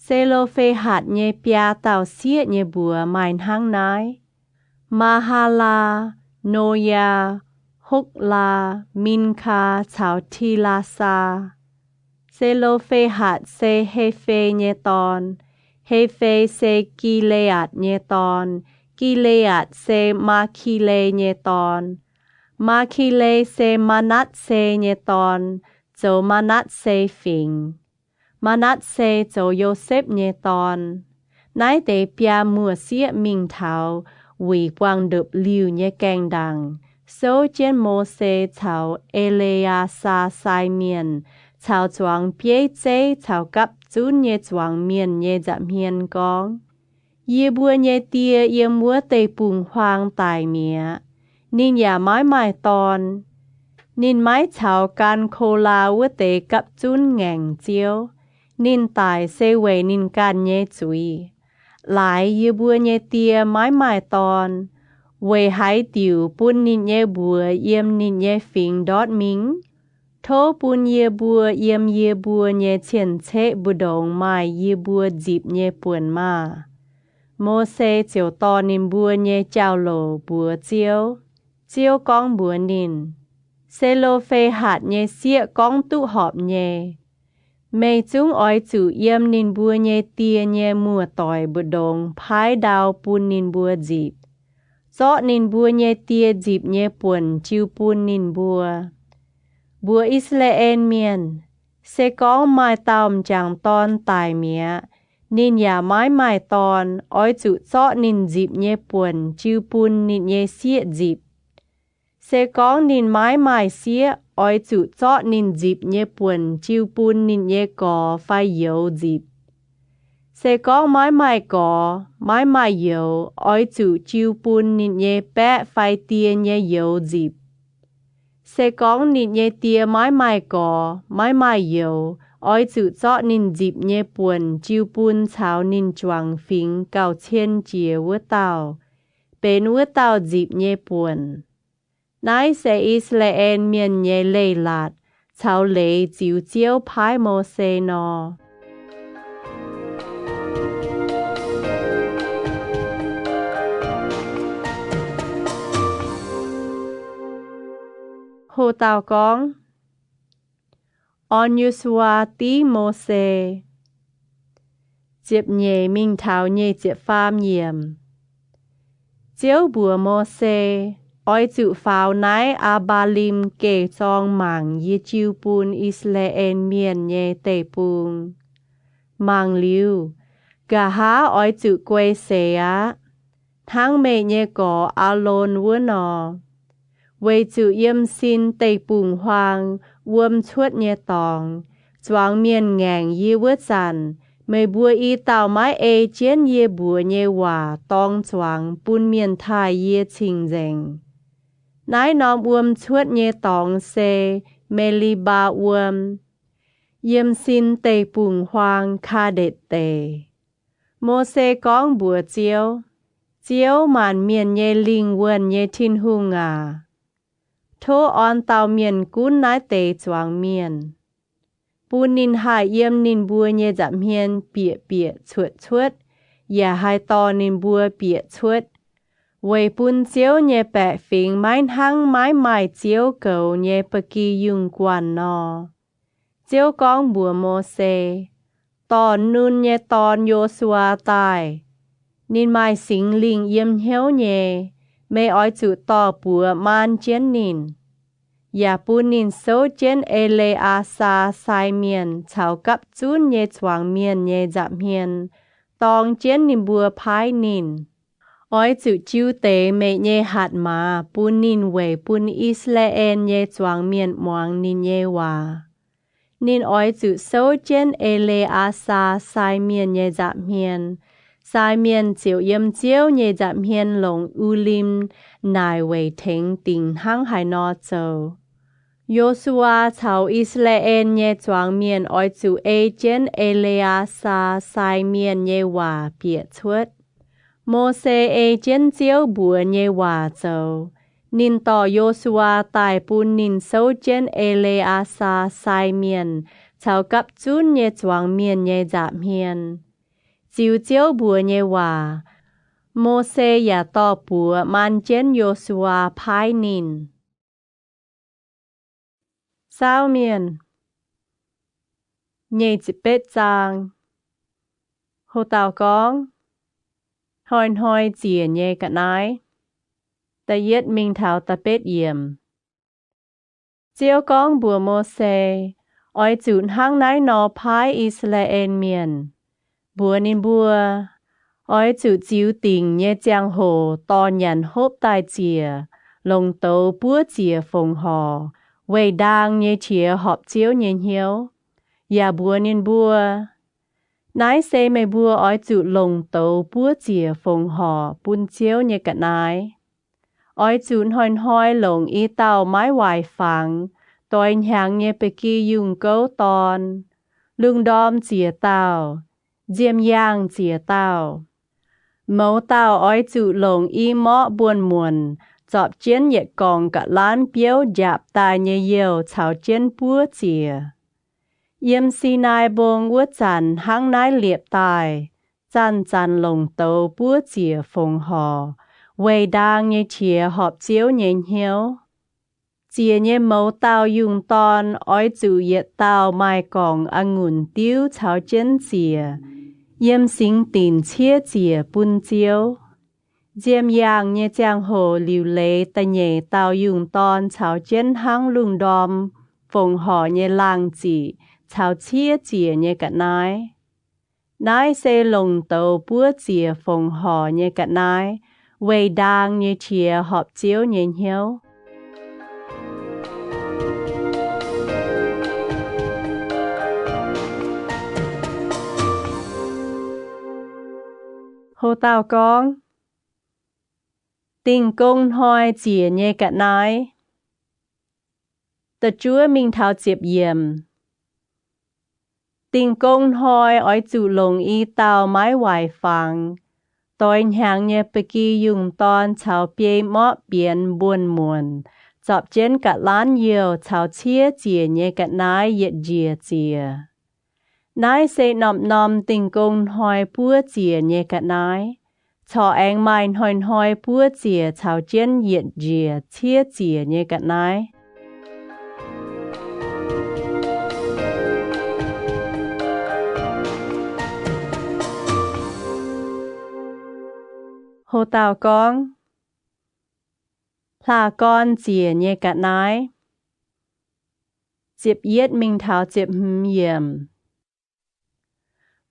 เซโลเฟหัดเยเปียเต่าเสียเยบัวไม้ห้างนายมาฮาลาโนยาฮกลามินคาชาวทีลาซาเซโลเฟหัดเซเฮเฟเยตอนเฮเฟเซกิเลอัดเยตอนกิเลอัดเซมาคิเลเยตอนมาคิเลเซมานัดเซเยตอนโจมานัดเซฟิงมานัดเซโจโยเซฟเยตอนนายเตเปียมัวเสียมิงเทาวีกวางดึบลิวเยแกงดังโซเจนโมเซชาวเอเลยาซาไซเมียนชาวจวงเปียเจชาวกับจุนเยจวงเมียนเยจะเมียนกองเยบัวเยเตียเยมัวเตปุงควางตายเมียนินอย่าไม้ตอนนินไม้ชาวกันโคลาวเตกับจุนแง่งเจียวนินตายเซเวนินกันเยจุยหลายเยบัวเยเตียไม้ตอน Về hãy tiểu bún nịnh nhé bùa yếm nịnh nhé phình đót mính. Thô bún yê bùa yếm yê bùa nhé chén chế bù đồng mai yê bùa dịp nhé buồn mà. Mô xê chiều to nịnh bùa nhé chào lộ bùa chiếu. Chiếu con bùa nịnh. Xê lô phê hạt nhé xịa con tụ họp nhé. Mê chúng oi chủ yếm nịnh bùa nhé tia nhé mùa tỏi bù đồng phái đào bùn nịnh bùa dịp. Gió nịnh bùa nhé tia dịp nhé buồn chiêu bùn nịnh bùa. Bùa Israel miền, sẽ có mai tàu chẳng ton tài mía, nên nhà mai ton, oi chủ gió nịnh dịp nhé buồn chiêu bùn nịnh nhé xịa dịp. Sẽ có nịnh mai xịa, oi chủ gió nịnh dịp nhé buồn chiêu bùn nịnh nhé có phải yếu dịp. Sẽ có mai có, mai yếu, oi chủ chiêu bùn nịnh nhé bé phải tia nhé yếu dịp. Sẽ có nịnh nhé tia mai có, mai yếu, oi chủ gió nịnh dịp nhé buồn chiêu bùn cháo nịnh choàng phình cao chiên chìa vữa tàu, bên vữa tàu dịp nhé buồn. Nãy sẽ Israel miền nhé lê lạt, cháo lê chiếu chiếu phái mô xê nò. Hồ tàu con On Yusua tí mô xê Diệp nhé minh thảo nhé diệp phàm nhiệm Chiếu bùa mô xê oi chủ pháo nái Abalim kê chong mảng yê chiêu bùn Israel miền nhé tê bùn Mảng liu Gà há oi chủ quê xê á Thang mê nhé có alôn vua nò Về chủ yếm xin tây bùng hoàng, uâm chuốt nhé tòng, choáng miền ngàng yê vớt dàn, mê bùa y tàu mái ê chén yê bùa nhé hòa tòng choáng bùn miền thai yê trình dành. Nái nòm uâm chuốt nhé tòng xê, mê li ba uâm, yếm xin tây bùng hoàng kha đệt tề. Mô xê con bùa chiếu màn miền nhé linh vườn nhé thiên hung à. Thô on tàu miền cún nái tê choáng miền. Bù nín hai yếm nín bùa nhé giảm hiên bịa chuột. Yà hai to nín bùa bịa chuột. Về bùn chiếu nhé bẹ phình mái hăng mái mài chiếu cầu nhé bờ kỳ dùng quản nò. Chiếu con bùa mô xê. Tòn nun nhé tòn yô xua tài. Nín mài xính linh yếm hiếu nhé. Mê oi chủ tỏ bùa man chén nín. Yà bù nín sâu chén lê á xa sai miền chào cấp chún nhé choáng miền nhé giảm hiền. Tòng chén nín bùa phái nín. Oi chủ chiêu tế mê nhé hạt mà bù nín về bùn Israel nhé choáng miền moang nín nhé hòa. Nín oi chủ sâu chén lê á xa sai miền nhé giảm hiền. Sai miền chiều yếm chiếu nhé giảm hiền lồng u lim nài về thính tình hăng hải nọ châu. Joshua chào Israel nhé choáng miền oi chủ chén Eleasa sai miền nhé hòa bịa chuốt. Mô-xê chén chiếu bùa nhé hòa châu. Nín tỏ Joshua tài bùn nín sâu chén Eleasa sai miền chào cấp chún nhé choáng miền nhé giảm hiền. Chiếu chiếu bùa nhé hòa. Mô-xê yà tỏ bùa man chén Joshua phái nín. Sao miền nhé chỉ bết giang. Hồ tàu con hoi chìa nhé cả nái. Ta yết minh thảo ta bết yểm. Chiếu con bùa Mô-xê oi chún hăng nái nò phái Israel miền. Bùa nín bùa oi chủ chiếu tình nhé giang hồ to nhàn hốp tai chìa. Lồng tấu búa chìa phồng hò. Về đang nhé chìa họp chiếu nhé hiếu. Yà bùa nín bùa. Nái xê mê bùa oi chủ lồng tấu búa chìa phồng hò bùn chiếu nhé cả nái. Oi chún hoi lồng y tàu mái hoài phẳng. Tôi nhàng nhé bê kỳ dùng câu tòn. Lưng đom chìa tàu. Diêm yang chìa tàu. Mẫu tao ói trụ lồng y mọ buồn muộn, chọp chiến nhiệt còn cả lán biếu dạp tài nhẹ yêu chào chiến búa chìa. Yếm si nai bông vua chàn hăng nái liệp tài, chàn chàn lồng tàu búa chìa phồng hò, quay đang nhẹ chìa họp chiếu nhẹ hiếu. Chìa nhẹ mẫu tao dùng ton ói trụ yết tao mai còn ngùn tiêu chào chiến chìa, yếm sinh tình chia chìa bún chiếu. Diêm yang nhẹ chàng hồ liu lệ ta nhẹ tao dùng ton chào chiến hăng lung đom, phồng hò nhẹ lang chỉ, chào chia chìa nhẹ cả nái. Nái xê lồng tàu búa chìa phồng hò nhẹ cả nái, quay đang nhẹ chìa họp chiếu nhẹ hiếu. Hồ tao con tình công hoi chìa nhẹ cả nái. Tờ chúa mình thao chiếp yểm. Tình công hoi ói trụ lồng y tao mái hoài phẳng. Tôi hàng nhẹ bê kỳ dùng ton chào bê mọ biến buồn muộn. Chọp trên cả lán yêu chào chia chìa nhẹ cả nái yết dìa chìa. Nái sẽ nòm tình công hoi búa chìa nhẹ cả nái. Cho anh mai hoi búa chìa chào trên yết dìa chia chìa nhẹ cả nái. Hồ tao con là con chìa nhẹ cả nái. Chiếp yết mình thảo chiếp yểm.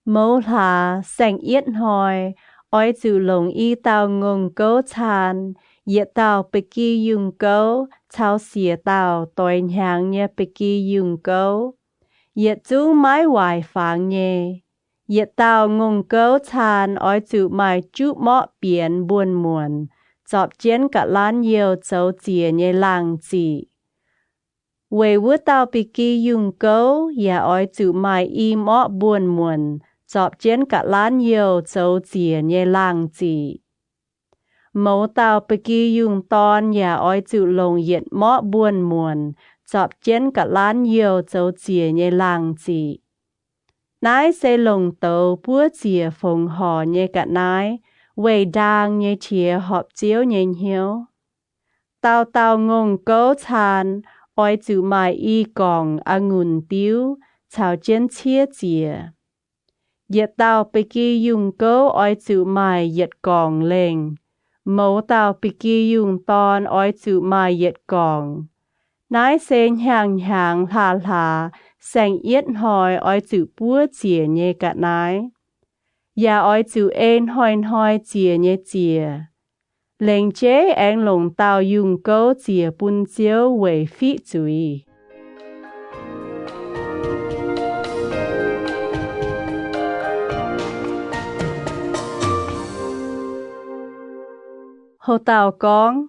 Mẫu là sành yết hoi, ói chữ lồng y tao ngông cấu chàn, yết tao bê kỳ dùng cấu, chào xìa tao tôi hàng nhẹ bê kỳ dùng cấu. Yết chú mái hoài phẳng nhẹ. Yết tao ngông cấu chàn ói chữ mai chú mọ biến buồn muộn, chọp chiến cả lán yêu châu chìa nhẹ lang chỉ. Quay vua tao bì kỳ dùng cấu, ya ói chữ mai y mọ buồn muộn, chọp chiến cả lán yêu châu chìa nhẹ lang chỉ. Mẫu tao bì kỳ dùng ton, ya ói chữ lồng yết mọ buồn muộn, chọp chiến cả lán yêu châu chìa nhẹ lang chỉ. Nái sẽ lồng tàu búa chìa phồng hò nhẹ cả nái, quay đang nhẹ chìa họp chiếu nhẹ hiếu. Tao ngông cấu chàn, ói chữ mai y còn ngùn tiêu, chào trên chia chìa. Yết tao bê kỳ dùng cấu ói chữ mai yết còn lên. Mẫu tao bê kỳ dùng ton ói chữ mai yết còn. Nái sẽ hàng là, sành yết hoi ói chữ búa chìa nhẹ cả nái. Ya ói chữ ên hoi chìa nhẹ chìa. Lệnh chế anh lồng tao dùng cấu chìa bún chiếu quầy phí chúi. Hồ tao con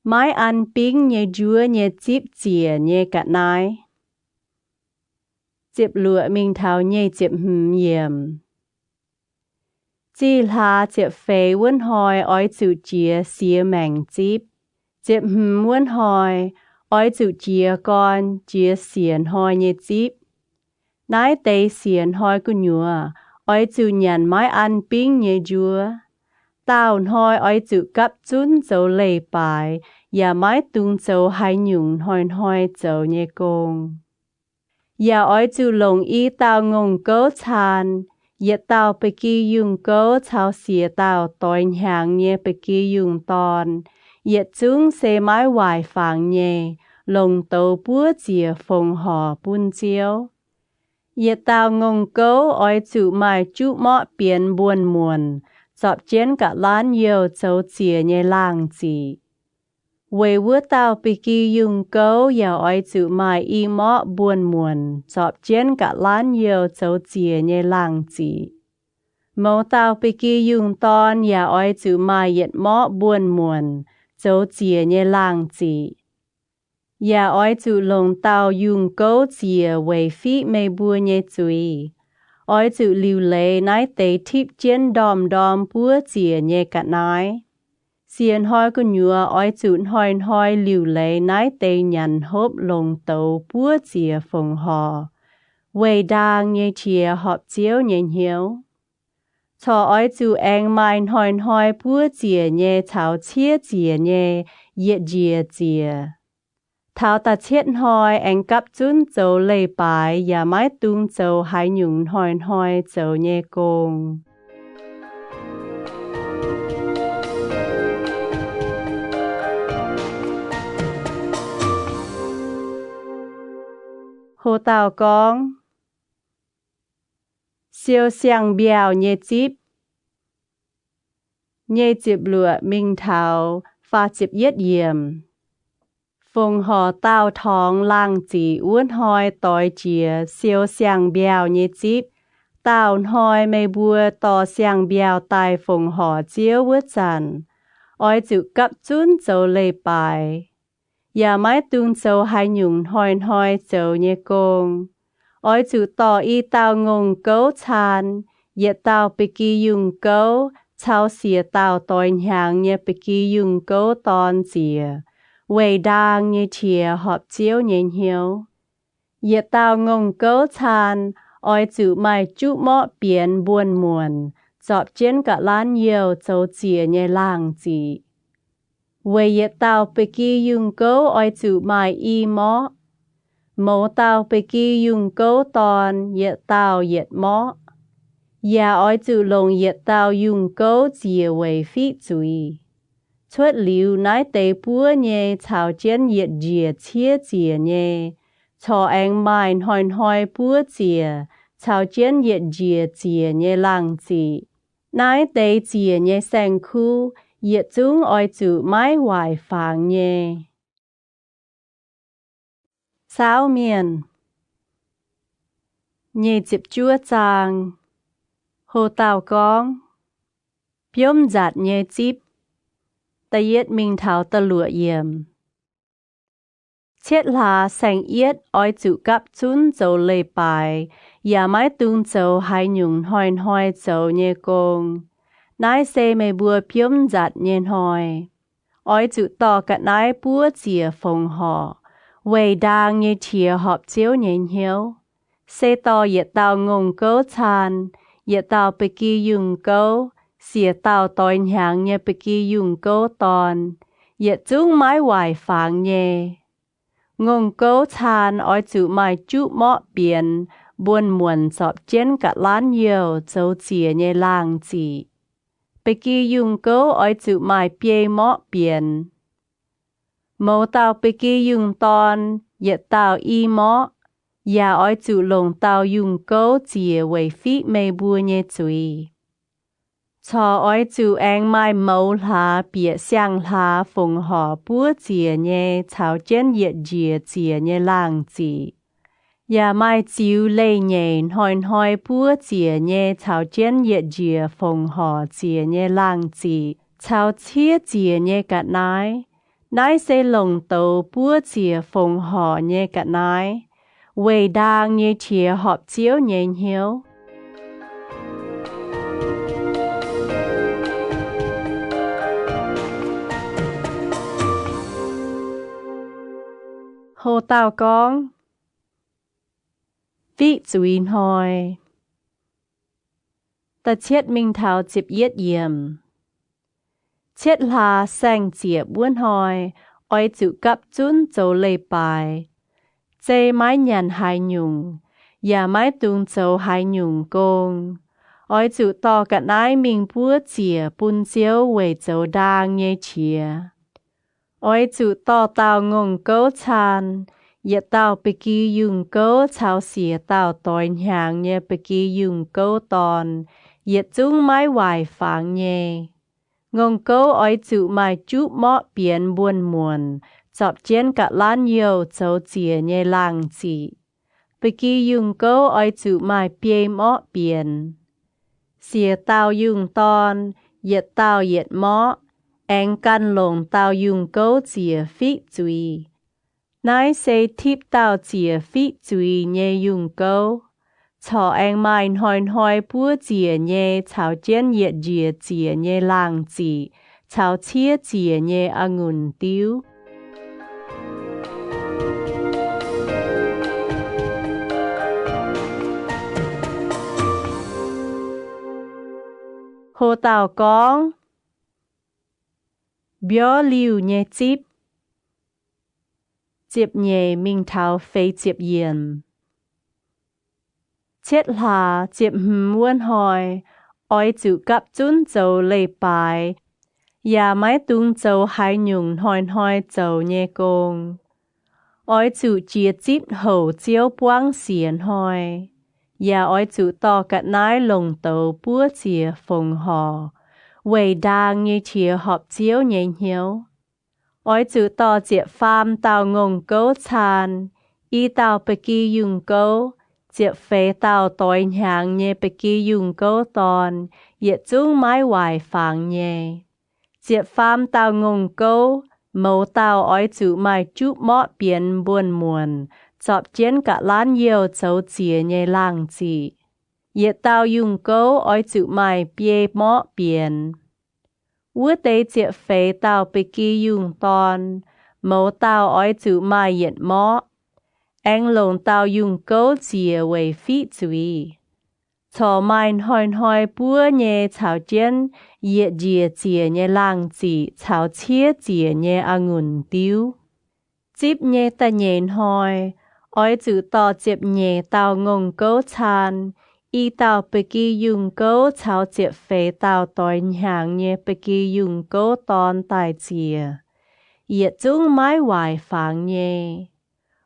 mái ăn pính nhẹ dúa nhẹ chíp chìa nhẹ cả nái. Chiếp lụa mình thảo nhẹ chiếp yểm. Chỉ là chiếp phê vốn hoi ói chữ chìa xìa mảnh chíp. Chiếp vốn hoi ói chữ chìa con chìa xiên hoi nhẹ chíp. Nái tây xiên hoi cu nhùa ói chữ nhàn mái ăn pính nhẹ dúa. Tao hoi ói chữ cắp chún dấu lê bài, ya mái tung dấu hai nhung hoi dấu nhẹ công. Ya ói chữ lồng y tao ngông cấu chàn, yết tao bê kỳ dùng cấu chào xìa tao tôi hàng nhẹ bê kỳ dùng ton, yết chúng xê mái hoài phẳng nhẹ, lồng tàu búa chìa phồng hò bún chiếu. Yết tao ngông cấu ói chữ mai chú mọ biến buồn muộn, chọp chiến cả lán yêu châu chìa nhẹ lang chỉ. Quay vua tao bì kỳ dùng cấu ya ói chữ mai y mọ buồn muộn, chọp chiến cả lán yêu châu chìa nhẹ lang chỉ. Mẫu tao bì kỳ dùng ton ya ói chữ mai yết mọ buồn muộn, châu chìa nhẹ lang chỉ. Ya ói chữ lồng tao dùng cấu chìa quay phí mê bùa nhẹ chúi. oi chữ liu lệ nái tế thiếp chiến đom đom búa chìa nhẹ cả nái. Xiên hoi có nhua oi chữ hoi liu lệ nái tế nhằn hốp lồng tàu búa chìa phồng hò. Quầy đang nhẹ chìa họp chiếu nhẹ hiếu. Cho oi chữ anh mai hoi búa chìa nhẹ chào chia chìa nhẹ yết chìa chìa. Thảo ta chết hoi anh cắp chun châu lê bài và mái tung châu hai nhung hoi châu nhẹ công. Hồ tàu con siêu xiang biao nhẹ chip lụa minh thảo pha chip yết yểm. Phùng hò tao thong lang chỉ uốn hoi tỏi chìa siêu xiang biao nhẹ chip. Tao hoi mê bùa tò xiang biao tai phùng hò chiếu vứt chàn. Oi chữ cắp chun châu lê bài. Và mái tung châu hai nhung hoi châu nhẹ công. Oi chữ tò y tao ngông cấu chàn. Yết tao bì kỳ dùng cấu. Chào xìa tao tòi nhàng nhẹ bì kỳ dùng cấu tòn chìa. Quầy đang như chìa họp chiếu nhẹ hiếu. Yết tao ngông cấu chàn. Oi chữ mai chút mọ biến buồn muộn. Chọp trên cả lan nhiều châu chìa nhẹ làng chỉ. Quầy yết tao bì kỳ dùng cấu oi chữ mai y mọ. Mẫu tao bì kỳ dùng cấu tòn yết tao yết mọ. Và oi chữ lồng yết tao dùng cấu chìa quầy phí chúi. Chuất liu nái tế búa nhé chào chén yết chìa chia chìa nhé. Cho anh mai hoi búa chìa. Chào chén yết chìa nhé làng chỉ. Nái tế chìa nhé sang khu. Yết chúng oi chữ mái hoài phàng nhé. Sao miền nhé chịp chúa chàng. Hồ tàu con biếm giặt nhé chịp. Ta yết minh thảo ta lụa yểm. Chết là sang yết oi chữ cắp chun châu lê bài. Và mái tung châu hai nhung hoi châu nhé công. Nái xe mê bùa biếm giặt nhé hoi. Oi chữ tò cả nái búa chìa phồng hò. Quầy đang nhé chìa họp chiếu nhé hiếu. Xe tò yết tao ngông cấu chàn. Yết tao bì kỳ dùng cấu. Xìa tao tòi nhàng nhé bì kỳ dùng cấu tòn. Yết chúng mái hoài phàng nhé. Ngông cấu chàn oi chữ mai chút mọ biến. Buồn muộn chọp trên cả lan nhiều châu chìa nhé làng chỉ. Bì kỳ dùng cấu oi chữ mai bia mọ biến. Mẫu tao bì kỳ dùng tòn. Yết tao y mọ. Và oi chữ lồng tao dùng cấu chìa quầy phí mê bùa nhé chúi. Cho oi chữ anh mai mẫu lá bịa xiang lá phùng hò búa chìa nhé chào chén yết chìa nhé làng chỉ. Và mai chiếu lê nhé hoi búa chìa nhé chào chén yết phùng hò chìa nhé làng chỉ. Chào chia chìa nhé cả nái. Nái xe lồng tàu búa chìa phùng hò nhé cả nái. Quầy đang như chìa họp chiếu nhẹ hiếu. Hồ tàu con vị chúi hoi. Ta chết minh thảo chịp yết yểm. Chết là sang chìa buôn hoi. Oi chữ cắp chun châu lê bài. Chê mái nhàn hai nhung. Và mái tung châu hai nhung công. Oi chữ to cả nái mình búa chìa bún chiếu quầy châu đang nhé chìa. Oi chữ to tao ngông cấu chàn. Yết tao bì kỳ dùng cấu chào xìa tao tòi nhàng nhé bì kỳ dùng cấu tòn. Yết chúng mái hoài phàng nhé. Ngông cấu oi chữ mai chút mọ biến buồn muộn. Chọp trên cả lan nhiều châu chìa nhé làng chỉ. Bì kỳ dùng cấu oi chữ mai bia mọ biến. Xìa tao dùng tòn. Yết tao yết mọ. Anh căn lồng tao dùng cấu chìa phí chúi. Nái xe thiếp tao chìa phí chúi nhé dùng cấu. cho anh mai hoi búa chìa nhé chào chén nhiệt dìa chìa nhé làng chỉ chào chia chìa nhé ngùn tiêu. Hồ tàu con bió liu nhé chip chip nhé mình thảo phê chip yên chết là chip muốn hỏi oi chịu cặp chun dầu lê bài ya máy tung dầu hai nhung hoi dầu nhé công oi chịu chia chip hậu chiếu quang xiên hỏi ya oi chịu to cả nái lồng tàu búa chìa phồng hò vậy đang như chia họp chiếu nhẹ nhiêu oi chịu to chìa pham tàu ngông cố chan y tàu bê kỳ dùng cố chìa phê tàu tối nhàng nhé bê kỳ dùng cố tòn yết chung mái hoài phàng nhé chìa pham tàu ngông cố mẫu tàu oi chịu mai chút mót biến buồn muộn chọp chén cả lán nhiều cháu chìa nhé làng chỉ yết tàu dùng cố oi chịu mai bê mót biến vua tế chìa phê tàu bê kỳ dùng tòn mẫu tàu oi chịu mai yết mót anh lồng tàu dùng cố chìa về phí chuy cho mai hoi búa nhé chào chén yết dìa chìa nhé làng chỉ chào chia chìa nhé ngùn tiêu chip nhé ta nhé hoi oi chịu to chip nhé tàu ngông cố chan y tàu bê kỳ dùng cố chào chip phê tàu tối nhàng nhé bê kỳ dùng cố tòn tài chìa yết chung mái hoài phàng nhé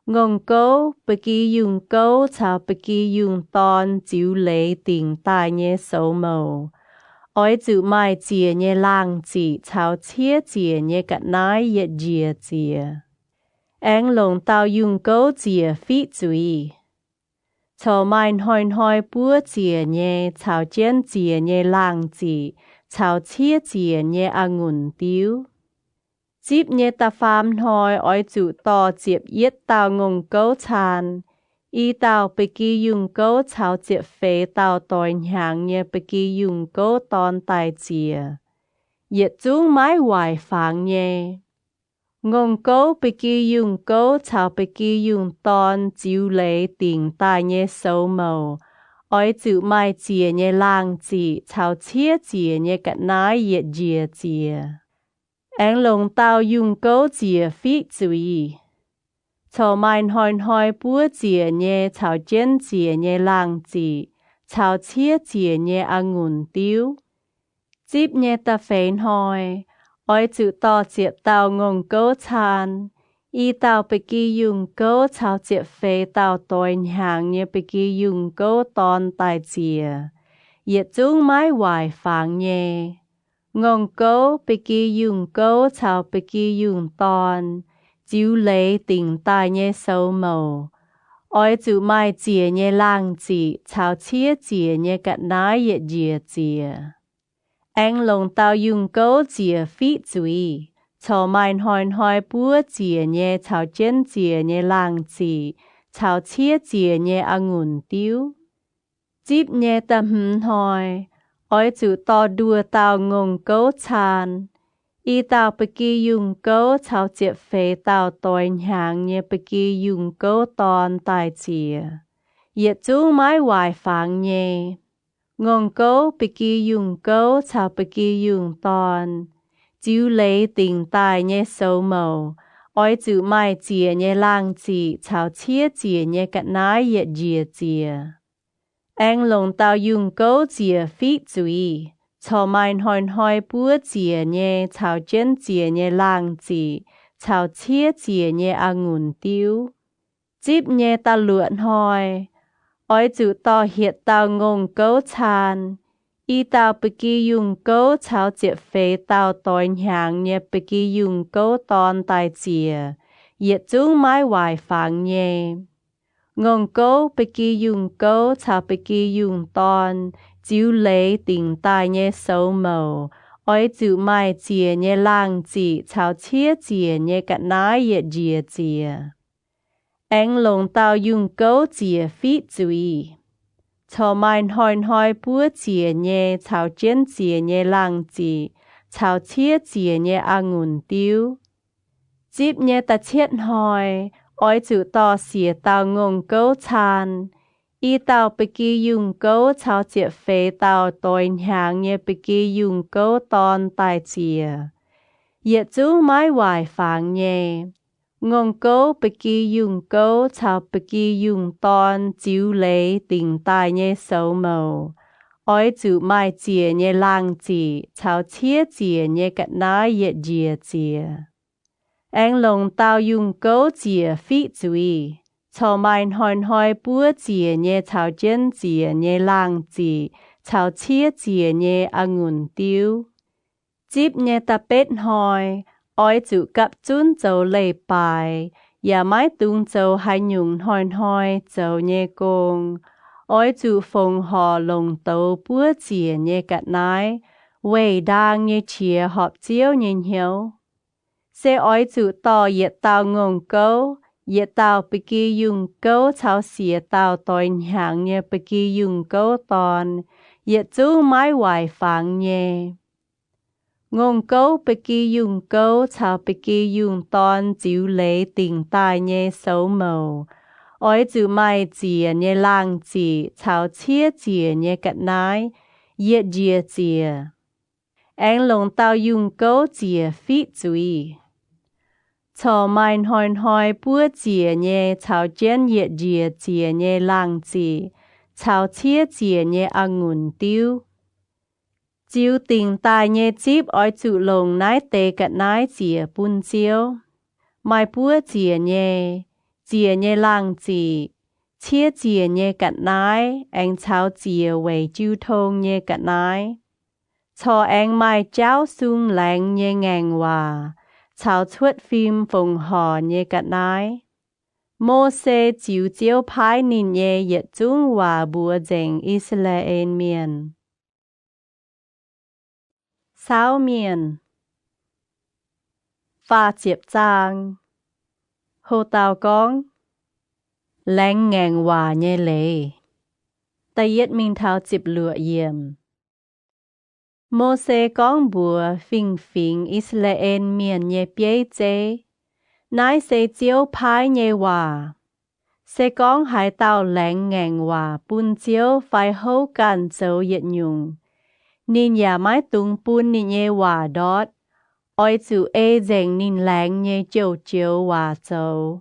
ngông cố bê kỳ dùng cố chào bê kỳ dùng tòn chiếu lệ tình tài nhé sâu màu oi chịu mai chìa nhé làng chỉ chào chia chìa nhé cả nái yết dìa chìa anh lồng tàu dùng cố chìa phí chuy cho mai hoi búa chìa nhé chào chén chìa nhé làng chỉ chào chia chìa nhé ngùn tiêu chip nhé ta pham hoi oi chịu to chịp yết tàu ngông cố chan y tàu bê kỳ dùng cố chào chịp phê tàu tối nhàng nhé bê kỳ dùng cố tòn tài chìa yết chung mái hoài phàng nhé ngông cố bê kỳ dùng cố chào bê kỳ dùng tòn chiếu lệ tình tài nhé sâu màu oi chịu mai chìa nhé làng chỉ chào chia chìa nhé cả nái yết dìa chìa anh lồng tàu dùng cố chìa phí chuy cho mai hoi búa chìa nhé chào chén chìa nhé làng chỉ chào chia chìa nhé ngùn tiêu chip nhé ta phên hoi oi chịu to chìa tàu ngông cố chan y tàu bê kỳ dùng cố chào chìa phê tàu tối nhàng nhé bê kỳ dùng cố tòn tài chìa yết chung mái hoài phàng nhé ngông cố bê kỳ dùng cố chào bê kỳ dùng tòn chiếu lệ tình tài nhé sâu màu oi chịu mai chìa nhé làng chỉ chào chia chìa nhé cả nái yết dìa chìa anh lồng tàu dùng cố chìa phí chuy cho mai hoi búa chìa nhé chào chén chìa nhé làng chỉ chào chia chìa nhé ngùn tiêu chip nhé tâm hoi oi chịu to đua tàu ngông cố chan y tàu bê kỳ dùng cố chào chịp phê tàu tối nhàng nhé bê kỳ dùng cố tòn tài chìa yết chung mái hoài phàng nhé ngông cố bê kỳ dùng cố chào bê kỳ dùng tòn chiếu lệ tình tài nhé sâu màu oi chịu mai chìa nhé làng chỉ chào chia chìa nhé cả nái yết dìa chìa anh lồng tàu dùng cố chìa phí chuy cho mai hoi búa chìa nhé chào chén chìa nhé làng chỉ chào chia chìa nhé ngùn tiêu chip nhé ta luận hoi oi chịu to hiệt tàu ngông cố chan y tàu bê kỳ dùng cố chào chịp phê tàu tối nhàng nhé bê kỳ dùng cố tòn tài chìa yết chung mái hoài phàng nhé ngông cố bê kỳ dùng cố chào bê kỳ dùng tòn chiếu lệ tình tài nhé sâu màu oi chịu mai chìa nhé làng chỉ chào chia chìa nhé cả nái yết dìa chìa anh lồng tàu dùng cố chìa phí chuy cho mai hoi búa chìa nhẹ chào chiến chìa nhẹ làng chỉ chào chia chìa nhẹ ngùn tiêu dịp nhẹ ta chết hỏi oi chữ to xìa tao ngông câu chan y tao bị kỳ dùng câu chào chìa phê tao tôi hàng nhẹ bị kỳ dùng câu ton tài chìa yết chú mái hoài phàng nhẹ ngông câu bị kỳ dùng câu chào bị kỳ dùng ton chiếu lệ tình tài nhẹ xấu màu oi chữ mai chìa nhẹ làng chỉ chào chia chìa nhẹ cắt nái yết dìa chìa anh lồng tao dùng câu chìa phí chuy cho mai hoi búa chìa nhẹ chào chân chìa nhẹ làng chỉ chào chia chìa nhẹ ngùn tiêu dịp nhẹ ta bết hỏi oi chữ cặp chun châu lệ bài ya mái tung châu hai nhung hoi châu nhẹ công oi chữ phong hò lồng tàu búa chìa nhẹ cắt nái quay đang nhẹ chìa họp chiếu nhẹ hiếu sẽ oi chữ to yết tao ngông câu yết tao bị kỳ dùng câu chào xìa tao tôi hàng nhẹ bị kỳ dùng câu ton yết chú mái hoài phàng nhẹ ngông câu bị kỳ dùng câu chào bị kỳ dùng ton chiếu lệ tình tài nhẹ xấu màu oi chữ mai chìa nhẹ làng chỉ chào chia chìa nhẹ cắt nái yết dìa chìa anh lồng tao dùng câu chìa phí chuy cho mai hoi búa chìa nhẹ chào chân yết dìa chìa nhẹ làng chỉ chào chia chìa nhẹ ngùn tiêu chiếu tình tài nhẹ chip oi chữ lồng nái tê cắt nái chìa bún chiếu mai búa chìa nhẹ làng chỉ chia chìa nhẹ cắt nái anh chào chìa về chú thông nhẹ cắt nái cho anh mai cháu sung lạnh nhẹ ngang hòa chào chuột phim phồng hò nhẹ cắt nái mô xê chiếu chiếu phái nín nhẹ yết chung hòa bùa dành Israel miền sao miền pha chiếp trang hồ tàu con lạnh ngang hòa nhẹ lệ ta yết mình thao chịp lụa yểm Mô-xê con bùa phình Israel miền nhẹ bế chế nái xê chiếu phái nhẹ hòa xê con hải tàu lạnh ngang hòa bún chiếu phải hấu càn châu yết nhung nín ya mái tung bún nín nhẹ hòa đót oi chữ ê dành nín lạnh nhẹ chiếu hòa châu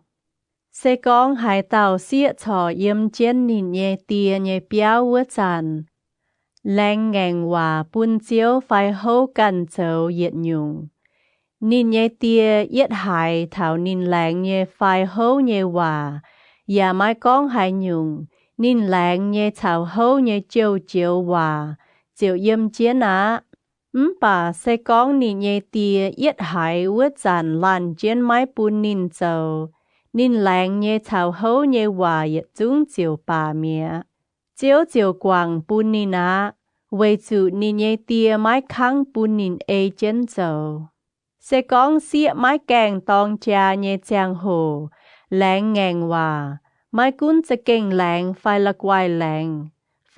xê con hải tàu xịa trò yếm chén nín nhẹ tia nhẹ biao vỡ chàn lạnh ngang hòa bún chiếu phải hấu càn châu yết nhung nín nhẹ tia yết hải thảo nín lạnh nhẹ phải hấu nhẹ hòa ya mái con hải nhung nín lạnh nhẹ thảo hấu nhẹ chiếu hòa chiếu yếm chén bà sẽ con nín nhẹ tia yết hải vỡ chàn lan chén mái bún nín châu nín lạnh nhẹ thảo hấu nhẹ hòa yết chung chiếu bà mía chiếu quang bún nín về chữ nín nhẹ tia mái kháng bún nín ê chén châu sẽ con xịa mái kèng tong cha nhẹ chang hồ lạnh ngang hòa mái cún sẽ kênh lạnh phải là quài lạnh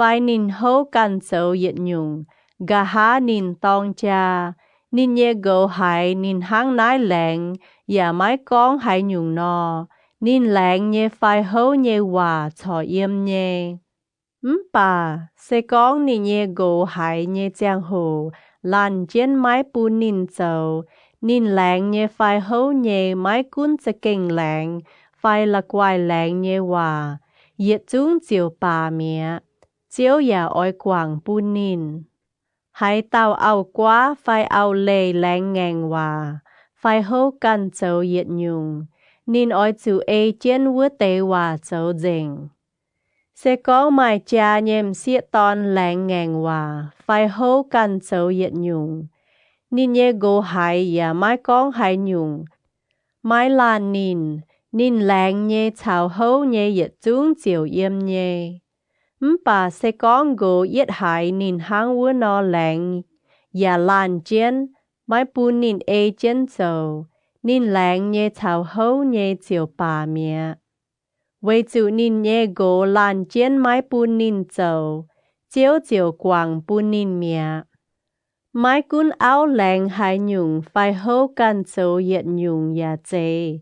phải nín hấu càn châu yết nhung gà há nín tong cha nín nhẹ gấu hải nín hang nái lạnh ya mái con hải nhung no nín lạnh nhẹ phải hấu nhẹ hòa cho yếm nhẹ bà sẽ con nín nhẹ gấu hải nhẹ chang hồ lan chén mái bún nín châu nín lạnh nhẹ phải hấu nhẹ mái cún sẽ kênh lạnh phải là quài lạnh nhẹ hòa yết chung chiếu bà mía chiếu ya oi quang bún nín hải tàu ao quá phải ao lệ lạnh ngang hòa phải hấu càn châu yết nhung nín oi chữ ê chén vỡ tê hòa châu dành sẽ có mai cha nhem xịa ton lạnh ngang hòa phải hấu càn châu yết nhung nín nhẹ gấu hải ya mái con hải nhung mái lan nín lạnh nhẹ chào hấu nhẹ yết chung chiếu yếm nhẹ bà sẽ con gấu yết hải nín hang vỡ no lạnh ya lan chén mái bún nín ê chén châu nín lạnh nhẹ chào hấu nhẹ chiếu bà mía Vì chủ nín nhé gỗ làn chiến mái bùn nín dầu, chiếu chiều quảng bùn nín mẹ. Mái cún áo lạnh hai nhung phải hô can dầu yết nhung ya chê.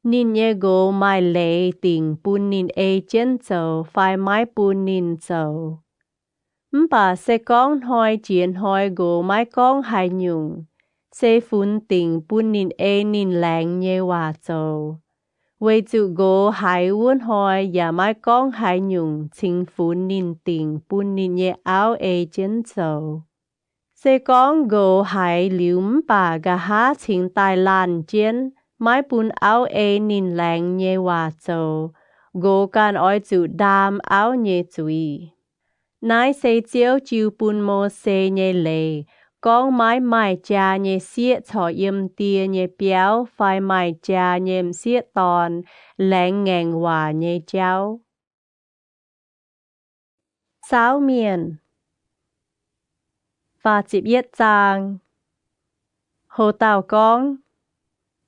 Nín nhé gỗ mai lệ tình bùn nín chiến dầu phải mái bùn nín dầu. Bà sẽ con hỏi chiến hỏi gỗ mái con hai nhung. Sẽ phun tình bùn nín nín lạnh nhé hòa dầu. Vì chủ gỗ hai vốn hỏi và mái con hai nhung chính phun nín tình bùn nín nhé áo chiến dầu. Sẽ con gỗ hai liu bà gà há chính tài lan chiến. Mái bùn áo nín lạnh nhé hòa dầu. Gỗ can oi chủ đam áo nhé chúi. Nái sẽ chiếu chiếu bùn mô xe nhé lệ. Con mái mài cha nhé xiết thọ yếm tia nhé béo. Phải mài cha nhé xiết tòn. Lạnh ngàn hòa nhé cháu. Sáu miền. Và chịp yết giang. Hồ tàu con.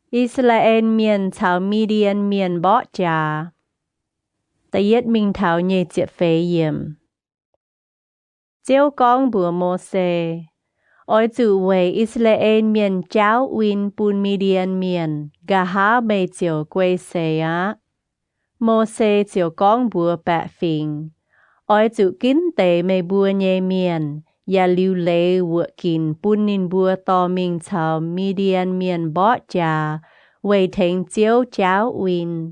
Israel miền thảo Midian miền bó trà. Ta yết mình thảo nhé chịp phê yếm. Chiếu con bùa mô xe. Ôi chủ về Israel miền cháu win bùn Midian miền. Gà há bê chiều quê xe á. Mô xe chiều con bùa bạ phình. Ôi chủ kín tế mê bùa nhé miền. Và lưu lệ vợ kín bùn nín bùa tò mình thảo Midian miền bó trà. Về thành chiếu cháu win.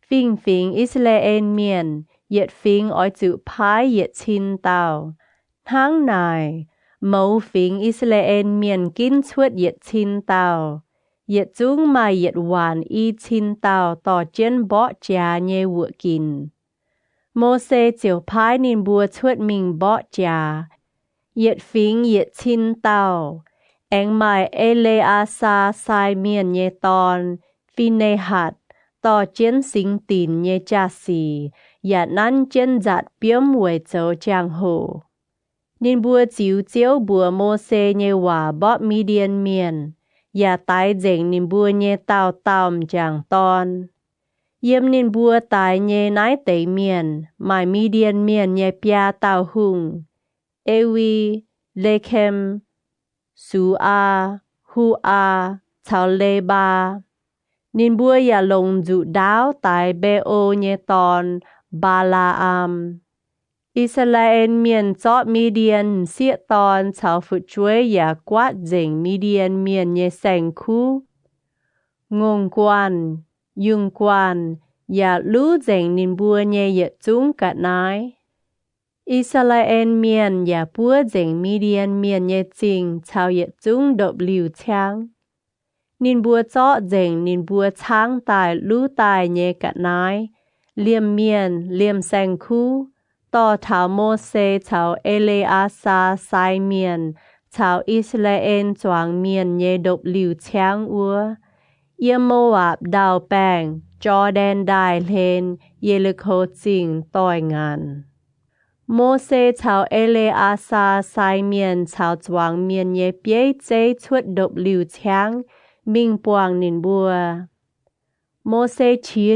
Phình phình Israel miền. Yết phình ôi chủ phái yết chín tàu. Tháng này, mẫu phình Israel miền kín chuột yết chín tàu. Yết chúng mà yết hoàn y chín tàu tỏ trên bó trà nhé vợ kín. Mô xe chiều phái nín bùa chuột mình bó trà. Yết phình yết chín tàu. Anh mai Eleasa sai miền nhé tòn. Phình nê hạt. Tỏ trên sinh tín nhé cha xì. Yết năn trên giặt biếm về châu trang hồ. Nín bùa chiếu chiếu bùa mô xe nhé hòa bó Midian miền. Yà tái dành nín bùa nhé tàu tàu chẳng ton. Yếm nín bùa tái nhé nái tế miền. Mai Midian miền nhé bia tàu hùng. Ewi, Lechem, Su A, Hu A, Thảo Lê Ba. Nín bùa yà lồng dụ đáo tái bê ô nhé ton. Ba La Am. Israel miền chót Midian siết tòn chào phụ chuối và quát dành Midian miền nhé sành khu. Ngôn quan, dùng quan, và lũ dành nín bùa nhé yết chúng cả nái. Israel miền và bùa dành Midian miền nhé chinh chào yết chúng độc liu chang. Nín bùa chót dành nín bùa chang tài lũ tài nhé cả nái. Liêm miền, liêm sành khu. Tỏ thảo mô xe thảo Eleasa sai miền, thảo Israel choáng miền nhé độc liu chang ua. Yếm mô ạp đào bàng, Jordan đài lên, yê lực hồ chinh tòi ngàn. Mô xe thảo Eleasa sai miền thảo choáng miền nhé bế chế chuột độc liu chang, minh buông nín bùa. Mô xe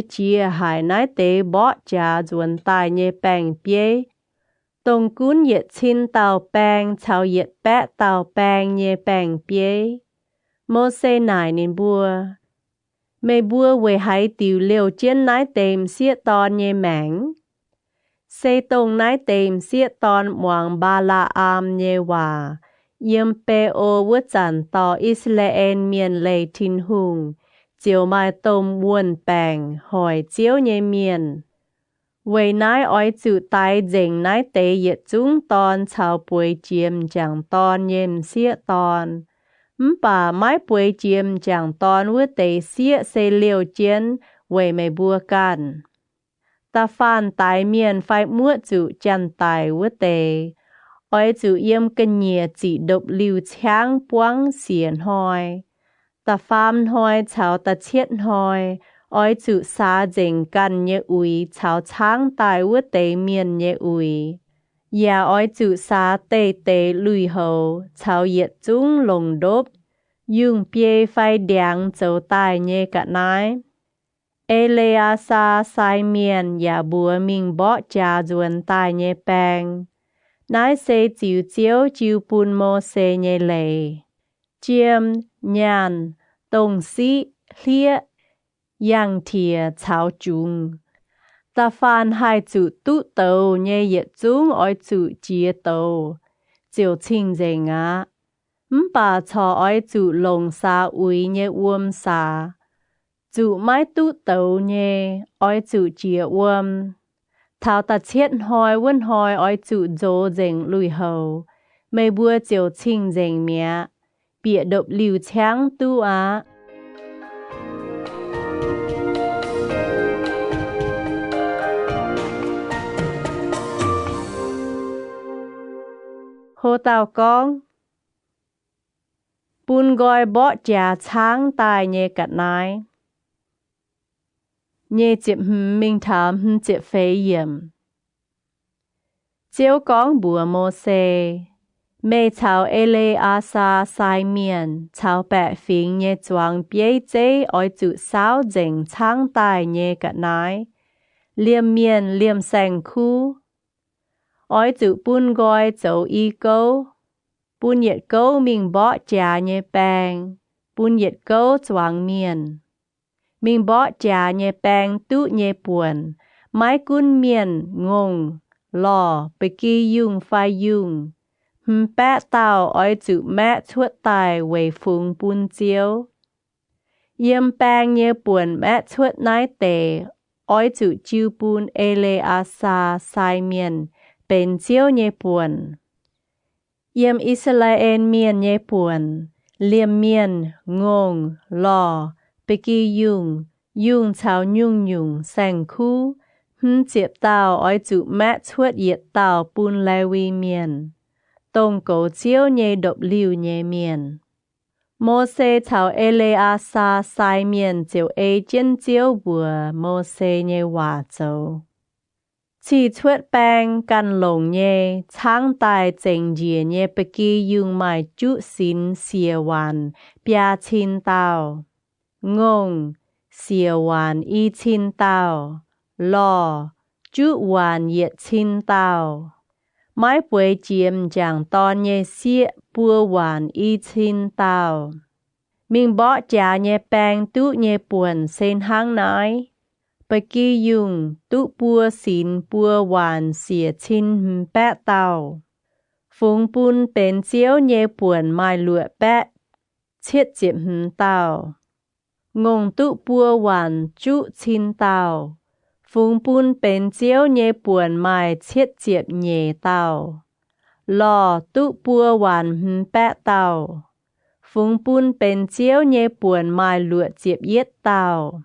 chia hải nái tế bó trà duẩn tài nhé bàng bế. Tông cún yết chín tàu bàng chào yết bẹ tàu bàng nhé bàng bế. Mô xe nải nín bùa. Mê bùa về hải tiểu liều trên nái tềm xiết tòn nhé mảng. Xe tông nái tềm xiết tòn hoàng ba la am nhé hòa. Yếm bê ô vứt chẳng tỏ Israel miền lệ thinh hùng. Chiều mai tôm buồn bàng hỏi chiếu nhé miền. Vì nái oi chủ tài dành nái tế yết chúng tòn chào bùi chiêm chẳng tòn nhém xía tòn. Bà mái bùi chiêm chẳng tòn với tế xía xe liều chiến vì mày bùa can. Ta phan tài miền phải mua chủ chân tài với tế. Oi chủ yếm kênh nhẹ chỉ độc liu chang buông xiên hỏi. Ta pham hỏi chào ta chiết hỏi. Ôi chủ xa dành căn nhé ui chào chang tài vứt tế miền nhé ui. Và ôi chủ xa tê tê lùi hầu chào yết chúng lồng đốp. Dùng bia phai đảng châu tài nhé cả nái. Eleasa sai miền ya bùa mình bỏ cha duồn tai nhé bèng. Nái xê chiếu chiếu chiếu bùn mô xê nhé lệ. Chiêm, nhàn, tông sĩ, lia, yang thìa cháo chung. Ta phan hai chủ tụ tàu nhé yết chung oi chủ chia tàu. Chiều chinh dê ngã. Bà cho oi chủ lồng xa uy nhé uôm xa. Chủ mái tụ tàu nhé oi chủ chia uôm. Thảo ta chết hoi vân hoi oi chủ dô dành lùi hầu. Mây bùa chiều chinh dành mẹ. Bịa độc liều cháng tu á. Hồ tàu con. Bùn gọi bỏ trả sáng tài nhé cắt nái. Nhé chịp mình thảm chịp phê yểm. Chiếu con bùa mô xê. Mê chào Eleasa sai miền. Chào bẹ phình nhé choáng bế chế oi chủ sao dành sáng tài nhé cắt nái. Liêm miền liêm sành khu. Oi chủ bùn gọi dấu y câu. Bùn nhiệt câu mình bỏ trả nhé bèng. Bùn nhiệt câu choáng miền. Mình bỏ trả nhé bèng tụ nhé buồn. Mái cún miền ngông. Lò bê kỳ dùng phai dùng. Bẹ tàu oi chủ mẹ chuột tài về phùng bùn chiếu. Yếm bèng nhé buồn mẹ chuột nái tề. Oi chủ chiêu bùn Eleasa sai miền. Bên chiếu nhé buồn. Yếm Israel miền nhé buồn. Liêm miền ngông lò bê kỳ dùng chào nhung sành khu. Chiếp tàu oi chủ mẹ chuột yết tàu bùn Lewi miền. Tông cổ chiếu nhé độc liu nhé miền. Mô xê chào Eleasa sai miền chiều ê chân chiếu bùa mô xê nhé hòa châu. Chỉ chuột bèng căn lồng nhé sáng tài chênh dìa nhé bê kỳ dùng mài chú xin xìa hoàn bia chín tàu. Ngông xìa hoàn y chín tàu. Lò chú hoàn yết chín tàu. Mái bùi chiếm chẳng tòn nhé xịa bùa hoàn y chín tàu. Mình bỏ trả nhé bèng tụ nhé buồn sen hang nái. Bê kỳ dùng tụ bùa xin bùa hoàn xìa chín bẹ tàu. Phùng bùn bên chiếu nhé buồn mai lụa bẹ. Chiết chiếm tàu. Ngông tụ bùa hoàn chú chín tàu. Phùng bùn bên chiếu nhé buồn mai chiết chiếp nhé tàu. Lò tụ bùa hoàn bẹ tàu. Phùng bùn bên chiếu nhé buồn mai lụa chiếp yết tàu.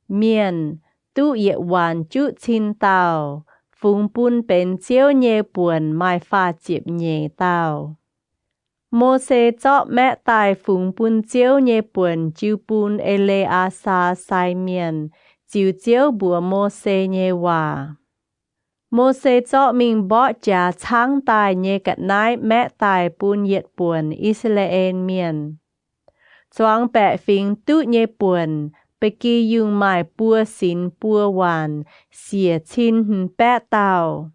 Miền tụ yết hoàn chú chín tàu. Phùng bùn bên chiếu nhé buồn mai pha chiếp nhé tàu. Mô xê chọ mẹ tài phùng bùn chiếu nhé buồn chiếu bùn Eleasa sai miền. Chiếu chiếu bùa mô xê nhé hòa. Mô xê chọ mình bỏ trả sáng tài nhé cắt nái mẹ tài bùn yết buồn Israel miền. Choáng bẹ phình tụ nhé buồn. Bê kỳ dùng mài bùa xin bùa hoàn. Xìa chín bẹ tàu.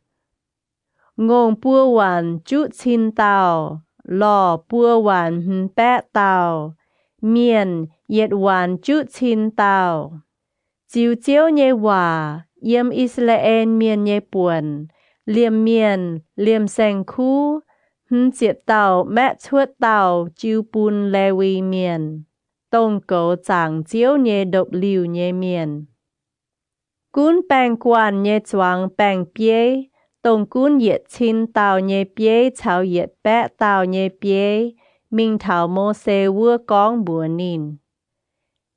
Ngông bùa hoàn chú chín tàu. Lò bùa hoàn bẹ tàu. Miền yết hoàn chú chín tàu. Chiếu chiếu nhé hòa. Yếm Israel miền nhé buồn. Liêm miền liêm sành khu. Chiếp tàu mẹ chuột tàu chiếu bùn Lewi miền. Tông cổ chẳng chiếu nhé độc liu nhé miền. Cún bèng quan nhé choáng bèng bế. Tông cún yết chín tàu nhé bế chào yết bẹ tàu nhé bế. Mình thảo mô xê vua con bùa nín.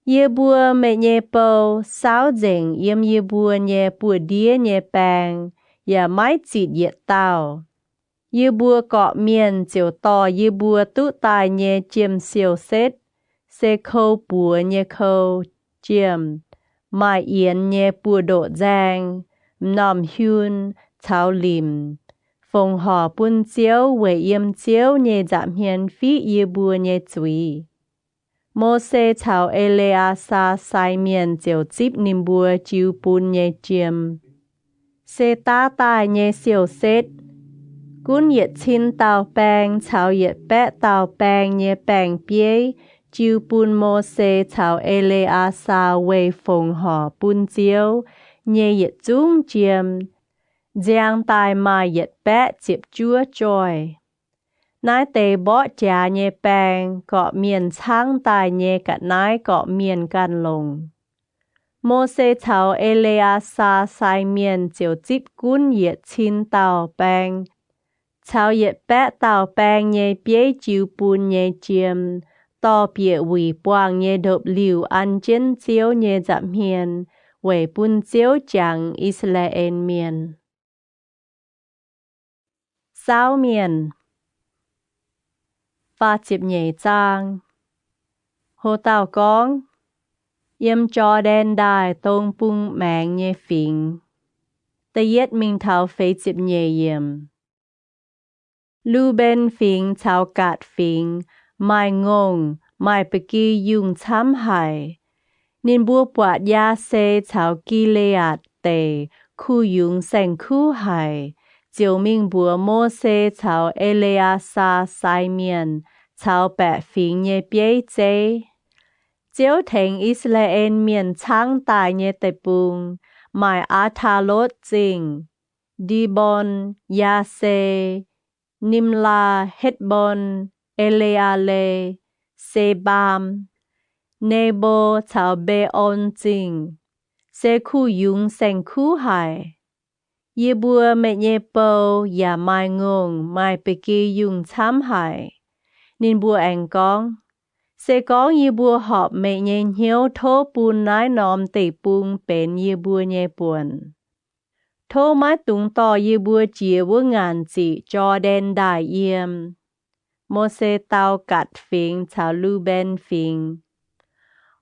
Yê bùa mẹ nhé bầu sao dành yếm yê bùa nhé bùa đĩa nhé bèng. Yà mái chịt yết tàu. Yê bùa cọ miền chiều tò yê bùa tụ tài nhé chiêm siêu xét. Xê khâu bùa nhé khâu chiêm. Mai yến nhé bùa độ giang. Nòm huyên cháo lìm. Phông hò bùn chiếu về yếm chiếu nhé giảm hiền phí yê bùa nhé chuy. โมเสชาวเอเลอาซาไซเมียนเจียวจิบนิมบัวจิวปูนเยเจียมเซตาตายเยเสียวเซตกุนเหยียดชินเตาแปงชาวเหยียดแปะเตาแปงเยแปงเปียจิวปูนโมเสชาวเอเลอาซาเวฟงห่อปูนเจียวเยเหยียดจุ้งเจียมเจียงตายมาเหยียดแปะเจ็บจัวจอยนายเตบ่จาเยแปงเกาะเมียนช้างตายเยกะนายเกาะเมียนกันลงโมเสชาวเอเลอาซาไซเมียนเจียวจิบกุนเหยียดชินเตาแปงชาวเหยียดแปะเตาแปงเยเปียจิวปูนเยเจียมต่อเปียวีปวางเยดบหลิวอันเจนเจียวเยจับเมียนเวปุนเจียวจังอิสราเอลเมียนเศร้าเมียนฟ้าจิบใหญ่จางโหเต่ากองเยี่ยมจอแดนได้ตรงปุงแมงเยฟิงแต่เย็ดมิงเท้าเฟยจิบใหญ่เยี่ยมลูเบนฟิงชาวกาดฟิงไม่งงไม่ปกียุงช้ำหายนินบัวปวดยาเซชาวกิเลอาดเตคู่ยุงแสงคู่หายเจียวมิงบัวโมเสชาวเอเลอาซาไซเมียนชาวแปะฟิงเยเปียเจเจียวเถงอิสราเอลเมียนช้างตายเยเตปุงหมายอาทาโลดจริงดีบอนยาเซนิมลาเฮดบอนเอเลอาเลเซบามเนโบชาวเบออนจริงเซคู่ยุงแสงคู่หายเยบัวเมเยเปาอย่าไม่งงไม่ไปกียุงช้ำหายนินบัวแองกองเซกองเยบัวหอบเมเยเหียวโทปูนน้ายนอมติปุงเป็นเยบัวเยปวนโทไม้ตุงต่อเยบัวเจียว่างานจิจอแดนได้เยี่ยมโมเสเตากัดฟิงชาวลูเบนฟิง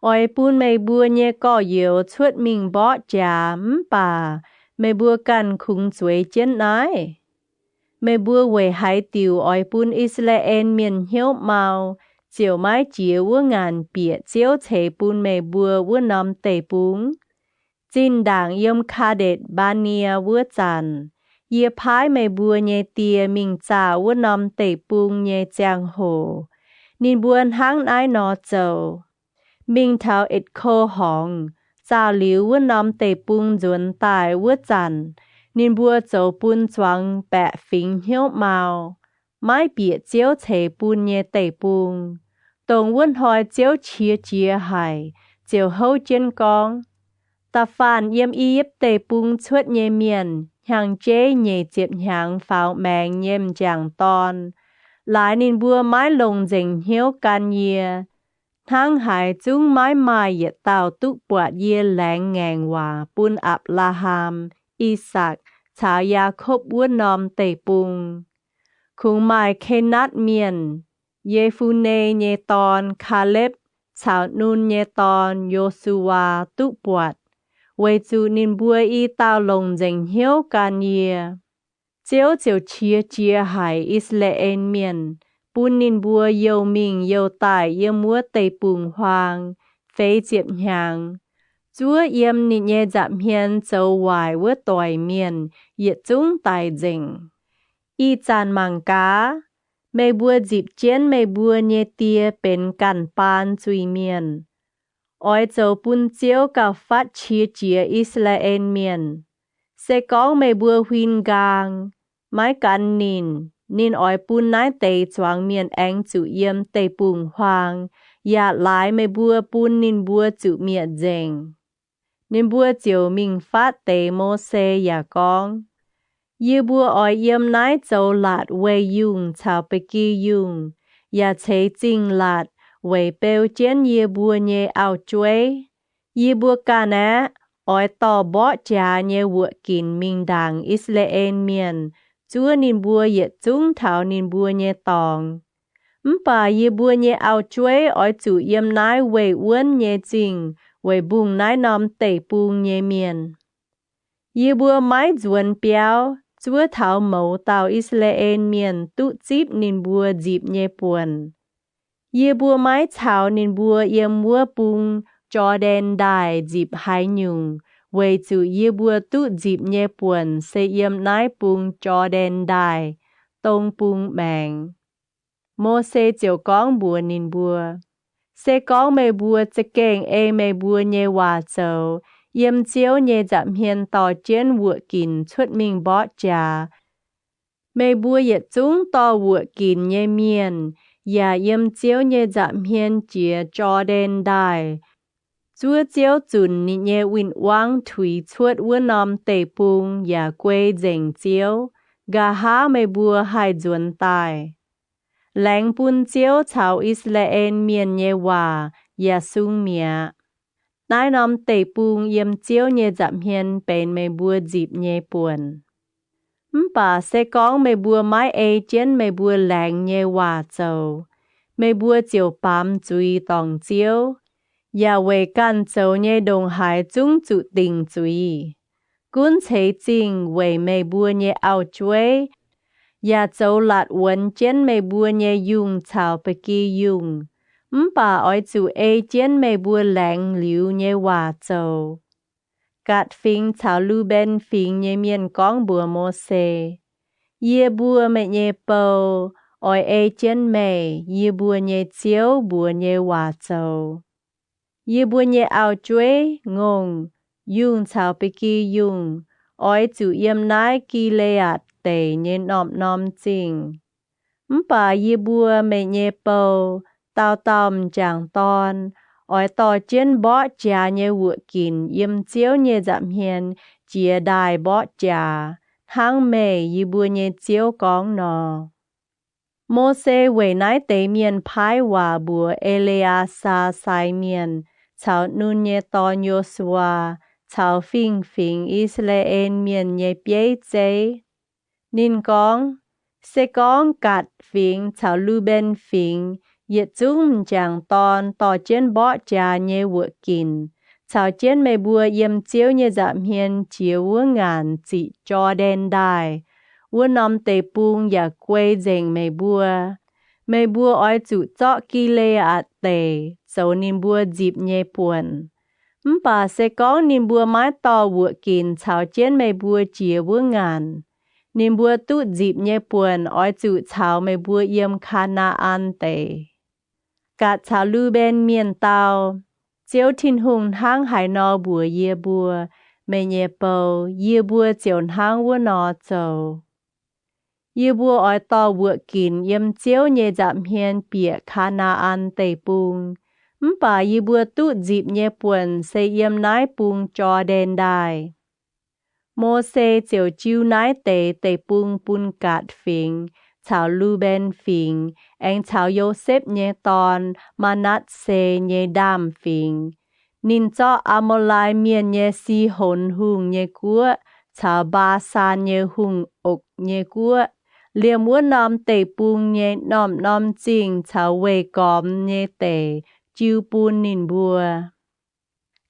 ออยปูนไม่บัวเยก็เยียวชวดมิงบ่จามป่าไม่บัวกันคุงสวยเจนนายไม่บัวเวหายติวออยปูนอิสราเอลเมียนเหี่ยวเมาเจียวไม้เจียวว่างานเปียเจียวเฉปูนไม่บัวว่านำเตปุงจินด่างยมคาเดดบาเนียวัวจันเยียพายไม่บัวเยเตียมิงจ่าว่านำเตปุงเยจางโหนินบัวหังนายนอเจ้ามิงเท้าเอ็ดโคหองจ่าหลิวว่านำเตปุงจวนตายวัวจันนินบัวเจ้าปุนจวังแปะฟิงเหี่ยวเมาไม้เปียเจียวเฉปุนเยเตปุงตรงว่นหอยเจียวเชียเจียหายเจียวเฮาเจนกองตาฟานเยี่ยมอียิปเตปุงชวดเยเมียนหางเจเยเจ็บหางฝ้าวแมงเยี่ยมจางตอนหลายนินบัวไม้ลงเจงเหี่ยวกันเยียทั้งหายจุ้งไม้ไม้เหยียดเต่าตุปวดเยียแหลงแงงว่าปุนอับลาหามอีสักชายาคบว่นอมเตปุงคุงไม้เคนัดเมียนเยฟูเนเยตอนคาเล็บชาวนูนเยตอนโยสุวาตุปวดเวจูนินบัวอีเต้าลงเจงเหี่ยวกันเยียเจียวเจียวเชียเจียหายอิสราเอลเมียนปูนินบัวเยวมิงเยวตายเยมัวเตปุงฮวางเฟยเจียบหางจัวเยี่ยมนิเยจับเฮียนเจ้าวายเวต่อยเมียนเหยียดจุ้งตายเจงอีจานมังกาไม่บัวจีบเจียนไม่บัวเยเตียเป็นกันปานจุยเมียนออยเจ้าปุนเจียวกับฟัดเชียเจียอิสราเอลเมียนเสกองไม่บัวหวินกางไม้กันนินออยปุนนายเตจวางเมียนแองจุเยี่ยมเตปุงฮวางยาหลายไม่บัวปุนนินบัวจุเมียเจงนินบัวเจียวมิงฟัดเตโมเซยากองยืบัวออยเยี่ยมนายเจ้าหลาดเวยุงชาวไปกียุงอย่าเชจริงหลาดเวเปลเจียนเยบัวเยเอาจวยเยบัวกานะออยต่อบ่จาเยวัวกินมิงดังอิสราเอลเมียนจัวนินบัวเหยียดจุ้งเท้านินบัวเยตองป่าเยบัวเยเอาจวยออยจุเยี่ยมนายเวอ้วนเยจริงเวบุงนายนอมเตปุงเยเมียนเยบัวไม้จวนเปียวจัวเท้าเหมาเต่าอิสราเอลเมียนตุจีบนินบัวจีบเยปวน Ye bua mái chào nín bua yếm bua bung cho đen đài dịp hai nhung. Vậy chủ ye bua tu dịp nhẹ buồn sẽ yếm nái bung cho đen đài. Tông bung màng. Mô sẽ chiều con bua nín bua. Sẽ con mê bua sẽ kênh mê bua nhẹ hòa châu. Yếm chiếu nhẹ giảm hiền tỏ chiến vua kín xuất mình bó trà. Mê bua yết chúng tỏ vua kín nhẹ miền. Dạ yếm chiếu nhẹ giảm hiền chìa cho đen đài. Chúa chiếu chùn nhẹ nhẹ vinh quang thủy chuột vua nòm tê bùng dạ quê dành chiếu. Gà há mê bua hai duẩn tài. Lãnh bún chiếu chào Israel miền nhẹ hòa, dạ sung mía. Nái nòm tê bùng yếm chiếu nhẹ giảm hiền bền mê bua dịp nhẹ buồn. Bà sẽ có mê bua mái chén mê bua lãnh nhẹ hòa châu. Mê bua chiều bám chui tòng chiếu. Dạ về can châu nhẹ đồng hải chung chủ tình chui. Cún chế chinh về mê bua nhẹ áo chuối. Dạ châu lạt vấn chén mê bua nhẹ dùng chào bê kỳ dùng. Bà oi chủ chén mê bua lãnh liu nhẹ hòa châu. Gạt phình chào lưu bên phình nhẹ miền con bùa mô xê. Ye bua mẹ nhẹ bầu, oi chén mê, ye bua nhẹ chiếu bua nhẹ hòa châu. Ye bua nhẹ áo chuối, ngông, dùng chào bê kỳ dùng. Oi chủ yếm nái kỳ lê ạt tê nhẹ nòm chinh. Bà ye bua mẹ nhẹ bầu, tao tòm chàng ton. Oi tò chén bó trà nhẹ vựa kín yếm chiếu nhẹ giảm hiền chìa đài bó trà. Hang mê ye bua nhẹ chiếu con nò. Mô xê về nái tế miền phái hòa bùa Eleasa sai miền. Chào nun nhẹ tò nhô xua. Chào phình phình Israel miền nhẹ bế chế. Nín con. Sẽ con gạt phình chào lưu bên phình. Yết chúng chẳng ton tỏ trên bó trà nhẹ vựa kín. Chào trên mê bua yếm chiếu nhẹ giảm hiền chiếu vua ngàn chỉ cho đen đài. Vua nòm tê bung dạ quê dành mê bua. Mê bua oi chủ chọ kỳ lê ạt tê. Châu nín bua dịp nhẹ buồn. Bà sẽ có nín bua mái tỏ vựa kín chào trên mê bua chiếu vua ngàn. Nín bua tụt dịp nhẹ buồn oi chủ chào mê bua yếm Canaan tê. Gạt chào lưu bên miền tàu. Chiếu thinh hùng hang hải nò bùa ye bùa. Mê nhẹ bầu ye bùa chiều hang vua nò châu. Ye bùa oi tò vựa kín yếm chiếu nhẹ giảm hiền bịa Canaan tê bùng. Bà ye bùa tụt dịp nhẹ buồn sẽ yếm nái bùng cho đen đài. Mô xê chiều chiêu nái tê bùng bún gạt phình. Chào lưu bên phình. Anh chào Yosef nhé tòn, Manat xê nhé đam phình. Nín cho Amolai miền nhé si hồn hùng nhé cua, chào ba san nhé hùng ốc nhé cua. Liềm muốn nòm tê bùng nhé nòm chinh, chào về gom nhé tê, chiêu bùn nín bùa.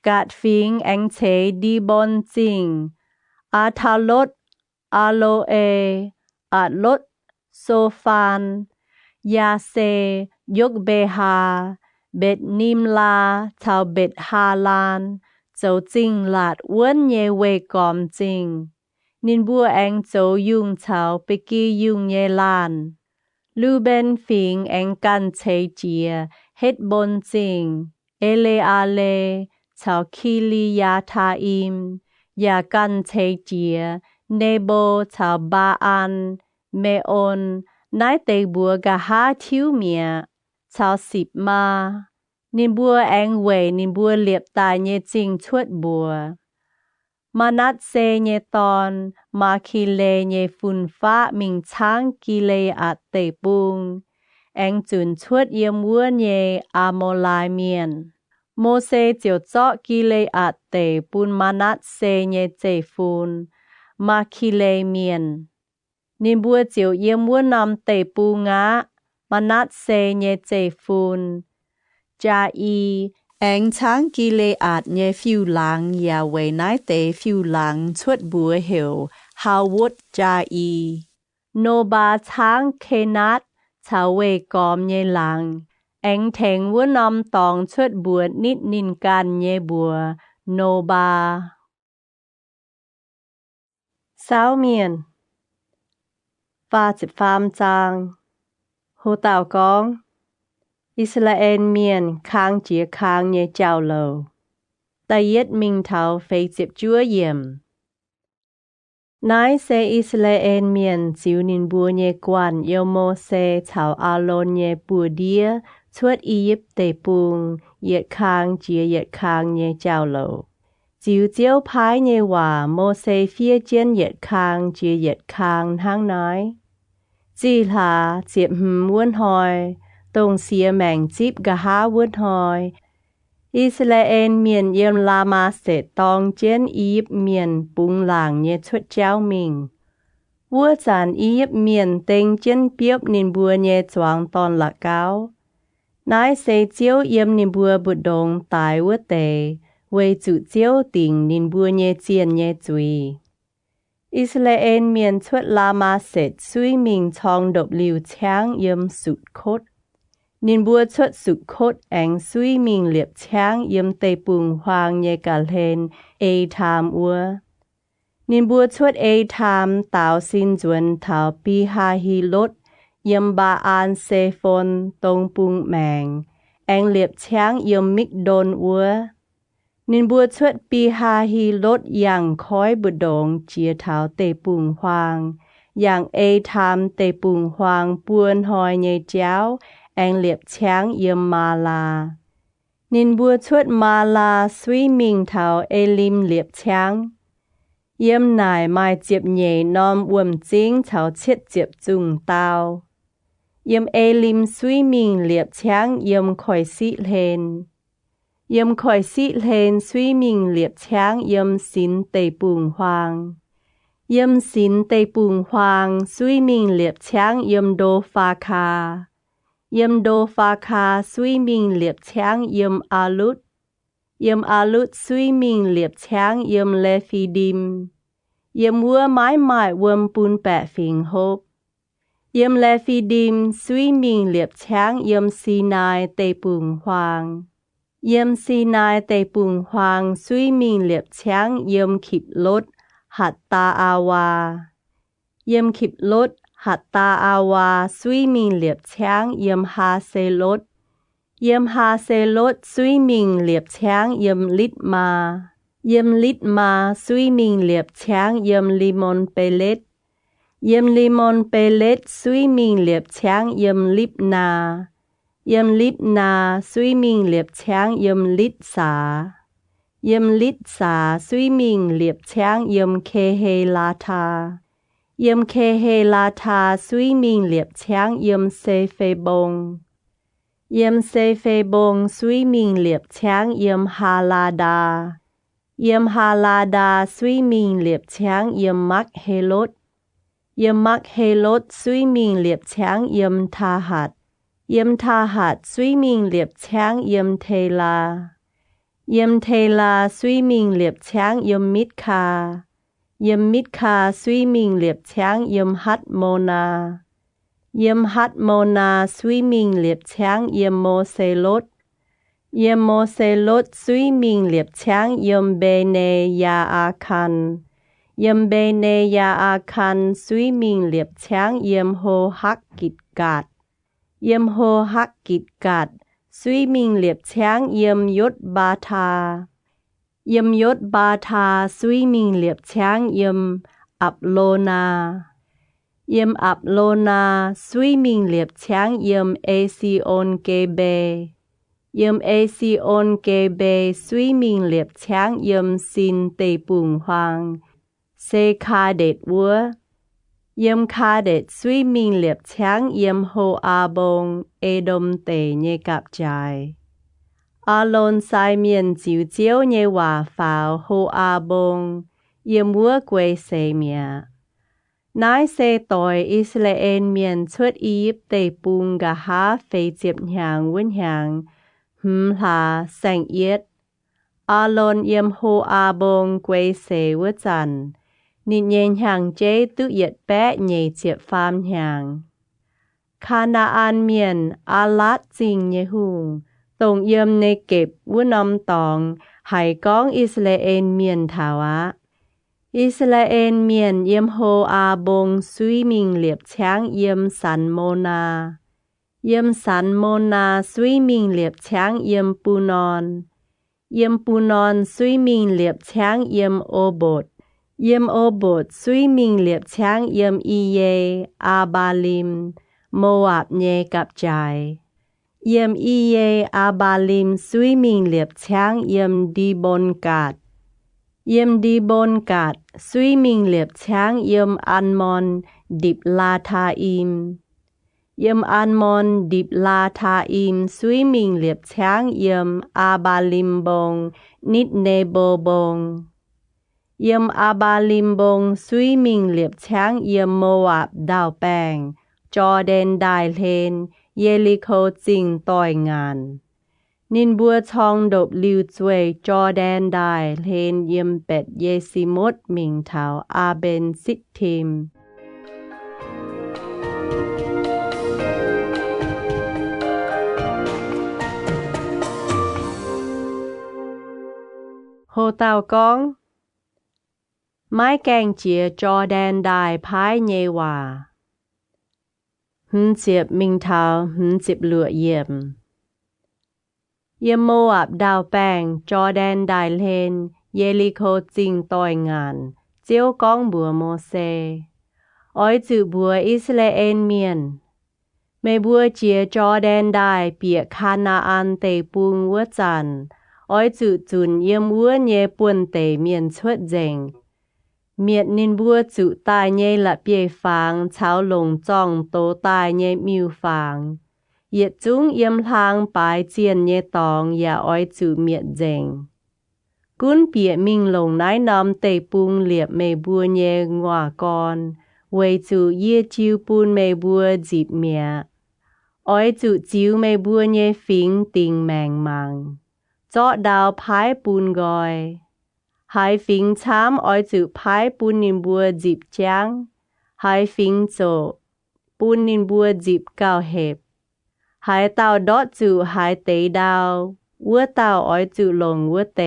Gạt phình anh chế đi bon chinh. Athalot, Aloe, Atlot, Sophan. Ya se, Yok Beha, Bet Nimla, Chào Bet Hà Lan, Châu Trinh lạt uốn nhẹ về gom trinh. Nín bua anh châu dùng chào bê kỳ dùng nhẹ lan. Lưu bên phình anh căn chế chìa, hết bôn trinh. Ele ale, chào Kili ya tha im. Ya căn chế chìa, Nebo chào ba an, me on. Nái tê bùa gà há thiếu mía. Chào xịp ma. Nín bùa anh về nín bùa liệp tài nhé chinh chuột bùa. Manat xê nhé tòn. Ma kỳ lê nhé phun phá mình cháng kỳ lê ạt tê bùng. Anh chùn chuột yếm vua nhé Amolai miền. Mô xê chiều chọ kỳ lê ạt tê bùn manat xê nhé chê phun. Ma kỳ lê miền. Nín bua chiều yếm vua nòm tê bù ngã. Manat xê nhé chê phun. Cha y. Anh cháng kỳ lê ạt nhé phiêu lăng. Ya về nái tê phiêu lăng chuột bùa hiểu. Hào vút cha y. Nô ba cháng khê nát. Chào về gom nhé lăng. Anh thèn vua nòm tòng xuất bùa nít nín can nhé bùa nô ba. Sao miền Và chịp phàm chàng Hồ tạo con Israel miền khang chìa khang nhé chào lầu. Ta yết minh thảo phê chịp chúa yểm. Nái xe Israel miền chiếu nín bùa nhé quan yêu mô xe thảo A-lôn nhé bùa đĩa suốt Egypt tê bùng yết khang nhé chào lầu. Chiếu chiếu phái nhé hòa mô xe phía trên yết khang hang nói. Chỉ là chịp muốn hỏi, tông xìa mẹng chịp gà há muốn hỏi. Israel miền yếm la ma sẽ tông trên Egypt miền bùng làng nhé xuất cháu mình. Vua chán Egypt miền tên trên biếp nín bùa nhé choáng tòn lạc cao. Nái sẽ chiếu yếm nín bùa bụt đông tài vua tề, với chủ chiếu tình nín bùa nhé chiên nhé chui. Israel miền xuất la ma sẽ suy mình chong độc liu cháng yếm sụt khốt. Nín bùa xuất sụt khốt ánh suy mình liệp cháng yếm tê bùng hoàng nhé cả lên ê tham ua. Nín bùa xuất ê tham tạo xin duẩn thảo bi ha hi lốt yếm ba an xê phôn tông bùng màng. Ánh liệp cháng yếm mít đôn ua. Nín bùa xuất bi ha hi lốt yang khói bụt đông chia thảo tê bùng hoàng. Yang ê tham tê bùng hoàng buôn hỏi nhé cháu. Anh liệp cháng yếm ma la. Nín bùa xuất ma la suy mình thảo Elim liệp cháng. Yếm nài mai chiếp nhé nòm uom chính thảo chết chiếp chung tao. Yếm Elim suy mình liệp cháng yếm khỏi xị lên. Yếm khỏi xị lên suy mình liệp cháng yếm xin tê bùng hoàng. Yếm xin tê bùng hoàng suy mình liệp cháng yếm đô pha kha. Yếm đô pha kha suy mình liệp cháng yếm alut. Yếm alut suy mình liệp cháng yếm lê phi đim. Yếm vua mãi mãi vườm bùn bẹ phình hộp. Yếm lê phi đim suy mình liệp cháng yếm Sinai tê bùng hoàng. Yếm Sinai tê bùng hoàng suy mình liệp cháng yếm khịp lốt hạt ta awa. Yếm khịp lốt hạt ta awa suy mình liệp cháng yếm ha xê lốt. Yếm ha xê lốt suy mình liệp cháng yếm lít ma. Yếm lít ma suy mình liệp cháng yếm limon pelet. Yếm limon pelet suy mình liệp cháng yếm lip na. Yếm lip na suy mình liệp cháng yếm lít xá. Yếm lít xá suy mình liệp cháng yếm kê hê la tha. Yếm kê hê la tha suy mình liệp cháng yếm xê phê bông. Yếm xê phê bông suy mình liệp cháng yếm hà la đa. Yếm hà la đa suy mình liệp cháng yếm mắc hê lốt. Yếm mắc hê lốt suy mình liệp cháng yếm tha hạt. Yếm tha hạt suy mình liệp cháng yếm thê la. Yếm thê la suy mình liệp cháng yếm mít kha. Yếm mít kha suy mình liệp cháng yếm hát mô na. Yếm hát mô na suy mình liệp cháng yếm mô xê lốt. Yếm mô xê lốt suy mình liệp cháng yếm bê nê ya a khan. Yếm bê nê ya a khan suy mình liệp cháng yếm hô hắc kít gạt. Yếm hô hắc kít gạt suy mình liệp cháng yếm yốt ba tha. Yếm yốt ba tha suy mình liệp cháng yếm ap lô na. Yếm ap lô na suy mình liệp cháng yếm ê si ôn kê bê. Yếm ê si ôn kê bê suy mình liệp cháng yếm xin tê bùng hoàng. Xê kha đệt vua. Yếm kha đệt suy mình liệp cháng yếm hô a bông ê đôm tê nhê cạp trái. A-lôn sai miền chiếu chiếu nhé hòa pháo hô a bông yếm vua quê xê mía. Nái xê tòi Israel miền xuất Egypt tê bùng gà há phê chiếp nhàng vinh nhàng. Là sanh yết. A-lôn yếm hô a bông quê xê vua chăn. Nịt nhện hàng chế tự yết bé nhé chiếp phàm nhàng. คานาอันเมียนอาลัดจิงเยหุงตรงเยี่ยมในเก็บวุนอมตองให้ก้องอิสราเอลเมียนถาวะอิสราเอลเมียนเยี่ยมโฮอาบงซุยมิงเหลียบช้างเยี่ยมสันโมนาเยี่ยมสันโมนาซุยมิงเหลียบช้างเยี่ยมปูนอนเยี่ยมปูนอนซุยมิงเหลียบช้างเยี่ยมโอบดเยี่ยมโอบดซุยมิงเหลียบช้างเยี่ยมอีเยอาบาลิมโมอาบเยกับใจเยี่ยมอีเยอาบาลิมซุยมิงเหลียบช้างเยี่ยมดีบนกาดเยี่ยมดีบนกาดซุยมิงเหลียบช้างเยี่ยมอันมอนดิบลาทาอิมเยี่ยมอันมอนดิบลาทาอิมซุยมิงเหลียบช้างเยี่ยมอาบาลิมบงนิดเนโบบงเยี่ยมอาบาลิมบงซุยมิงเหลียบช้างเยี่ยมโมอาบดาวแปงจอแดนไดเลนเยลิโคจิงต่อยงานนินบัวทองดบลิวจวยจอแดนไดเลนเยี่ยมเป็ดเยซิมดมิงเทาอาเบนซิทิมโฮเตากองไม้แกงเจียจอแดนได้พายเยวาหืนเจียบมิงเทาหืนจิบเหลือเยี่ยมโมอาบดาวแป้งจอแดนได้เลนเยลิโคจิงต่อยงานเจียวกองบัวโมเซอ้อยจือบัวอิสราเอลเมียนไม่บัวเจียจอแดนได้เปียคานาอันเตปุงวัวจันอ้อยจือจุนเยี่ยมวัวเยปวนเตเมียนชวดเจงเมียดนินบัวจุตายเยละเปียฟางเช้าลงจ้องโตตายเยมิวฟางเหยียดจุ้งเยี่ยมทางปลายเจียนเยตองอย่าอ้อยจุเมียดเจงกุนเปียมิงลงนายนำเตปุงเหลียบเมบัวเยงัวกอนเวจุเยี่ยจิวปูนเมบัวจีบเมียอ้อยจุจิวเมบัวเยฟิงติงแมงมังเจาะดาวพายปูนกอยหายฟิงช้ำอ้อยจือพายปูนนินบัวจีบจ้างหายฟิงโจปูนนินบัวจีบเก่าเห็บหายเต่าดอดจือหายเตดาววัวเต่าอ้อยจือลงวัวเต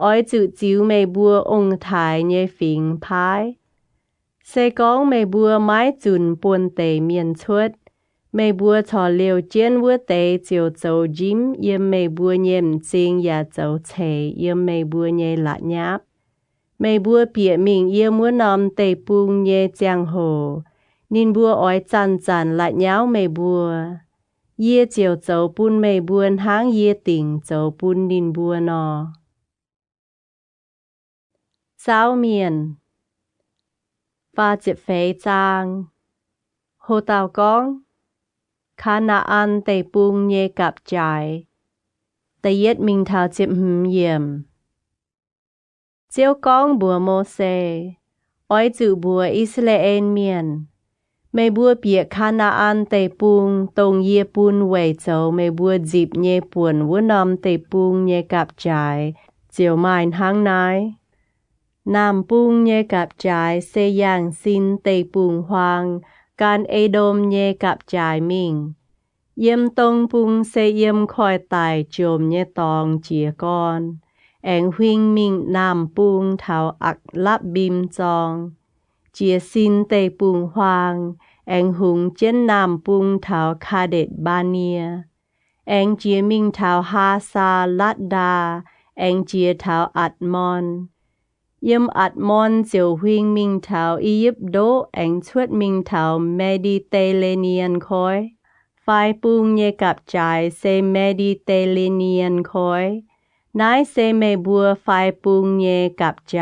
อ้อยจือจิวไม่บัวองถ่ายเยฟิงพายเซกองไม่บัวไม้จุนปวนเตเมียนชดไม่บัวทอเลียวเจียนวัวเตเจียวโจยิ้มเยี่ยมไม่บัวเยี่ยมจริงอย่าโจเฉยเยี่ยมไม่บัวเย่ละยับไม่บัวเปียมิงเยี่ยมวัวนอมเตปุงเย่เจียงโหนินบัวอ้อยจันจันละยาวไม่บัวเย่เจียวโจปุนไม่บัวหางเย่ติ่งโจปุนนินบัวนอเจ้าเมียนฟ้าเจ็บเฟยจางโฮเตากองคานาอันเตปุงเยกับใจแต่เย็ดมิงเทาจิบหืมเยี่ยมเจียวกองบัวโมเซอ้อยจือบัวอิสราเอลเมียนไม่บัวเปียคานาอันเตปุงตรงเยปุนเวโจไม่บัวจีบเยปวนวัวนำเตปุงเยกับใจเจียวไม้หางนายนำปุงเยกับใจเซยังซินเตปุงฮวางการเอโดมเยกับจายมิงเยี่ยมตรงปุงเสเยี่ยมคอยตายโจมเยตองเจียกอนแองหิงมิงนำปุงเถาอักลับบิมจองเจียซินเตปุงฮวางแองหุงเจนนำปุงเถาคาเดตบาเนียแองเจียมิงเถาฮาซาลัดดาแองเจียเถาอัดมอนเยี่ยมอัดมอนเจียวหิงมิงเถาอียิปโดแองชวดมิงเถาเมดิเตเลเนียนคอยไฟปุงเยกับใจเซเมดิเตเลเนียนคอยนายเซเมบัวไฟปุงเยกับใจ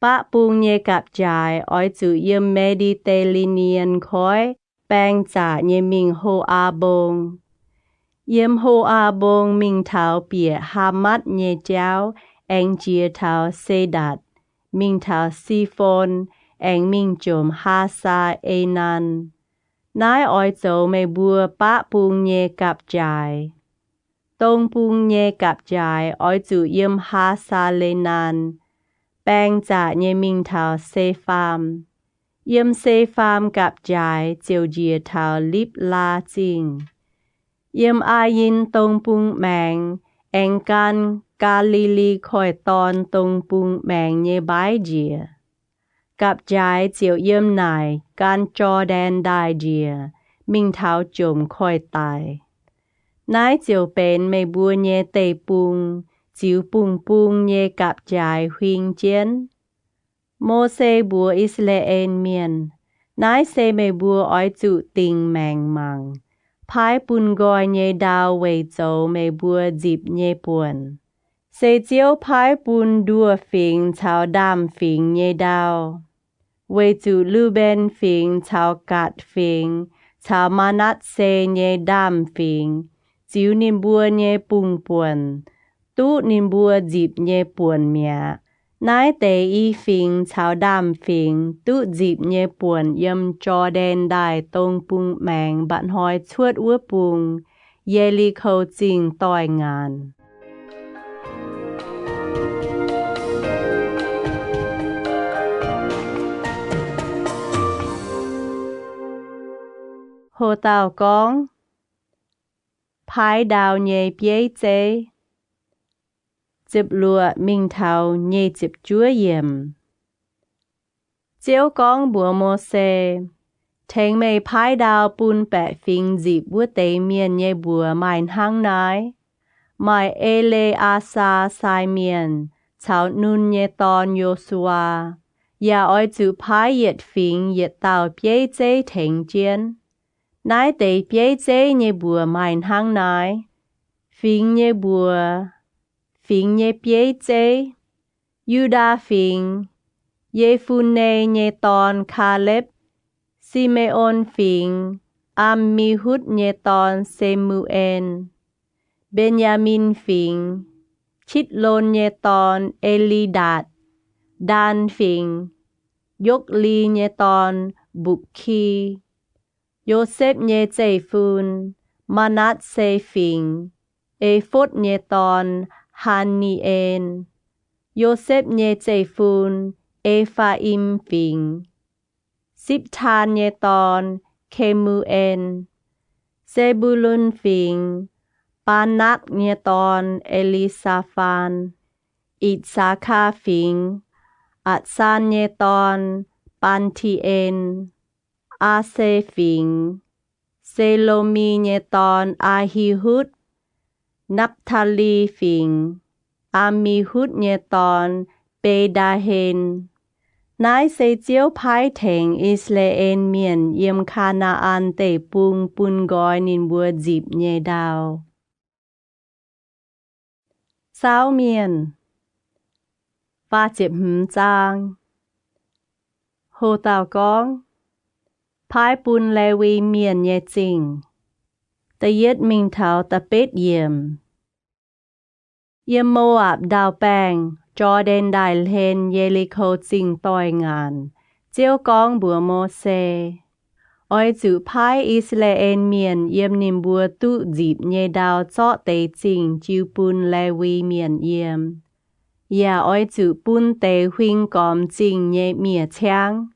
ปะปุงเยกับใจอ้อยจือเยี่ยมเมดิเตเลเนียนคอยแปงจ่าเยมิงโฮอาบงเยี่ยมโฮอาบงมิงเถาเปียฮามัดเยเจ้าแองเจียเทาเซดัดมิงเทาซีฟอนแองมิงโจมฮาซาเอนันนายอ้อยโจไม่บัวปะปุงเยกับใจตรงปุงเยกับใจอ้อยจูเยี่ยมฮาซาเลนันแปงจ่าเยมิงเทาเซฟาม Yếm xê phàm gặp trái chiều dìa thảo líp la chinh. Yếm ai yin tông bung mẹng, anh can Galilee khỏi tòn tông bung mẹng nhé bái dìa. Gặp trái chiều yếm nài, can cho đen đài dìa, mình thảo chùm khỏi tài. Nái chiều bền mê bùa nhé tê bung, chiều bung bung nhé gặp trái huynh chiến. Mô xê bùa Israel miền, nái xê mê bùa ói trụ tình mẹng măng. Phái bùn gọi nhé đào về dấu mê bùa dịp nhé buồn. Xê chiếu phái bùn đùa phình chào đàm phình nhé đào. Về trụ lưu bên phình chào cát phình, chào ma nát xê nhé đàm phình. Chiếu nín bùa nhé bùng buồn, tú nín bùa dịp nhé buồn mẹ. Nái tế y phình chào đàm phình, tú dịp nhé buồn yếm cho đen đài tông bùng mẹng bạn hỏi chuốt ua bùng, yê li khâu chinh tòi ngàn. Hồ tàu con, phái đào nhé bế chế. Chịp lụa mình thảo nhé chịp chúa yếm. Chiếu con bùa mô xê. Thênh mê phái đào bùn bẹ phình dịp bùa tế miền nhé bùa mайн hăng nái. Mai ê lê a sa sai miền. Chào nun nhé tòn yô xua. Yà oi chữ phái yết phình yết tàu bế chế thênh chiên. Nái tế bế chế nhé bùa mайн hăng nái. Phình nhé bùa. Phình nhé bế chế. Yuda phình. Yephune nhé tòn Caleb. Simeon phình. Ammihud nhé tòn Semuel. Benjamin phình. Chitlon nhé tòn Elidad. Dan phình. Yokli nhé tòn Bukki. Joseph nhé chế phun. Manasseh phình. Ephod nhé tòn Haniel. Joseph nhé chế phun. Ephraim phình. Siptan nhé tòn Kemuel. Zebulun phình. Panak nhé tòn Elisaphan. Itsaka phình. Atsan nhé tòn Pantien. Ase phình. Selomi nhé tòn Ahihud. Naphtali phình. Amihud nhé tòn Bedahen. Nái xê chiếu phái thênh Israel miền yếm Canaan tê bung bùn gọi nín bùa dịp nhé đào. Sao miền. Và chịp hừm trang. Hồ tàu con. Phái bùn lê vi miền nhé chinh. Tà yết mình thảo tà bết yếm. Yếm Moab đào bang. Cho đen đài lên yê li khâu chinh tòi ngàn. Chiếu con bùa mô xê. Ôi chữ phái Israel miền yếm nín bùa tụ dịp nhé đào chọ tế chinh chiếu bùn lê vi miền yếm. Yà ôi chữ bùn tế huynh gom chinh nhé mìa chang.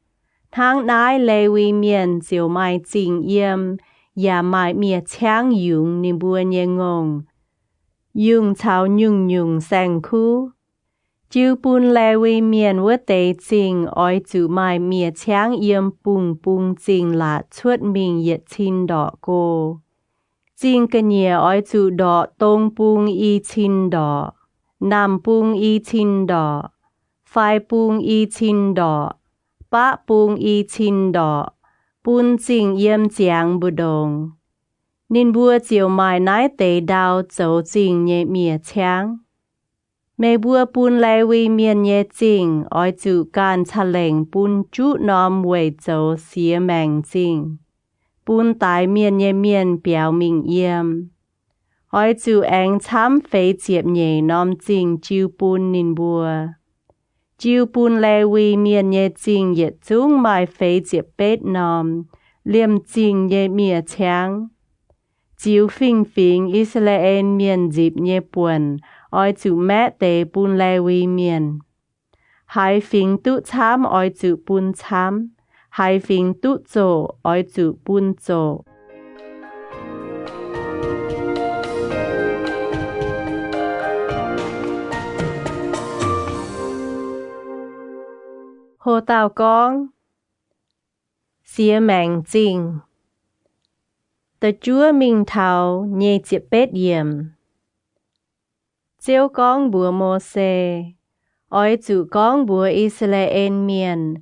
Thang nái lê vi miền chiếu mai chinh yếm. Yà mai mìa chang yung nín bùa nhé ngông. Yung chào nhung sang khu. Chiếu bùn lê vi miền vỡ tế chinh oi chữ mai mìa chang yếm bung chinh là chuốt mình yết chinh đỏ cô. Chinh cơ nhẹ oi chữ đỏ tông bung y chinh đỏ. Nam bung y chinh đỏ. Phai bung y chinh đỏ. Bá bung y chinh đỏ. Bùn chinh yếm chang bù đồng. Nín bùa chiều mai nái tế đào dấu chinh nhẹ mìa chang. Mê bùa bùn lê vi miền nhé chinh, oi chữ can chà lệnh bùn chú nòm vầy dấu xìa mẹng chinh. Bùn tái miền nhé miền biểu mình yếm. Oi chữ anh chám phê chiếp nhé nòm chinh chiu bùn nín bùa. Chiu bùn lê vi miền nhé chinh yết chung mai phê chiếp bết nòm, liêm chinh nhé mìa chang. Chiu phình phình Israel miền dịp nhé buồn, oi chữ mẹ tế bùn lê vi miền. Hai phình tụ chám oi chữ bùn chám. hai phình tu chỗ oi chủ bun chỗ. Hồ Tào con xía mạng chinh tờ chúa minh thảo nhê chiếc bết yểm chiếu con bùa mô xê oi chủ con bùa Israel miền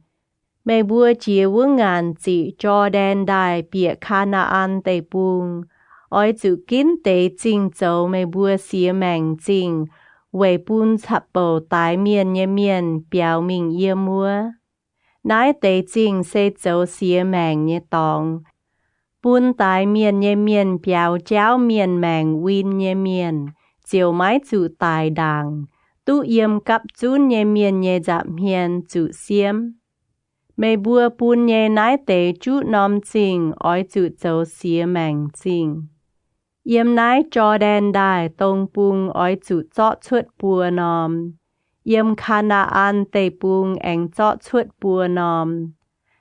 mẹ bùa chia vương ngàn chỉ cho đen đài bịa Canaan tây buông oi chủ kín tế chinh châu mẹ bùa xía mạng chinh về bùn chạp bầu tái miền nhé miền biểu mình yếm múa nái tế chinh xê châu xía mạng nhé tòng bùn tái miền nhé miền biểu cháu miền mạng win nhé miền chiều mái chủ tài đàng tu yếm cặp chún nhé miền nhé giảm hiền chủ xiêm mẹ bùa bùn nhé nái tế chú nóm chinh oi chủ châu xía mạng chinh yếm nái cho đen đài tông bung oi chủ chọ chuột bùa nòm yếm Canaan tây bung anh chọ chuột bùa nòm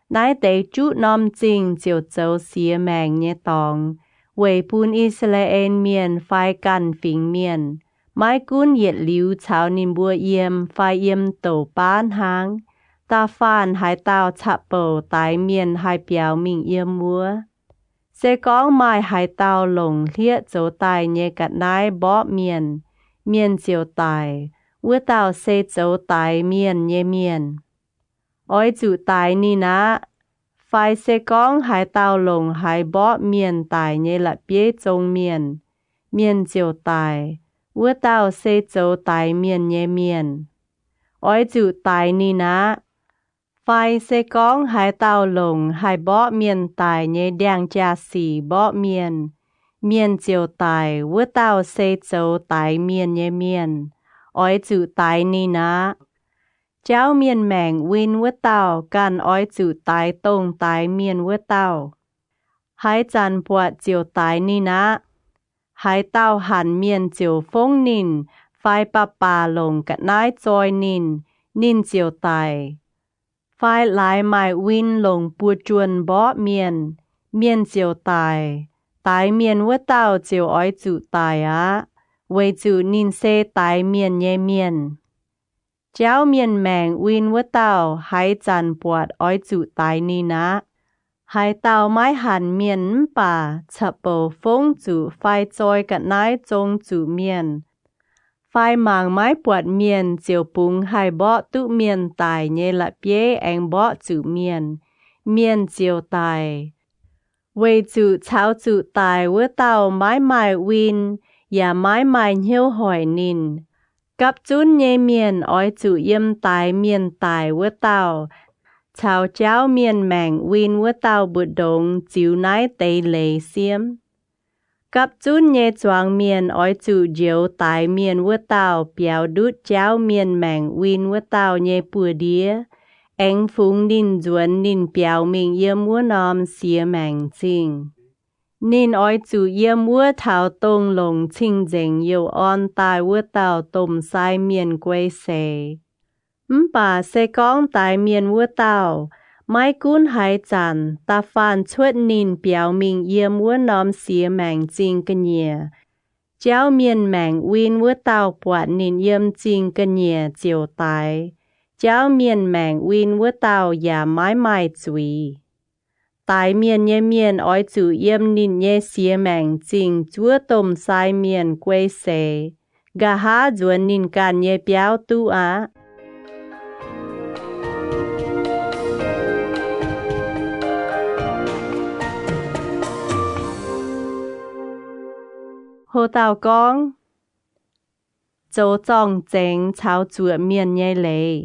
nái tế chú nòm chinh chiều châu xía mạng nhé tòng về bùn Israel miền phai căn phình miền mái cún yết liu chào nín bùa yếm phai yếm tổ bán háng ta phàn hai tao chạp bầu tái miền hai biểu mình yếm múa sẽ có mai hai tao lồng liết dấu tài nhé cả nái bó miền miền chiều tài ua tao sẽ dấu tài miền nhé miền oi chủ tài ni ná phải sẽ có hai tao lồng hai bó miền tài nhé là bế trong miền miền chiều tài ua tao sẽ dấu tài miền nhé miền oi chủ tài ni ná phải sẽ có hai tao lồng hai bó miền tài nhé đàng cha xì bó miền miền chiều tài vua tao sẽ châu tài miền nhé miền oi chủ tài ni ná cháu miền mèng win vua tao can oi chủ tài tông tài miền vua tao hai chân bọt chiều tài ni ná hai tao hẳn miền chiều phong nín phải bà lồng cả nái trôi nín chiều tài phải lại mai win lồng bùa chuồn bó miền chiều tài miền vua tao chiều oi chủ tài á về chủ nín xê tài miền nhé miền cháu miền mèng win vua tao hai chân bọt oi chủ tài ni ná hai tao mái hẳn miền bà chập bầu phong chủ phải trôi cả nái trông chủ miền phải mang mái bọt miền chiều bung hai bó tu miền tài nhé là bế anh bó chủ miền chiều tài về chủ cháu chủ tài vua tao mái mai win và mái hiếu hỏi nín cặp chún nhé miền oi chủ yếm tài miền tài vua tao cháu cháu miền mèng win vua tao bụt đồng chiều nái tây lệ xiêm cặp chún nhé choàng miền oi chủ diệu tài miền vua tao biểu đút cháu miền mèng win vua tao nhé bùa đĩa anh phúng nín duẩn nín biểu mình yếm vua nòm xía mèng chinh nín oi chủ yếm vua thảo tông lồng chinh dành yêu on tài vua tao tôm sai miền quay xề bà sẽ con tài miền vua tao mai cún hai chân ta phàn chuột nín biểu mình yếm vua nòm xía mèng chinh cơ nhẹ cháu miền mèng win vua tao bọt nín yếm chinh cơ nhẹ chiều tài cháu miền mèng win vua tao ya mai chui tài miền nhé miền oi chủ yếm nín nhé xía mèng chinh chúa tôm sai miền quay xề gà há duẩn nín can nhé biểu tu á Hồ Tào con châu trọng chánh cháu chúa miền nhé lệ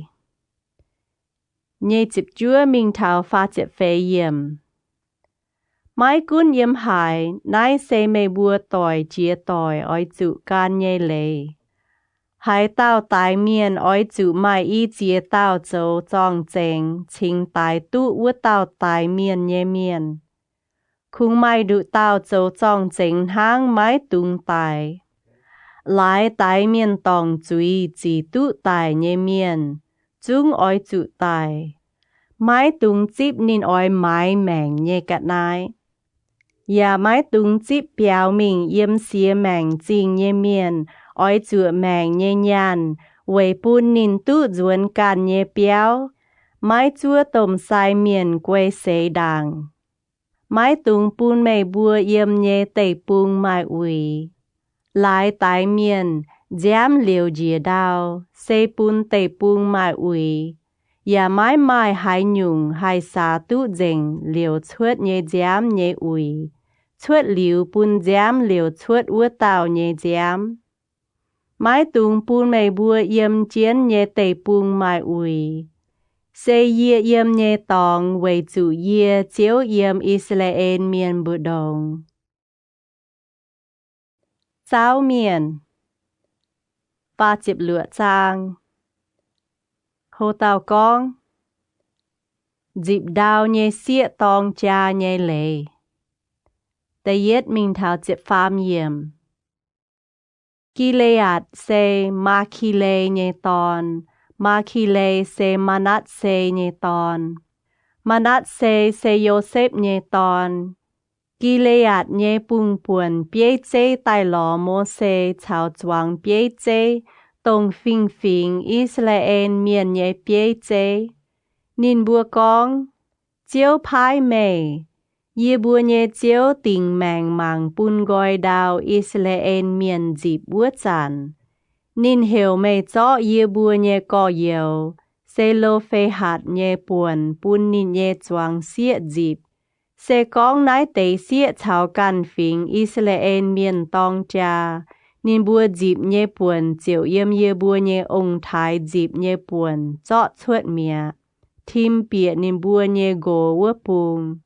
nhé chịp chúa mình thảo phá chịp phê yếm mái cún yếm hải nái xê mê bùa tỏi chia tỏi oi chủ can nhé lệ hai tao tài miền oi chủ mai y chia tao châu trọng chánh chính tài tu vua tao tài miền nhé miền khung mai đủ tao châu trọng chánh hang mái tung tài lại tài miền tòng chui chỉ tu tài nhé miền chúng oi chủ tài Mái tung chip nín oi mái mèng nhé cắt nái.อย่าmái tung chip béo mình yếm xía mèng chinh nhé miền, oi chua mèng nhé nhàn, quầy bún nín tu duôn can nhé béo, mái chua tôm sai miền quay xế đàng. Mái tung bún mây bùa yếm nhé tẩy bùng mai ui. Lại tái miền, giám liều dìa đào, xế bún tẩy bùng mai ui.อย่าไม้ไม้หายหยุ่งหายสาตุเจงเหลียวชวดเยแจมเยอุยชวดหลิวปุนแจมเหลียวชวดวัวเต่าเยแจมไม้ตุงปูนไม่บัวเยี่ยมเจียนเยเตยปุงไม่อุยเซเยียเยี่ยมเยตองไว้จูเยียเจียวเยี่ยมอิสราเอลเมียนบุดงเจ้าเมียนปาจิบเหลือจางHồ tàu con dịp đào nhé xịa tòng cha nhé lệ Tây yết mình thảo dịp phàm hiểm Kỳ lê ạt xe ma kỳ lê nhé tòn Ma kỳ lê xe manat xe nhé tòn Manat xe Yosef nhé tòn Kỳ lê ạt nhé bùng buồn bế chế tài lò mô xe chào choáng bế chế Tông phình phình Israel miền nhé bế chế. Nín bùa con, chiếu phái mê, yê bùa nhé chiếu tình màng màng bùn gọi đào Israel miền dịp bùa chản. Nín hiểu mê chó yê bùa nhé có yếu, xê lô phê hạt nhé buồn bùn nín nhé choáng xịa dịp. Xê con nái tế xịa chào can phình Israel miền tông cha. Nín bùa dịp nhé buồn chiều yếm yê bùa nhé ông thái dịp nhé buồn chót chuột mía. Thím bịa nín bùa nhé gồ vơ bùng.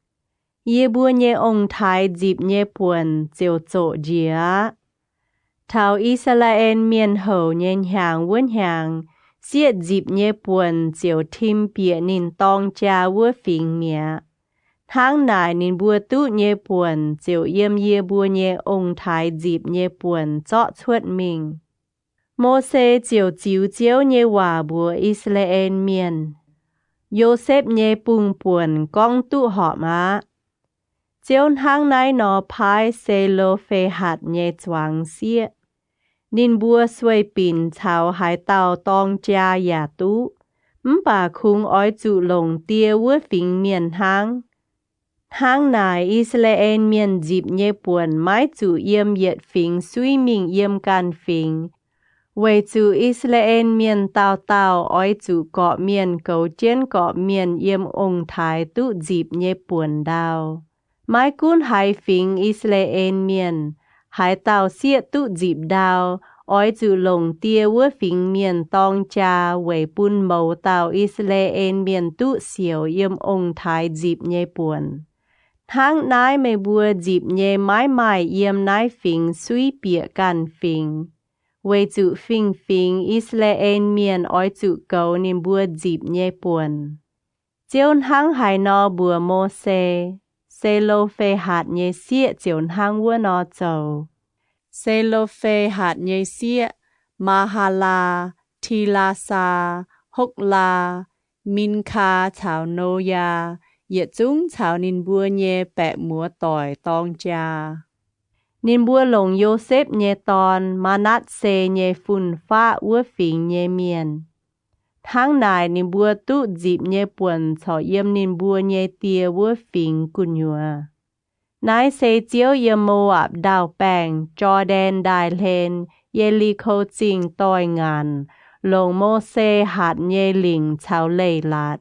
Yê bùa nhé ông thái dịp nhé buồn chiều chộ dìa. Thảo Israel miền hầu nhé hàng vươn hàng. Xiết dịp nhé buồn chiều thím bịa nín tông cha vơ phình mía. Tháng nải nín bùa tụ nhé buồn, chiều yếm yê bùa nhé ông thái dịp nhé buồn chót chuột mình. Mô xê chiều chiếu chiếu nhé hòa bùa Israel miền. Yosef nhé bùng buồn con tụ họ má. Chiều tháng nải nó phái xê lô phê hạt nhé choáng xịa. Nín bùa xuôi bình chào hải tàu tông cha yà tụ. Bà khung ói trụ lồng tia vua phình miền tháng. Tháng nải Israel miền dịp nhé buồn mái chủ yếm yết phình suy mình yếm can phình. Vậy chủ Israel miền tàu tàu ói chủ cọ miền cầu chiến cọ miền yếm ông thái tụ dịp nhé buồn đào. Mái cún hải phình Israel miền, hải tàu xịa tụ dịp đào, ói chủ lồng tia vua phình miền tông cha vậy bùn màu tàu Israel miền tụ xỉu yếm ông thái dịp nhé buồn. Tháng nái mê bùa dịp nhé mái mái yếm nái phình suy bịa can phình. Vậy chủ phình phình Israel miền ói chủ cầu nín bùa dịp nhé buồn. Chiều tháng hải nò bùa mô xê lô phê hạt nhé xịa chiều tháng vua nò chầu. Xê lô phê hạt nhé xịa, Mahala, Tilasa, Hokla, Minka chào nô ya. Yết chúng chào nín bùa nhé bẹ múa tỏi tông cha. Nín bùa lồng Yosef nhé tòn, Manat xê nhé phun phá ua phình nhé miền. Tháng nải nín bùa tụ dịp nhé buồn cho yếm nín bùa nhé tia ua phình cùn nhùa. Nái xê chiếu yếm Moab đào bèng, Jordan đài lên, Yelico chinh tòi ngàn, lồng mô xê hạt nhé lình chào lây lạt.